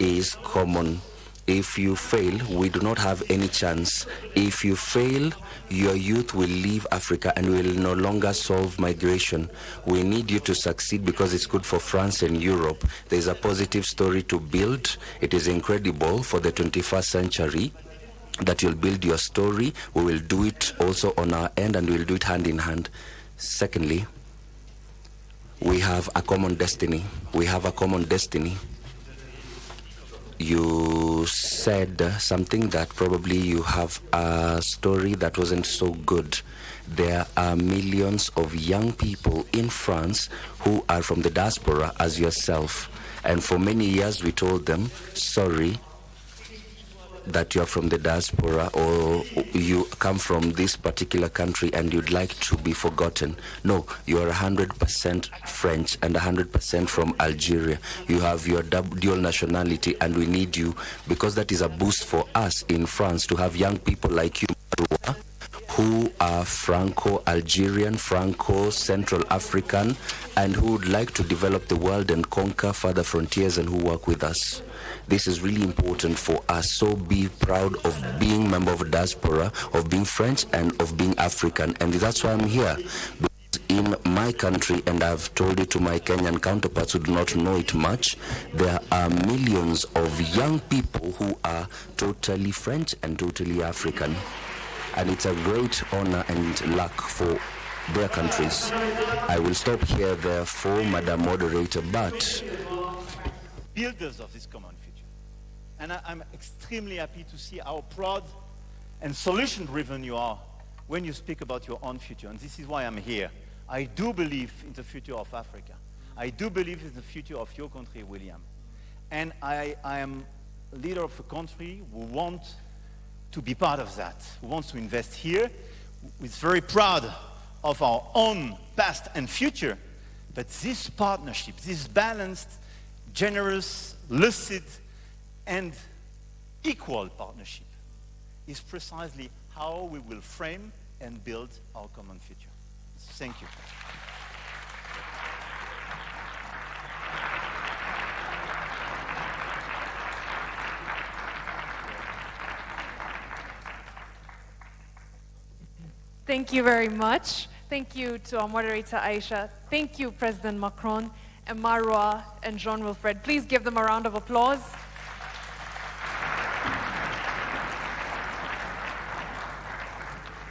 is common. If you fail, we do not have any chance. If you fail, your youth will leave Africa and will no longer solve migration. We need you to succeed because it's good for France and Europe. There's a positive story to build. It is incredible for the 21st century that you'll build your story. We will do it also on our end, and we'll do it hand in hand. Secondly, we have a common destiny. We have a common destiny. you said something that probably you have a story that wasn't so good. There are millions of young people in France who are from the diaspora as yourself. And for many years we told them, sorry, that you are from the diaspora or you come from this particular country and you'd like to be forgotten. No, you are 100% French and 100% from Algeria. You have your dual nationality and we need you because that is a boost for us in France to have young people like you who are Franco-Algerian, Franco-Central African, and who would like to develop the world and conquer further frontiers and who work with us. This is really important for us, so be proud of being a member of a diaspora, of being French and of being African, and that's why I'm here. Because in my country, and I've told it to my Kenyan counterparts who do not know it much, there are millions of young people who are totally French and totally African. And it's a great honor and luck for their countries. I will stop here, therefore, Madam Moderator, but builders of this common future. And I'm extremely happy to see how proud and solution-driven you are when you speak about your own future. And this is why I'm here. I do believe in the future of Africa. I do believe in the future of your country, William. And I am leader of a country who wants to be part of that, who wants to invest here, who is very proud of our own past and future. But this partnership, this balanced, generous, lucid, and equal partnership is precisely how we will frame and build our common future. Thank you. Thank you very much. Thank you to our moderator, Aisha. Thank you, President Macron and Marwa and Jean-Wilfred. Please give them a round of applause.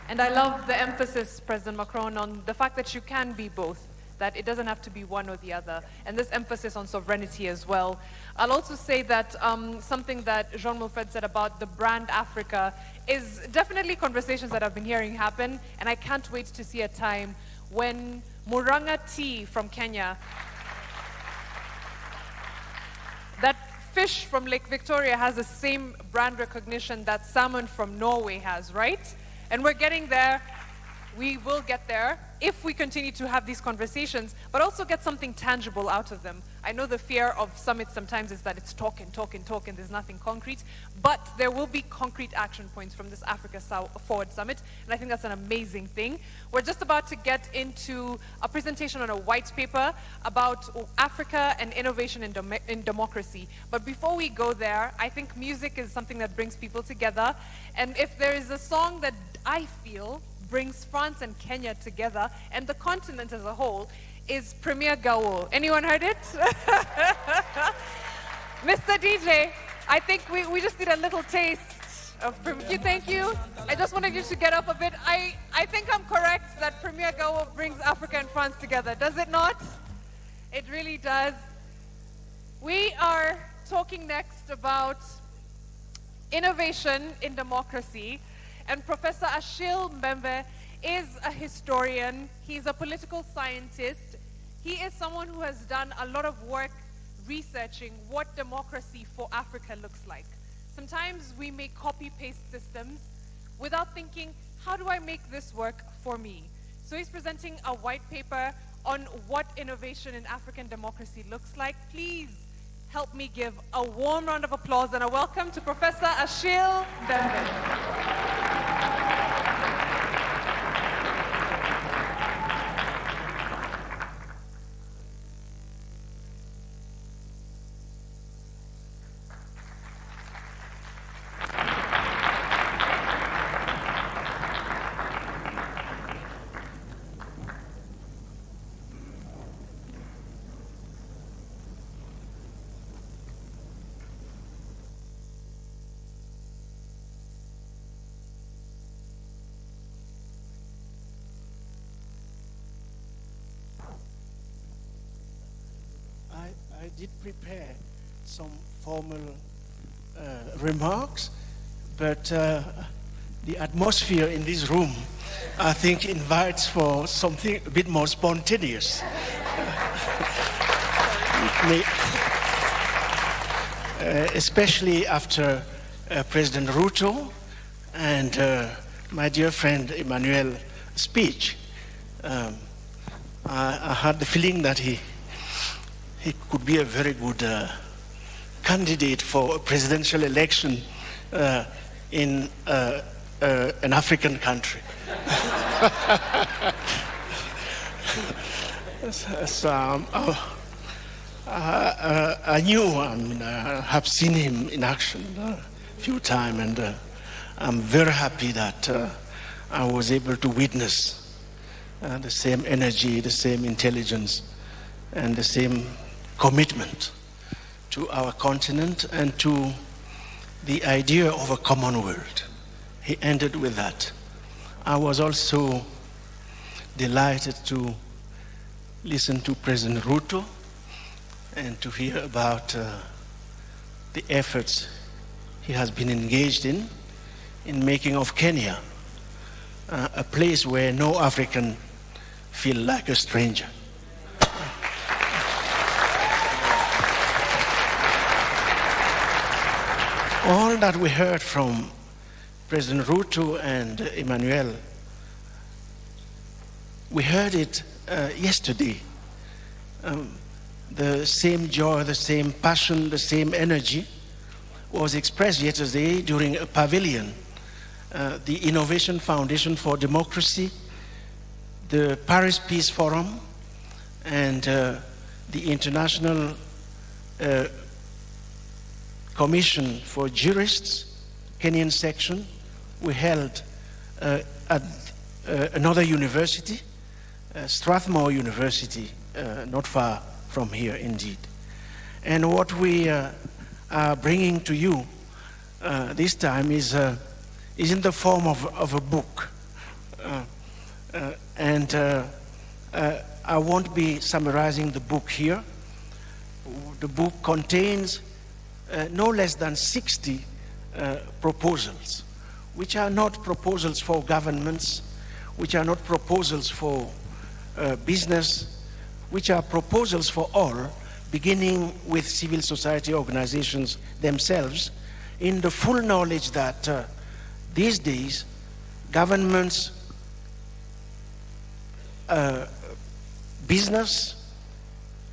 And I love the emphasis, President Macron, on the fact that you can be both, that it doesn't have to be one or the other, and this emphasis on sovereignty as well. I'll also say that something that Jean-Wilfred said about the brand Africa is definitely conversations that I've been hearing happen, and I can't wait to see a time when Murang'a tea from Kenya, that fish from Lake Victoria has the same brand recognition that salmon from Norway has, right? And we're getting there. We will get there if we continue to have these conversations, but also get something tangible out of them. I know the fear of summits sometimes is that it's talk and there's nothing concrete, but there will be concrete action points from this Africa Forward Summit, and I think that's an amazing thing. We're just about to get into a presentation on a white paper about Africa and innovation in democracy. But before we go there, I think music is something that brings people together, and if there is a song that I feel brings France and Kenya together, and the continent as a whole, is Premier Gawo. Anyone heard it? Mr. DJ, I think we just need a little taste of Premier. Thank you. I just wanted you to get up a bit. I think I'm correct that Premier Gawo brings Africa and France together. Does it not? It really does. We are talking next about innovation in democracy. And Professor Achille Mbembe is a historian. He's a political scientist. He is someone who has done a lot of work researching what democracy for Africa looks like. Sometimes we make copy-paste systems without thinking, how do I make this work for me? So he's presenting a white paper on what innovation in African democracy looks like. Please help me give a warm round of applause and a welcome to Professor Achille Mbembe. I did prepare some formal remarks, but the atmosphere in this room, I think, invites for something a bit more spontaneous. Especially after President Ruto and my dear friend Emmanuel's speech. I had the feeling that he could be a very good candidate for a presidential election in an African country. So I knew, I have seen him in action a few times, and I'm very happy that I was able to witness the same energy, the same intelligence, and the same commitment to our continent and to the idea of a common world. He ended with that. I was also delighted to listen to President Ruto and to hear about the efforts he has been engaged in making of Kenya a place where no African feel like a stranger. All that we heard from President Ruto and Emmanuel, we heard it yesterday. The same joy, the same passion, the same energy was expressed yesterday during a pavilion. The Innovation Foundation for Democracy, the Paris Peace Forum, and the International Commission for Jurists, Kenyan section, we held at another university, Strathmore University, not far from here indeed. And what we are bringing to you this time is in the form of a book. I won't be summarizing the book here. The book contains no less than 60 proposals, which are not proposals for governments, which are not proposals for business, which are proposals for all, beginning with civil society organizations themselves, in the full knowledge that these days governments, business,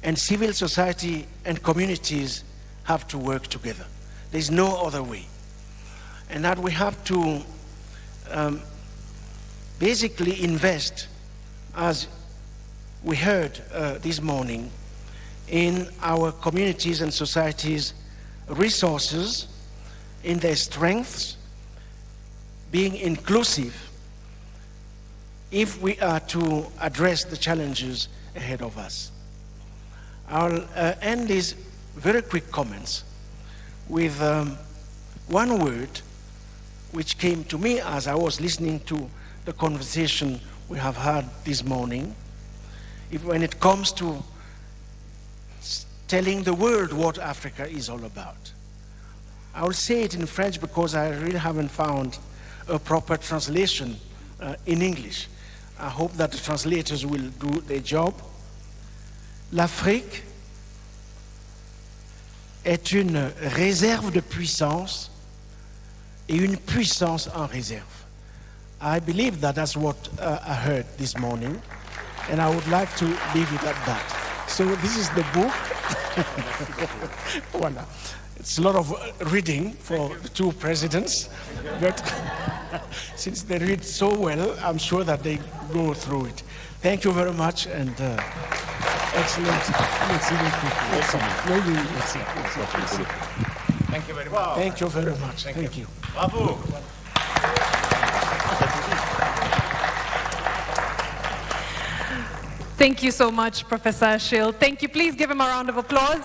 and civil society and communities have to work together. There's no other way. And that we have to basically invest, as we heard this morning, in our communities and societies' resources, in their strengths, being inclusive, if we are to address the challenges ahead of us. I'll end these very quick comments with one word which came to me as I was listening to the conversation we have had this morning. When it comes to telling the world what Africa is all about. I will say it in French because I really haven't found a proper translation in English. I hope that the translators will do their job. L'Afrique est une réserve de puissance et une puissance en réserve. I believe that that's what I heard this morning, and I would like to leave it at that. So this is the book. Voilà. It's a lot of reading for the two presidents, but since they read so well, I'm sure that they go through it. Thank you very much, and excellent. Thank you very much. Thank you very much. Thank you. Bravo. Thank you so much, Professor Achille. Thank you. Please give him a round of applause.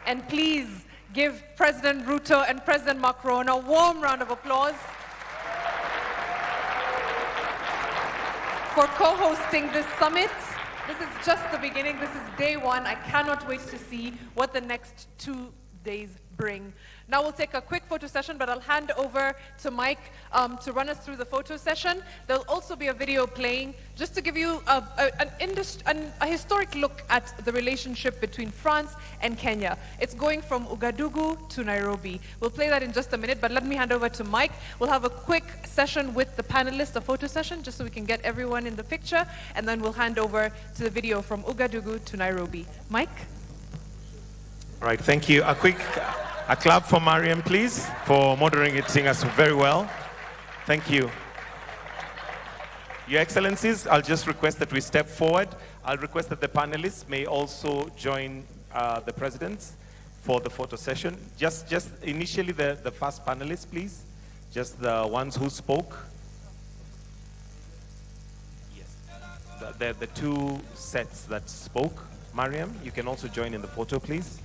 And please give President Ruto and President Macron a warm round of applause for co-hosting this summit This is just the beginning. This is day one. I cannot wait to see what the next 2 days bring. Now we'll take a quick photo session, but I'll hand over to Mike to run us through the photo session. There'll also be a video playing just to give you a historic look at the relationship between France and Kenya. It's going from Ouagadougou to Nairobi. We'll play that in just a minute, but let me hand over to Mike. We'll have a quick session with the panelists, a photo session, just so we can get everyone in the picture, and then we'll hand over to the video from Ouagadougou to Nairobi. Mike? All right, thank you. A clap for Mariam, please, for moderating us very well. Thank you. Your Excellencies, I'll just request that we step forward. I'll request that the panelists may also join the presidents for the photo session. Just initially the first panelist, please. Just the ones who spoke. Yes. The two sets that spoke. Mariam, you can also join in the photo, please.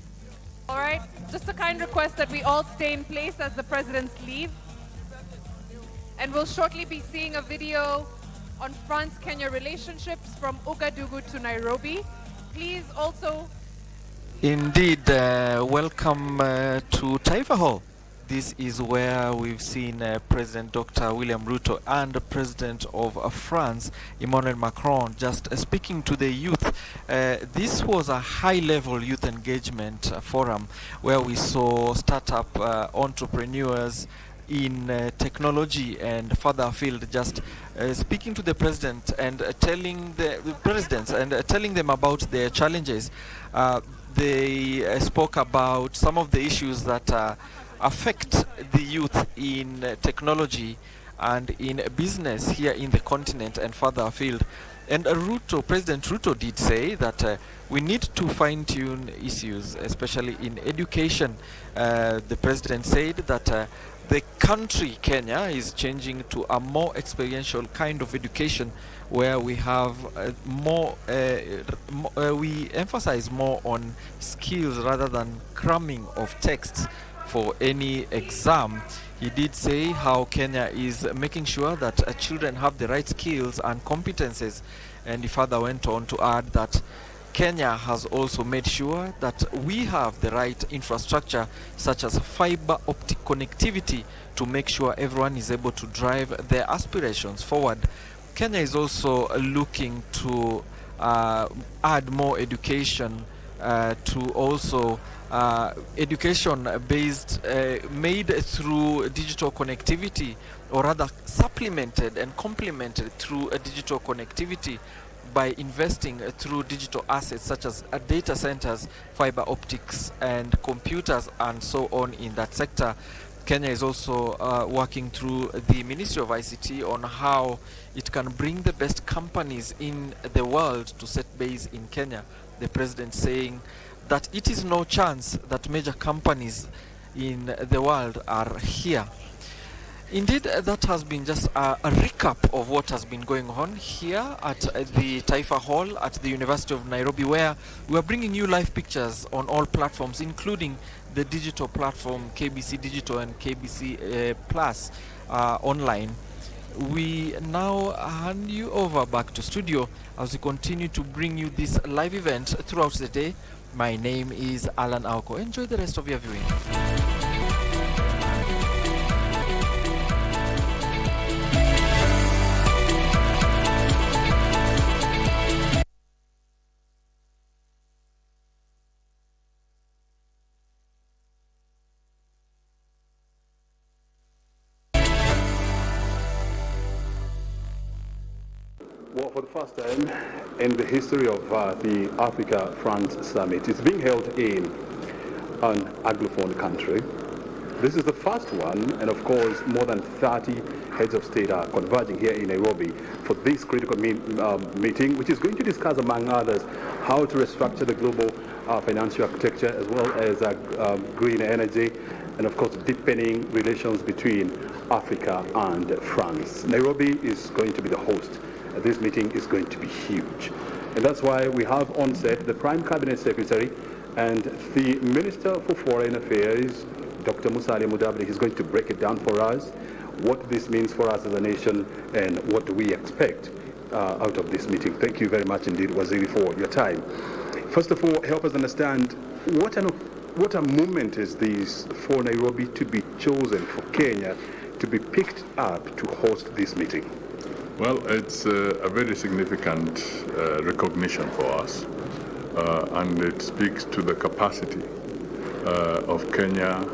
All right, just a kind request that we all stay in place as the presidents leave. And we'll shortly be seeing a video on France-Kenya relationships from Ouagadougou to Nairobi. Please also... Indeed, welcome to Taifa Hall. This is where we've seen President Dr. William Ruto and the President of France, Emmanuel Macron, just speaking to the youth. This was a high-level youth engagement forum where we saw startup entrepreneurs in technology and further afield, just speaking to the president and telling the presidents and telling them about their challenges. They spoke about some of the issues that affect the youth in technology and in business here in the continent and further afield. And President Ruto did say that we need to fine-tune issues, especially in education. The president said that the country, Kenya, is changing to a more experiential kind of education where we have we emphasize more on skills rather than cramming of texts for any exam. He did say how Kenya is making sure that children have the right skills and competences, and he further went on to add that Kenya has also made sure that we have the right infrastructure such as fiber optic connectivity to make sure everyone is able to drive their aspirations forward. Kenya is also looking to add more education to also education based made through digital connectivity, or rather supplemented and complemented through a digital connectivity by investing through digital assets such as data centers, fiber optics and computers and so on in that sector. Kenya is also working through the Ministry of ICT on how it can bring the best companies in the world to set base in Kenya. The president saying that it is no chance that major companies in the world are here. Indeed, that has been just a recap of what has been going on here at the Taifa Hall at the University of Nairobi, where we are bringing you live pictures on all platforms, including the digital platform KBC Digital and KBC Plus online. We now hand you over back to studio as we continue to bring you this live event throughout the day. My name is Alan Auko. Enjoy the rest of your viewing. Well, for the first time in the history of the Africa-France Summit, it's being held in an Anglophone country. This is the first one, and of course, more than 30 heads of state are converging here in Nairobi for this critical meeting, which is going to discuss, among others, how to restructure the global financial architecture, as well as green energy, and of course, deepening relations between Africa and France. Nairobi is going to be the host. This meeting is going to be huge. And that's why we have on set the Prime Cabinet Secretary and the Minister for Foreign Affairs, Dr. Musalia Mudavadi. He's going to break it down for us, what this means for us as a nation and what do we expect out of this meeting. Thank you very much indeed, Waziri, for your time. First of all, help us understand what a moment is this for Nairobi to be chosen, for Kenya to be picked up to host this meeting? Well, it's a very significant recognition for us, and it speaks to the capacity of Kenya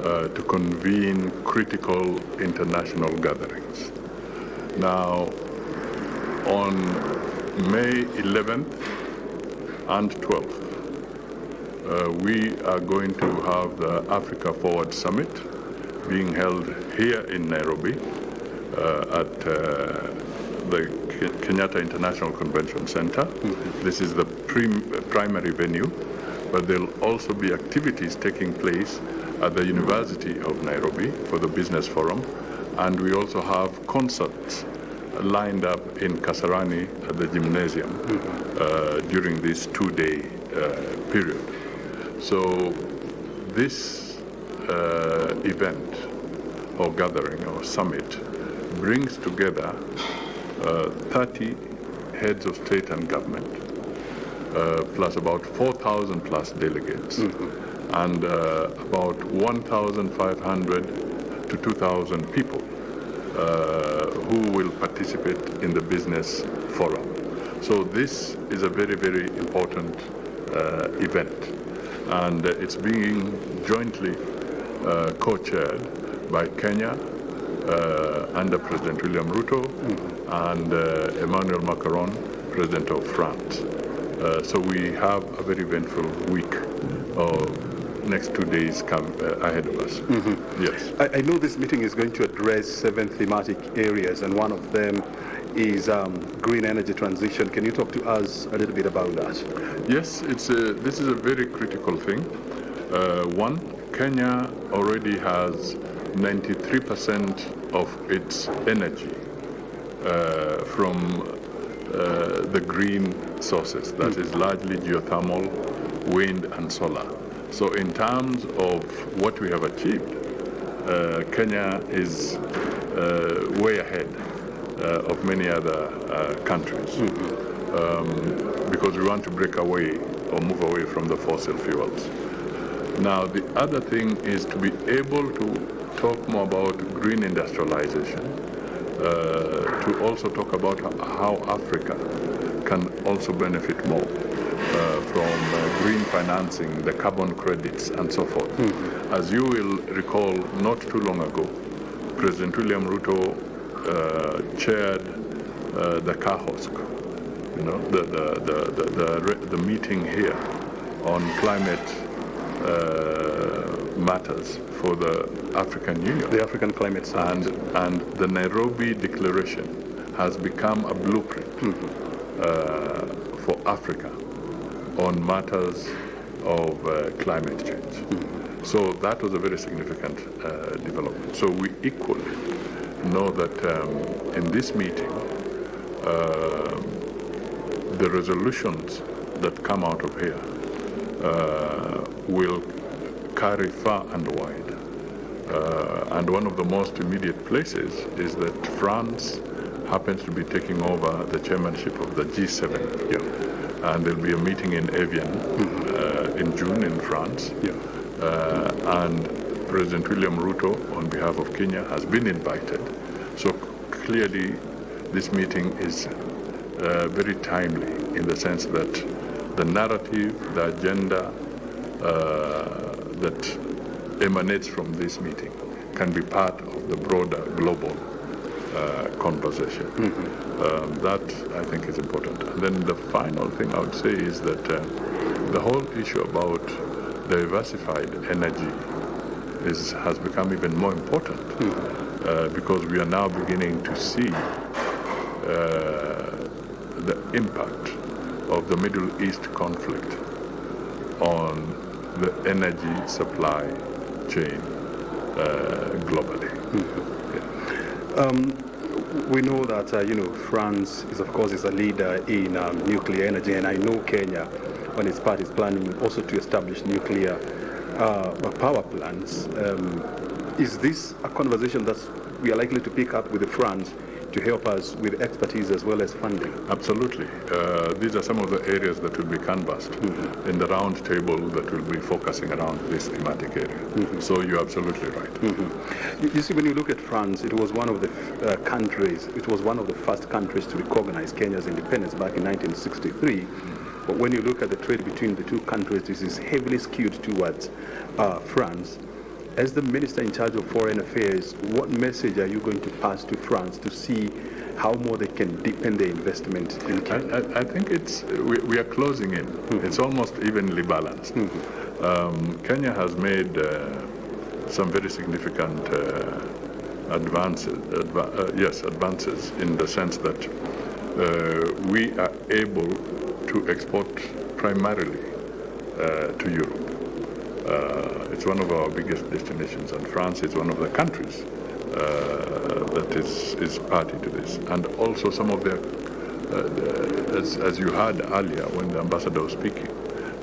to convene critical international gatherings. Now, on May 11th and 12th, we are going to have the Africa Forward Summit being held here in Nairobi at the Kenyatta International Convention Center. This is the primary venue, but there'll also be activities taking place at the University of Nairobi for the Business Forum, and we also have concerts lined up in Kasarani at the gymnasium during this two-day period. So this event or gathering or summit brings together 30 heads of state and government, plus about 4,000 plus delegates, and about 1,500 to 2,000 people who will participate in the business forum. So this is a very, very important event, and it's being jointly co-chaired by Kenya under President William Ruto and Emmanuel Macron, President of France. So we have a very eventful week of next 2 days come ahead of us. Yes. I know this meeting is going to address 7 thematic areas, and one of them is green energy transition. Can you talk to us a little bit about that? Yes, this is a very critical thing. One, Kenya already has 93% of its energy from the green sources, that is largely geothermal, wind and solar. So in terms of what we have achieved, Kenya is way ahead of many other countries because we want to break away or move away from the fossil fuels. Now the other thing is to be able to talk more about green industrialization, to also talk about how Africa can also benefit more from green financing, the carbon credits, and so forth. As you will recall, not too long ago, President William Ruto chaired the KAHOSK, the meeting here on climate matters for the African Union. The African Climate Summit. And the Nairobi Declaration has become a blueprint for Africa on matters of climate change. So that was a very significant development. So we equally know that in this meeting, the resolutions that come out of here will carry far and wide. And one of the most immediate places is that France happens to be taking over the chairmanship of the G7. And there'll be a meeting in Evian in June in France. And President William Ruto, on behalf of Kenya, has been invited. So clearly, this meeting is very timely in the sense that the narrative, the agenda that emanates from this meeting can be part of the broader global conversation. That, I think, is important. And then the final thing I would say is that the whole issue about diversified energy has become even more important because we are now beginning to see the impact of the Middle East conflict on the energy supply chain globally. We know that France is, of course, a leader in nuclear energy, and I know Kenya, on its part, is planning also to establish nuclear power plants. Is this a conversation that we are likely to pick up with France to help us with expertise as well as funding? Absolutely. These are some of the areas that will be canvassed in the round table that will be focusing around this thematic area. So you're absolutely right. You see, when you look at France, it was one of the countries, it was one of the first countries to recognize Kenya's independence back in 1963. But when you look at the trade between the two countries, this is heavily skewed towards France. As the Minister in charge of Foreign Affairs, what message are you going to pass to France to see how more they can deepen their investment in Kenya? I think we are closing in. It's almost evenly balanced. Kenya has made some very significant advances in the sense that we are able to export primarily to Europe. It's one of our biggest destinations, and France is one of the countries that is party to this. And also some of the, as you heard earlier when the ambassador was speaking,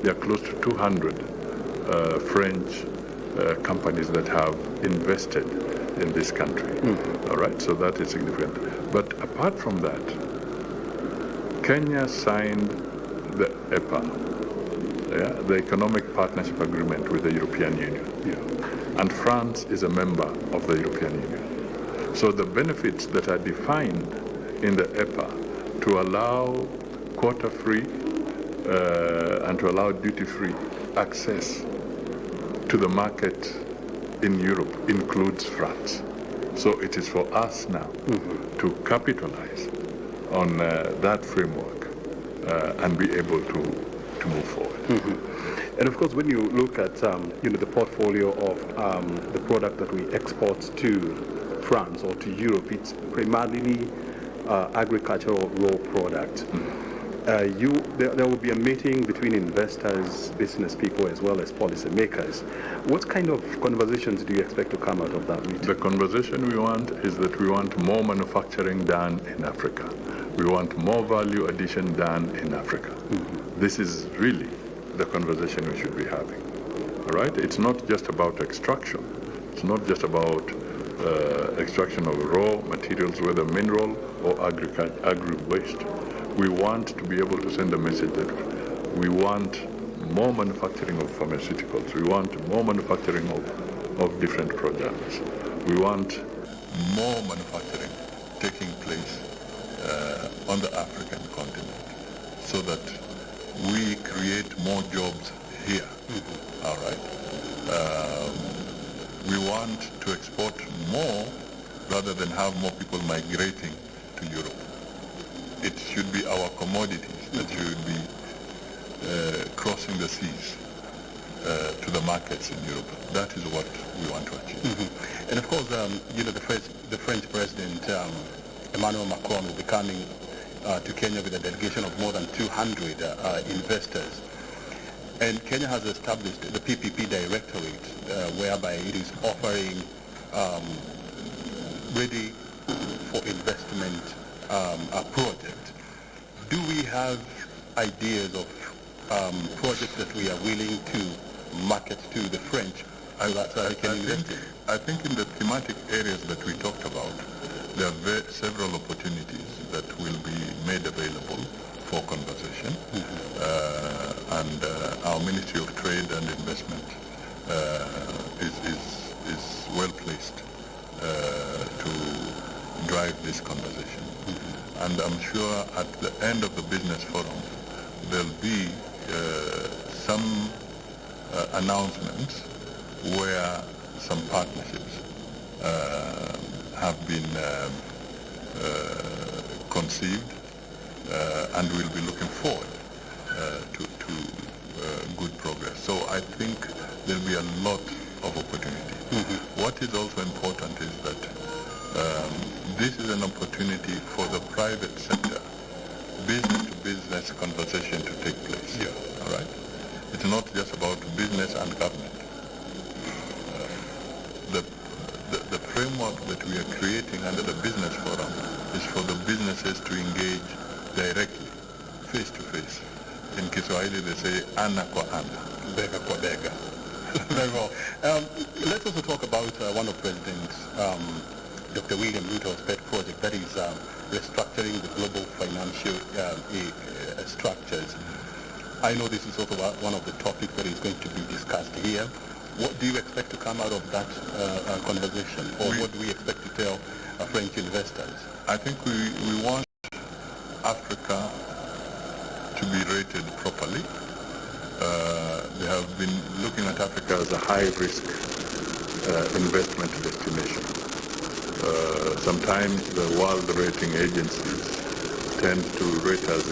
there are close to 200 French companies that have invested in this country. All right, so that is significant. But apart from that, Kenya signed the EPA, the Economic Partnership Agreement with the European Union. And France is a member of the European Union. So the benefits that are defined in the EPA to allow quota-free and to allow duty-free access to the market in Europe includes France. So it is for us now to capitalize on that framework and be able to move forward. And of course, when you look at the portfolio of the product that we export to France or to Europe, it's primarily agricultural raw product. There will be a meeting between investors, business people, as well as policymakers. What kind of conversations do you expect to come out of that meeting? The conversation we want is that we want more manufacturing done in Africa. We want more value addition done in Africa. This is really the conversation we should be having. All right? It's not just about extraction. It's not just about extraction of raw materials, whether mineral or agri-waste. We want to be able to send a message that we want more manufacturing of pharmaceuticals. We want more manufacturing of different products. We want more manufacturing taking place on the African continent so that we create more jobs here. All right. We want to export more rather than have more people migrating to Europe. It should be our commodities that should be crossing the seas to the markets in Europe. That is what we want to achieve. And of course, the French President Emmanuel Macron will be coming to Kenya with a delegation of more than 200 investors. And Kenya has established the PPP Directorate, whereby it is offering ready for investment a project. Do we have ideas of projects that we are willing to market to the French? I think in the thematic areas that we talked about, there are several opportunities that will be made available for conversation. And our Ministry of Trade and Investment is well placed to drive this conversation. And I'm sure at the end of the business forum, there'll be some announcements where some partnerships have been conceived and we'll be looking forward to good progress. So I think there'll be a lot of opportunity. What is also important is that this is an opportunity for the private sector, business-to-business conversation to take place here, all right? It's not just about business and government. The framework that we are creating under the business forum is for the businesses to engage directly, face-to-face. In Kiswahili they say ana kwa ana, bega kwa bega. Very well. Let's also talk about one of President Dr. William Ruto's pet project, that is restructuring the global financial structures. I know this is also one of the topics that is going to be discussed here. What do you expect to come out of that conversation, or what do we expect to tell French investors? I think we want Africa to be rated properly. They have been looking at Africa as a high-risk investment destination. Sometimes the world rating agencies tend to rate us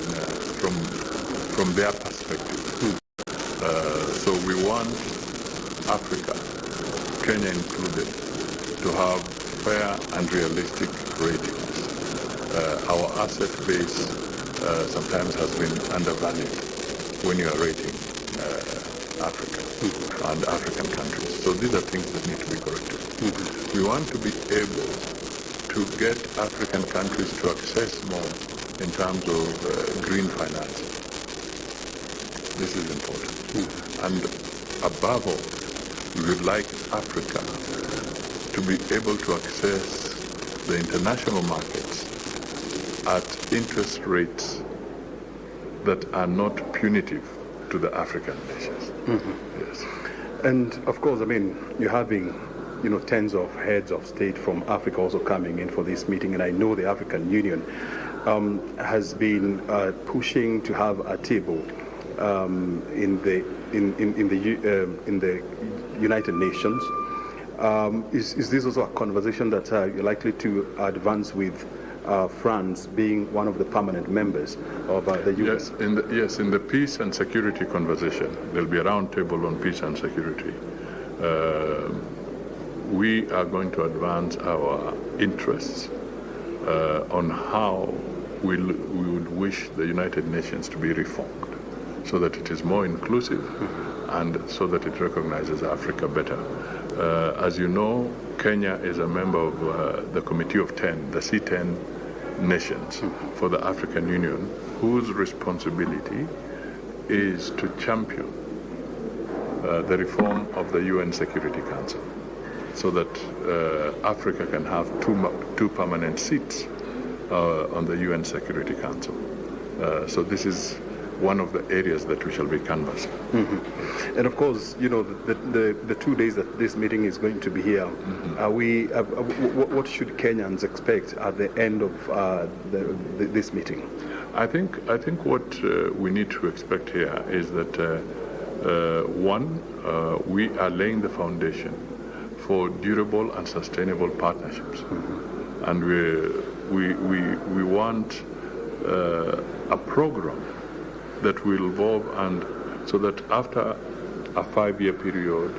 from their perspective. So we want Africa, Kenya included, to have fair and realistic ratings. Our asset base sometimes has been undervalued when you are rating Africa and African countries. So these are things that need to be corrected. We want to be able to get African countries to access more in terms of green financing. This is important. And above all, we would like Africa to be able to access the international markets at interest rates that are not punitive to the African nations. Yes. And of course, I mean, you're having, tens of heads of state from Africa also coming in for this meeting, and I know the African Union has been pushing to have a table in the United Nations. Is this also a conversation that you're likely to advance with France being one of the permanent members of the UN? Yes, in the peace and security conversation, there'll be a round table on peace and security. We are going to advance our interests on how we would wish the United Nations to be reformed, so that it is more inclusive and so that it recognizes Africa better. As you know, Kenya is a member of the Committee of 10, the C10 nations for the African Union, whose responsibility is to champion the reform of the UN Security Council, so that Africa can have two permanent seats on the UN Security Council. So this is one of the areas that we shall be canvassing. And of course, the 2 days that this meeting is going to be here, what should Kenyans expect at the end of this meeting? I think what we need to expect here is that one, we are laying the foundation for durable and sustainable partnerships, and we want a program that will evolve, and so that after a 5-year period,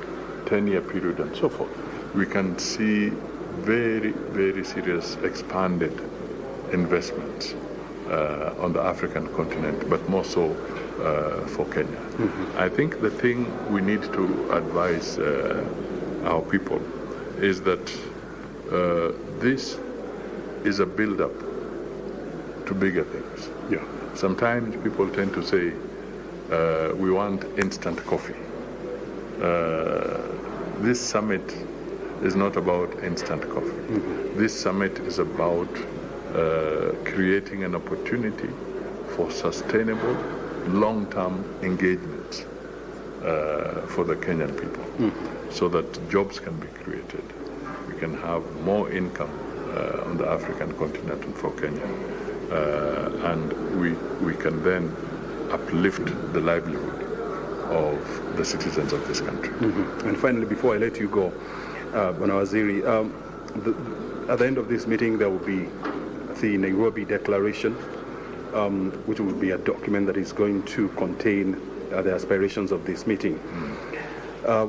10-year period, and so forth, we can see very, very serious expanded investments on the African continent, but more so for Kenya. I think the thing we need to advise our people is that this is a build-up to bigger things. Yeah. Sometimes people tend to say, we want instant coffee. This summit is not about instant coffee. This summit is about creating an opportunity for sustainable, long-term engagements for the Kenyan people, so that jobs can be created. We can have more income on the African continent and for Kenya. And we can then uplift the livelihood of the citizens of this country. And finally, before I let you go, Bwana Waziri, at the end of this meeting there will be the Nairobi Declaration, which will be a document that is going to contain the aspirations of this meeting.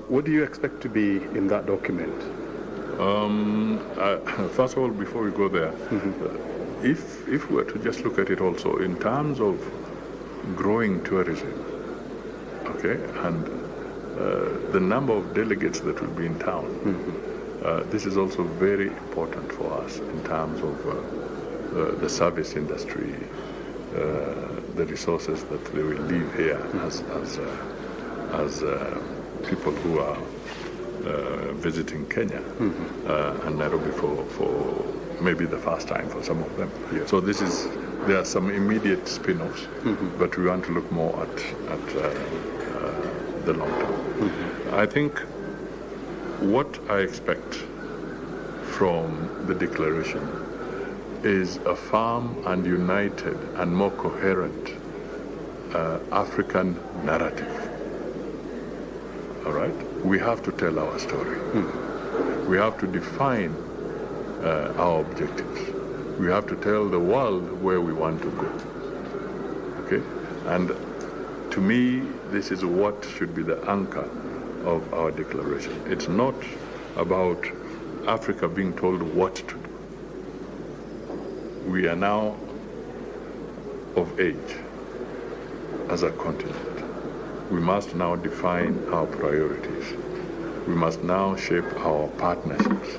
What do you expect to be in that document? First of all, before we go there, if we were to just look at it also in terms of growing tourism, okay, and the number of delegates that will be in town, this is also very important for us in terms of the service industry, the resources that they will leave here as people who are visiting Kenya and Nairobi for maybe the first time for some of them. So there are some immediate spin-offs, but we want to look more at the long term. I think what I expect from the declaration is a firm and united and more coherent African narrative. All right? We have to tell our story. We have to define our objectives. We have to tell the world where we want to go. Okay? And to me, this is what should be the anchor of our declaration. It's not about Africa being told what to do. We are now of age as a continent. We must now define our priorities. We must now shape our partnerships.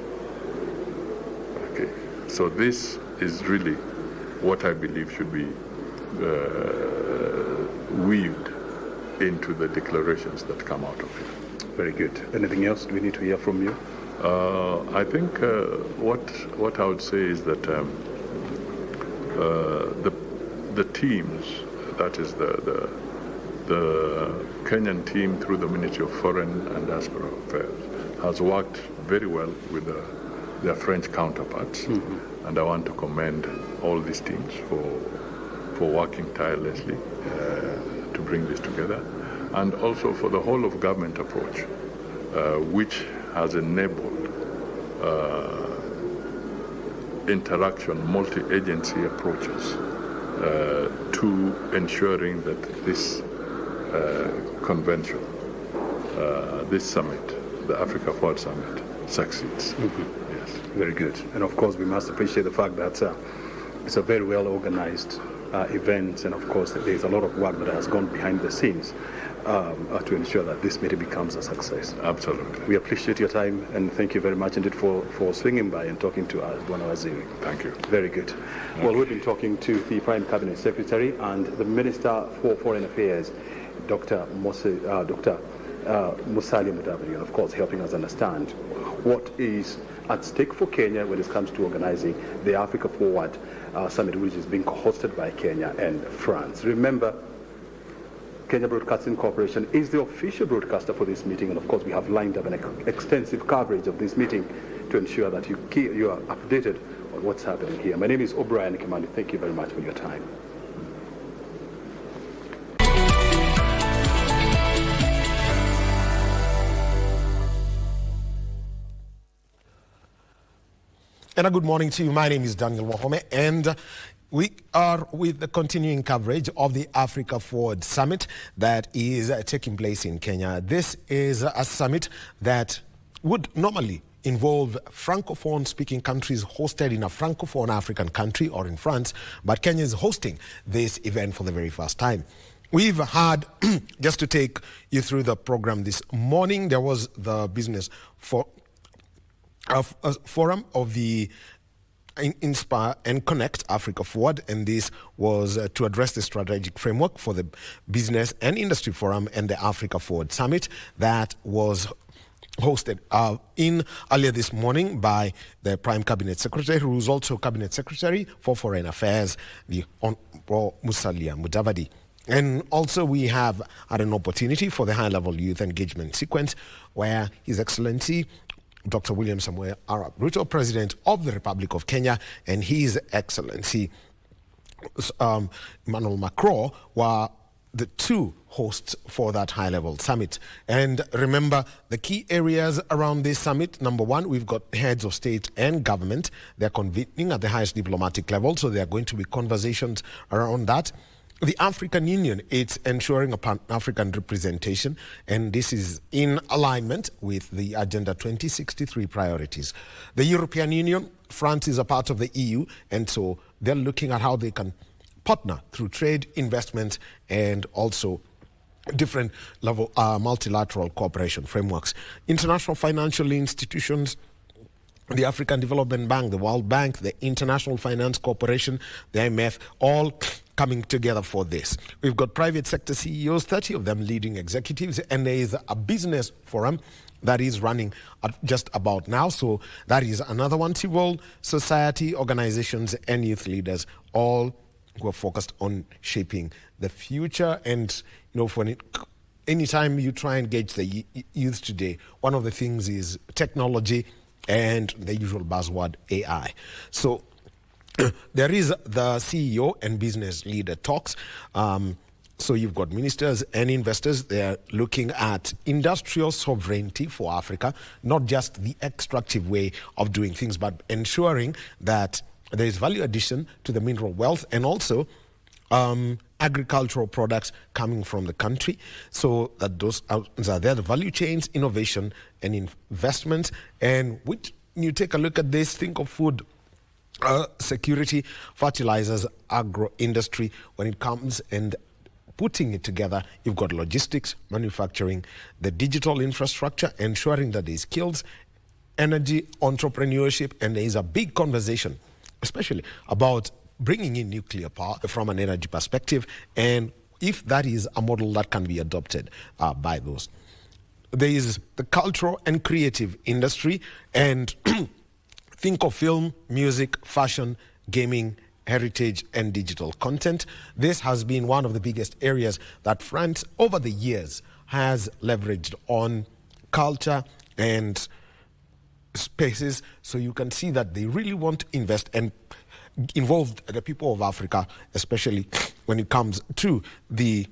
Okay, so this is really what I believe should be weaved into the declarations that come out of it. Very good. Anything else we need to hear from you? I think what I would say is that the teams, that is the Kenyan team through the Ministry of Foreign and Diaspora Affairs, has worked very well with their French counterparts, and I want to commend all these teams for working tirelessly to bring this together, and also for the whole of government approach, which has enabled interaction, multi-agency approaches to ensuring that this convention, this summit, the Africa Forward Summit, succeeds. Yes. Very good. And of course, we must appreciate the fact that it's a very well organized event, and of course, there's a lot of work that has gone behind the scenes to ensure that this meeting becomes a success. Absolutely. We appreciate your time, and thank you very much indeed for swinging by and talking to us, Bwana Waziri. Thank you. Very good. Well, we've been talking to the Prime Cabinet Secretary and the Minister for Foreign Affairs, Dr. Musalia Mudavadi, and of course helping us understand what is at stake for Kenya when it comes to organizing the Africa Forward Summit, which is being hosted by Kenya and France. Remember, Kenya Broadcasting Corporation is the official broadcaster for this meeting, and of course we have lined up an extensive coverage of this meeting to ensure that you are updated on what's happening here. My name is O'Brien Kimani. Thank you very much for your time. And a good morning to you. My name is Daniel Wahome, and we are with the continuing coverage of the Africa Forward Summit that is taking place in Kenya. This is a summit that would normally involve Francophone-speaking countries hosted in a Francophone African country or in France, but Kenya is hosting this event for the very first time. We've had, just to take you through the program this morning, there was the business forum of the Inspire and Connect Africa Forward, and this was to address the strategic framework for the Business and Industry Forum and the Africa Forward Summit that was hosted earlier this morning by the Prime Cabinet Secretary, who is also Cabinet Secretary for Foreign Affairs, the Honorable Musalia Mudavadi. And also we have had an opportunity for the high-level youth engagement sequence where His Excellency Dr. William Samuel Arap Ruto, President of the Republic of Kenya, and His Excellency Emmanuel Macron were the two hosts for that high-level summit. And remember, the key areas around this summit, number one, we've got heads of state and government. They're convening at the highest diplomatic level, so there are going to be conversations around that. The African Union, it's ensuring a Pan-African representation, and this is in alignment with the Agenda 2063 priorities. The European Union, France is a part of the EU, and so they're looking at how they can partner through trade, investment, and also different level multilateral cooperation frameworks. International financial institutions, the African Development Bank, the World Bank, the International Finance Corporation, the IMF, all coming together for this. We've got private sector CEOs, 30 of them leading executives, and there is a business forum that is running just about now. So that is another one. Civil society organizations and youth leaders, all who are focused on shaping the future. And anytime you try and engage the youth today, one of the things is technology and the usual buzzword AI. So there is the CEO and business leader talks. So you've got ministers and investors. They're looking at industrial sovereignty for Africa, not just the extractive way of doing things, but ensuring that there is value addition to the mineral wealth and also agricultural products coming from the country, so that those are there, the value chains, innovation and investment. And when you take a look at this, think of food security, fertilizers, agro industry. When it comes and putting it together, you've got logistics, manufacturing, the digital infrastructure, ensuring that there's skills, energy, entrepreneurship, and there is a big conversation, especially about bringing in nuclear power from an energy perspective, and if that is a model that can be adopted by those. There is the cultural and creative industry, and think of film, music, fashion, gaming, heritage and digital content. This has been one of the biggest areas that France over the years has leveraged on culture and spaces. So you can see that they really want to invest and involve the people of Africa, especially when it comes to the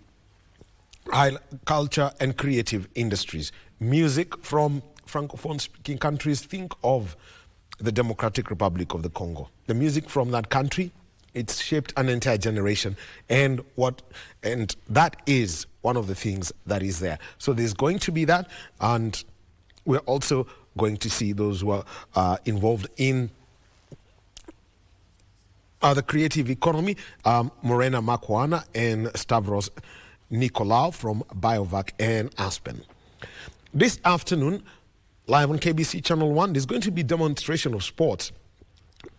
culture and creative industries. Music from Francophone speaking countries, think of the Democratic Republic of the Congo. The music from that country, it's shaped an entire generation, and that is one of the things that is there. So there's going to be that, and we're also going to see those who are involved in the creative economy, Morena Makwana and Stavros Nicolaou from Biovac and Aspen. This afternoon, live on KBC Channel 1, there's going to be demonstration of sports.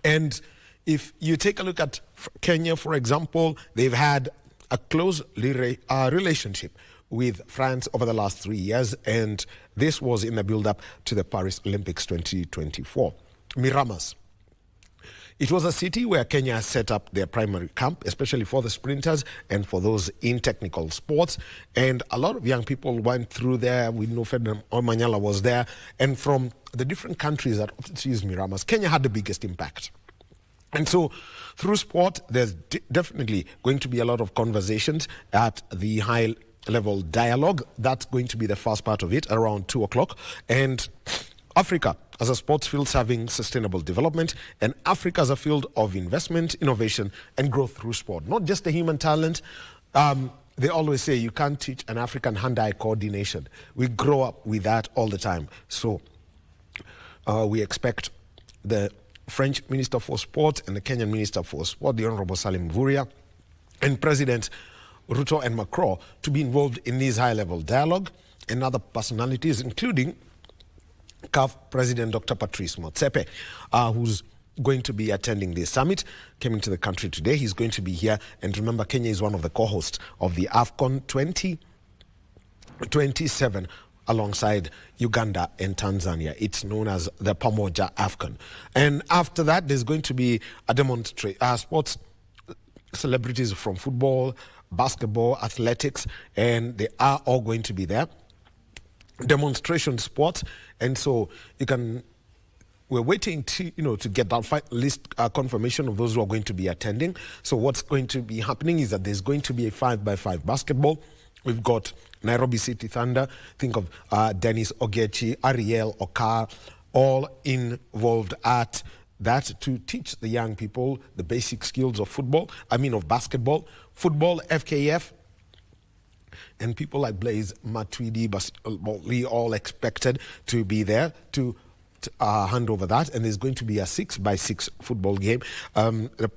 And if you take a look at Kenya, for example, they've had a close relationship with France over the last 3 years, and this was in the build-up to the Paris Olympics 2024. Miramas. It was a city where Kenya set up their primary camp, especially for the sprinters and for those in technical sports. And a lot of young people went through there. We know Ferdinand Omanyala was there. And from the different countries that opted to use Miramas, Kenya had the biggest impact. And so through sport, there's definitely going to be a lot of conversations at the high-level dialogue. That's going to be the first part of it, around 2 o'clock. And Africa as a sports field serving sustainable development, and Africa as a field of investment, innovation, and growth through sport. Not just the human talent. They always say you can't teach an African hand-eye coordination. We grow up with that all the time. So we expect the French Minister for Sport and the Kenyan Minister for Sport, the Honorable Salim Mvurya, and President Ruto and Macron to be involved in this high-level dialogue, and other personalities, including CAF President Dr. Patrice Motsepe, who's going to be attending this summit, came into the country today. He's going to be here. And remember, Kenya is one of the co-hosts of the AFCON 2027 alongside Uganda and Tanzania. It's known as the Pamoja AFCON. And after that, there's going to be a demonstration, sports celebrities from football, basketball, athletics, and they are all going to be there. Demonstration sports, and so we're waiting to get that list confirmation of those who are going to be attending. So what's going to be happening is that there's going to be a 5x5 basketball. We've got Nairobi City Thunder, think of Dennis Ogechi, Ariel Okar, all involved at that to teach the young people the basic skills of basketball, FKF, and people like Blaise Matuidi, all expected to be there to hand over that. And there's going to be a 6x6 football game. The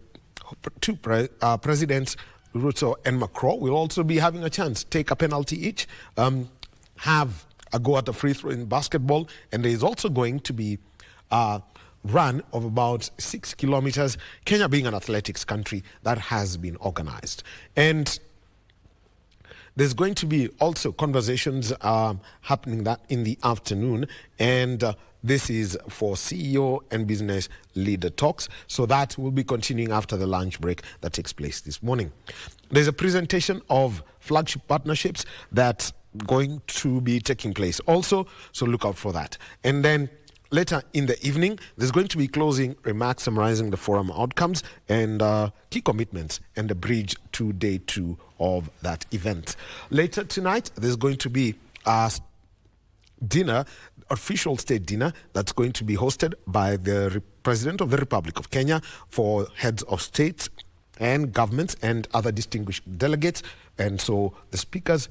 two presidents, Ruto and Macron, will also be having a chance to take a penalty each, have a go at the free throw in basketball, and there is also going to be run of about 6 kilometers, Kenya being an athletics country that has been organized. And there's going to be also conversations happening that in the afternoon, and this is for CEO and business leader talks. So that will be continuing after the lunch break that takes place this morning. There's a presentation of flagship partnerships that's going to be taking place also, so look out for that. And then later in the evening, there's going to be closing remarks summarizing the forum outcomes and key commitments and the bridge to day 2 of that event. Later tonight, there's going to be a dinner, official state dinner, that's going to be hosted by the President of the Republic of Kenya for heads of state and governments and other distinguished delegates. And so the speakers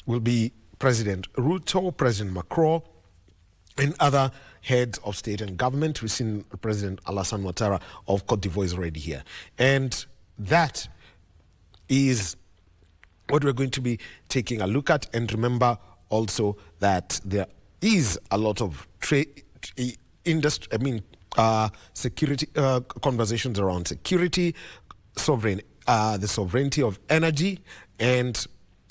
will be President Ruto, President Macron, and other heads of state and government. We've seen President Alassane Ouattara of Cote d'Ivoire is already here. And that is what we're going to be taking a look at. And remember also that there is a lot of security conversations around security, the sovereignty of energy, and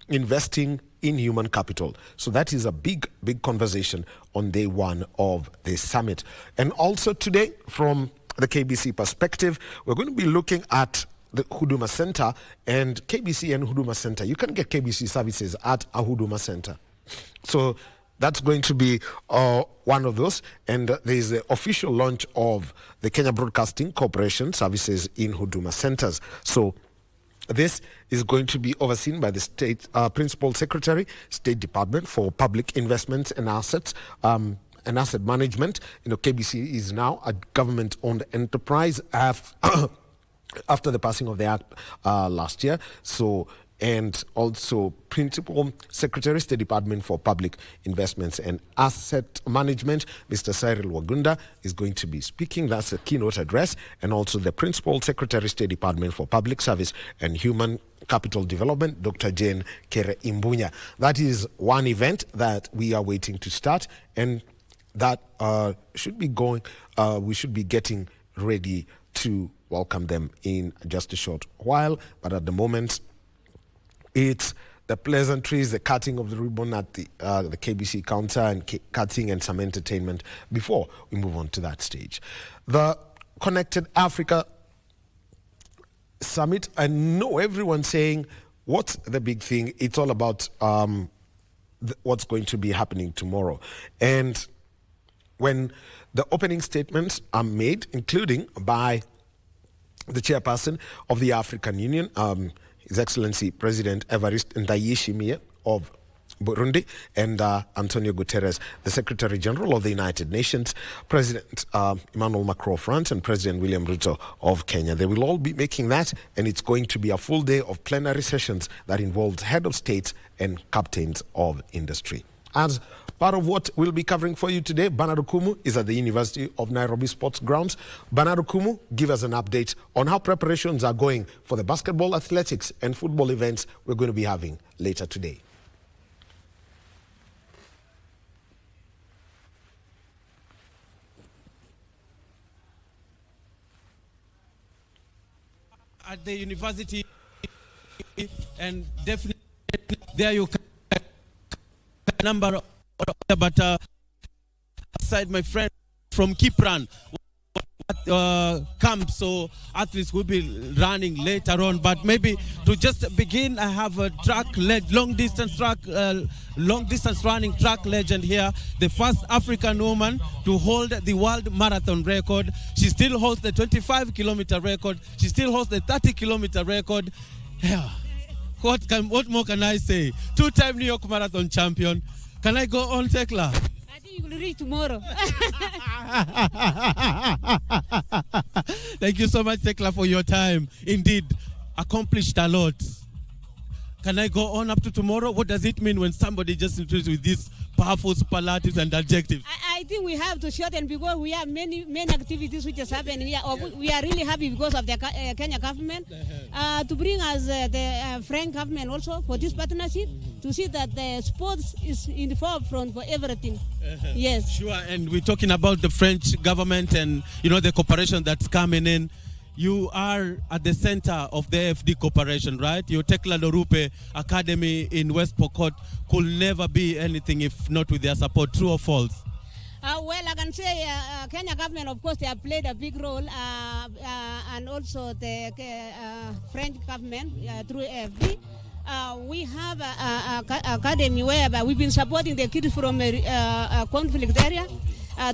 investing in human capital. So that is a big conversation on day 1 of this summit. And also today, from the KBC perspective, we're going to be looking at the Huduma Center and KBC and Huduma Center. You can get KBC services at a Huduma Center. So that's going to be one of those. And there's the official launch of the Kenya Broadcasting Corporation services in Huduma Centers. So this is going to be overseen by the State Principal Secretary, State Department for Public Investments and Assets and Asset Management. You know, KBC is now a government-owned enterprise after the passing of the act last year. So, and also Principal Secretary, State Department for Public Investments and Asset Management, Mr. Cyril Wagunda, is going to be speaking. That's a keynote address. And also the Principal Secretary, State Department for Public Service and Human Capital Development, Dr. Jane Kere Imbunya. That is one event that we are waiting to start, and that should be going, we should be getting ready to welcome them in just a short while. But at the moment, it's the pleasantries, the cutting of the ribbon at the KBC counter, and cutting and some entertainment before we move on to that stage. The Connected Africa Summit, I know everyone's saying, what's the big thing? It's all about what's going to be happening tomorrow. And when the opening statements are made, including by the chairperson of the African Union, His Excellency President Evariste Ndayishimiye of Burundi, and Antonio Guterres, the Secretary General of the United Nations, President Emmanuel Macron of France, and President William Ruto of Kenya. They will all be making that, and it's going to be a full day of plenary sessions that involves head of states and captains of industry. As part of what we'll be covering for you today, Bernard Okumu is at the University of Nairobi Sports Grounds. Bernard Okumu, give us an update on how preparations are going for the basketball, athletics, and football events we're going to be having later today. At the university, and definitely there you can number of, but aside my friend from Kipran camp, so athletes will be running later on. But maybe to just begin, I have a track long distance running track legend here, the first African woman to hold the world marathon record. She still holds the 25-kilometer record. She still holds the 30-kilometer record. Yeah. What more can I say? Two-time New York Marathon champion. Can I go on, Tekla? I think you will reach tomorrow. Thank you so much, Tekla, for your time. Indeed, accomplished a lot. Can I go on up to tomorrow? What does it mean when somebody just introduces with these powerful superlatives and adjectives? I think we have to shorten because we have many activities which is happening here. We are really happy because of the Kenya government to bring us the French government also for this partnership. to see that the sports is in the forefront for everything. Yes. Sure, and we're talking about the French government and, you know, the cooperation that's coming in. You are at the center of the AFD cooperation, right? Your Tekla Lorupe Academy in West Pokot could never be anything if not with their support. True or false? Well, I can say Kenya government, of course, they have played a big role, and also the French government through AFD. We have an academy where we've been supporting the kids from a conflict area.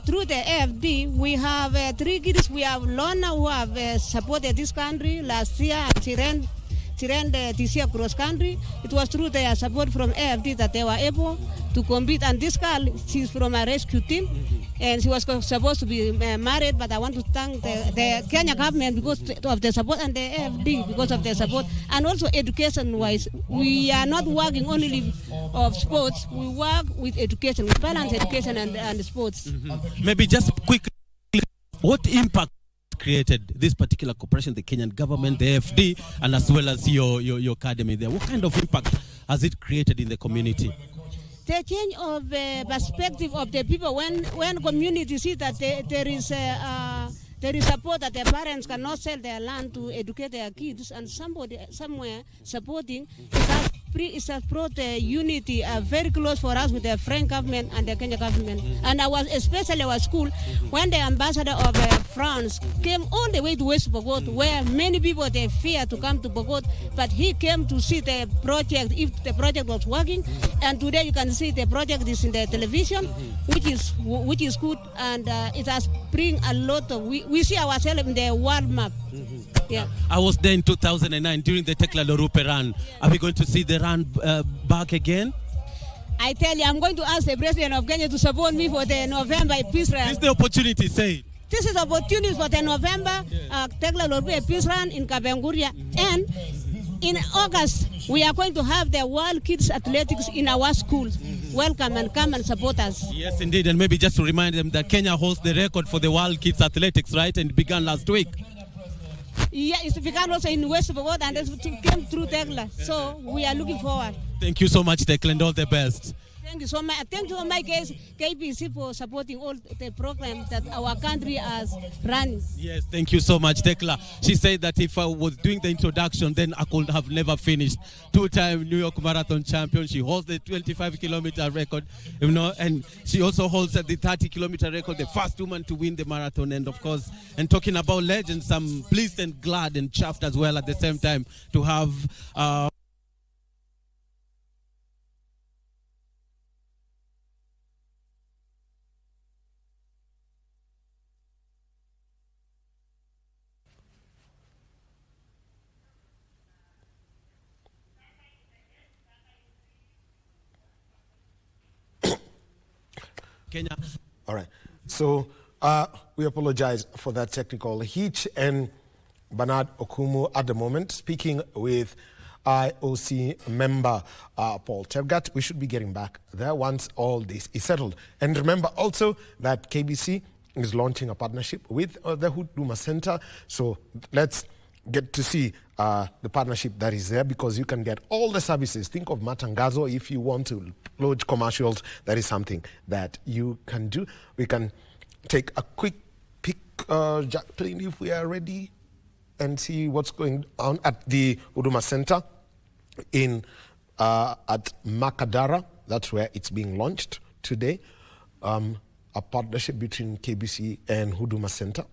Through the AFD, we have 3 kids. We have Lona who have supported this country last year, and she ran this year cross country. It was through their support from AFD that they were able to compete. And this girl, she's from a rescue team, and she was supposed to be married, but I want to thank the Kenya government because of the support, and the AFD because of their support. And also education-wise, we are not working only of sports, we work with education, with balance education and sports. Maybe just quickly, what impact created this particular cooperation, the Kenyan government, the AFD, and as well as your academy there? What kind of impact has it created in the community? The change of perspective of the people when community see that there is support, that their parents cannot sell their land to educate their kids, and somebody somewhere supporting, it has brought unity very close for us with the French government and the Kenya government. And especially our school, when the ambassador of France came all the way to West Pokot, where many people they fear to come to Pokot, but he came to see the project, if the project was working. And today you can see the project is in the television, which is good, and it has bring a lot of, we see ourselves in the world map. Yeah. I was there in 2009 during the Tekla Lorupe run. Are we going to see the run back again? I tell you, I'm going to ask the President of Kenya to support me for the November peace run. This is the opportunity, say it. This is opportunity for the November Tekla Lorupe peace run in Kabenguria. And in August, we are going to have the World Kids Athletics in our school. Welcome and come and support us. Yes, indeed. And maybe just to remind them that Kenya holds the record for the World Kids Athletics, right? And it began last week. Yeah, it began also in West Pokot, and it came through Tekla. So we are looking forward. Thank you so much, Tekla, and all the best. Thank you so much. Thank you so much, KBC, for supporting all the programs that our country has run. Yes, thank you so much, Tekla. She said that if I was doing the introduction, then I could have never finished. 2-time New York Marathon champion. She holds the 25-kilometer record, you know, and she also holds the 30-kilometer record, the first woman to win the marathon. And of course, and talking about legends, I'm pleased and glad and chuffed as well at the same time to have Kenya. All right. So we apologize for that technical hitch. And Bernard Okumu at the moment speaking with IOC member Paul Tergat. We should be getting back there once all this is settled. And remember also that KBC is launching a partnership with the Huduma Center. So let's get to see the partnership that is there, because you can get all the services. Think of Matangazo. If you want to load commercials, that is something that you can do. We can take a quick pick, Jacqueline, if we are ready, and see what's going on at the Huduma Center in at Makadara. That's where it's being launched today. A partnership between KBC and Huduma Center.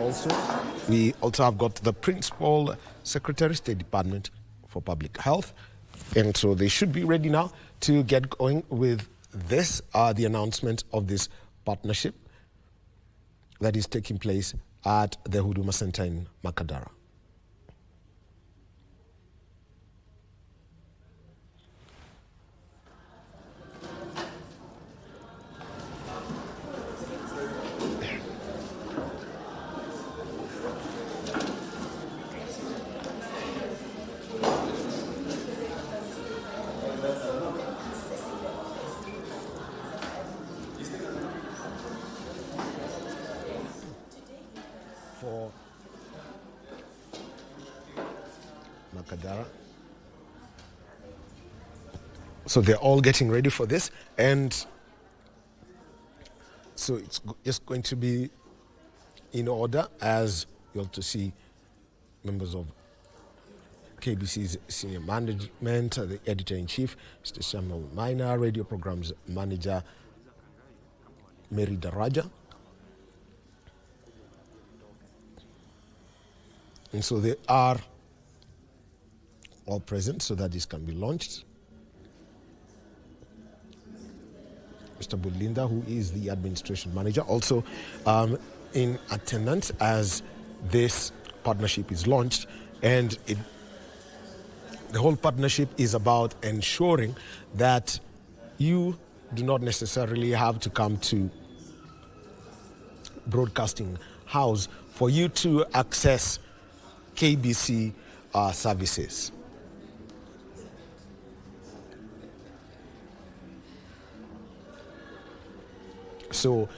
also. We also have got the Principal Secretary, State Department for Public Health. And so they should be ready now to get going with this, the announcement of this partnership that is taking place at the Huduma Center in Makadara. For Makadara. So they're all getting ready for this, and so it's just going to be in order as you'll to see members of KBC's senior management, the editor-in-chief, Mr. Samuel Minor, radio programs manager Mary Daraja. And so they are all present so that this can be launched. Mr. Bulinda, who is the administration manager, also in attendance as this partnership is launched. And the whole partnership is about ensuring that you do not necessarily have to come to Broadcasting House for you to access KBC services. So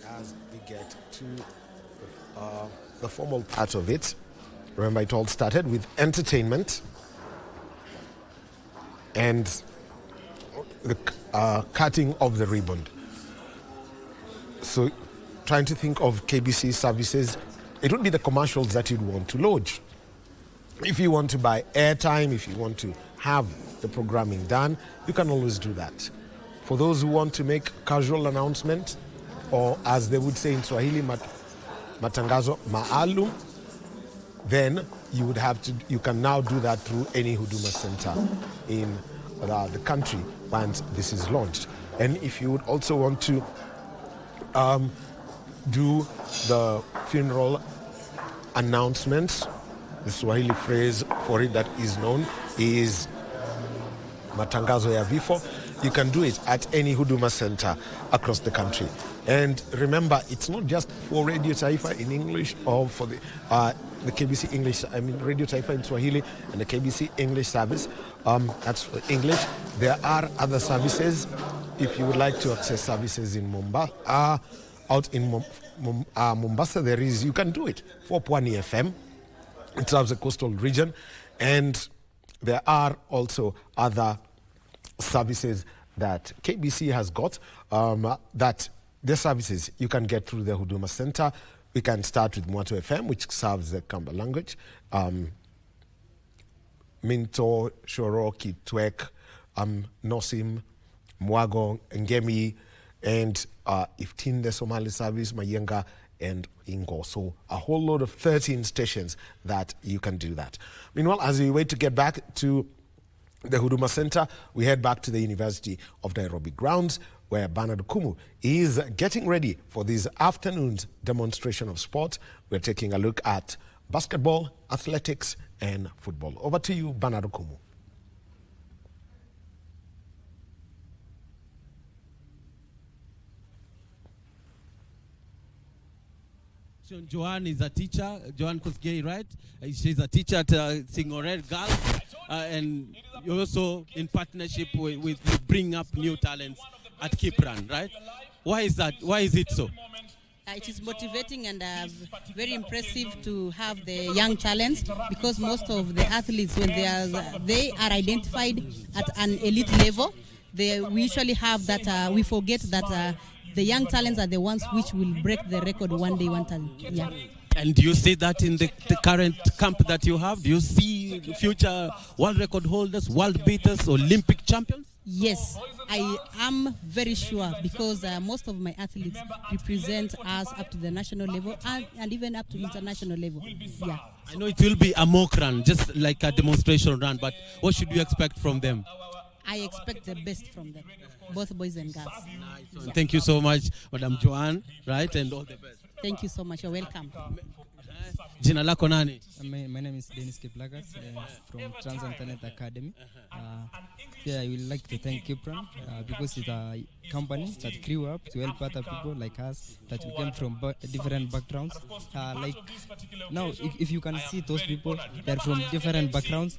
as we get to the formal part of it, remember it all started with entertainment and the cutting of the ribbon. So trying to think of KBC services, it would be the commercials that you'd want to lodge. If you want to buy airtime, if you want to have the programming done, you can always do that. For those who want to make casual announcement, or as they would say in Swahili, matangazo maalum, then you would have to, you can now do that through any Huduma Center in the country once this is launched. And if you would also want to do the funeral announcements, the Swahili phrase for it that is known is matangazo ya vifo. You can do it at any Huduma Center across the country. And remember, it's not just for Radio Taifa in English or for the KBC English, Radio Taifa in Swahili and the KBC English service. That's for English. There are other services. If you would like to access services in Mombasa, out in Mombasa, there is, you can do it for Pwani FM. It serves the coastal region. And there are also other services that KBC has got that the services you can get through the Huduma Center. We can start with Mwato FM, which serves the Kamba language. Minto, Shoro, Kitwek, Nosim, Mwago, Ngemi, and Iftin, the Somali service, Mayenga, and Ingo. So a whole load of 13 stations that you can do that. Meanwhile, as we wait to get back to the Huduma Center, we head back to the University of Nairobi grounds, where Bernard Kumu is getting ready for this afternoon's demonstration of sport. We're taking a look at basketball, athletics, and football. Over to you, Bernard Kumu. Joanne is a teacher, Joanne Kosgei, right? She's a teacher at Singorer Girls, and you're also in partnership with Bring Up New Talents at Kipran, right? Why is that? Why is it so? It is motivating and very impressive to have the young talents, because most of the athletes, when they are identified at an elite level, we usually have that, we forget that the young talents are the ones which will break the record one day, one time. Yeah. And do you see that in the current camp that you have? Do you see future world record holders, world beaters, Olympic champions? Yes, I am very sure because most of my athletes represent us up to the national level and even up to international level. Yeah. I know it will be a mock run, just like a demonstration run, but what should you expect from them? I expect the best from them, both boys and girls. Nice. Yeah. Thank you so much, Madam Joanne, right, and all the best. Thank you so much. You're welcome. Jina lako nani? My name is Dennis Kiplagat from Transcontinental Academy. Yeah, I would like to thank Kipran because it's a company that grew up to help other people like us that we came from different backgrounds. Like now, if you can see those people, they're from different backgrounds.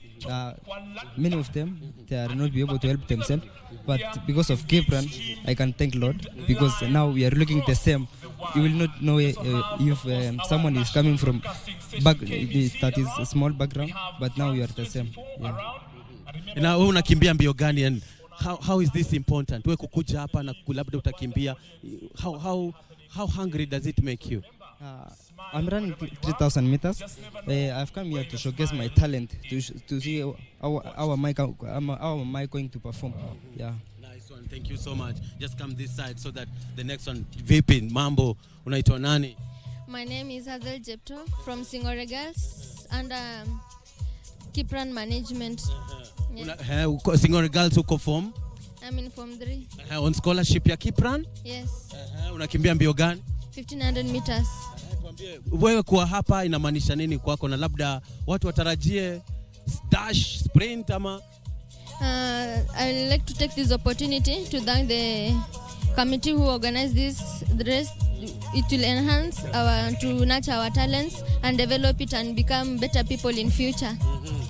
Many of them, they are not be able to help themselves. But because of Kipran, I can thank Lord because now we are looking the same. You will not know if someone is coming from that is a small background, but now we are the same. Yeah. Na wewe unakimbia mbio gani, and how is this important? Wewe kukuja hapa na labda utakimbia, how hungry does it make you? I'm running 3,000 meters. I've come here to showcase my talent, to see how am I going to perform. Yeah. Nice one. Thank you so much. Just come this side so that the next one. Vipi mambo, unaitwa nani? My name is Hazel Jepto from Singore Girls under Kipran Management. Singore Girls uko form? I'm in Form 3. On scholarship ya Kipran? Yes. Unakimbia mbio gani? 1500 meters. Wewe kuwa hapa inamaanisha nini kwako, na labda watu watarajie dash, sprint ama? I would like to take this opportunity to thank the committee who organized this race. It will enhance to nurture our talents and develop it and become better people in future.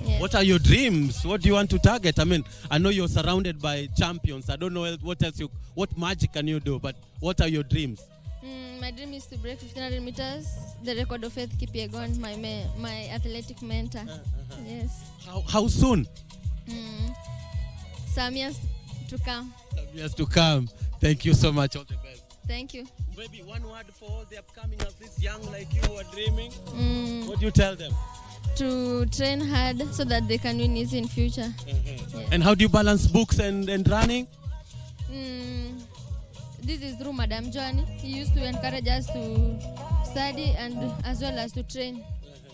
Yeah. What are your dreams? What do you want to target? I mean, I know you're surrounded by champions. I don't know what else what magic can you do, but what are your dreams? My dream is to break 1500 meters, the record of Faith Kipyegon, my athletic mentor. Yes. How soon? Some years to come. Some years to come. Thank you so much. All the best. Thank you. Maybe one word for all the upcoming athletes, young like you who are dreaming. What do you tell them? To train hard so that they can win easy in future. Yeah. And how do you balance books and running? This is through Madam Joanne. He used to encourage us to study and as well as to train.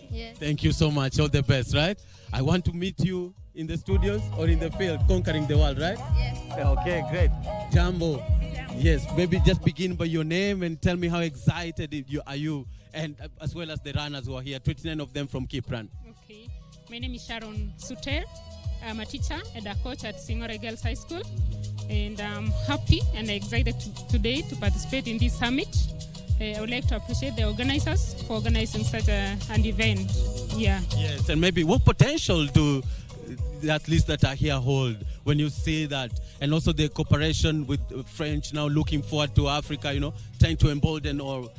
Yeah. Thank you so much. All the best, right? I want to meet you in the studios or in the field, conquering the world, right? Yes. Okay, great. Jambo. Yes, maybe just begin by your name and tell me how excited are you, and as well as the runners who are here, 29 of them from Kipran. Okay. My name is Sharon Suter. I'm a teacher and a coach at Singore Girls High School. And I'm happy and excited today to participate in this summit. I would like to appreciate the organizers for organizing such an event. Yeah. Yes, and maybe what potential do the athletes that are here hold when you see that, and also the cooperation with French now looking forward to Africa, trying to embolden the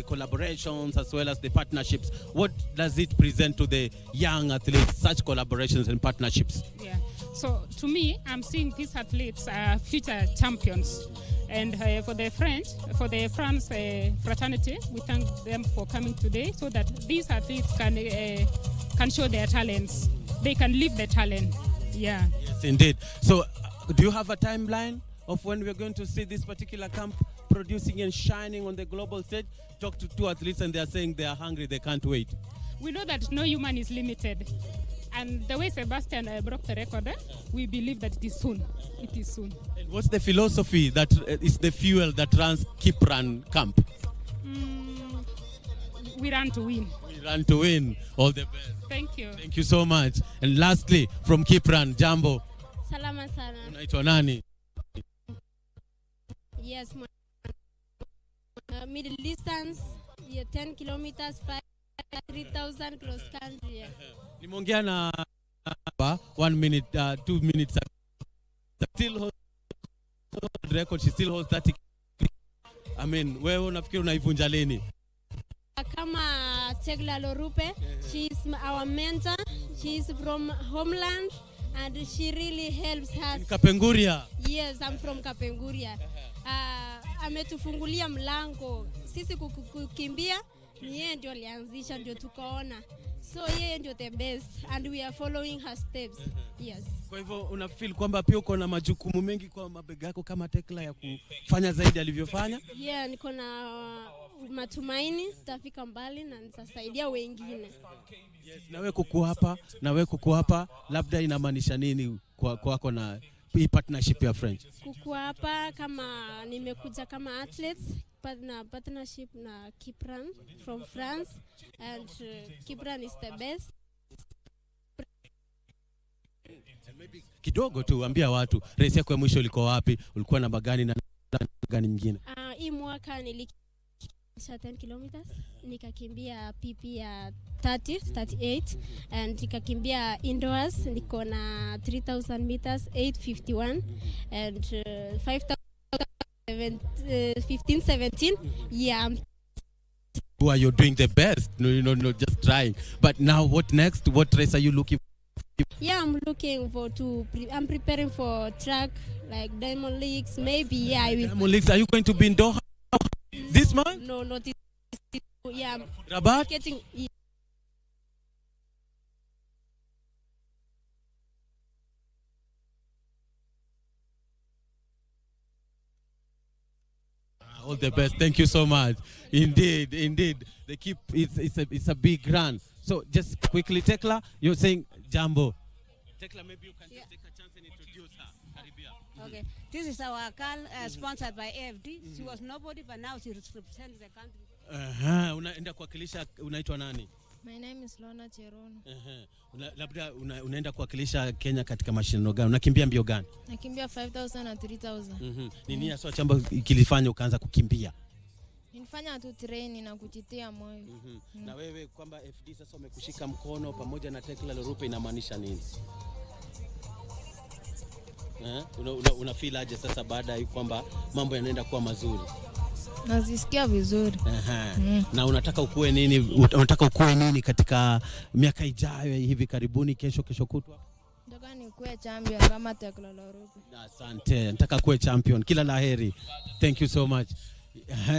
collaborations as well as the partnerships. What does it present to the young athletes, such collaborations and partnerships? Yeah. So to me, I'm seeing these athletes are future champions. And for the France fraternity, we thank them for coming today so that these athletes can show their talents. They can live their talent. Yeah. Yes, indeed. So do you have a timeline of when we're going to see this particular camp producing and shining on the global stage? Talk to two athletes and they're saying they are hungry, they can't wait. We know that no human is limited. And the way Sebastian broke the record, we believe that it is soon. It is soon. And what's the philosophy that is the fuel that runs Kipran camp? We run to win. We run to win. All the best. Thank you. Thank you so much. And lastly, from Kipran, Jambo. Salama sana. Unaitwa nani? Yes, middle distance, 10 kilometers, 3,000 cross country. Nimeongea na 1 minute, 2 minutes. Still holds record. She still holds 30. I mean, wewe unafikiri unaivunja lini? Kama Tegla Lorupe, she is our mentor. She is from homeland, and she really helps us. Kapenguria. Yes, I'm from Kapenguria. Ametufungulia mlango. Sisi kukimbia ni yeye ndio alianzisha, ndio tukaona. So yeye ndio the best and we are following her steps. Yes. Kwa hivyo una feel kwamba pia uko na majukumu mengi kwa mabega yako kama Tekla ya kufanya zaidi alivyofanya? Yeah, niko na matumaini tutafika mbali na nitasaidia wengine. Yes, na wewe kuku hapa labda inamaanisha nini kwako na hii partnership ya French? Kuku hapa kama nimekuja kama athletes partnership na Kipran from France and Kipran is the best. Kidogo tu ambia watu race yako ya mwisho ilikuwa wapi, ulikuwa namba gani na gani nyingine? Hii mwaka nilikimbia 10 kilometers, nikakimbia PP ya 38 and nikakimbia indoors niko na 3000 meters 851 and 1517. Yeah. Well, you're doing the best. No, just trying. But now, what next? What race are you looking for? Yeah, I'm looking for I'm preparing for track like Diamond Leagues. Maybe, yeah, I will. Diamond Leagues. Are you going to be in Doha this month? No, not this. Yeah. Rabat? Getting. Yeah. All the best. Thank you so much. Indeed. They keep it's a big run. So just quickly, Tekla, you're saying Jambo. Tekla, maybe you can just take a chance and introduce her. Okay. This is our girl sponsored by AFD. She was nobody, but now she represents the country. Unaenda kuwakilisha, unaitwa nani? My name is Lona Cherono. Labda unaenda kuwakilisha Kenya katika mashindano gani? Unakimbia mbio gani? Nakimbia 5000 na 3000. Nini hasa chamba kilifanya ukaanza kukimbia? Nilifanya tu train na kujitia moyo. Na wewe kwamba FD sasa umekushika mkono pamoja na Tekla Lorupe inamaanisha nini? Una feel aje sasa baada ya kwamba mambo yanaenda kuwa mazuri? Nazisikia vizuri. Na unataka ukue nini? Unataka ukue nini katika miaka ijayo hivi karibuni, kesho kutwa? Nataka nikuwe champion kama Tekla Lorupe. Asante. Nataka kuwe champion. Kila laheri. Thank you so much.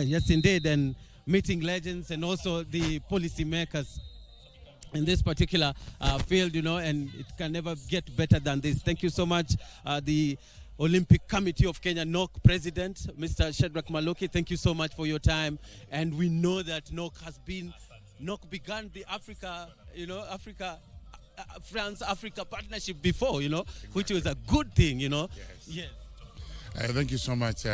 Yes, indeed, and meeting legends and also the policy makers in this particular field, and it can never get better than this. Thank you so much, the Olympic Committee of Kenya, NOC President, Mr. Shadrack Maloki. Thank you so much for your time. And we know that NOC began the France-Africa partnership before, which was a good thing, Yes. Thank you so much.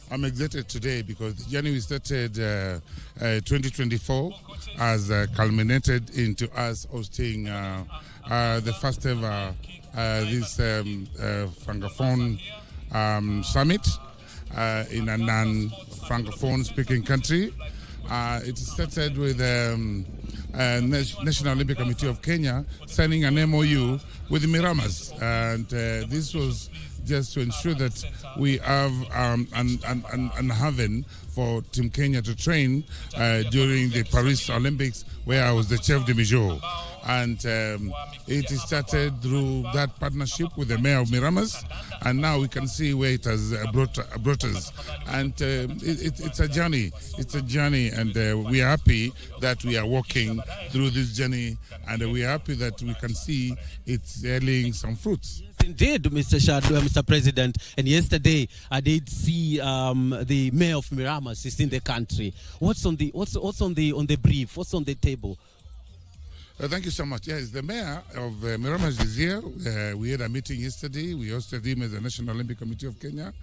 I'm excited today because the journey we started 2024 has culminated into us hosting the first ever this Francophone summit in a non-Francophone speaking country. It started with National Olympic Committee of Kenya signing an MOU with the Miramas, and this was just to ensure that we have an haven for Team Kenya to train during the Paris Olympics, where I was the chef de mission. And it started through that partnership with the mayor of Miramas, and now we can see where it has brought us. And it's a journey. It's a journey, and we are happy that we are walking through this journey, and we are happy that we can see it's yielding some fruits. Indeed, Mr. President. And yesterday, I did see the mayor of Miramas is in the country. What's on the brief? What's on the table? Thank you so much. Yes, the mayor of Miramas is here. We had a meeting yesterday. We hosted him as the National Olympic Committee of Kenya,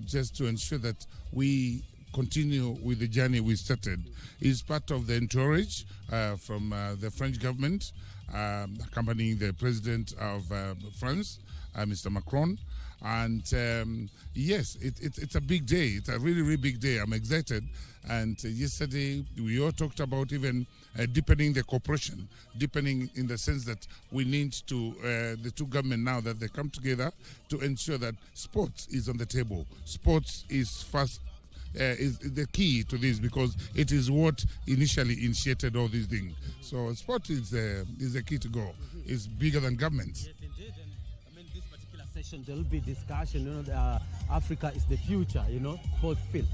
just to ensure that we continue with the journey we started. He's part of the entourage from the French government, accompanying the president of France, Mr. Macron. And yes, it's a big day. It's a really, really big day. I'm excited. And yesterday, we all talked about even deepening the cooperation, deepening in the sense that we need to, the two governments now that they come together to ensure that sports is on the table. Sports is first. Is the key to this, because it is what initially initiated all these things. So sport is the key to go. It's bigger than governments. Yes, indeed. session there will be discussion. Africa is the future. Sport field.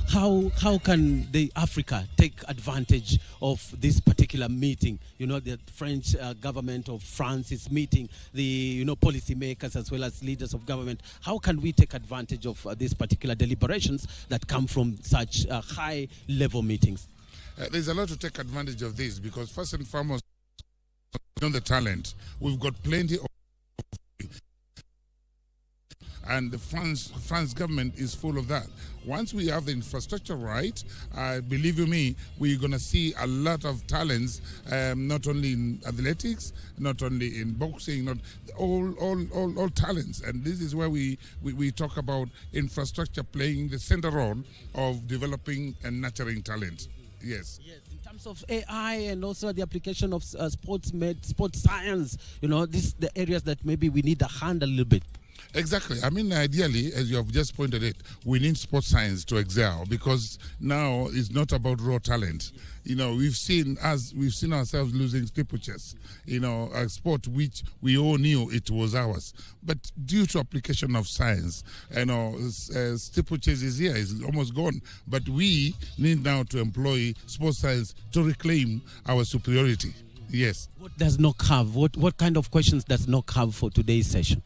How can the Africa take advantage of this particular meeting? The French government of France is meeting the policymakers as well as leaders of government. How can we take advantage of these particular deliberations that come from such high level meetings? There's a lot to take advantage of this, because first and foremost, the talent. We've got plenty of, and the France government is full of that. Once we have the infrastructure right, believe you me, we're going to see a lot of talents, not only in athletics, not only in boxing, not all talents. And this is where we talk about infrastructure playing the center role of developing and nurturing talent. Yes. In terms of AI and also the application of sports science, these the areas that maybe we need a hand a little bit. Exactly. I mean, ideally, as you have just pointed it, we need sports science to excel, because now it's not about raw talent. We've seen ourselves losing steeplechase, a sport which we all knew it was ours. But due to application of science, steeplechase is here, it's almost gone. But we need now to employ sports science to reclaim our superiority. Yes. What does NOC have? What kind of questions does NOC have for today's session?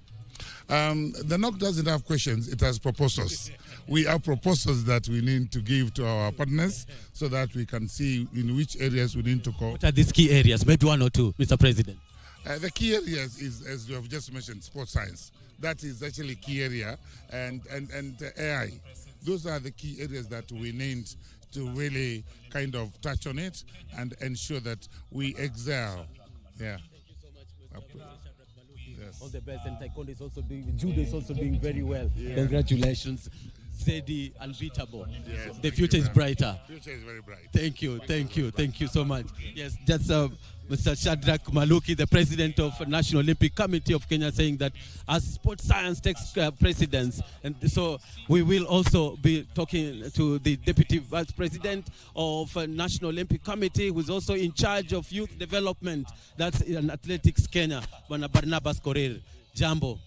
The NOC doesn't have questions, it has proposals. We have proposals that we need to give to our partners so that we can see in which areas we need to go. What are these key areas? Maybe one or two, Mr. President. The key areas is, as you have just mentioned, sports science. That is actually a key area, and AI. Those are the key areas that we need to really kind of touch on it and ensure that we excel. Yeah. Yes. All the best, and taekwondo is also judo is also doing very well. Yeah. Congratulations, Zedi unbeatable. Yes, the future is brighter. Future is very bright. Thank you so much. Yes, that's Mr. Shadrack Maluki, the president of National Olympic Committee of Kenya, saying that as sports science takes precedence, and so we will also be talking to the deputy vice president of National Olympic Committee, who is also in charge of youth development. That's in Athletics Kenya, Barnabas Korir. Jambo.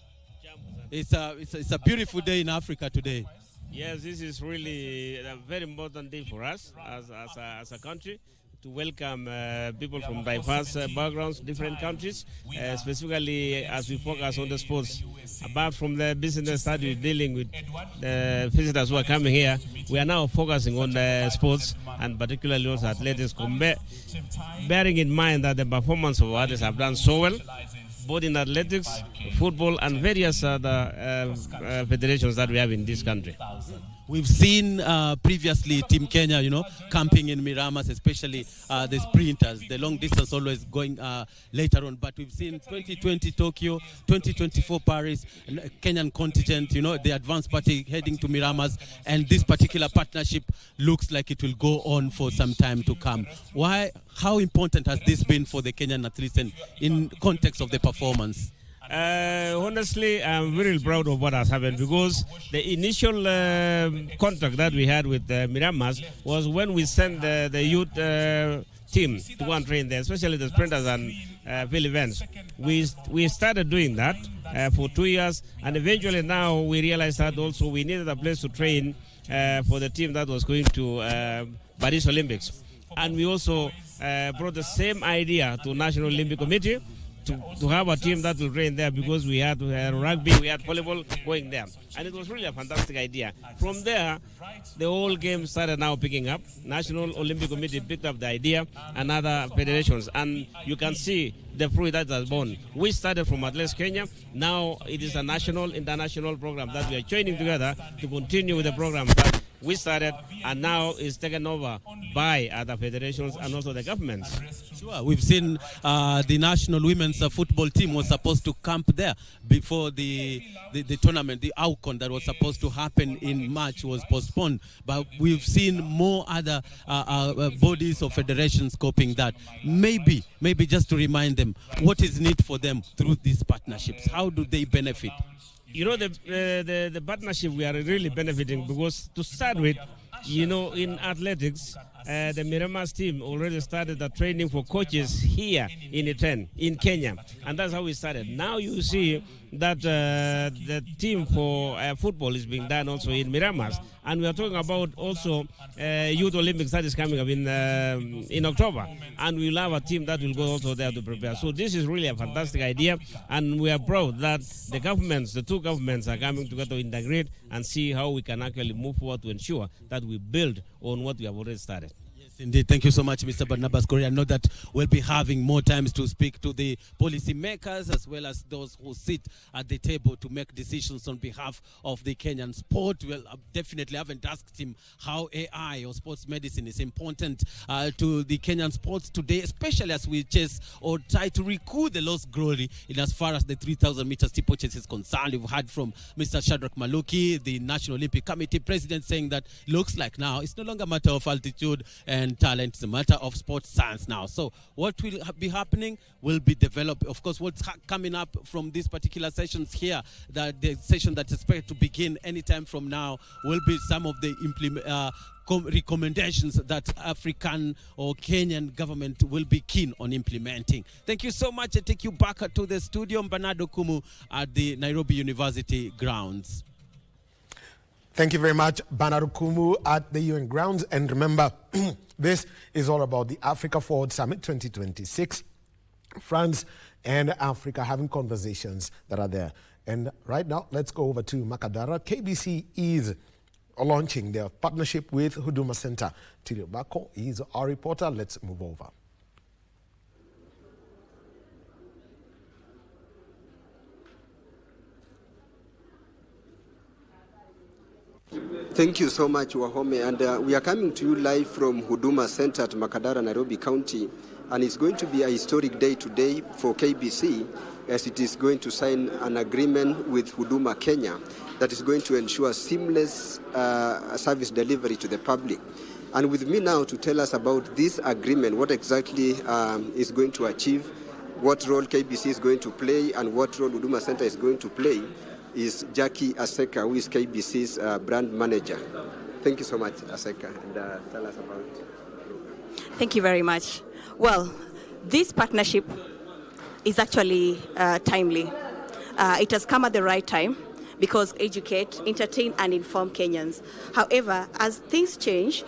It's a beautiful day in Africa today. Yes, this is really a very important day for us as a country, to welcome people from diverse backgrounds, different countries, specifically as we focus on the sports. Apart from the business that we're dealing with, the visitors who are coming here, we are now focusing on the sports, and particularly also athletics, bearing in mind that the performance of others have done so well, both in athletics, football, and various other federations that we have in this country. We've seen previously Team Kenya, camping in Miramas, especially the sprinters, the long distance always going later on. But we've seen 2020 Tokyo, 2024 Paris, Kenyan contingent, the advanced party heading to Miramas. And this particular partnership looks like it will go on for some time to come. How important has this been for the Kenyan athletes in context of the performance? Honestly, I'm very proud of what has happened, because the initial contract that we had with Miramas was when we sent the youth team to go and train there, especially the sprinters and field events. We started doing that for 2 years, and eventually now we realized that also we needed a place to train for the team that was going to Paris Olympics. And we also brought the same idea to National Olympic Committee, to have a team that will train there, because we had rugby, we had volleyball going there. And it was really a fantastic idea. From there, the whole game started now picking up. National Olympic Committee picked up the idea, and other federations. And you can see the fruit that has borne. We started from Athletics Kenya. Now it is a national, international program that we are joining together to continue with the program that we started, and now is taken over by other federations and also the governments. Sure, we've seen the national women's football team was supposed to camp there before the tournament. The outcome that was supposed to happen in March was postponed, but we've seen more other bodies or federations coping that. Maybe just to remind them, what is needed for them through these partnerships? How do they benefit? The partnership, we are really benefiting, because to start with, in athletics, the Miramas team already started the training for coaches here in Iten, in Kenya. And that's how we started. Now you see that the team for football is being done also in Miramas. And we are talking about also Youth Olympics that is coming up in October. And we'll have a team that will go also there to prepare. So this is really a fantastic idea. And we are proud that the governments, the two governments are coming together to integrate and see how we can actually move forward to ensure that we build on what we have already started. Indeed. Thank you so much, Mr. Barnabas Correa. I know that we'll be having more times to speak to the policy makers as well as those who sit at the table to make decisions on behalf of the Kenyan sport. Well, definitely haven't asked him how AI or sports medicine is important to the Kenyan sports today, especially as we chase or try to recoup the lost glory in as far as the 3,000 meter steeplechase is concerned. We've heard from Mr. Shadrach Maluki, the National Olympic Committee president, saying that looks like now it's no longer a matter of altitude and talent, it's a matter of sports science now. So what will be happening will be developed. Of course, what's coming up from these particular sessions here, that the session that's expected to begin anytime from now, will be some of the recommendations that African or Kenyan government will be keen on implementing. Thank you so much. I take you back to the studio, Bernardo Kumu at the Nairobi University grounds. Thank you very much, Bernardo Kumu at the UN grounds. And remember, this is all about the Africa Forward Summit 2026. France and Africa having conversations that are there. And right now, let's go over to Makadara. KBC is launching their partnership with Huduma Center. Tilio Bako is our reporter. Let's move over. Thank you so much, Wahome. And we are coming to you live from Huduma Center at Makadara, Nairobi County. And it's going to be a historic day today for KBC, as it is going to sign an agreement with Huduma Kenya that is going to ensure seamless service delivery to the public. And with me now to tell us about this agreement, what exactly is going to achieve, what role KBC is going to play, and what role Huduma Center is going to play, is Jackie Aseka, who is KBC's brand manager. Thank you so much, Aseka, and tell us about it. Thank you very much. Well, this partnership is actually timely. It has come at the right time because educate, entertain, and inform Kenyans. However, as things change,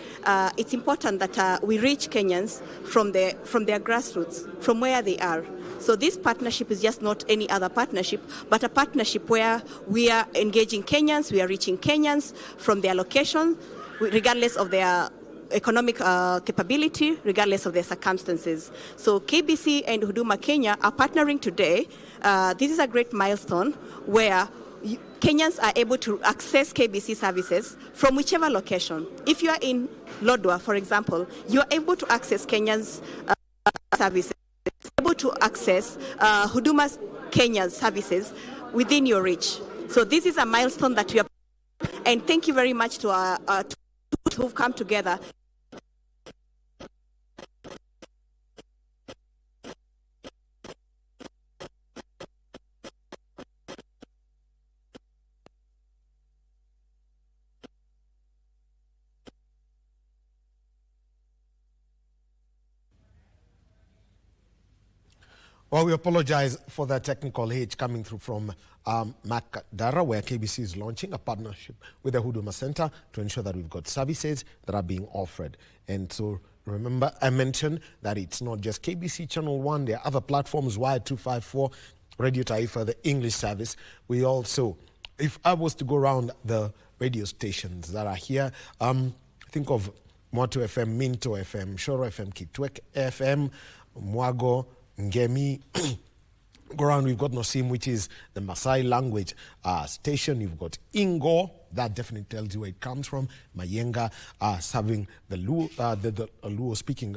it's important that we reach Kenyans from their grassroots, from where they are. So this partnership is just not any other partnership, but a partnership where we are engaging Kenyans, we are reaching Kenyans from their location, regardless of their economic capability, regardless of their circumstances. So KBC and Huduma Kenya are partnering today. This is a great milestone where Kenyans are able to access KBC services from whichever location. If you are in Lodwar, for example, you are able to access Kenyans services, able to access Huduma Kenya's services within your reach. So this is a milestone that we are, and thank you very much to our who've come together. Well, we apologize for that technical hitch coming through from Makadara, where KBC is launching a partnership with the Huduma Center to ensure that we've got services that are being offered. And so remember, I mentioned that it's not just KBC Channel 1, there are other platforms, Wired 254, Radio Taifa, the English service. We also, if I was to go around the radio stations that are here, think of Moto FM, Minto FM, Shoro FM, Kitwek FM, Mwago, Ngemi. Go around, we've got Nosim, which is the Maasai language station. You've got Ingo, that definitely tells you where it comes from. Mayenga, serving the Luo speaking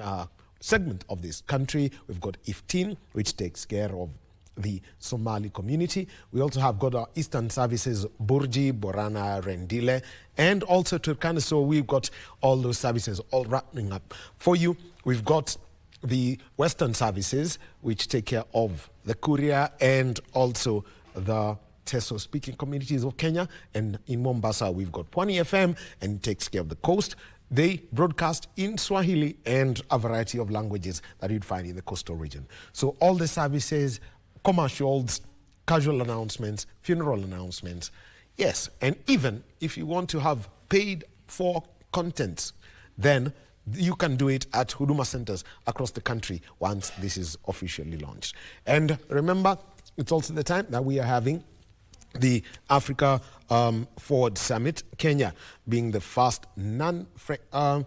segment of this country. We've got Iftin, which takes care of the Somali community. We also have got our eastern services, Burji, Borana, Rendile, and also Turkana. So we've got all those services all wrapping up for you. We've got the western services, which take care of the Kuria and also the Teso-speaking communities of Kenya. And in Mombasa, we've got Pwani FM, and it takes care of the coast. they broadcast in Swahili and a variety of languages that you'd find in the coastal region. So all the services, commercials, casual announcements, funeral announcements, yes, and even if you want to have paid for content, then you can do it at Huduma centers across the country once this is officially launched. And remember, it's also the time that we are having the Africa Forward Summit, Kenya being the first the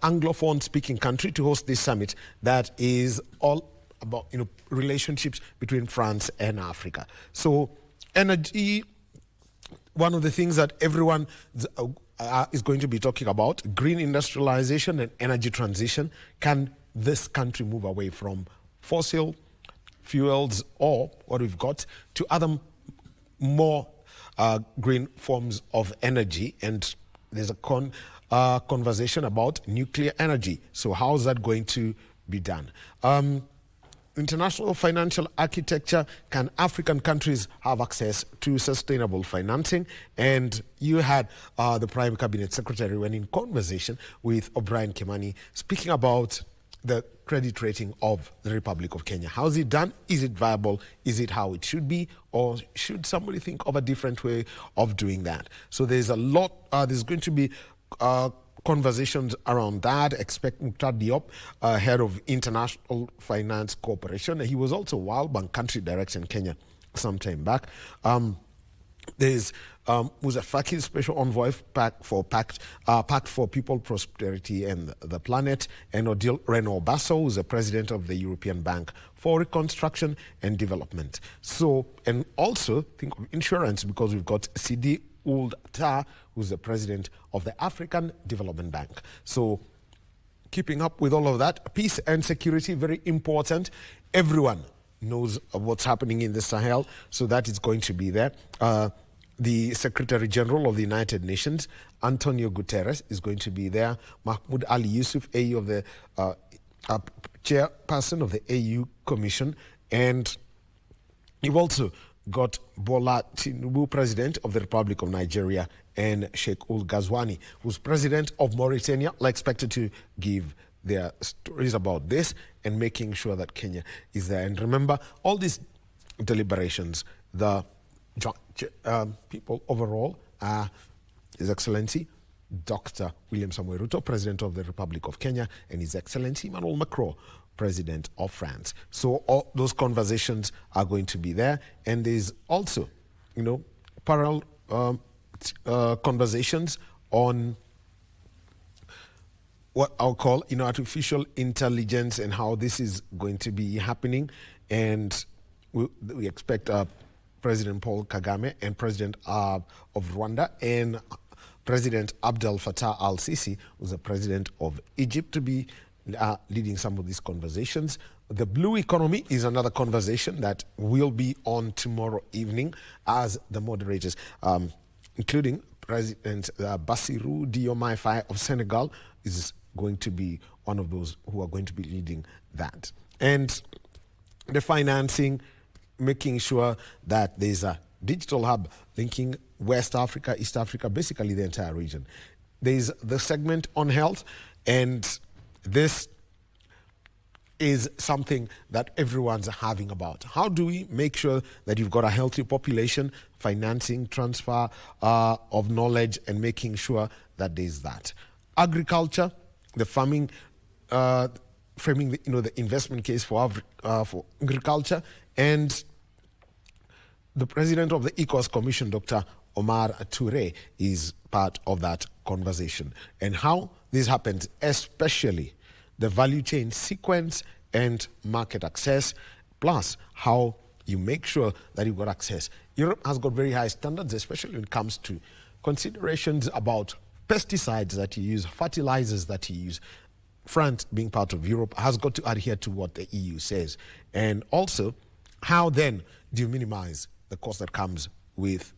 Anglophone speaking country to host this summit that is all about relationships between France and Africa. So energy, one of the things that everyone is going to be talking about, green industrialization and energy transition. Can this country move away from fossil fuels or what we've got to other more green forms of energy? And there's a conversation about nuclear energy. So how is that going to be done? International financial architecture. Can African countries have access to sustainable financing? And you had the Prime Cabinet Secretary when in conversation with O'Brien Kimani speaking about the credit rating of the Republic of Kenya. How is it done? Is it viable? Is it how it should be? Or should somebody think of a different way of doing that? So there's a lot, there's going to be conversations around that. Expect Mukhtar Diop, head of International Finance Corporation. He was also World Bank Country Director in Kenya some time back. There's Musa Faki, Special Envoy Pact for People, Prosperity and the Planet, and Odile Renaud Basso, who's the President of the European Bank for Reconstruction and Development. So, and also think of insurance, because we've got Sidi Ould Tah, who's the President of the African Development Bank. So keeping up with all of that, peace and security, very important. Everyone knows what's happening in the Sahel, so that is going to be there. The Secretary General of the United Nations, Antonio Guterres, is going to be there. Mahmoud Ali Yusuf, AU of the chairperson of the AU Commission, and you've also got Bola Tinubu, President of the Republic of Nigeria, and Sheikh Ul Ghazwani, who's President of Mauritania, are expected to give their stories about this and making sure that Kenya is there. And remember, all these deliberations, the people overall are His Excellency Dr. William Samoei Ruto, President of the Republic of Kenya, and His Excellency Emmanuel Macron, President of France. So all those conversations are going to be there. And there's also, parallel conversations on what I'll call, artificial intelligence and how this is going to be happening. And we expect President Paul Kagame and President of Rwanda and President Abdel Fattah al-Sisi, who's the President of Egypt, to be leading some of these conversations. The blue economy is another conversation that will be on tomorrow evening as the moderators, including President Bassirou Diomaye Faye of Senegal, is going to be one of those who are going to be leading that. And the financing, making sure that there's a digital hub linking West Africa, East Africa, basically the entire region. There's the segment on health, and this is something that everyone's having about. How do we make sure that you've got a healthy population, financing, transfer of knowledge, and making sure that there's that. Agriculture, the farming, framing the investment case for agriculture, and the president of the ECOWAS Commission, Dr. Omar Toure, is part of that conversation. And how this happens, especially the value chain sequence and market access, plus how you make sure that you've got access. Europe has got very high standards, especially when it comes to considerations about pesticides that you use, fertilizers that you use. France, being part of Europe, has got to adhere to what the EU says. And also, how then do you minimize the cost that comes with,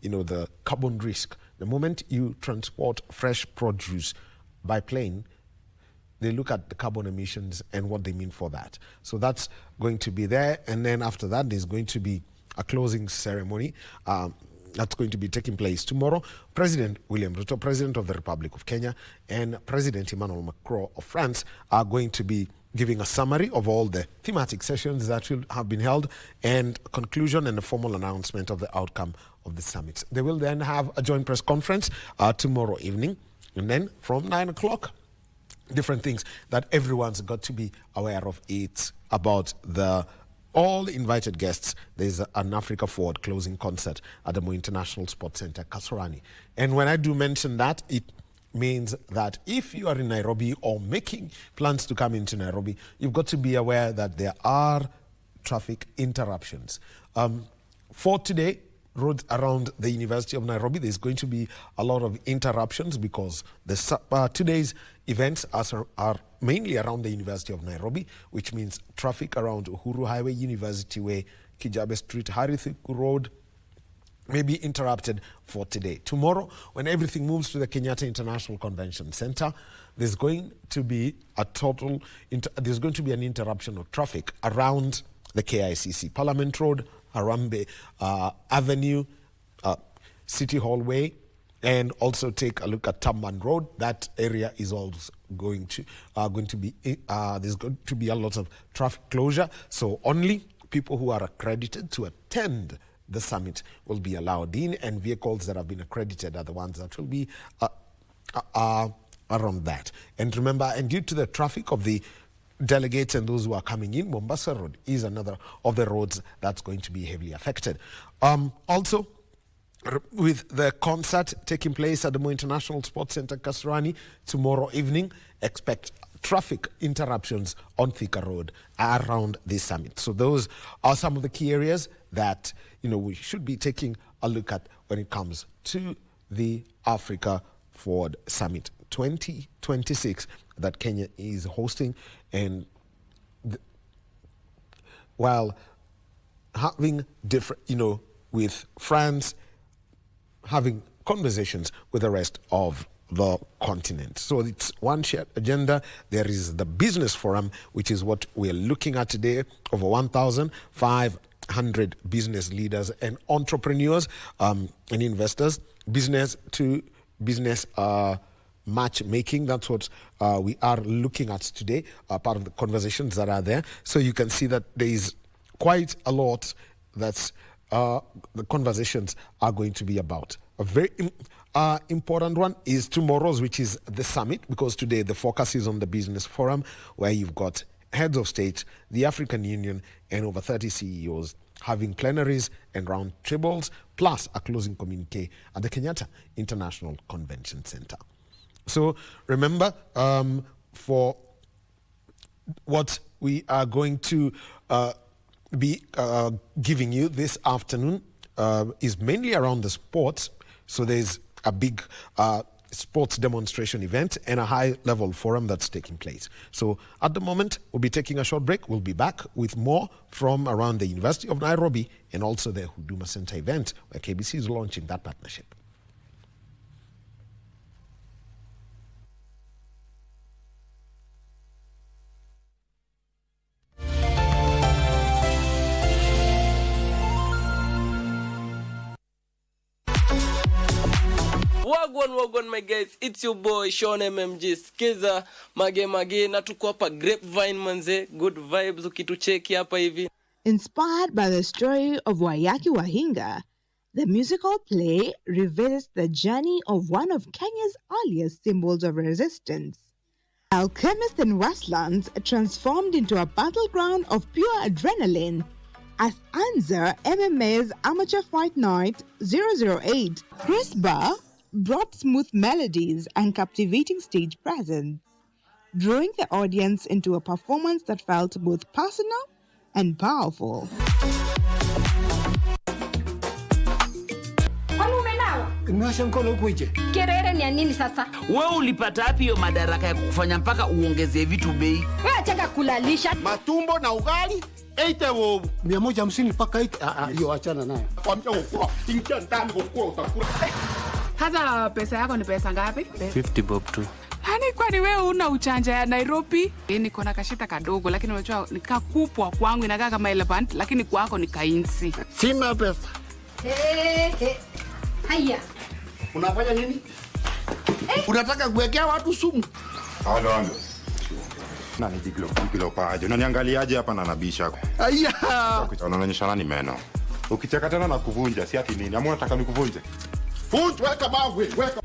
the carbon risk? The moment you transport fresh produce by plane, they look at the carbon emissions and what they mean for that. So that's going to be there. And then after that, there's going to be a closing ceremony that's going to be taking place tomorrow. President William Ruto, President of the Republic of Kenya, and President Emmanuel Macron of France are going to be giving a summary of all the thematic sessions that will have been held and conclusion and a formal announcement of the outcome of the summit. They will then have a joint press conference tomorrow evening, and then from 9 o'clock, different things that everyone's got to be aware of. It's about all invited guests. There's an Africa Forward closing concert at the Moi International Sports Center, Kasarani. And when I do mention that, it means that if you are in Nairobi or making plans to come into Nairobi, you've got to be aware that there are traffic interruptions. For today, roads around the University of Nairobi, there's going to be a lot of interruptions because today's events are mainly around the University of Nairobi, which means traffic around Uhuru Highway, University Way, Kijabe Street, Harithiku Road may be interrupted for today. Tomorrow, when everything moves to the Kenyatta International Convention Center, there's going to be an interruption of traffic around the KICC, Parliament Road, Harambee Avenue, City Hall Way, and also take a look at Tamban Road. That area is also going to be there's going to be a lot of traffic closure. So only people who are accredited to attend the summit will be allowed in, and vehicles that have been accredited are the ones that will be around that. And remember, and due to the traffic of the delegates and those who are coming in, Mombasa Road is another of the roads that's going to be heavily affected. Also, with the concert taking place at the Moi International Sports Center, Kasarani, tomorrow evening, expect traffic interruptions on Thika Road around this summit. So those are some of the key areas that we should be taking a look at when it comes to the Africa Forward Summit 2026 that Kenya is hosting. And while having different, with France, having conversations with the rest of the continent. So it's one shared agenda. There is the business forum, which is what we're looking at today. Over 1,500 business leaders and entrepreneurs and investors, business to business matchmaking. That's what we are looking at today, part of the conversations that are there. So you can see that there is quite a lot that's the conversations are going to be about. A very important one is tomorrow's, which is the summit, because today the focus is on the business forum, where you've got heads of state, the African Union, and over 30 CEOs having plenaries and round tables, plus a closing communique at the Kenyatta International Convention Center. So remember, for what we are going to be giving you this afternoon is mainly around the sports. So there's a big sports demonstration event and a high-level forum that's taking place. So at the moment, we'll be taking a short break. We'll be back with more from around the University of Nairobi and also the Huduma Center event, where KBC is launching that partnership. Wagwan my guys, it's your boy Sean MMG. Skiza mage na tuko hapa Grapevine manze, good vibes ukitucheki hapa hivi. Inspired by the story of Wayaki Wahinga, the musical play revisits the journey of one of Kenya's earliest symbols of resistance. Alchemist and Westlands transformed into a battleground of pure adrenaline as Anza MMA's Amateur Fight Night 008. Chris Barr brought smooth melodies and captivating stage presence, drawing the audience into a performance that felt both personal and powerful. Nyosha mkono kuje. Kerere ni nini sasa? Wewe ulipata wapi hiyo madaraka ya kufanya mpaka uongezee vitu bei? Wewe acha kulalisha matumbo na ugali. 150 mpaka 8. Hiyo achana nayo. Kwa mtu ukua, ingia ndani ukua utakula. Hata pesa yako ni pesa ngapi? 50 bob tu. Hani kwani wewe una uchanja ya Nairobi? Niko na kashita kadogo lakini unajua nikakupwa kwangu inakaa kama elephant lakini kwako ni kainsi. Sina pesa. Haya. Unafanya nini? Unataka kuwekea watu sumu? Halo. Nani diglo paje? Unaniangaliaje hapa na nabisha? Aya. Unaonyesha nani meno? Ukicheka tena na kuvunja, si ati nini? Ama unataka nikuvunje? Weka mawe, weka.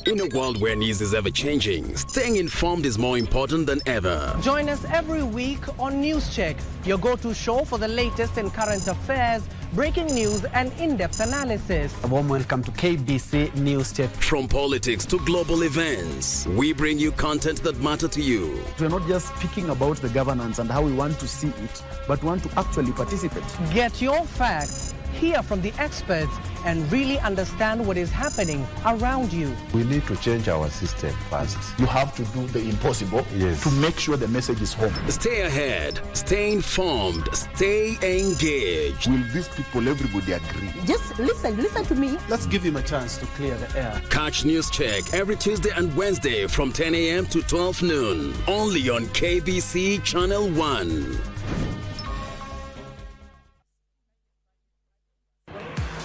In a world where news is ever changing, staying informed is more important than ever. Join us every week on News Check, your go-to show for the latest in current affairs, breaking news and in-depth analysis. A warm welcome to KBC News Check. From politics to global events, we bring you content that matter to you. We're not just speaking about the governance and how we want to see it, but want to actually participate. Get your facts, hear from the experts, and really understand what is happening around you. We need to change our system first. You have to do the impossible to make sure the message is home. Stay ahead, stay informed, stay engaged. Will these people, everybody agree? Just listen to me. Let's give him a chance to clear the air. Catch News Check every Tuesday and Wednesday from 10 a.m. to 12 noon. Only on KBC Channel 1.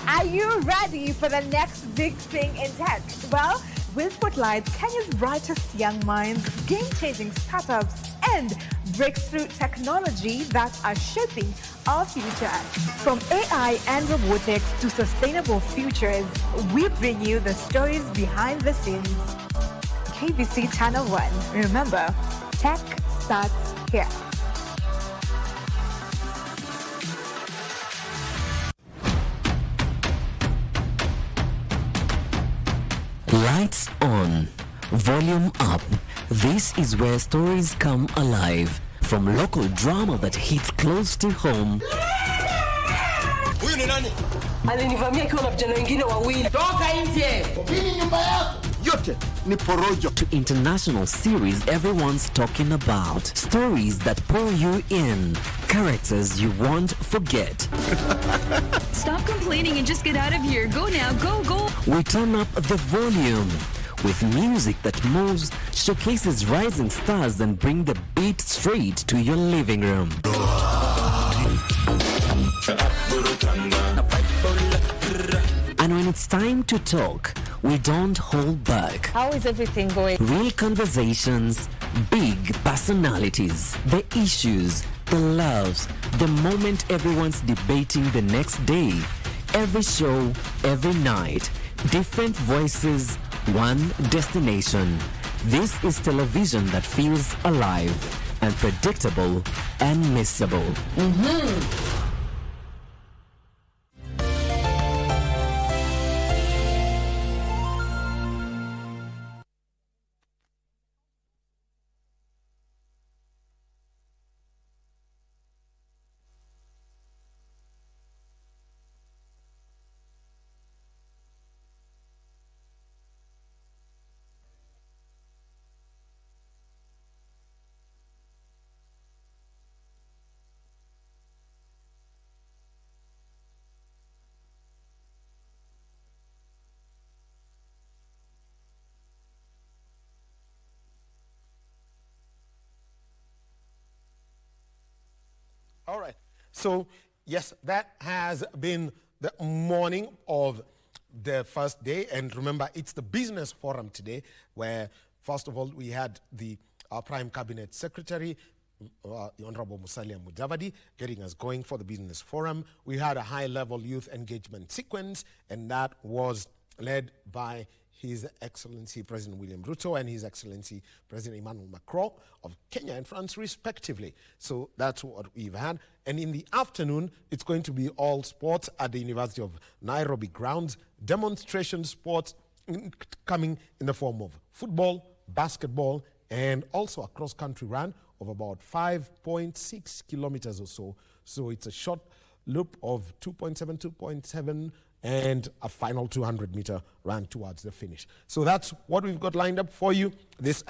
Are you ready for the next big thing in tech? Well, we'll spotlight Kenya's brightest young minds, game-changing startups, and breakthrough technology that are shaping our future. From AI and robotics to sustainable futures, we bring you the stories behind the scenes. KBC Channel 1. Remember, tech starts here. Lights on, volume up. This is where stories come alive. From local drama that hits close to home. Huyu ni nani? Alinivamia akiwa na vijana wengine wawili. Toka nje! Hii ni nyumba yako. Yote ni porojo. To international series everyone's talking about. Stories that pull you in. Characters you won't forget. Stop complaining and just get out of here. Go now, go. We turn up the volume with music that moves, showcases rising stars, and bring the beat straight to your living room. And when it's time to talk, we don't hold back. How is everything going? Real conversations, big personalities, the issues, the loves, the moment everyone's debating the next day. Every show, every night, different voices, one destination. This is television that feels alive, unpredictable, and missable. All right. So, yes, that has been the morning of the first day. And remember, it's the business forum today where, first of all, we had the Prime Cabinet Secretary, the Honorable Musalia Mudavadi, getting us going for the business forum. We had a high-level youth engagement sequence, and that was led by His Excellency President William Ruto and His Excellency President Emmanuel Macron of Kenya and France, respectively. So that's what we've had. And in the afternoon, it's going to be all sports at the University of Nairobi grounds, demonstration sports coming in the form of football, basketball, and also a cross-country run of about 5.6 kilometers or so. So it's a short loop of 2.7, 2.7, and a final 200-meter run towards the finish. So that's what we've got lined up for you this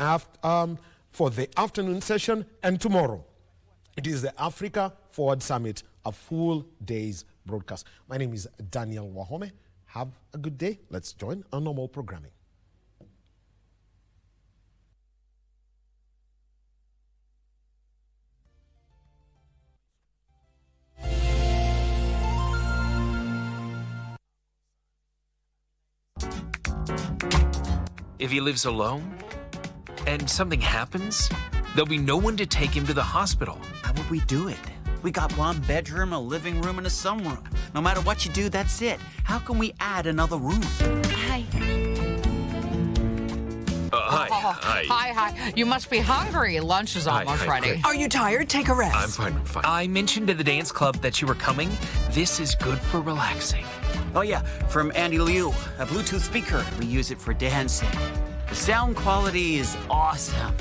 for the afternoon session. And tomorrow, it is the Africa Forward Summit, a full day's broadcast. My name is Daniel Wahome. Have a good day. Let's join our normal programming. If he lives alone and something happens, there'll be no one to take him to the hospital. How would we do it? We got one bedroom, a living room, and a sunroom. No matter what you do, that's it. How can we add another room? Hi. Hi. You must be hungry. Lunch is almost ready. Are you tired? Take a rest. I'm fine. I mentioned to the dance club that you were coming. This is good for relaxing. Oh yeah, from Andy Liu, a Bluetooth speaker. We use it for dancing. The sound quality is awesome.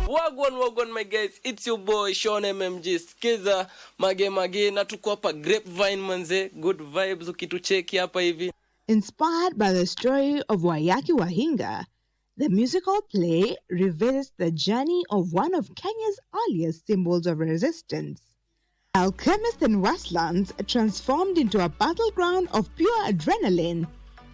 Wagwan my guys, it's your boy Sean MMG Skiza mage na tuko hapa Grapevine manze, good vibes ukitucheki hapa hivi. Inspired by the story of Wayaki Wahinga, the musical play revisits the journey of one of Kenya's earliest symbols of resistance. Alchemist in Westlands transformed into a battleground of pure adrenaline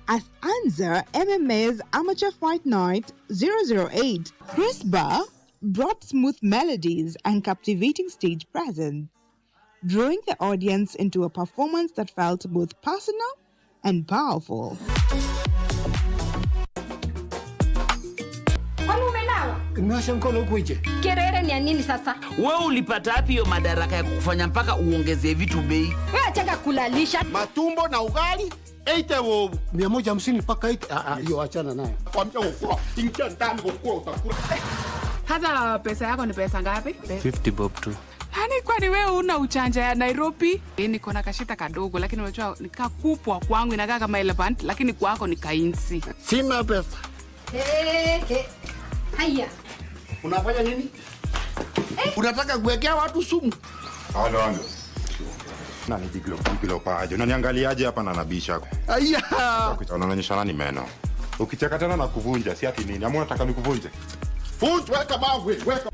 as Anza MMA's Amateur Fight Night 008. Chris Barr brought smooth melodies and captivating stage presence, drawing the audience into a performance that felt both personal and powerful. Nioshe mkono kuije. Kerere ni nini sasa? Wewe ulipata wapi hiyo madaraka ya kufanya mpaka uongezee vitu bei? Wewe acha kulalisha. Matumbo na ugali 150 mpaka 8. Hiyo achana nayo. Kwa mchana ukula. Ingia ndani ukula utakula. Hata pesa yako ni pesa ngapi? 50 bob tu. Hani kwani wewe una uchanja ya Nairobi? Niko na kashita kadogo lakini unajua nikakupwa kwangu inakaa kama elephant lakini kwako ni kainsi. Sina pesa. Haya. Unafanya nini? Unataka kuwekea watu sumu? Halo. Nani diglo paje? Unaniangaliaje hapa na nabisha? Aya. Unaonyesha nani meno? Ukicheka tena na kuvunja, si ati nini? Ama unataka nikuvunje? Futu weka mawe, weka.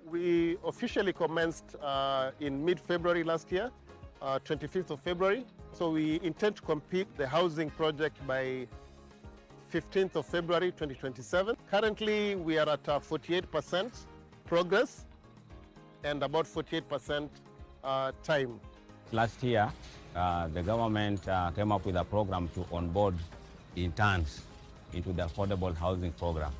We officially commenced in mid-February last year, 25th of February. So we intend to complete the housing project by 15th of February 2027. Currently, we are at 48% progress and about 48% time. Last year, the government came up with a program to onboard interns into the affordable housing program.